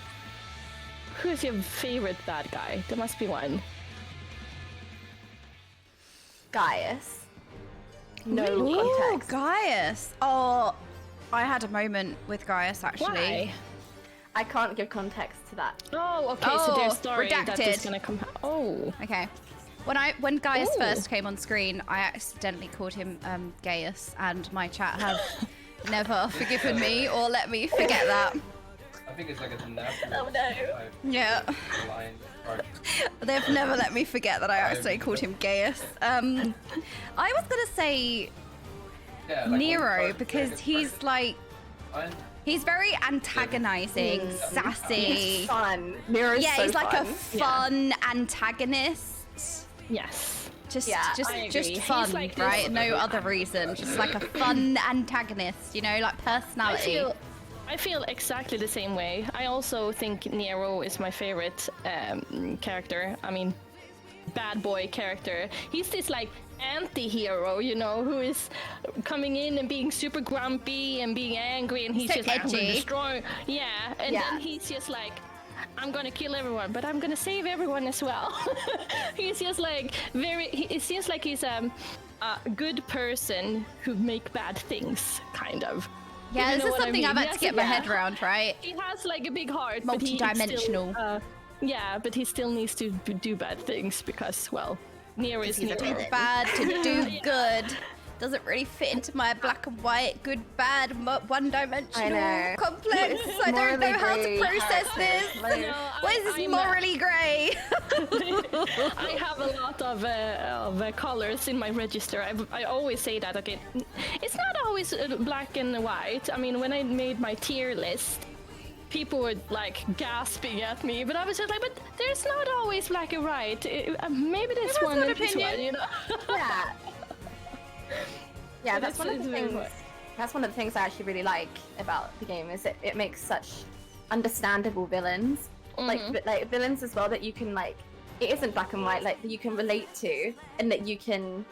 Who's your favorite bad guy? There must be one. Gaius. No Ooh, context. Gaius. Oh, I had a moment with Gaius, actually. Why? I can't give context to that. Oh, okay, so there's a story redacted. that is gonna come. Oh. Okay. When Gaius first came on screen, I accidentally called him Gaius, and my chat have never forgiven me or let me forget that. I think it's like a natural. Oh no. Yeah. Line art. They've never let me forget that I accidentally called him Gaius. I was gonna say Yeah, like Nero because he's like I'm he's very antagonizing, sassy. He's fun. Nero's Yeah, so he's like fun. a fun antagonist. Yes. Just I agree. just He's fun, like this- right? No other reason. Just like a fun antagonist, you know, like personality. I feel exactly the same way. I also think Nero is my favorite character. I mean, bad boy character. He's this like anti-hero, you know, who is coming in and being super grumpy and being angry, and he's So just like, I'm gonna edgy. destroy. Yeah, and then he's just like, I'm gonna kill everyone, but I'm gonna save everyone as well. He's just like it seems like he's a good person who make bad things, kind of. Yeah, You this know is what I something mean? I've had He to has get a- my yeah. head around, right? He has like a big heart, but he Multi-dimensional. still, yeah, but he still needs to do bad things because, well, Nero is He's Nero. too bad to do good. Doesn't really fit into my black and white, good, bad, one-dimensional know. complex. I don't know how to Morally process grey this. character. What is this morally grey? I have a lot of colors in my register. I always say that, okay, it's not always black and white. I mean, when I made my tier list, people were like gasping at me, but I was just like, but there's not always black and white. Maybe this one an and this opinion. one, you know? Yeah. Yeah, But that's one of it's the very things. fun. That's one of the things I actually really like about the game is it makes such understandable villains, like villains as well that you can like. It isn't black and white, like that you can relate to and that you can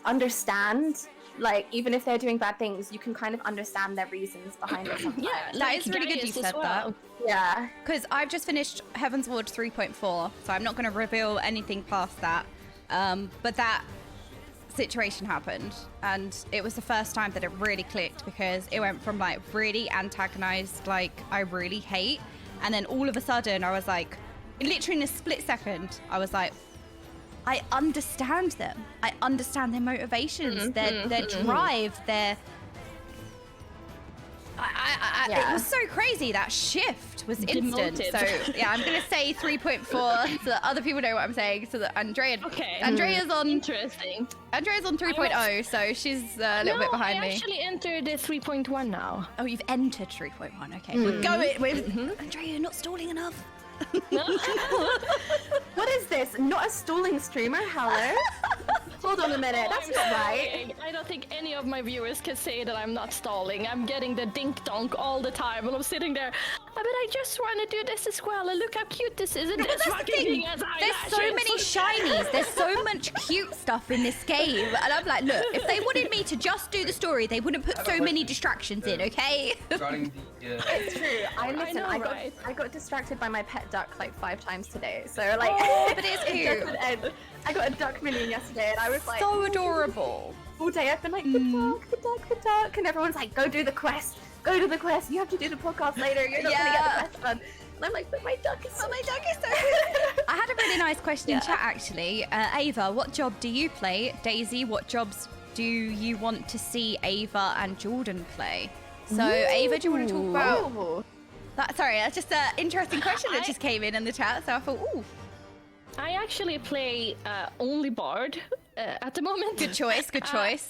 understand. Like even if they're doing bad things, you can kind of understand their reasons behind it. Sometimes. Yeah, That is really good Gaius you as said well. Yeah. Because I've just finished Heavensward 3.4, so I'm not going to reveal anything past that. But that situation happened, and it was the first time that it really clicked because it went from like really antagonized, like I really hate, and then all of a sudden I was like, literally in a split second, I was like, I understand them. I understand their motivations, their drive, their It was so crazy. That shift was instant. Demoted. So yeah, I'm gonna say 3.4 so that other people know what I'm saying. So that Andrea's on Interesting. Andrea's on 3.0, so she's a little bit behind I me. actually entered 3.1 now. Oh, you've entered 3.1. Okay, we'll go it with Andrea. You're not stalling enough. What is this? Not a stalling streamer? Hello? Hold on a minute. That's not right. I don't think any of my viewers can say that I'm not stalling. I'm getting the dink donk all the time when I'm sitting there. But I just want to do this as well. And look how cute this is. And this fucking thing has There's so many shinies. There's so much cute stuff in this game. And I'm like, look, if they wanted me to just do the story, they wouldn't put so many distractions in, okay? Regarding the It's true. I got distracted by my pet duck like 5 times today. So like, but it's cute. I got a duck minion yesterday, and I was like, So adorable. all day I've been like, the duck, and everyone's like, go do the quest, go to the quest. You have to do the podcast later. You're not gonna get the quest done. And I'm like, but my duck is so cute. I had a really nice question in chat actually. Ava, what job do you play? Daisy, what jobs do you want to see Ava and Jordan play? So Ava, do you want to talk about that? Sorry, that's just an interesting question that just came in the chat. So I thought, ooh. I actually play only Bard at the moment. Good choice, good choice.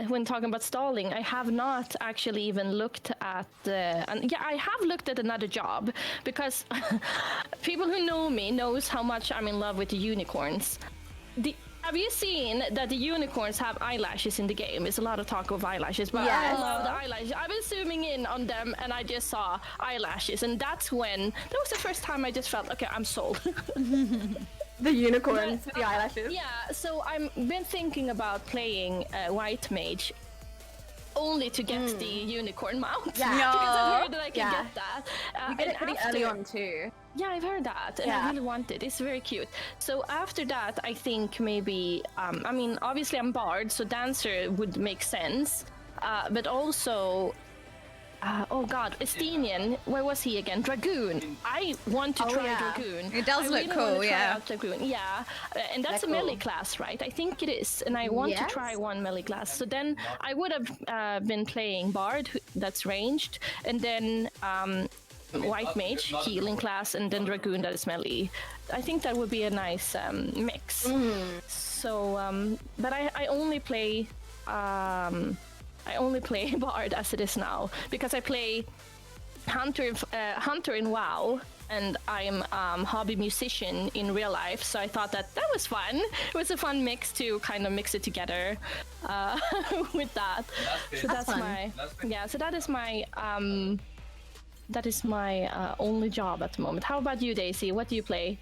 When talking about stalling, I have not actually even looked at I have looked at another job because people who know me knows how much I'm in love with the unicorns. Have you seen that the unicorns have eyelashes in the game? There's a lot of talk of eyelashes, but I love the eyelashes. I've been zooming in on them and I just saw eyelashes, and that was the first time I just felt, okay, I'm sold. The unicorns with the eyelashes. Yeah, so I've been thinking about playing White Mage only to get the unicorn mount. Yeah. Because I've heard that I can get that. You get it pretty early on too. Yeah, I've heard that, and I really want it. It's very cute. So after that, I think maybe, I mean, obviously I'm Bard, so Dancer would make sense. But also, oh god, Estinian, where was he again? Dragoon. I want to try Dragoon. It does look cool, Dragoon. Yeah, and that's a melee class, right? I think it is, and I want to try one melee class. So then I would have been playing Bard, that's ranged, and then White Mage, healing class, and then Dragoon, that is melee. I think that would be a nice mix. So, but I only play Bard as it is now because I play Hunter in WoW, and I'm hobby musician in real life. So I thought that was fun. It was a fun mix to kind of mix it together with that. So that's my So that is my only job at the moment. How about you, Daisy? What do you play?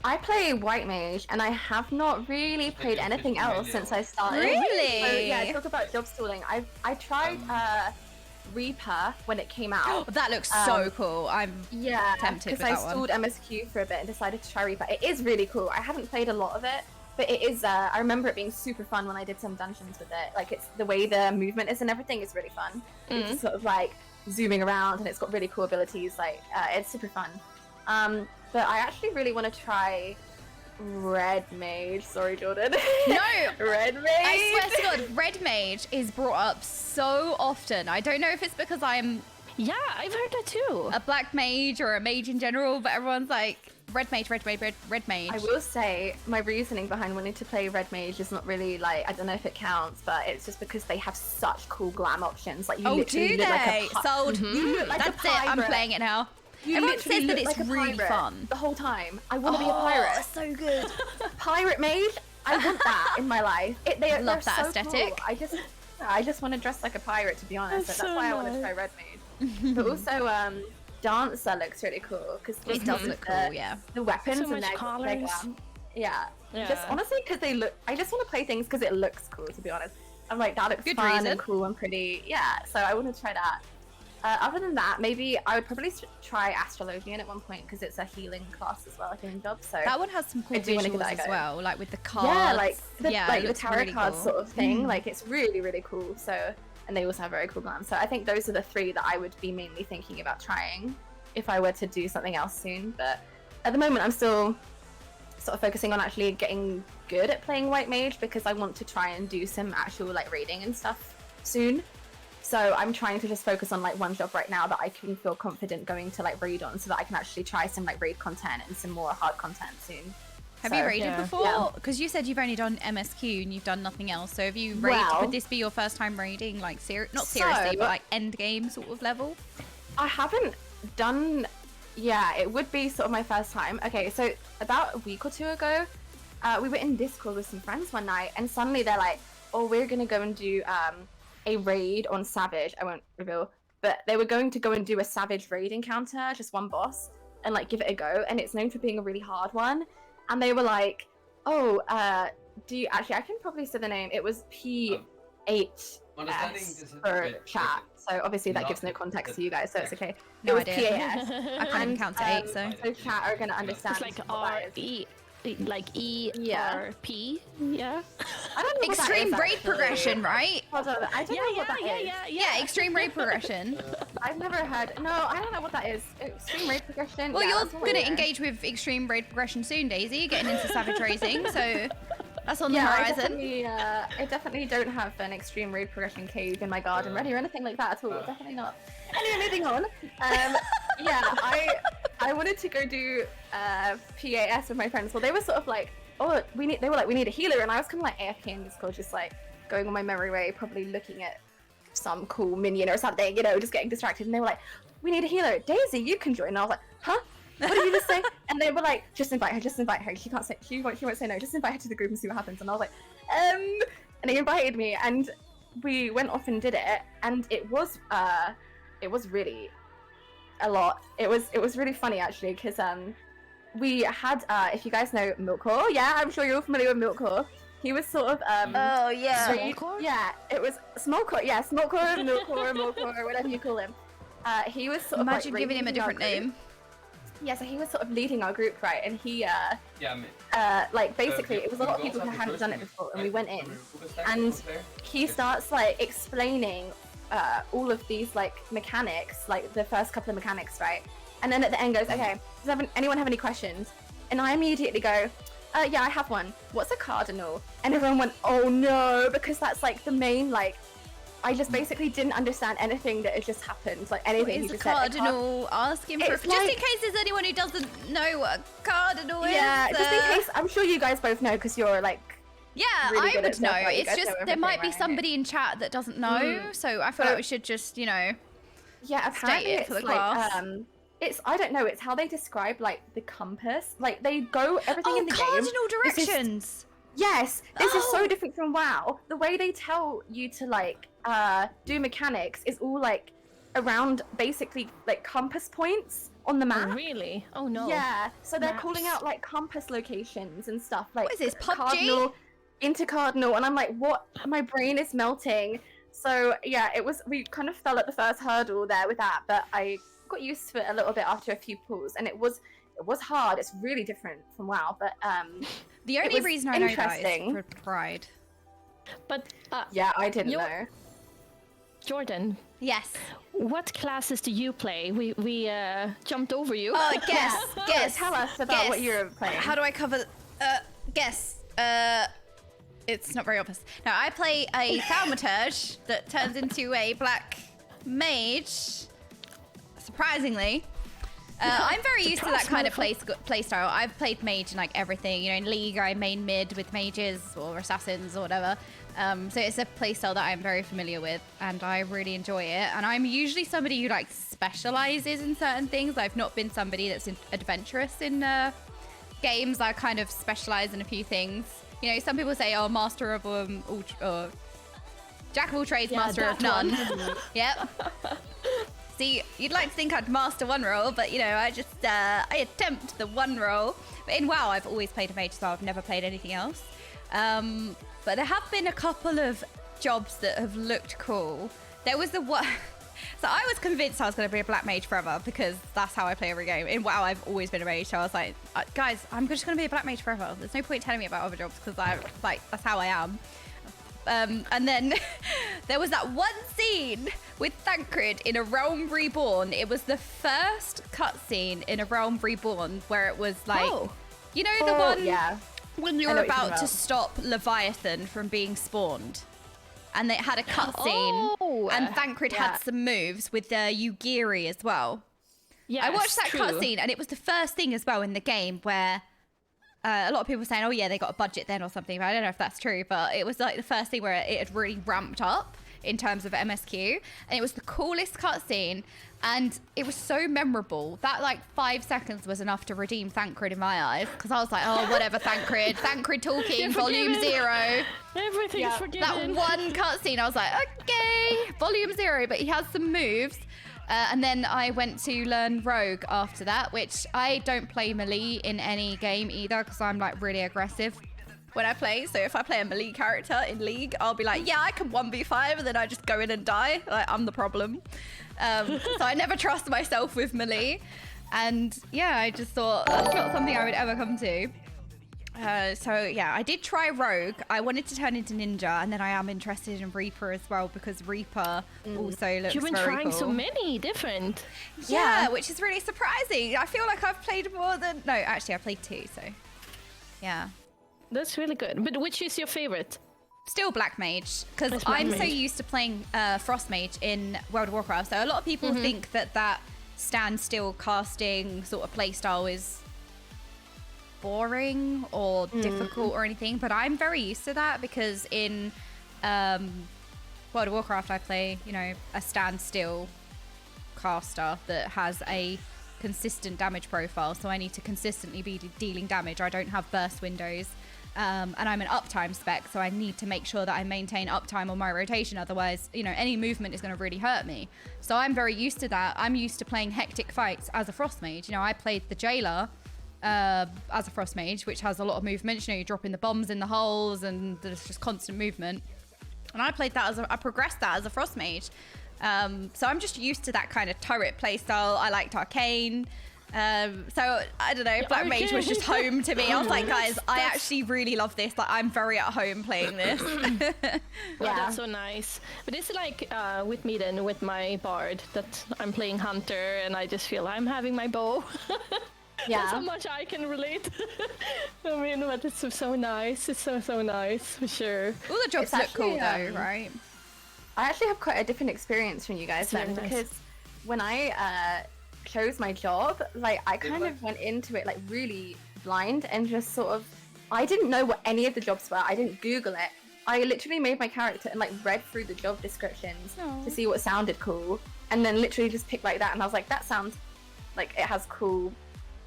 I play White Mage, and I have not really played anything else since I started. Really? So, yeah, talk about job stalling. I tried Reaper when it came out. That looks so cool. I'm tempted with that one. because I stalled MSQ for a bit and decided to try Reaper. It is really cool. I haven't played a lot of it, but it is. I remember it being super fun when I did some dungeons with it. Like, it's the way the movement is and everything is really fun. It's sort of like zooming around, and it's got really cool abilities. Like, it's super fun. But I actually really want to try Red Mage. Sorry, Jordan. No! Red Mage! I swear to God, Red Mage is brought up so often. I don't know if it's because I'm Yeah, I've heard that too. a black mage or a mage in general, but everyone's like, Red Mage, Red Mage, Red Mage. I will say, my reasoning behind wanting to play Red Mage is not really, like, I don't know if it counts, but it's just because they have such cool glam options. Like, you literally look like a Sold. You look like That's a it, pirate. I'm playing it now. You Everyone literally says that look it's like a really pirate fun. the whole time. I want to be a pirate. So good. Pirate Mage? I want that in my life. They're Love that so aesthetic. Cool. I just want to dress like a pirate, to be honest. That's why I want to try Red Mage. But also, Dancer looks really cool because It does look cool, yeah. The weapons So and much their colours. glam. Yeah. Yeah. Just honestly, because they look. I just want to play things because it looks cool. To be honest, I'm like, that looks Good fun reason. and cool and pretty. Yeah. So I want to try that. Other than that, maybe I would probably try Astrologian at one point because it's a healing class as well, a healing job. So That one has some cool I do wanna give visuals that a as go. well, like with the cards. yeah, like it the looks tarot really cards cool. sort of thing. Like, it's really, really cool. So, and they also have very cool glam. So I think those are the 3 that I would be mainly thinking about trying if I were to do something else soon. But at the moment, I'm still sort of focusing on actually getting good at playing White Mage because I want to try and do some actual like raiding and stuff soon. So I'm trying to just focus on like one job right now that I can feel confident going to like raid on, so that I can actually try some like raid content and some more hard content soon. Have you raided before? Because you said you've only done MSQ and you've done nothing else. So have you raided? Would this be your first time raiding, like not seriously, but like end game sort of level? I haven't done. Yeah, it would be sort of my first time. Okay, so about a week or two ago, we were in Discord with some friends one night, and suddenly they're like, "Oh, we're gonna go and do a raid on Savage." I won't reveal, but they were going to go and do a Savage raid encounter, just one boss, and like give it a go. And it's known for being a really hard one. And they were like, "Oh, do you actually?" I can probably say the name. It was P8 for chat. So obviously that gives no context to you guys, so it's okay. No it was idea. PAS. I can't even count to 8, so. So chat are gonna understand. It's like R-E, like E-R-P, yeah? I don't know Extreme what that is, raid progression, right? Hold on, I don't know what that is. Yeah, extreme raid progression. I've never heard. No, I don't know what that is. Extreme raid progression. Well, yeah, you're going to engage with extreme raid progression soon, Daisy, getting into Savage Racing, so that's on the horizon. I definitely don't have an extreme raid progression cave in my garden ready or anything like that at all. Definitely not. Anyway, moving on. Yeah, I wanted to go do PAS with my friends. Well, they were sort of like, "Oh, we need a healer," and I was kind of like AFK in Discord, just like going on my merry way, probably looking at some cool minion or something, you know, just getting distracted. And they were like, "We need a healer, Daisy, you can join." And I was like, "Huh? What did you just say?" And they were like, just invite her. She can't say, she won't say no. Just invite her to the group and see what happens." And I was like, and they invited me, and we went off and did it, and it was really a lot. It was really funny actually, because we had if you guys know Milkcore, yeah, I'm sure you're all familiar with Milkcore. He was sort of oh yeah, yeah, it was Smallcore, yeah, Smallcore, Milkcore, whatever you call him. He was sort of imagine like giving him a different name. Yeah, so he was sort of leading our group, right? And he Yeah, like basically it was a lot of people who hadn't done it before, and we went in, and he starts like explaining all of these like mechanics, like the first couple of mechanics, right? And then at the end goes, "Okay, does anyone have any questions?" And I immediately go, "Yeah, I have one. What's a cardinal?" And everyone went, "Oh no," because that's like the main like. I just basically didn't understand anything that had just happened, like anything he just said. Cardinal asking for, just in case there's anyone who doesn't know what a cardinal is. Yeah, just in case. I'm sure you guys both know because you're like. Yeah, really I would know. It's just there might be somebody in chat that doesn't know, so I feel like we should just, you know. Yeah, apparently it for the it's like it's I don't know. It's how they describe like the compass. Like they go everything in the game. Cardinal directions. Yes, this is so different from WoW. The way they tell you to like do mechanics is all like around basically like compass points on the map. Oh, really? Oh no. Yeah, so they're calling out like compass locations and stuff like. What is this, PUBG? Cardinal, intercardinal, and I'm like, what? My brain is melting. So yeah, we kind of fell at the first hurdle there with that, but I got used to it a little bit after a few pulls, and it was hard. It's really different from WoW, but the only reason I know that is for pride. But yeah, I didn't know. Jordan. Yes. What classes do you play? We jumped over you. Oh, guess. Tell us about what you're playing. How do I cover? Guess. It's not very obvious. No, I play a thaumaturge that turns into a black mage. Surprisingly. I'm very used to that kind of playstyle. I've played mage in like everything. You know, in League I main mid with mages or assassins or whatever. So it's a playstyle that I'm very familiar with, and I really enjoy it. And I'm usually somebody who like specializes in certain things. I've not been somebody that's adventurous in games. I kind of specialize in a few things. You know, some people say, "Oh, master of jack of all trades, master of none." Yep. See, you'd like to think I'd master one role, but you know, I just I attempt the one role. But in WoW, I've always played a mage, so I've never played anything else. But there have been a couple of jobs that have looked cool. There was the one. So I was convinced I was going to be a black mage forever because that's how I play every game. In WoW, I've always been a mage, so I was like, guys, I'm just going to be a black mage forever. There's no point telling me about other jobs because that's how I am. And then there was that one scene with Thancred in A Realm Reborn. It was the first cutscene in A Realm Reborn where it was like, you know, the one when you're about to stop Leviathan from being spawned. and it had a cutscene, Oh, and Thancred yeah. had some moves with the Yugiri as well. yes, I watched that true. cutscene, and it was the first thing as well in the game where a lot of people were saying, oh yeah, they got a budget then or something, but I don't know if that's true, but it was like the first thing where it had really ramped up in terms of MSQ, and it was the coolest cutscene, and it was so memorable that like 5 seconds was enough to redeem Thancred in my eyes, because I was like, oh whatever, Thancred talking, volume forgiven. 0. Everything's Yeah. forgiven. That one cutscene, I was like, okay, volume 0, but he has some moves. And then I went to learn Rogue after that, which I don't play melee in any game either, because I'm like really aggressive when I play. So if I play a melee character in League, I'll be like, yeah, I can 1v5, and then I just go in and die. Like, I'm the problem. So I never trust myself with melee. And yeah, I just thought that's not something I would ever come to. So yeah, I did try Rogue. I wanted to turn into Ninja, and then I am interested in Reaper as well, because Reaper also looks You've been very trying cool. so many different. Yeah, which is really surprising. I feel like I've played more than... No, actually, I played 2, so... Yeah. That's really good. But which is your favorite? Still Black Mage, because It's Black I'm so Mage. used to playing Frost Mage in World of Warcraft. So a lot of people think that standstill casting sort of playstyle is boring or difficult or anything, but I'm very used to that, because in World of Warcraft I play, you know, a standstill caster that has a consistent damage profile, so I need to consistently be dealing damage. I don't have burst windows, and I'm an uptime spec, so I need to make sure that I maintain uptime on my rotation, otherwise, you know, any movement is going to really hurt me. So I'm very used to that. I'm used to playing hectic fights as a Frost Mage. You know, I played the Jailer as a Frost Mage, which has a lot of movement. You know, you're dropping the bombs in the holes, and there's just constant movement. And I played that I progressed that as a Frost Mage. So I'm just used to that kind of turret playstyle. I liked Arcane. So I don't know, Black Mage was just home to me. I was like, guys, I actually really love this. Like, I'm very at home playing this. Oh, that's so nice. But it's like with me then, with my Bard, that I'm playing Hunter, and I just feel I'm having my bow. That's how much I can relate. I mean, but it's so nice. It's so nice, for sure. All the jobs It's look actually, cool though, right? I actually have quite a different experience from you guys then, very nice. because when I chose my job, like I kind of went into it like really blind and just sort of, I didn't know what any of the jobs were. I didn't Google it. I literally made my character and like read through the job descriptions to see what sounded cool, and then literally just picked like that, and I was like, that sounds like it has cool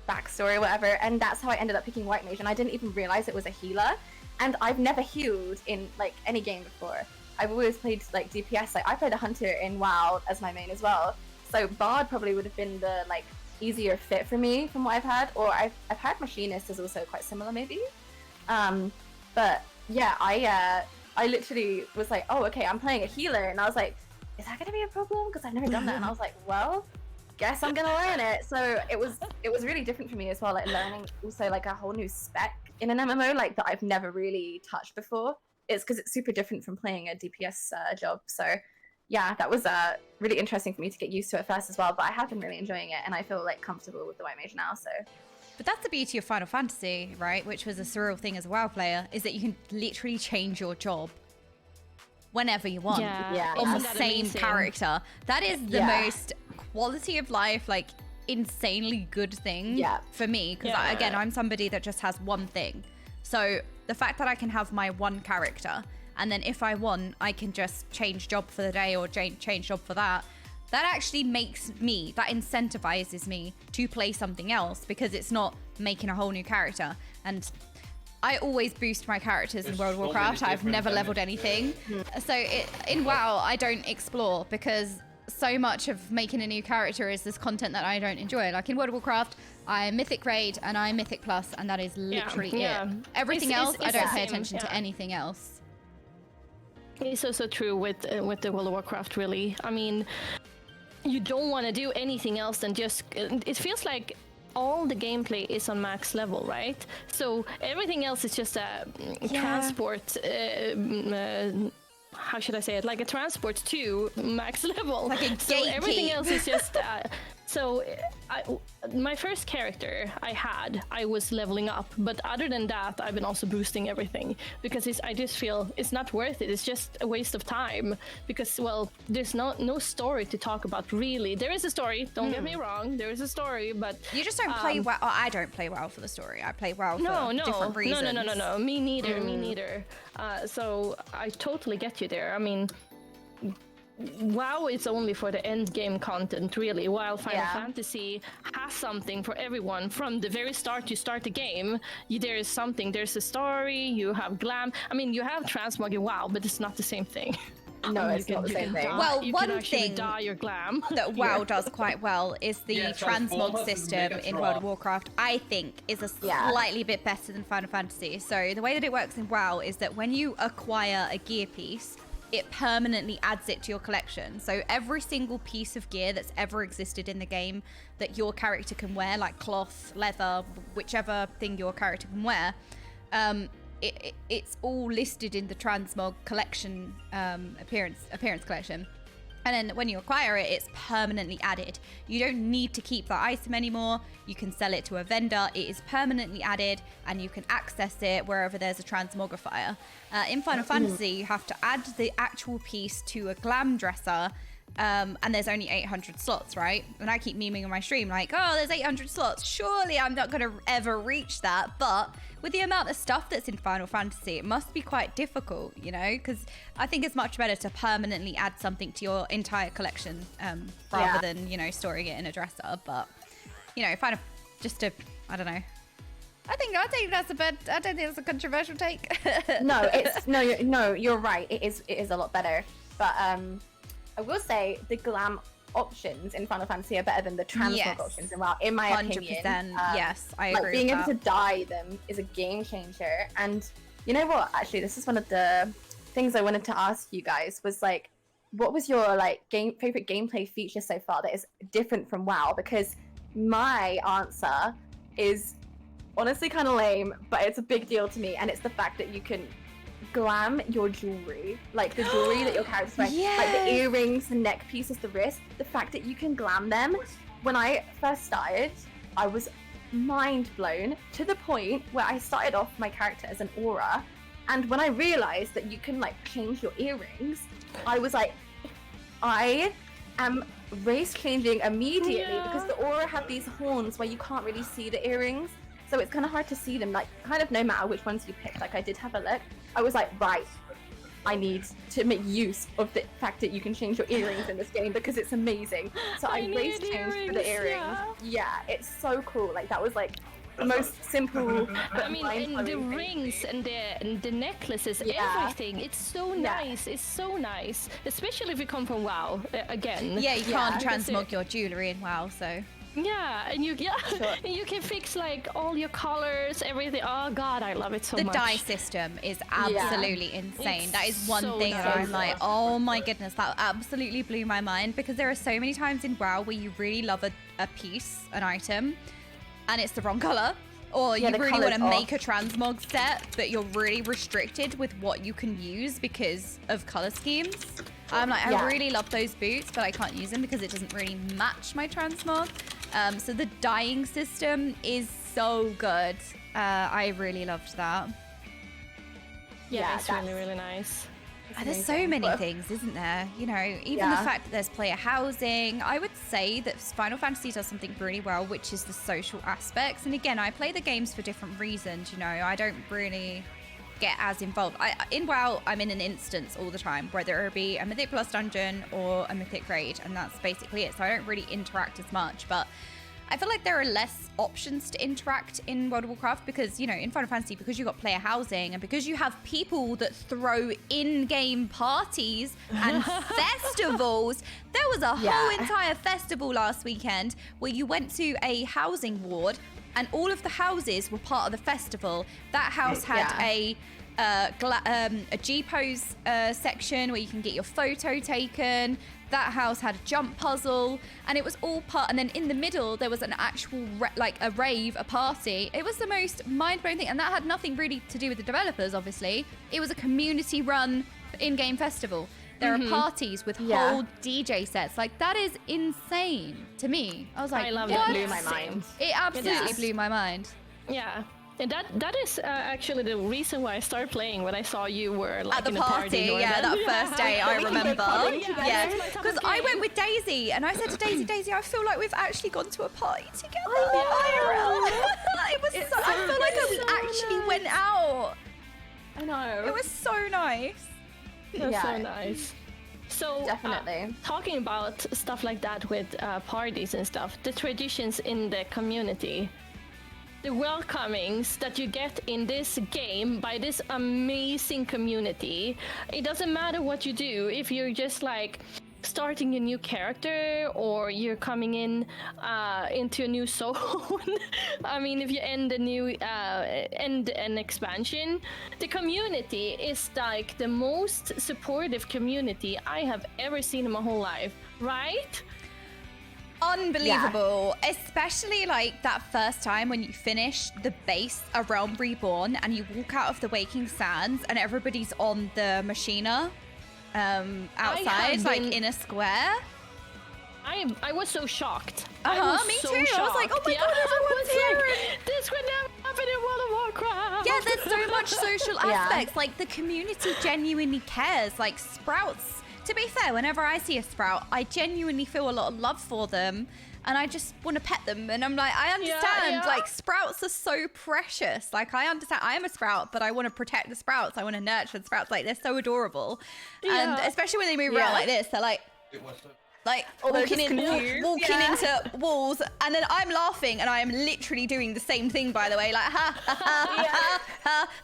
backstory or whatever, and that's how I ended up picking White Mage, and I didn't even realize it was a healer, and I've never healed in like any game before. I've always played like DPS. Like I played a Hunter in WoW as my main as well, so Bard probably would have been the like easier fit for me from what I've had, or I've had Machinist is also quite similar maybe. But yeah, I literally was like, oh okay, I'm playing a healer, and I was like, is that gonna be a problem, because I've never done that? And I was like, well, guess I'm gonna learn it. So it was really different for me as well, like learning also like a whole new spec in an MMO like that I've never really touched before. It's because it's super different from playing a DPS job. So yeah, that was really interesting for me to get used to at first as well, but I have been really enjoying it, and I feel like comfortable with the White Mage now. So But that's the beauty of Final Fantasy, right? Which was a surreal thing as a WoW player, is that you can literally change your job whenever you want Yeah, on the isn't that same amazing? character. That is the Yeah. most quality of life, like insanely good thing Yeah. for me, because Yeah. again, I'm somebody that just has one thing. So the fact that I can have my one character, and then if I want, I can just change job for the day or change job for that actually makes me, that incentivizes me to play something else, because it's not making a whole new character. And I always boost my characters in There's World of so many Warcraft. I've different never leveled damage. anything. So in WoW, I don't explore, because so much of making a new character is this content that I don't enjoy. Like in World of Warcraft, I'm Mythic Raid and I'm Mythic Plus, and that is literally yeah. it. Everything It's- else, it's I don't the pay same, attention to yeah. anything else. It's also true with the World of Warcraft, really. I mean, you don't want to do anything else than just... It feels like all the gameplay is on max level, right? So everything else is just a transport... how should I say it? Like a transport to max level. Like a So everything gatekeep. else is just So my first character I was leveling up, but other than that, I've been also boosting everything because I just feel it's not worth it. It's just a waste of time because, well, there's no story to talk about really. There is a story. Don't get me wrong. There is a story, but you just don't play WoW. I don't play WoW for the story. I play WoW for different reasons. No. Me neither. Me neither. So I totally get you there. I mean, WoW is only for the end game content, really, while Final Fantasy has something for everyone. From the very start you start the game, there is something. There's a story, you have glam. I mean, you have transmog in WoW, but it's not the same thing. No, it's not the same thing. Well, you one can actually thing dye your glam that WoW does quite well is the transmog Transformers system and in World of Warcraft, I think, is a slightly bit better than Final Fantasy. So the way that it works in WoW is that when you acquire a gear piece, it permanently adds it to your collection. So every single piece of gear that's ever existed in the game that your character can wear, like cloth, leather, whichever thing your character can wear, it's all listed in the transmog collection appearance collection. And then when you acquire it, it's permanently added. You don't need to keep that item anymore. You can sell it to a vendor. It is permanently added and you can access it wherever there's a transmogrifier. In Final Fantasy, you have to add the actual piece to a glam dresser, and there's only 800 slots, right? And I keep memeing on my stream like, oh, there's 800 slots. Surely I'm not going to ever reach that. But with the amount of stuff that's in Final Fantasy, it must be quite difficult, you know? Because I think it's much better to permanently add something to your entire collection rather than, you know, storing it in a dresser. But, you know, I don't know. I think that's I don't think that's a controversial take. No, you're right. It is a lot better. But I will say the glam options in Final Fantasy are better than the transmog options in my 100%, opinion. yes, I agree. Like being with able to dye them is a game changer. And you know what? Actually, this is one of the things I wanted to ask you guys was like, what was your favorite gameplay feature so far that is different from WoW? Because my answer is honestly kind of lame, but it's a big deal to me, and it's the fact that you can glam your jewelry, like the jewelry that your character's wearing, like the earrings, the neck pieces, the wrist. The fact that you can glam them. When I first started, I was mind blown to the point where I started off my character as an aura, and when I realized that you can like change your earrings, I was like, I am race changing immediately because the aura had these horns where you can't really see the earrings. So it's kind of hard to see them, like, kind of no matter which ones you pick. Like, I did have a look. I was like, right, I need to make use of the fact that you can change your earrings in this game because it's amazing. So I race changed for the earrings. Yeah, it's so cool. Like, that was, like, the most simple but I mean, and the rings and the necklaces, everything. It's so nice. It's so nice. Especially if you come from WoW, again. Yeah, you can't transmog your jewelry in WoW, so... Yeah, and you and you can fix like all your colors, everything. Oh god, I love it so much. The dye system is absolutely insane. It's that is one so thing that I'm nice. like, oh my goodness, that absolutely blew my mind, because there are so many times in WoW where you really love a piece, an item, and it's the wrong color. Or you really want to make a transmog set, but you're really restricted with what you can use because of color schemes. I'm like, I really love those boots, but I can't use them because it doesn't really match my transmog. So the dyeing system is so good. I really loved that. Yeah, it's really, really nice. There's so many things, isn't there? You know, even the fact that there's player housing. I would say that Final Fantasy does something really well, which is the social aspects. And again, I play the games for different reasons, you know. I don't really get as involved. In WoW, I'm in an instance all the time, whether it be a Mythic Plus dungeon or a Mythic raid, and that's basically it. So I don't really interact as much, but I feel like there are less options to interact in World of Warcraft because, you know, in Final Fantasy, because you've got player housing and because you have people that throw in-game parties and festivals. There was a whole entire festival last weekend where you went to a housing ward and all of the houses were part of the festival. That house had a G-pose section where you can get your photo taken. That house had a jump puzzle, and it was all part. And then in the middle, there was an actual a rave, a party. It was the most mind-blowing thing, and that had nothing really to do with the developers. Obviously, it was a community-run in-game festival. There are parties with whole DJ sets. Like, that is insane to me. I was like, I love It it. blew my mind. It absolutely Yes. blew my mind. Yeah. And that is actually the reason why I started playing when I saw you were like At the in a party, or yeah, that first day, I remember. Yeah, Yeah, that's my type because of I game. went with Daisy, and I said to Daisy, I feel like we've actually gone to a party together. know. IRL. It was so, I feel like we actually went out. I know. It was so nice. That's so nice. So Definitely. talking about stuff like that with parties and stuff, the traditions in the community, the welcomings that you get in this game by this amazing community. It doesn't matter what you do, if you're just like starting a new character or you're coming in into a new zone. I mean, if you end a new end an expansion, the community is like the most supportive community I have ever seen in my whole life, right? Unbelievable, especially like that first time when you finish the base, A Realm Reborn, and you walk out of the Waking Sands and everybody's on the machina outside, like in a square. I was so shocked. Me too. I was like, oh my god, everyone's here. This would never happen in World of Warcraft. Yeah, there's so much social aspects. Like, the community genuinely cares. Like, Sprouts, to be fair, whenever I see a Sprout, I genuinely feel a lot of love for them. And I just want to pet them. And I'm like, I understand. Like, Sprouts are so precious. Like, I understand. I am a Sprout, but I want to protect the Sprouts. I want to nurture the Sprouts. Like, they're so adorable. And especially when they move around like this, they're like... It was so Like walking into walls, and then I'm laughing, and I am literally doing the same thing. By the way, like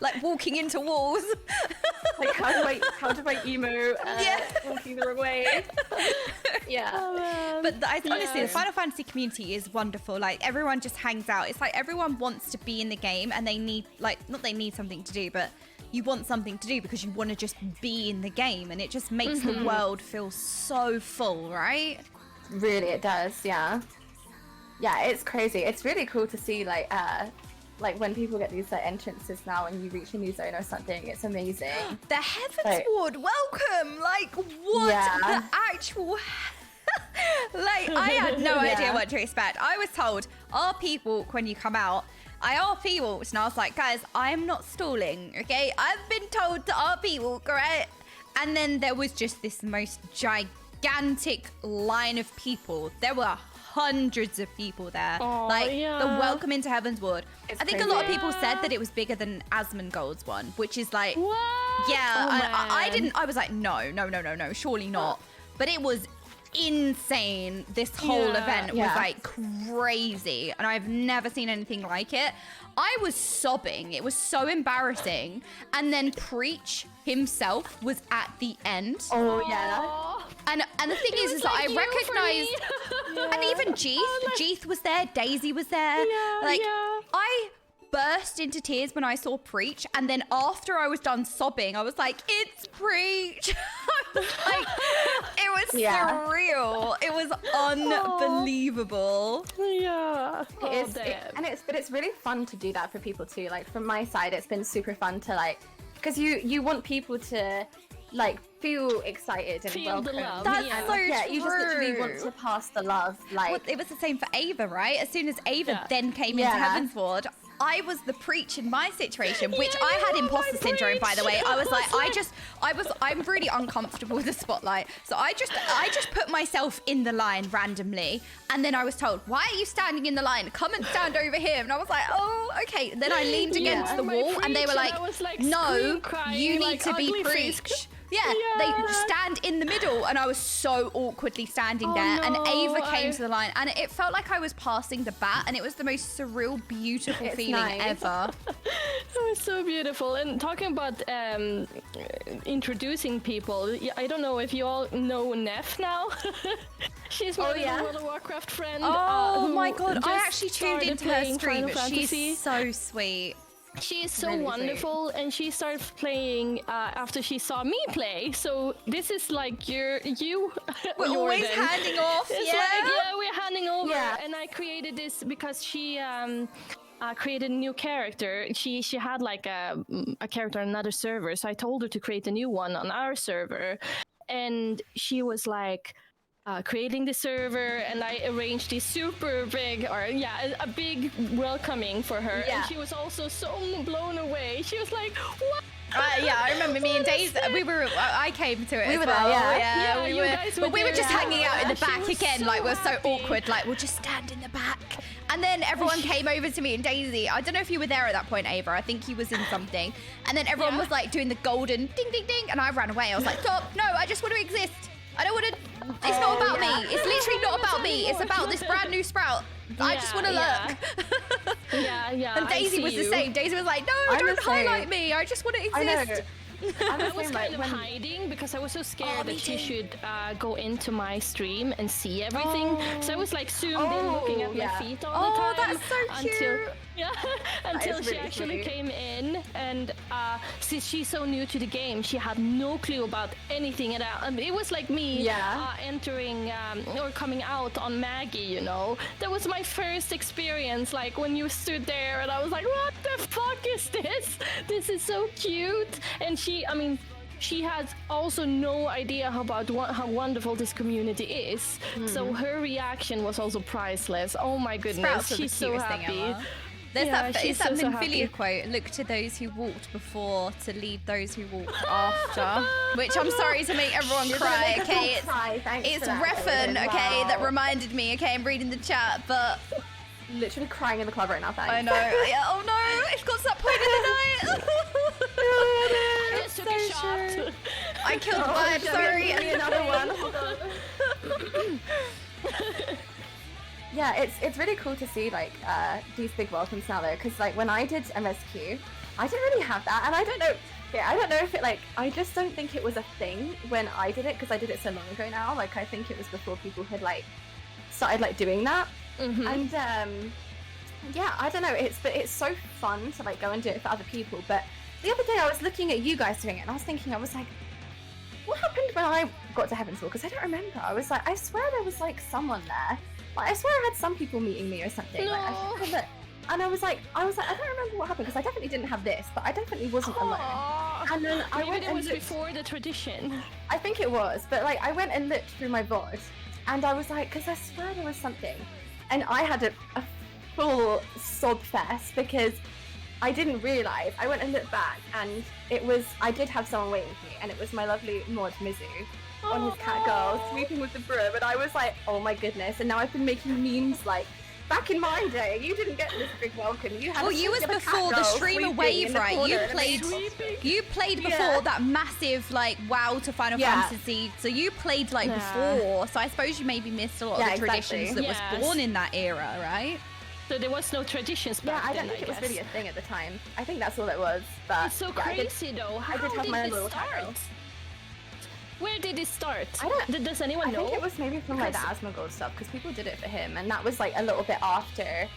like walking into walls. Like how do I emo? Walking the wrong way. But honestly, the Final Fantasy community is wonderful. Like, everyone just hangs out. It's like everyone wants to be in the game, and they need, like, not they need something to do, but you want something to do because you want to just be in the game, and it just makes the world feel so full, right? Really, it does. Yeah, it's crazy. It's really cool to see like when people get these like entrances now, and you reach a new zone or something. It's amazing. The Heavensward welcome, like, what the actual. Like, I had no idea what to expect. I was told RP walk when you come out. I RP walked, and I was like, guys, I'm not stalling, okay? I've been told to RP walk, right? And then there was just this most gigantic line of people. There were hundreds of people there. The welcome into Heavensward. I think a lot of people said that it was bigger than Asmongold's one, which is like, I was like, no, surely not. But it was insane. This whole event was like crazy, and I've never seen anything like it. I was sobbing. It was so embarrassing. And then Preach himself was at the end. And the thing is that I recognized, and even Jeeth was there, Daisy was there. I burst into tears when I saw Preach, and then after I was done sobbing, I was like, it's Preach. I was like, it was surreal. It was unbelievable. But it's really fun to do that for people too. Like, from my side, it's been super fun to, like, because you want people to like feel excited and feel the welcome. love. That's so true. You just literally want to pass the love. Like, well, it was the same for Ava, right? As soon as Ava then came into Heavensward, I was the Preach in my situation, which I had imposter syndrome, by the way. I was like, I'm really uncomfortable with the spotlight. So I just put myself in the line randomly. And then I was told, why are you standing in the line? Come and stand over here. And I was like, oh, okay. Then I leaned against the wall, and they were like, no, you need to be Preach. Yeah, they stand in the middle, and I was so awkwardly standing there, and Ava came to the line, and it felt like I was passing the bat, and it was the most surreal, beautiful feeling ever. It was so beautiful. And talking about introducing people, I don't know if you all know Neff now. She's my World of Warcraft friend. Oh my god, I actually tuned into her stream, but she's so sweet. She is so wonderful, and she started playing after she saw me play. So this is like you. We're always handing off. It's we're handing over. And I created this because she created a new character. She had like a character on another server, so I told her to create a new one on our server. and she was like creating the server, and I arranged this super big, a big welcoming for her. Yeah. And she was also so blown away. She was like, what? Yeah, I remember me and Daisy. I came to it. We as were well. there, Yeah, we you were. guys were But we were there. just hanging out in the She back was again. so Like we're so happy. awkward. Like we'll just stand in the back. And then everyone came over to me and Daisy. I don't know if you were there at that point, Ava. I think he was in something. And then everyone was like doing the golden ding, ding, ding. And I ran away. I was like, stop. No, I just want to exist. I don't want to. It's not about me. It's literally not about me. It's about this brand new Sprout. I just want to look. Yeah. And I Daisy see was the you. same. Daisy was like, no, I'm don't the same. highlight me. I just want to I know. exist. I was kind of hiding because I was so scared me that she too. should go into my stream and see everything. So I was like zoomed in, looking at my feet all the time. That's so cute. Until she really actually sweet. came in, and since she's so new to the game, she had no clue about anything at all. It was like me entering or coming out on Maggie, you know. That was my first experience, like when you stood there, and I was like, what the fuck is this? This is so cute. And she has also no idea about how wonderful this community is. So her reaction was also priceless. Oh my goodness, Sprouts are the she's so cutest thing happy. ever. There's Yeah, that, she's it's that so Minfilia happy. quote, look to those who walked before to lead those who walked after. Which I'm sorry to make everyone cry, okay? It's Refn, okay, that reminded me, okay, I'm reading the chat, but... Literally crying in the club right now, thanks. I know, yeah, oh no, it's got to that point in the night. I just took a so shot. true. I killed one, sorry. Give me another one. Hold on. Yeah, it's really cool to see like these big welcomes now though, because like when I did MSQ, I didn't really have that, and I don't know if it like, I just don't think it was a thing when I did it, because I did it so long ago now. Like I think it was before people had like started like doing that, and yeah, I don't know. It's so fun to like go and do it for other people. But the other day I was looking at you guys doing it, and I was thinking, I was like, what happened when I got to Heavensward? Because I don't remember. I was like, I swear there was like someone there. Like, I swear I had some people meeting me or something. No. Like, I can't remember. And I was like, I don't remember what happened, because I definitely didn't have this, but I definitely wasn't alone. And then I Maybe went it and was looked. before the tradition. I think it was, but like I went and looked through my VOD, and I was like, because I swear there was something, and I had a full sob fest because I didn't realise. I went and looked back, and I did have someone waiting for me, and it was my lovely Mod Mizu on his cat girl sweeping with the broom, and I was like, oh my goodness. And now I've been making memes like, back in my day, you didn't get this big welcome. You had Well, you was before the streamer wave, right? You played before that massive like WoW to Final Fantasy. So you played like before. So I suppose you maybe missed a lot of the traditions that was born in that era, right? So there was no traditions back I then, don't think it was guess. really a thing at the time. I think that's all it was. But It's so yeah, crazy though. How I did have my it little start? title. Where did it start? I don't- Does anyone I know? think it was maybe from like the Asmongold stuff, because people did it for him, and that was like a little bit after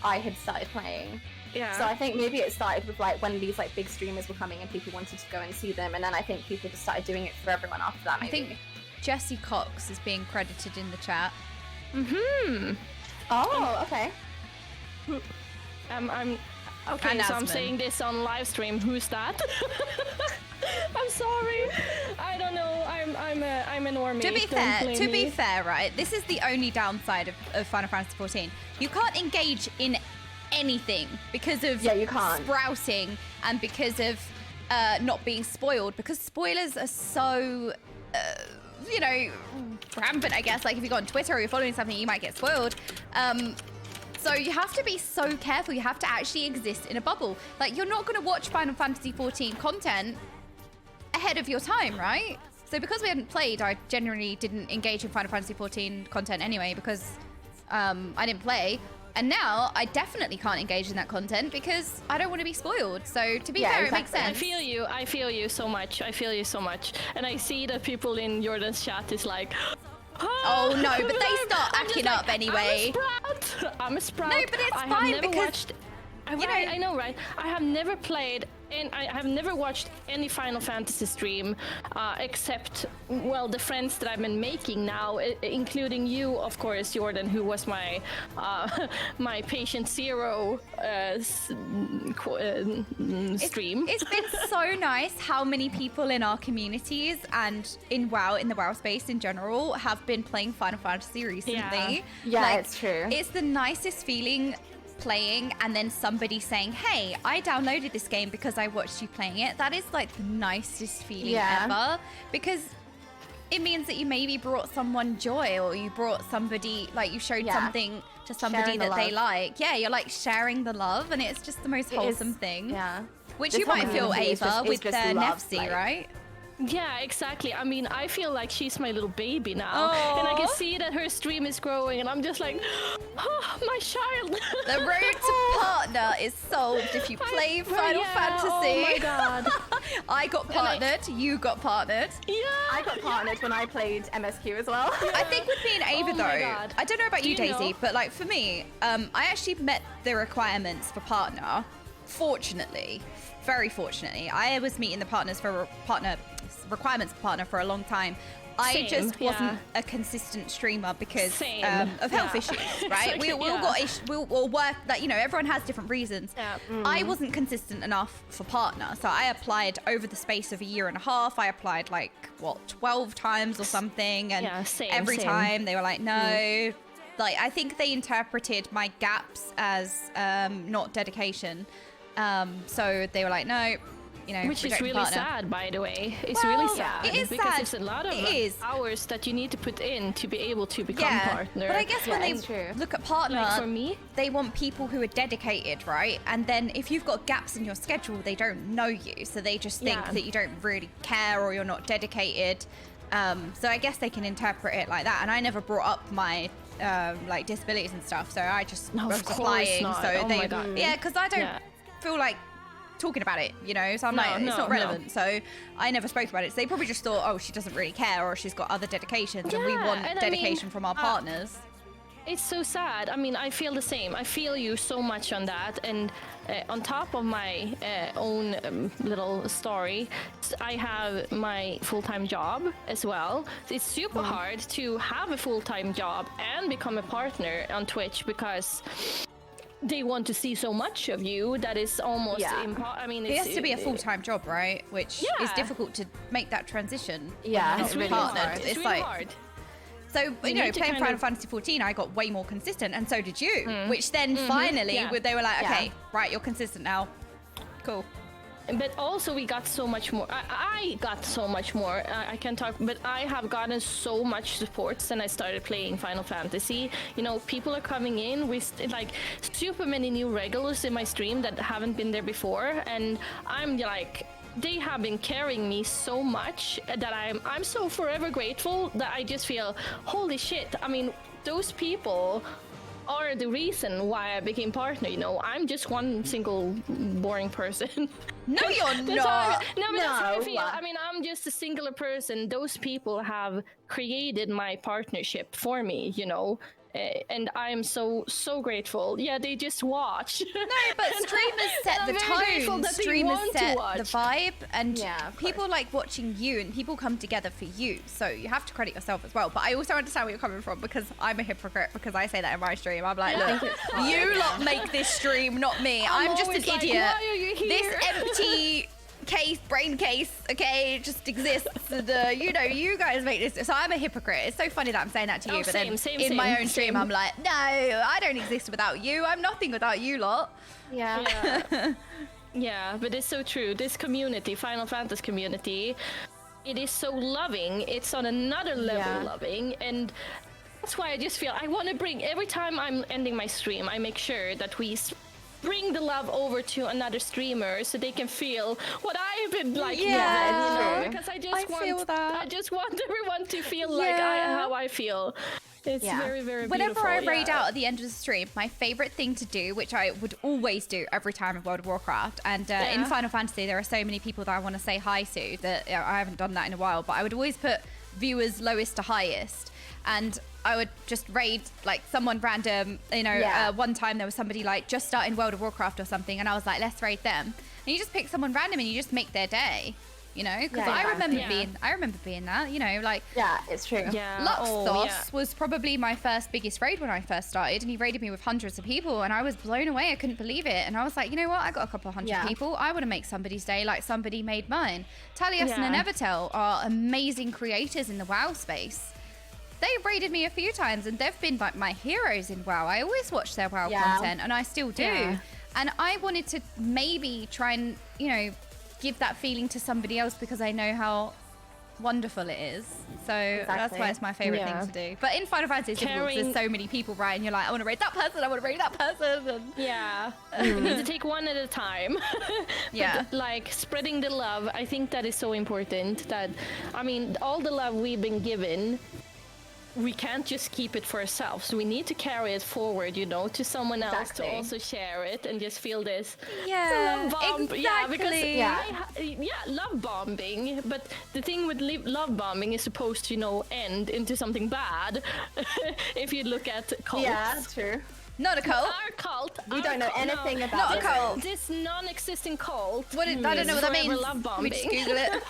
I had started playing. Yeah. So I think maybe it started with like when these like big streamers were coming and people wanted to go and see them, and then I think people just started doing it for everyone after that. Maybe. I think Jessie Cox is being credited in the chat. Oh, okay. I'm okay. And So I'm Asmund. saying this on live stream. Who's that? I'm sorry. I don't know. I'm a normie. To be fair, right? This is the only downside of Final Fantasy XIV. You can't engage in anything because of Yeah, you can't. sprouting and because of not being spoiled. Because spoilers are so, rampant. I guess. Like if you go on Twitter or you're following something, you might get spoiled. So you have to be so careful. You have to actually exist in a bubble. Like you're not going to watch Final Fantasy XIV content ahead of your time, right? So because we hadn't played, I generally didn't engage in Final Fantasy XIV content anyway because I didn't play. And now I definitely can't engage in that content because I don't want to be spoiled. So to be fair, it makes exactly. sense. I feel you so much. I feel you so much. And I see that people in Jordan's chat is like, Oh no, but they start I'm just acting like, up anyway. I'm a sprout. No, but it's I have fine never because, watched. you know- I know, right? I have never played And I have never watched any Final Fantasy stream except, well, the friends that I've been making now, including you, of course, Jordan, who was my my patient zero stream. It's been so nice how many people in our communities and in the WoW space in general have been playing Final Fantasy recently. Yeah, Like, it's true. It's the nicest feeling playing and then somebody saying, hey, I downloaded this game because I watched you playing it. That is like the nicest feeling ever, because it means that you maybe brought someone joy, or you brought somebody, like you showed something to somebody that they like. Yeah, you're like sharing the love, and it's just the most wholesome thing. Yeah. Which This you might whole feel, community is Ava, just- with is just love, Nefsy, like- right? Yeah, exactly. I mean, I feel like she's my little baby now. And I can see that her stream is growing, and I'm just like, oh, my child. The road to partner is solved if you play Final Fantasy. Oh my god. I got partnered, you got partnered. Yeah. I got partnered when I played MSQ as well. I think with me and Ava, Oh my though, God. I don't know about Do you, you Daisy, know? but like for me, I actually met the requirements for partner. Fortunately, very fortunately, I was meeting the requirements for partner for a long time. I Same, just wasn't yeah. a consistent streamer because Same, of health yeah. issues, right? Exactly, We'll work that, you know, everyone has different reasons. Yeah. I wasn't consistent enough for partner, so I applied over the space of a year and a half. I applied like 12 times or something, and Yeah, same, every same. time they were like, no. Like, I think they interpreted my gaps as not dedication. So they were like, no, you know, Which is reject really partner. sad, by the way. It's Well, really sad. it is because sad. it's a lot of It is. hours that you need to put in to be able to become partner. But I guess when it's they true. look at partner, Like for me? they want people who are dedicated, right? And then if you've got gaps in your schedule, they don't know you, so they just think Yeah. that you don't really care or you're not dedicated. So I guess they can interpret it like that. And I never brought up my like disabilities and stuff, so I just No, of was course applying. not. So Oh they, my God. yeah, because I don't Yeah. feel like talking about it, you know, so I'm No, like, it's no, not no. relevant. So I never spoke about it. So they probably just thought, oh, she doesn't really care, or she's got other dedications, and we Yeah, want and I mean, dedication from our partners. It's so sad. I mean, I feel the same. I feel you so much on that. And on top of my own little story, I have my full-time job as well. It's super hard to have a full-time job and become a partner on Twitch because they want to see so much of you that is almost I mean, It has to be a full-time job, right? Which is Yeah. difficult to make that transition. when Yeah, you're it's not really partnered. hard. It's really like hard. so you know, need to playing kind Final of- Fantasy 14, I got way more consistent, and so did you. Which then finally, Yeah. they were like, Yeah. okay, right, you're consistent now. Cool. But also we got so much more. I got so much more. I can't talk, but I have gotten so much support since I started playing Final Fantasy. You know, people are coming in with like super many new regulars in my stream that haven't been there before, and I'm like, they have been carrying me so much that I'm so forever grateful that I just feel, holy shit. I mean, those people are the reason why I became partner. You know, I'm just one single boring person. No, you're That's how not. no, but that's how I No. feel. I mean, I'm just a singular person. Those people have created my partnership for me, you know, and I'm so grateful. Yeah, they just watch. No, but streamers set I'm the very grateful tone. that they Streamers want to set watch. the vibe, and Yeah, of people like watching you, and people come together for you. So you have to credit yourself as well. But I also understand where you're coming from, because I'm a hypocrite, because I say that in my stream. I'm like, Yeah. look, you lot make this stream, not me. I'm just an always like, idiot. why are you This here? empty brain case, okay, it just exists. You know, you guys make this. So I'm a hypocrite. It's so funny that I'm saying that to you, Oh, but then same, in my same, own stream, same. I'm like, no, I don't exist without you. I'm nothing without you lot. Yeah. Yeah. Yeah, but it's so true. This community, Final Fantasy community, it is so loving. It's on another level Yeah. loving, and that's why I just feel I want to bring, every time I'm ending my stream, I make sure that we bring the love over to another streamer so they can feel what I've been like. Yeah, living, you know? true. Because I feel that. I just want everyone to feel like Yeah. how I feel. It's Yeah. very, very Whenever beautiful. I raid yeah. out at the end of the stream, my favorite thing to do, which I would always do every time in World of Warcraft, and in Yeah. Final Fantasy, there are so many people that I want to say hi to that I haven't done that in a while, but I would always put viewers lowest to highest. And I would just raid like someone random, you know, Yeah. one time there was somebody like just starting World of Warcraft or something, and I was like, let's raid them. and you just pick someone random and you just make their day. You know, because Yeah, I yeah. remember being that. You know, like Yeah, it's true. Yeah. Luxos was probably my first biggest raid when I first started, and he raided me with hundreds of people, and I was blown away. I couldn't believe it, and I was like, you know what? I got a couple of hundred people. I want to make somebody's day like somebody made mine. Talius and Nevertel are amazing creators in the WoW space. They've raided me a few times, and they've been like my heroes in WoW. I always watch their WoW content, and I still do. Yeah. And I wanted to maybe try and, you know, give that feeling to somebody else because I know how wonderful it is. So that's why it's my favorite thing to do. But in Final Fantasy, it's difficult 'cause there's so many people, right? And you're like, I want to raid that person, I want to raid that person. And Yeah, you need to take one at a time. Yeah. But, like, spreading the love, I think that is so important. That, I mean, all the love we've been given, we can't just keep it for ourselves. We need to carry it forward, you know, to someone else to also share it and just feel this love bomb. exactly. Yeah, because love bombing. But the thing with love bombing is supposed to, you know, end into something bad. If you look at cults. Yeah, true. Not a cult. Our cult. We don't know anything about Not a it. cult. This non-existing cult. I don't know what that means. Love We bombing. just Google it.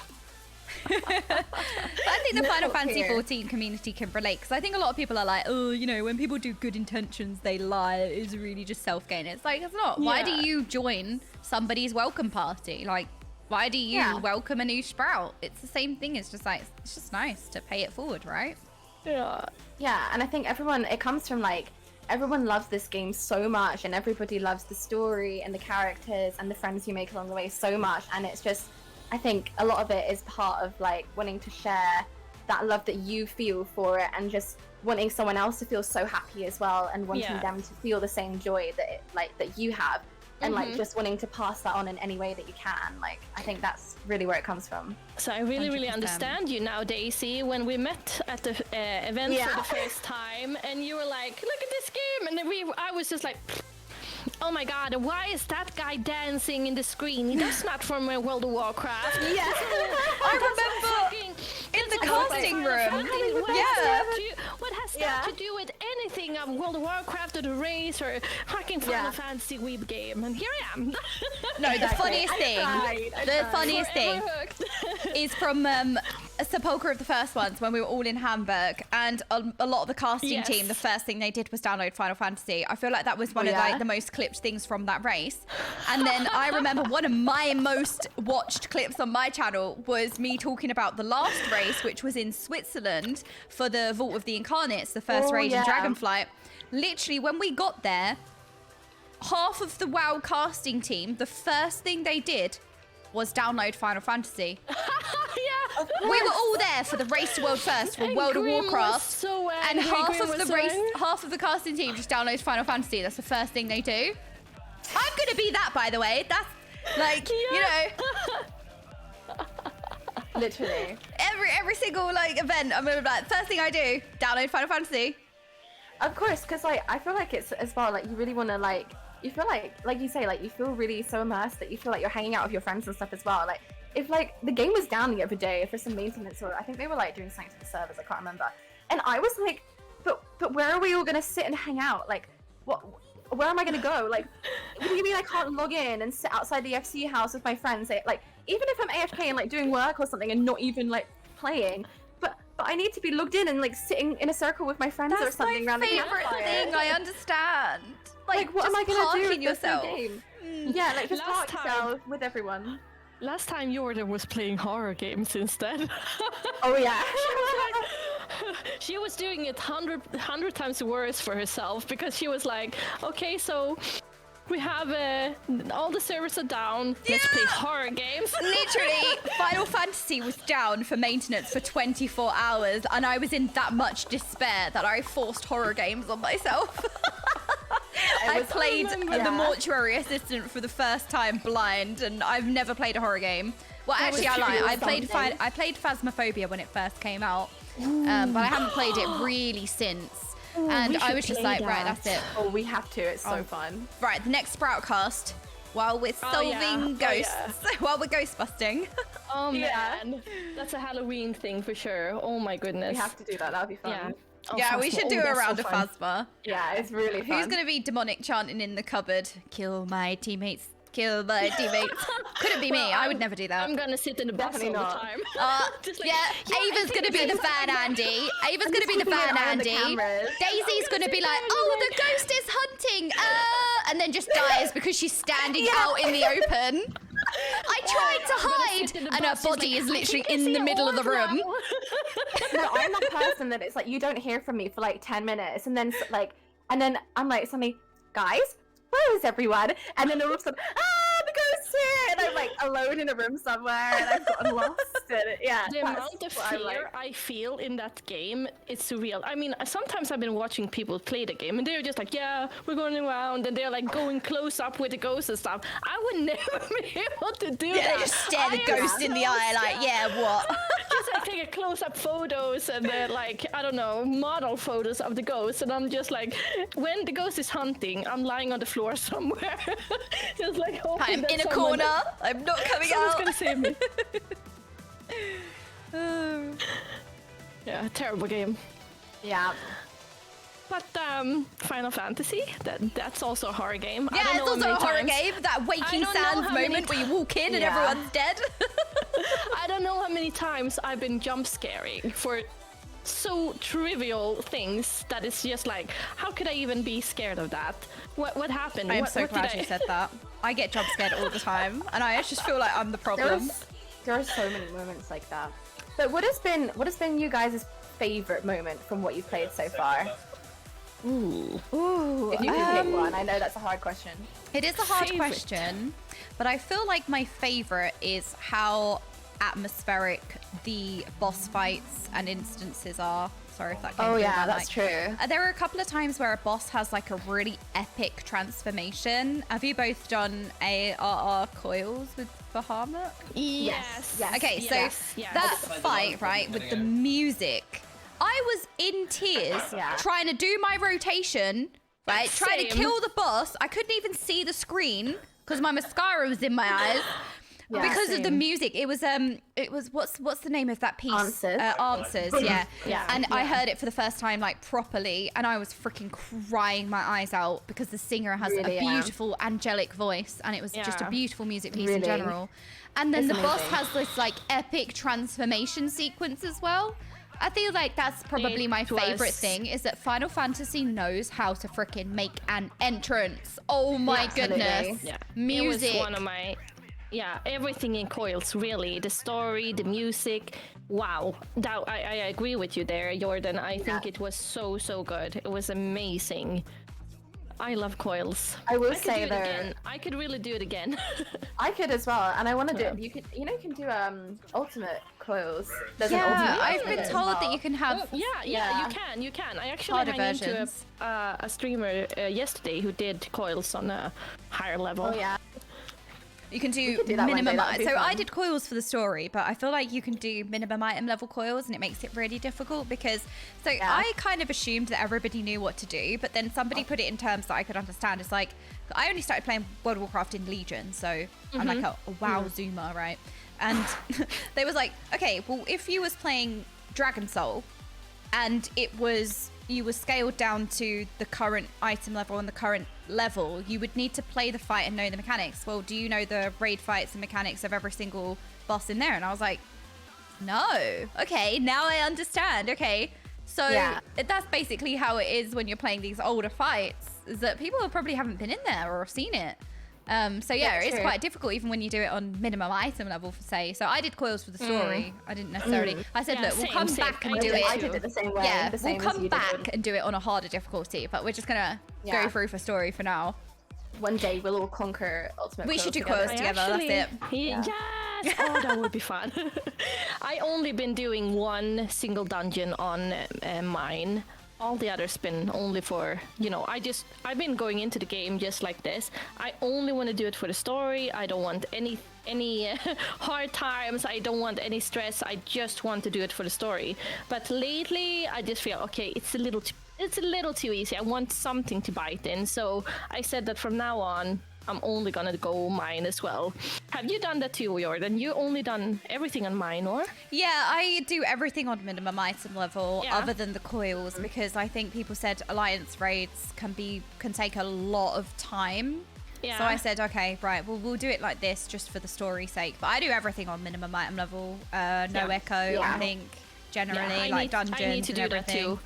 But I think the Final Fantasy 14 community can relate, because I think a lot of people are like, oh, you know, when people do good intentions, they lie. It's really just self-gain. It's like, it's not. Why do you join somebody's welcome party? Like, why do you welcome a new Sprout? It's the same thing. It's just like, it's just nice to pay it forward, right? Yeah. Yeah, and I think it comes from like, everyone loves this game so much, and everybody loves the story and the characters and the friends you make along the way so much, and it's just, I think a lot of it is part of like wanting to share that love that you feel for it, and just wanting someone else to feel so happy as well, and wanting them to feel the same joy that you have, and like just wanting to pass that on in any way that you can. Like, I think that's really where it comes from. So I really 100%. understand you now, Daisy, when we met at the event for the first time, and you were like, look at this game, and then I was just like, oh my god, why is that guy dancing in the screen? That's not from World of Warcraft. Yeah. I remember in the casting room. What has that to do with anything of World of Warcraft or the race or fucking Final Fantasy Weeb game? And here I am. No, the funniest thing is from Sepulchre of the first ones when we were all in Hamburg, and a lot of the casting team, the first thing they did was download Final Fantasy. I feel like that was one of like the most clipped things from that race. And then I remember one of my most watched clips on my channel was me talking about the last race, which was in Switzerland for the Vault of the Incarnates, the first raid in Dragonflight. Literally, when we got there, half of the WoW casting team, the first thing they did was download Final Fantasy. We were all there for the race to world first for World of Warcraft, and half of the casting team just downloads Final Fantasy. That's the first thing they do. I'm gonna be that, by the way. That's like, you know, Literally. every single like event, I'm gonna be like, first thing I do, download Final Fantasy. Of course, because like I feel like it's as well, like you really want to like, you feel like you say, like you feel really so immersed that you feel like you're hanging out with your friends and stuff as well. Like if like the game was down the other day for some maintenance, or I think they were like doing something to the servers, I can't remember. And I was like, but where are we all gonna sit and hang out? Like where am I gonna go? Like, what do you mean I can't log in and sit outside the FC house with my friends? Like, even if I'm AFK and like doing work or something and not even like playing, but I need to be logged in and like sitting in a circle with my friends or something around the campfire. That's my favorite thing. I understand. Like what am I gonna do with yourself? this game? Yeah, like just park yourself with everyone. Last time Jordan was playing horror games instead. Oh yeah. She was doing it 100 times worse for herself, because she was like, okay, so we have all the servers are down. Let's play horror games. Literally, Final Fantasy was down for maintenance for 24 hours, and I was in that much despair that I forced horror games on myself. I played the mortuary assistant for the first time blind, and I've never played a horror game. Well, actually, I lied. I played Phasmophobia when it first came out, but I haven't played it really since. And I was just like, right, that's it. Oh, we have to. It's so fun. Right, the next Sproutcast, while we're solving ghosts, while we're ghost busting. Oh man, that's a Halloween thing for sure. Oh my goodness. We have to do that. That'll be fun. Yeah. Oh, Yeah, we Phasma. should do Oh, a that's round so of fun. Phasma. Yeah, it's really fun. Who's gonna be demonic chanting in the cupboard? Kill my teammates. kill my teammates. Couldn't be me. I would never do that. I'm gonna sit in the bus all Definitely the not. time. Just like, Yeah, Ava's gonna be the fan Andy. Ava's gonna be the keeping fan an eye on the Andy. cameras. Daisy's gonna be like, oh, the ghost is hunting, and then just dies because she's standing out in the open. I tried to hide, in the and her bus, she's body like, is "I literally think I in see the a middle of the orc room. now." No, I'm that person that it's like you don't hear from me for like 10 minutes, and then and then I'm like suddenly, guys, where is everyone? And then all of a sudden, the ghost's here, and I'm like alone in a room somewhere, and I've gotten lost. And yeah, The that's amount of what I'm fear like. I feel in that game, it's surreal. I mean, sometimes I've been watching people play the game, and they're just like, yeah, we're going around, and they're like going close up with the ghosts and stuff. I would never be able to do Yeah, that. they just stare the I am ghost in the so eye, like, scared. yeah, what? Just like take a close-up photos and then like I don't know model photos of the ghost, and I'm just like, when the ghost is hunting, I'm lying on the floor somewhere, just like hoping I'm that in a someone- corner. I'm not coming Someone's out. gonna save me. Oh. Yeah, terrible game. Yeah, But Final Fantasy, that's also a horror game. I Yeah, don't it's know also how a many horror times- game. That waking don't know sands how many moment where you walk in and Yeah. everyone's dead. I don't know how many times I've been jump scaring for so trivial things that it's just like, how could I even be scared of that? What happened? I am what, so what glad did you I... said that. I get jump scared all the time, and I just feel like I'm the problem. there are so many moments like that. But what has been you guys' favorite moment from what you've played so far? Ooh. Ooh, If you can pick one, I know that's a hard question. it is a hard Favorite. question, but I feel like my favorite is how atmospheric the boss fights and instances are. Sorry if that came Oh through yeah, my that's mic. true. There are a couple of times where a boss has like a really epic transformation. Have you both done ARR coils with Bahamut? Yes. Yes. Okay, so Yes, yes. that I'll just fight, find the right, one with the again. music, I was in tears Yeah. trying to do my rotation, right, trying to Same. kill the boss. I couldn't even see the screen because my mascara was in my eyes. Yeah, because of the same. music, it was what's the name of that piece? Answers. Answers, yeah. Yeah. And I heard it for the first time like properly, and I was freaking crying my eyes out because the singer has Really, a yeah. beautiful angelic voice, and it was just a Yeah. beautiful music piece in Really. general. And then It's the boss amazing. has this like epic transformation sequence as well. I feel like that's probably my It was- favorite thing, is that Final Fantasy knows how to freaking make an entrance. Oh my Absolutely. goodness. Yeah. Music. It was one of my everything in Coils, really. The story, the music. Wow. That, I agree with you there, Jordan. I think it was so good. It was amazing. I love Coils. I will could say do it though- again. I could really do it again. I could as well, and I want to do. Yeah. You can do ultimate coils. There's an Yeah, ultimate I've ultimate been as told that well. you can have. Yeah, Yeah. you can. I actually Harder hung into versions. a streamer yesterday who did Coils on a higher level. Oh yeah. You can do could do that one day, minimum. that would be So I fun. did coils for the story, but I feel like you can do minimum item level coils, and it makes it really difficult because. So Yeah. I kind of assumed that everybody knew what to do, but then somebody put it in terms that I could understand. It's like I only started playing World of Warcraft in Legion, so I'm like a WoW zoomer, right? And they was like, okay, well, if you was playing Dragon Soul, and you were scaled down to the current item level and the current level, you would need to play the fight and know the mechanics. Well, do you know the raid fights and mechanics of every single boss in there? And I was like, no. Okay, now I understand. Okay. So Yeah. that's basically how it is when you're playing these older fights, is that people probably haven't been in there or seen it. So yeah, it's true. quite difficult even when you do it on minimum item level, say. So I did coils for the story. I didn't necessarily. I said, Yeah, look, we'll same, come same. back and I do did- it. I did it the same way. Yeah, the same we'll as come you back did. and do it on a harder difficulty, but we're just gonna Yeah. go through for story for now. One day we'll all conquer ultimate. We Coils should do together. coils together. That's it. Yes! Oh, that would be fun. I only been doing one single dungeon on mine. All the others been only for, I've been going into the game just like this. I only want to do it for the story. I don't want any hard times. I don't want any stress. I just want to do it for the story. But lately, I just feel, okay, it's a little too easy. I want something to bite in. So I said that from now on, I'm only gonna go mine as well. Have you done that too, Jordan? You only done everything on mine, or? Yeah, I do everything on minimum item level Yeah. other than the coils, because I think people said alliance raids can take a lot of time. Yeah. So I said, okay, right, well, we'll do it like this just for the story's sake. But I do everything on minimum item level. No echo, I think, generally, like dungeons I need to do and that everything. too.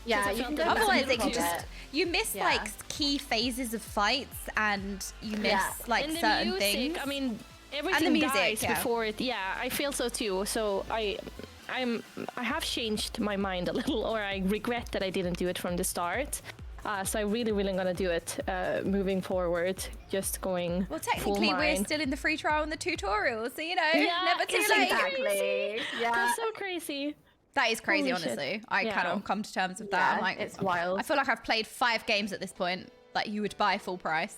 Yeah, you can go Otherwise, back it can to just you miss Yeah. like key phases of fights, and you miss like And the certain music, things. I mean, everything music, dies yeah. before it. Yeah, I feel so too. So I have changed my mind a little, or I regret that I didn't do it from the start. So I really gonna do it moving forward. Just going. Well, full technically, we're mine. still in the free trial and the tutorial, so you know, Yeah, never too isn't late. that Exactly. Yeah. That's so crazy. That is crazy, Holy shit. honestly. I Yeah. cannot come to terms with that. I'm Yeah, like, it's wild. I feel like I've played 5 games at this point that you would buy full price.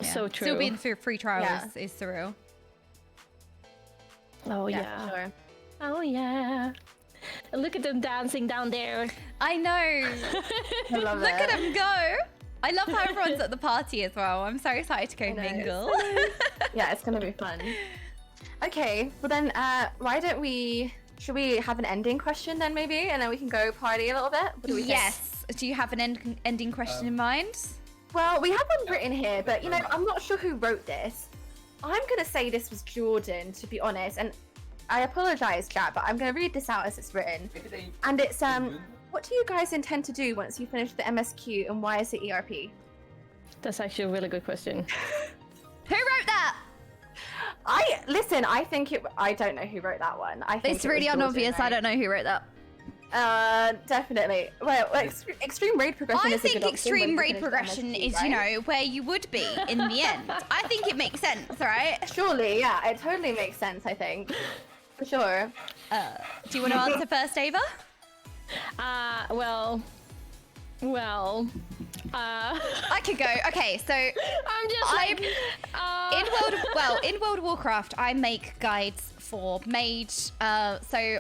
Yeah. So true. Still being free trial Yeah. is surreal. Oh Yeah, yeah. for sure. Oh yeah. And look at them dancing down there. I know. I love Look it. at them go. I love how everyone's at the party as well. I'm so excited to go I know, mingle. Yeah, it's gonna be fun. Okay, well then, why don't we? Should we have an ending question then, maybe, and then we can go party a little bit? What do we think? Yes. Do you have an ending question in mind? Well, we have one written here, but you know, I'm not sure who wrote this. I'm gonna say this was Jordan, to be honest, and I apologize, Jack, but I'm gonna read this out as it's written. And it's what do you guys intend to do once you finish the MSQ, and why is it ERP? That's actually a really good question. Who wrote that? I think it. I don't know who wrote that one. I think It's it was really Jordan, unobvious. I right? don't know who wrote that. Definitely. Well, extreme raid progression I is a think good option extreme when you raid finish the progression MSQ, is, right? you know, where you would be in the end. I think it makes sense, right? Surely, yeah, it totally makes sense, I think. For sure. Do you want to answer first, Ava? I could go. Okay, so I'm just like, in World of Warcraft, I make guides for mage. So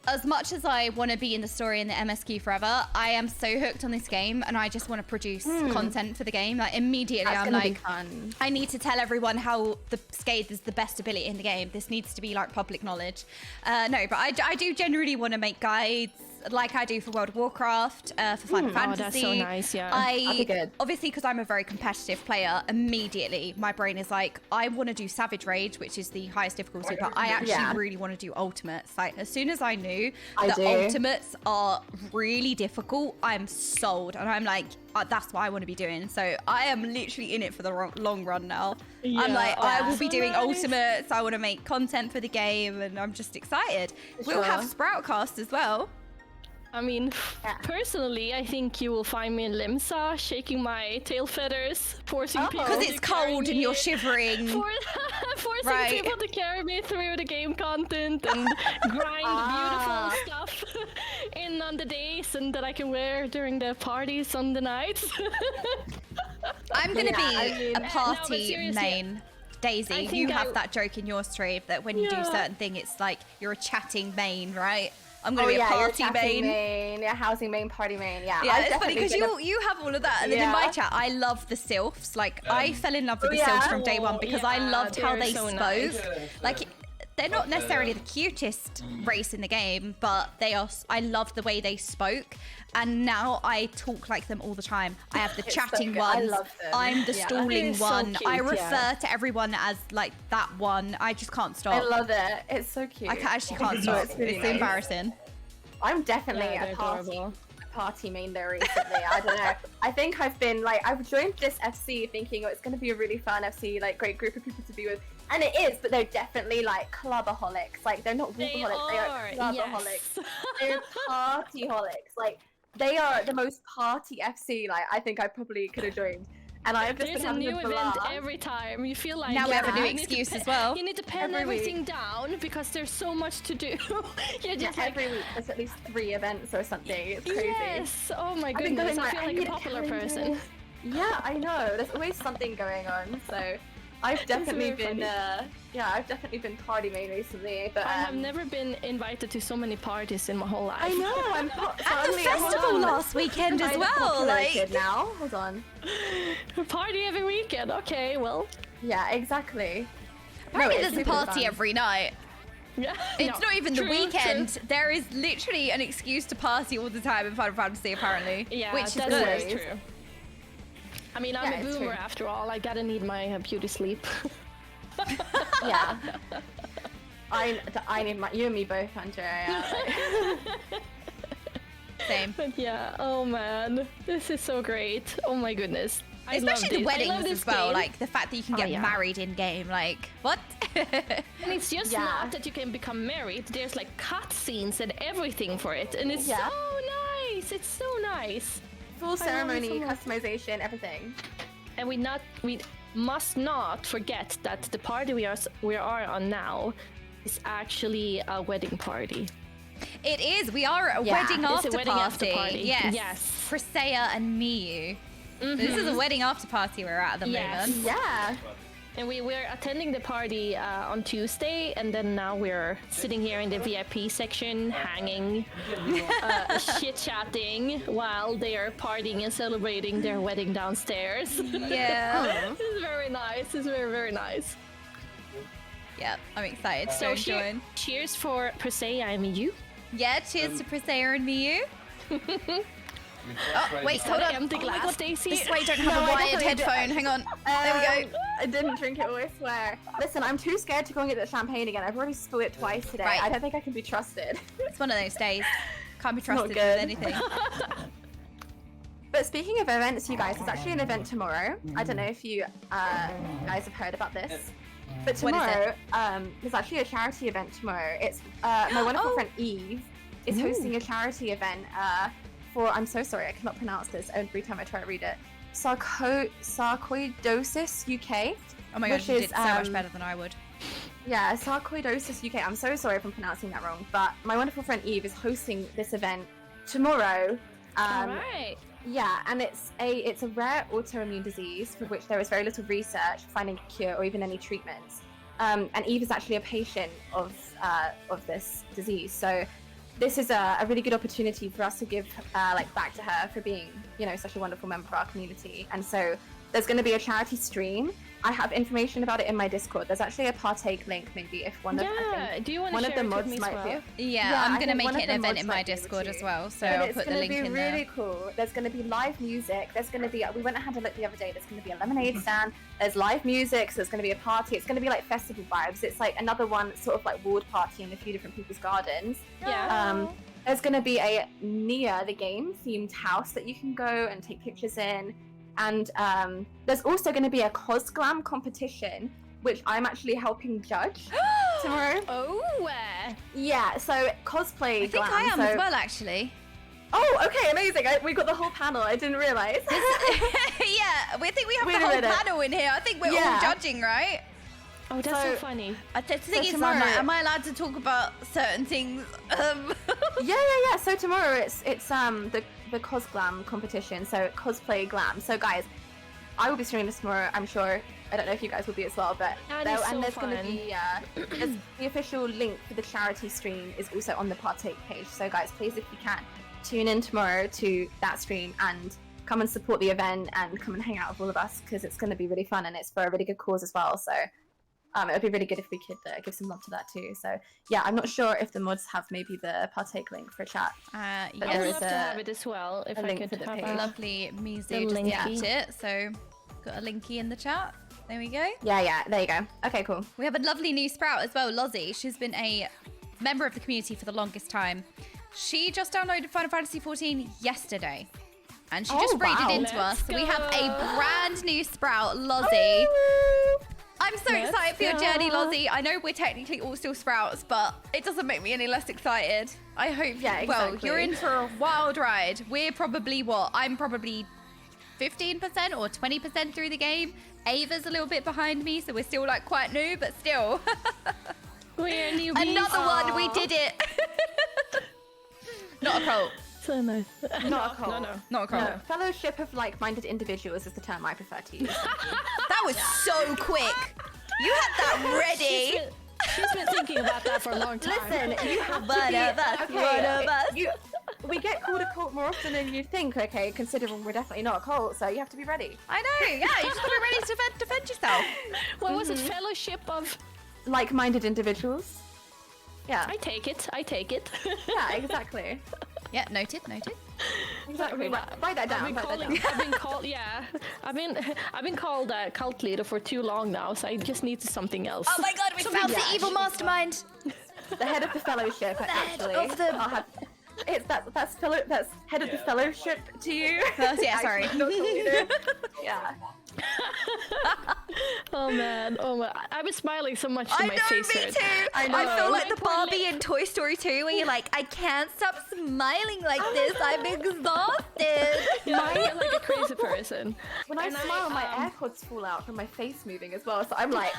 as much as I want to be in the story in the MSQ forever, I am so hooked on this game, and I just want to produce content for the game. Like immediately, That's I'm gonna be like, fun. I need to tell everyone how the Scathe is the best ability in the game. This needs to be like public knowledge. No, but I do generally want to make guides like I do for World of Warcraft, for Final Fantasy. Oh, that's so nice, yeah. That'd be good. Obviously, because I'm a very competitive player, immediately my brain is like, I want to do Savage Rage, which is the highest difficulty, but I actually really want to do Ultimates. Like, as soon as I knew that Ultimates are really difficult, I'm sold. And I'm like, that's what I want to be doing. So I am literally in it for the long run now. I'm like, I will be doing Ultimates. I want to make content for the game, and I'm just excited. We'll have Sproutcast as well. I mean, personally, I think you will find me in Limsa, shaking my tail feathers, forcing people Because to it's carry cold and me, you're shivering. forcing people to carry me through the game content and grind beautiful stuff in on the days and that I can wear during the parties on the nights. I'm gonna be a no, party but seriously, main. Daisy, I you think have that joke in your stream that when you do certain thing, it's like you're a chatting main, right? I'm gonna be a party main. Yeah, housing main, party main. Yeah, Yeah, I've it's funny because definitely you have all of that, and then in my chat, I love the sylphs. Like I fell in love with the sylphs from day one because I loved how they so spoke. nice. Like they're not necessarily the cutest race in the game, but they are. I love the way they spoke, and now I talk like them all the time. I have the chatting good. I ones. love them. I'm the Yeah. stalling It's so one. I cute, refer to everyone as like that one. I just can't stop. I love it. It's so cute. Actually can't stop. It's really It's nice. embarrassing. I'm definitely they're a adorable. party main there recently. I don't know. I think I've joined this FC thinking, oh, it's going to be a really fun FC, like great group of people to be with. And it is, but they're definitely like clubaholics. Like they're not wolfaholics, they are clubaholics. They're partyholics. Like they are the most party FC. Like I think I probably could have joined. And I've just There's been a having new a event blast. every time. You feel like Now we have a new you need to excuse as pe- well. You need to pen Every week. everything down because there's so much to do. You're just like, Every week there's at least 3 events or something. It's crazy. yes. Oh my I've been goodness. going I feel like a popular person. Yeah, I know. There's always something going on. So I've definitely very been, I've definitely been party main recently. But I have never been invited to so many parties in my whole life. I know. I'm At the festival last weekend as well. Like now, hold on. Party every weekend. Okay, well. Yeah, exactly. apparently it's there's a super party fun. every night. Yeah. It's No, not even the true, weekend. true. There is literally an excuse to party all the time in Final Fantasy, apparently. Yeah, which is that's good. very true. I mean, I'm Yeah, a it's boomer true. after all. I gotta need my beauty sleep. Yeah. I need my you and me both, Andrea. Same. But yeah, oh man, this is so great. Oh my goodness. I love Especially the this. I love weddings this as well, game. like the fact that you can Oh, get yeah. married in game, like what? And it's just Yeah. not that you can become married. There's like cutscenes and everything for it, and it's Yeah. so nice. It's so nice. Full ceremony, so much. customization, everything. And we must not forget that the party we are on now is actually a wedding party. It is. We are a Yeah, wedding it's a after wedding party. after party. Yes. Yes. Presea and Miyu. This is a wedding after party we're at the Yes. moment. Yeah. And we were attending the party on Tuesday, and then now we're sitting here in the VIP section, hanging, chit-chatting, while they are partying and celebrating their wedding downstairs. Yeah. This is very nice. It's very, very nice. Yeah, I'm excited to So join. cheers for Persei and you. Yeah, cheers to Presea and Miyu. Oh, Wait, hold on. Empty Oh my glass, God, Stacey. This way, don't have No, a I wired definitely did. headphone. Hang on. There we go. I didn't drink it, I swear. Listen, I'm too scared to go and get the champagne again. I've already spilled it twice today. Right. I don't think I can be trusted. It's one of those days. Can't be trusted with good. anything. But speaking of events, you guys, there's actually an event tomorrow. I don't know if you guys have heard about this. But What is it? tomorrow, there's actually a charity event tomorrow. It's my wonderful Oh. friend Eve is hosting a charity event for, I'm so sorry, I cannot pronounce this every time I try to read it, Sarcoidosis UK. Oh my god, Which you is, did so much better than I would. Yeah, Sarcoidosis UK. I'm so sorry if I'm pronouncing that wrong, but my wonderful friend Eve is hosting this event tomorrow. All right. Yeah, and it's a rare autoimmune disease for which there is very little research finding a cure or even any treatments. And Eve is actually a patient of this disease, so this is a really good opportunity for us to give back to her for being, you know, such a wonderful member of our community. And so there's going to be a charity stream. I have information about it in my Discord. There's actually a partake link, maybe if one of I think Do you want one to of share the it with mods me as might well? be. Yeah, I'm I gonna think make one it of an the event mods in might my be able Discord to. as well, so But I'll it's put the gonna link be in really there. cool. There's going to be live music. There's going to be, we went and had a look the other day. There's going to be a lemonade stand. There's live music. So there's going to be a party. It's going to be like festival vibes. It's like another one, sort of like ward party in a few different people's gardens. Yeah. There's going to be a Nia the game themed house that you can go and take pictures in. And there's also going to be a Cosglam competition, which I'm actually helping judge tomorrow. Oh, Yeah, so cosplay I think glam. I am so... as well, actually. Oh, okay, amazing. We got the whole panel. I didn't realize. Yeah, we think we have Wait a the whole minute. panel in here. I think we're all Yeah. judging, right? oh, that's so So- funny. The thing is, tomorrow- am I allowed to talk about certain things? Yeah. So tomorrow it's the Cosglam competition. So cosplay glam. So guys, I will be streaming this tomorrow. I'm sure. I don't know if you guys will be as well, but That is so there's going to fun. be the official link for the charity stream is also on the partake page. So guys, please, if you can, tune in tomorrow to that stream and come and support the event and come and hang out with all of us because it's going to be really fun and it's for a really good cause as well. So it would be really good if we could give some love to that too. So yeah, I'm not sure if the mods have maybe the partake link for chat. But I there would is love to have it as well if a I link could for the have page. a Lovely Mizu The just linky. tapped it, so got a linky in the chat. There we go. Yeah, there you go. Okay, cool. We have a lovely new sprout as well, Lozzie. She's been a member of the community for the longest time. She just downloaded Final Fantasy XIV yesterday. And she just raided wow. into us. Let's So we have a go. brand new sprout, Lozzie. I'm so Let's excited for your journey, go. Lozzie. I know we're technically all still sprouts, but it doesn't make me any less excited. I hope, Yeah, well, exactly. you're in for a wild ride. We're probably, I'm probably 15% or 20% through the game. Ava's a little bit behind me, so we're still like quite new, but still. We're newbies. Another one, we did it. Not a cult. So nice. Not a cult. No. Not a cult. No, fellowship of like-minded individuals is the term I prefer to use. That was so quick. You had that ready. She's been thinking about that for a long time. Listen, you have to One be, of us, okay, one of us. We get called a cult more often than you think, okay, considering we're definitely not a cult, so you have to be ready. I know, yeah, you just gotta be ready to defend yourself. What was it? Fellowship of... Like-minded individuals. Yeah. I take it. I take it. Yeah, exactly. Yeah, noted. Exactly. Write that down. I've been called. Yeah, I've been called a cult leader for too long now, so I just need something else. Oh my god, we found the evil mastermind. The head of the fellowship, actually. Head of the... I'll have... That's head of the fellowship to you. Yeah, sorry. Yeah. Oh man, I was smiling so much to I my know, face me hurt. too. I know. I feel like the My poor Barbie in Toy Story 2 where you're like, I can't stop smiling like this. I'm exhausted. Yeah, I feel like a crazy person. When I And smile, my AirPods fall out from my face moving as well. So I'm like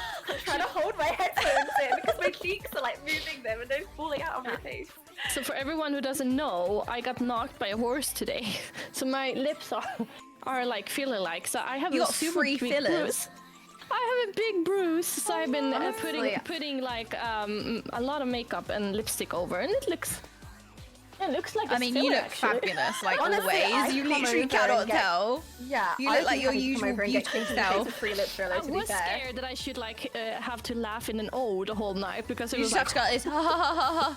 trying to hold my headphones in because my cheeks are like moving them and they're falling out of my face. So for everyone who doesn't know, I got knocked by a horse today. So my lips are like filler-like. So I have You a got super free big fillers? bruise. I have a big bruise, so I've been Honestly. putting like a lot of makeup and lipstick over, and it looks like I a mean, filler, you look actually. fabulous, like Honestly, I always. You come literally over cannot and get- tell. Yeah. You I look like think your I need to come usual over and get beautiful Casey's self. face a free lip filler, I to be was fair. scared that I should like have to laugh in an O the whole night because it You was just like have to go like this. Ha ha ha ha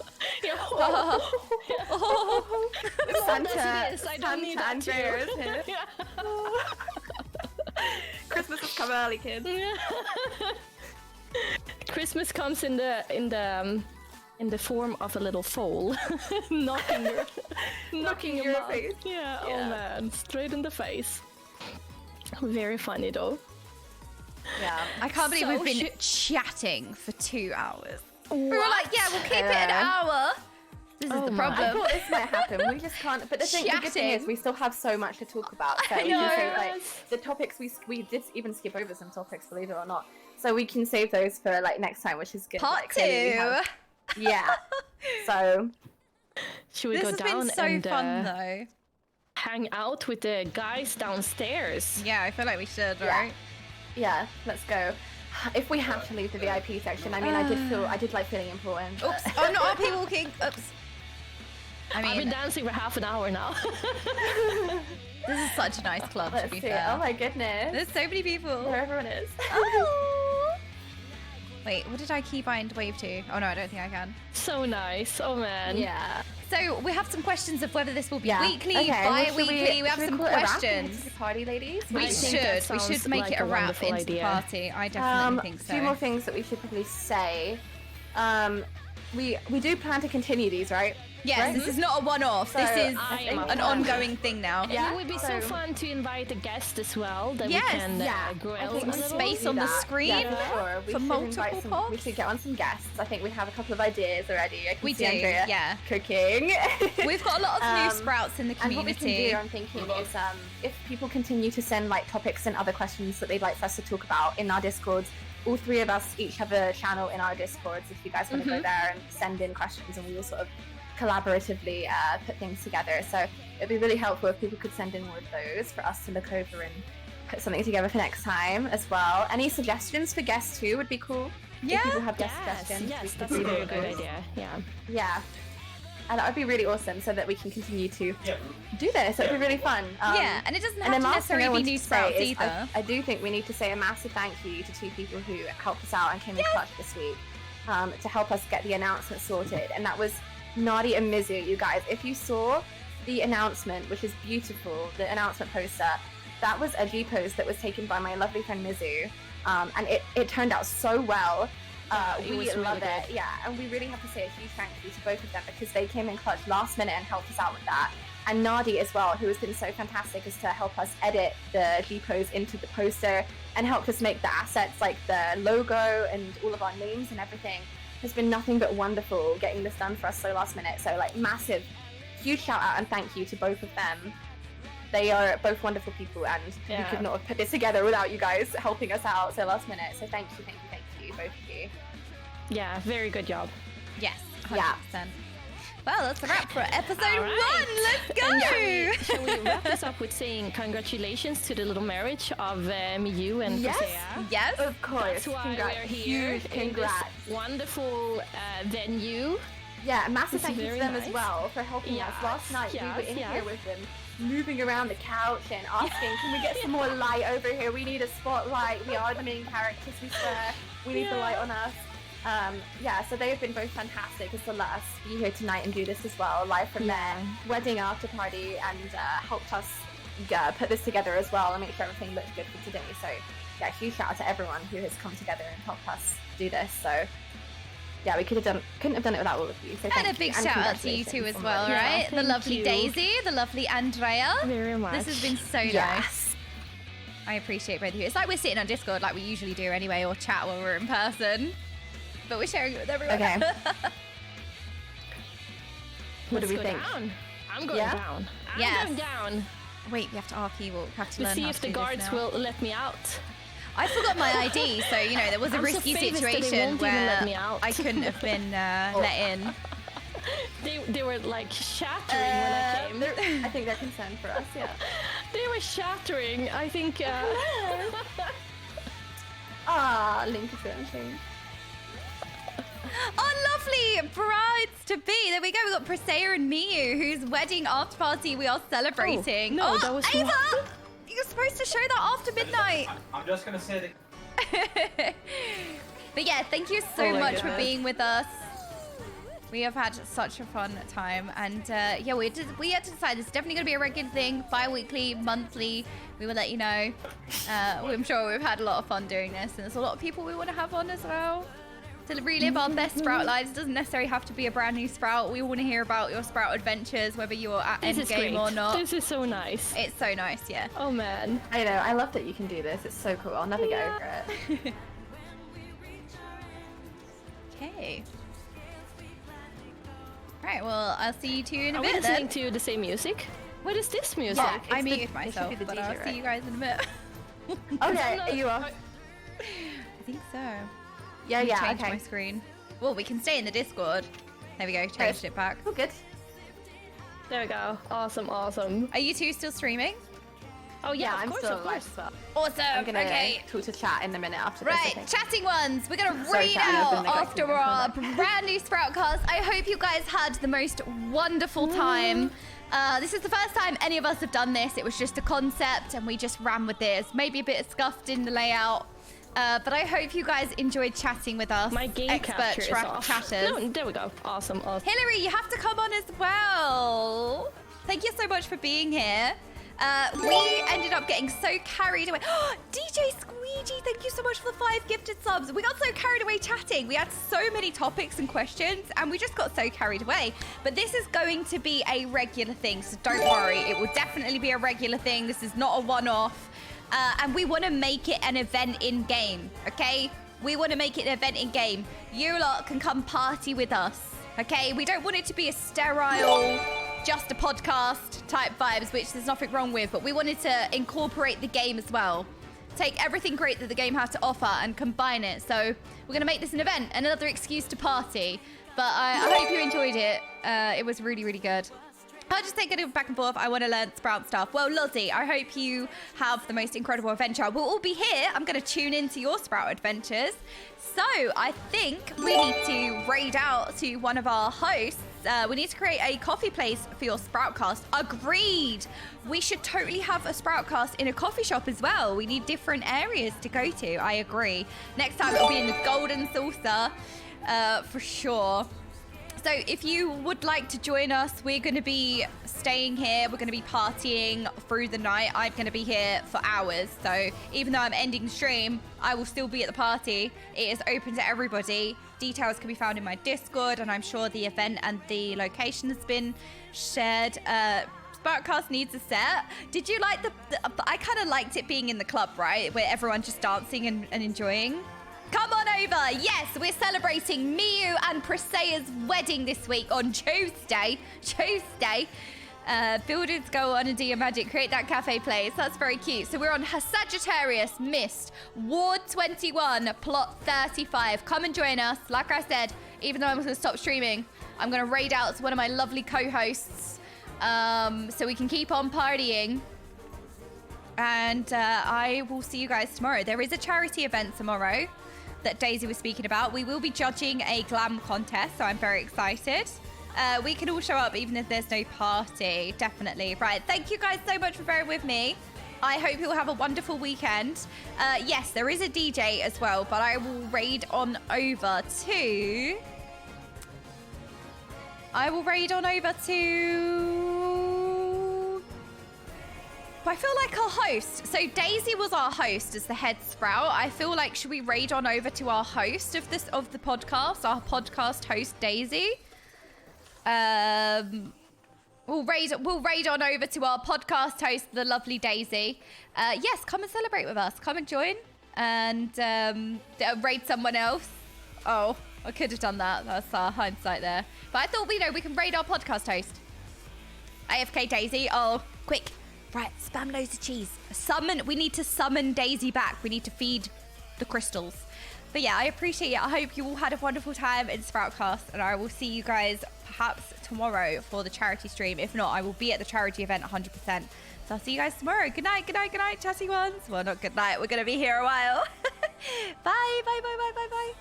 yeah, Santa, yes, it is. I don't need that Andrea too. is here. Yeah. Christmas has come early, kids. Christmas comes in the form of a little foal, knocking your mug. face. Yeah, oh Yeah. man, straight in the face. Very funny though. Yeah. I can't believe So we've been chatting for 2 hours. We were What? like, yeah, we'll keep it an hour. This is Oh the my. I problem. thought this might happen. We just can't. But the good thing is, Chatting. we still have so much to talk about. So we know. can say like the topics we did even skip over some topics, believe it or not. So we can save those for like next time, which is good. Part Like, clearly we 2. have- Yeah. So Should we This go has down been so and fun, though. hang out with the guys downstairs? Yeah, I feel like we should, Yeah. right? yeah, let's go. If we have to leave the VIP section, I mean, I did like feeling important. but- Oops. Oh, not RP walking. Oops. I I've been mean, dancing for half an hour now. this is such a nice club, to Let's be see. fair. Oh my goodness. There's so many people. There everyone is. Oh. Wait, what did I keybind wave to? Oh no, I don't think I can. So nice. Oh man. Yeah. So we have some questions of whether this will be Yeah. weekly, Okay, well, bi-weekly. We have should some call it a wrap and questions. into the party, ladies. We I think that should. We sounds should make like it a a wrap wonderful into the idea. party. I definitely think so. Two more things that we should probably say. We do plan to continue these, right? Yes, Right? this is not a one-off. So, this is I am an a- ongoing thing now. Yeah. It would be so fun to invite a guest as well that Yes, we can I grill think a we little. should Space do on the that. screen Yeah, for sure. We for should multiple invite some. pods. We should get on some guests. I think we have a couple of ideas already. I can We see do, Andrea yeah. cooking. We've got a lot of new Um, sprouts in the And what we community. can do, I'm thinking, is if people continue to send like topics and other questions that they'd like for us to talk about in our Discords, all three of us each have a channel in our Discords. If you guys want to go there and send in questions, and we will sort of collaboratively put things together. So it'd be really helpful if people could send in more of those for us to look over and put something together for next time as well. Any suggestions for guests too would be cool. Yeah. If people have guest Yes, suggestions, we yes, could that's a read very all good those. idea. Yeah. Yeah. And that would be really awesome so that we can continue to do this. It'd be really fun. Yeah, and it doesn't And have then to last thing I necessarily be wanted new to say sprouts is either. I do think we need to say a massive thank you to two people who helped us out and came in clutch this week to help us get the announcement sorted. And that was Nadi and Mizu, you guys. If you saw the announcement, which is beautiful, the announcement poster, that was a G-post that was taken by my lovely friend Mizu. And it turned out so well. it We was really love it. good. Yeah, and we really have to say a huge thank you to both of them because they came in clutch last minute and helped us out with that. And Nadi as well, who has been so fantastic as to help us edit the G-pose into the poster and helped us make the assets like the logo and all of our names and everything. Has been nothing but wonderful getting this done for us so last minute. So like massive, huge shout out and thank you to both of them. They are both wonderful people and we Yeah. could not have put this together without you guys helping us out so last minute. So thank you, both of you. Yeah, very good job. Yes, 100%. Yeah. Well, that's a wrap for episode All right. 1. Let's go! And shall we wrap this up with saying congratulations to the little marriage of Miyu and Yes. Hosea? Yes. Of course. That's why Congrats. we're here Huge in congrats. this wonderful venue. Yeah, a massive It's thank you to very them nice. as well for helping us. Yes, Last night we yes, were in yes. here with them, moving around the couch and asking, can we get some more light over here? We need a spotlight. We are the main characters, we swear. We need the Yeah. light on us. Yeah, so they've been both fantastic as to let us be here tonight and do this as well, live from their wedding after party, and helped us put this together as well and make sure everything looked good for today. So yeah, huge shout out to everyone who has come together and helped us do this. So yeah, we couldn't have done it without all of you. So And a big shout out to you two as well, right? The lovely Daisy, the lovely Andrea. Very much. This has been so nice. I appreciate both of you. It's like we're sitting on Discord like we usually do anyway, or chat when we're in person. But we're sharing it with everyone. Okay. What do Let's we go think? Down. I'm going Yeah? down. I'm Yes. going down. Wait, we have to RP. We'll have to To learn see how if to the do this guards now. will let me out. I forgot my ID, so you know there was a I'm so risky famous that they situation won't even let where me out. I couldn't have been let in. They were like shattering when I came. I think they're concerned for us, yeah. They were shattering. I think. Ah, Link is going. Oh, lovely brides to be. There we go. We got Presea and Miyu, whose wedding after party we are celebrating. no, that was Ava! wrong. You're supposed to show that after midnight. I'm just gonna say that. But yeah, thank you so Oh my much for goodness. being with us. We have had such a fun time, and yeah, we had to decide this is definitely going to be a regular thing, bi-weekly, monthly. We will let you know. I'm sure we've had a lot of fun doing this, and there's a lot of people we want to have on as well to relive our best Sprout lives. It doesn't necessarily have to be a brand new Sprout. We want to hear about your Sprout adventures, whether you're at This is endgame great. or not. This is so nice. It's so nice, yeah. Oh man. I know, I love that you can do this. It's so cool. I'll never get over it. Okay. Right, well, I'll see you two in a Are we bit listening then. to the same music? What is this music? Oh, I it's the- muted it should myself, be the but DJ, I'll see right? you guys in a bit. Okay, are you off? I think so. Yeah, Let me yeah, change okay. my screen. Well, we can stay in the Discord. There we go, changed it back. Oh, good. There we go. Awesome, awesome. Are you two still streaming? Oh yeah, Yeah, of I'm course, still of live course. as well. Awesome. I'm gonna Okay. talk to chat in a minute after this. I Right, think. chatting ones. We're gonna So read chatty, I've been out neglecting after them. our brand new Sproutcast. I hope you guys had the most wonderful time. This is the first time any of us have done this. It was just a concept, and we just ran with this. Maybe a bit scuffed in the layout. But I hope you guys enjoyed chatting with us. My game expert capture is off. chatters. No, there we go. Awesome, awesome. Hillary, you have to come on as well. Thank you so much for being here. We ended up getting so carried away. DJ Squeegee, thank you so much for the 5 gifted subs. We got so carried away chatting. We had so many topics and questions, and we just got so carried away. But this is going to be a regular thing, so don't worry. It will definitely be a regular thing. This is not a one-off. And we want to make it an event in-game, okay? We want to make it an event in-game. You lot can come party with us, okay? We don't want it to be a sterile, just a podcast type vibes, which there's nothing wrong with, but we wanted to incorporate the game as well. Take everything great that the game has to offer and combine it. So we're going to make this an event, another excuse to party. But I hope you enjoyed it. It was really, really good. I'll just take it back and forth. I want to learn Sprout stuff. Well, Lozzie, I hope you have the most incredible adventure. We'll all be here. I'm going to tune into your Sprout adventures. So I think we need to raid out to one of our hosts. We need to create a coffee place for your Sproutcast. Agreed. We should totally have a Sproutcast in a coffee shop as well. We need different areas to go to. I agree. Next time it'll be in the Golden Saucer for sure. So if you would like to join us, we're going to be staying here. We're going to be partying through the night. I'm going to be here for hours. So even though I'm ending stream, I will still be at the party. It is open to everybody. Details can be found in my Discord, and I'm sure the event and the location has been shared. Sproutcast needs a set. Did you like the I kind of liked it being in the club, right? Where everyone's just dancing and enjoying. Come on over. Yes, we're celebrating Miyu and Presea's wedding this week on Tuesday. Builders go on and do your magic. Create that cafe place. That's very cute. So we're on Sagittarius, Mist, Ward 21, Plot 35. Come and join us. Like I said, even though I'm going to stop streaming, I'm going to raid out to one of my lovely co-hosts so we can keep on partying. And I will see you guys tomorrow. There is a charity event tomorrow that Daisy was speaking about. We will be judging a glam contest, so I'm very excited. We can all show up even if there's no party, definitely. Right, thank you guys so much for bearing with me. I hope you'll have a wonderful weekend. Yes, there is a DJ as well, but I will raid on over to... I feel like our host. So Daisy was our host as the head sprout. I feel like, should we raid on over to our host of the podcast, our podcast host Daisy? We'll raid on over to our podcast host, the lovely Daisy. Yes, come and celebrate with us. Come and join and raid someone else. Oh, I could have done that. That's our hindsight there. But I thought we can raid our podcast host. AFK Daisy. Oh, quick. Right, spam loads of cheese. We need to summon Daisy back. We need to feed the crystals. But yeah, I appreciate it. I hope you all had a wonderful time in Sproutcast, and I will see you guys perhaps tomorrow for the charity stream. If not, I will be at the charity event 100%. So I'll see you guys tomorrow. Good night, good night, good night, chatty ones. Well, not good night. We're going to be here a while. Bye, bye, bye, bye, bye, bye.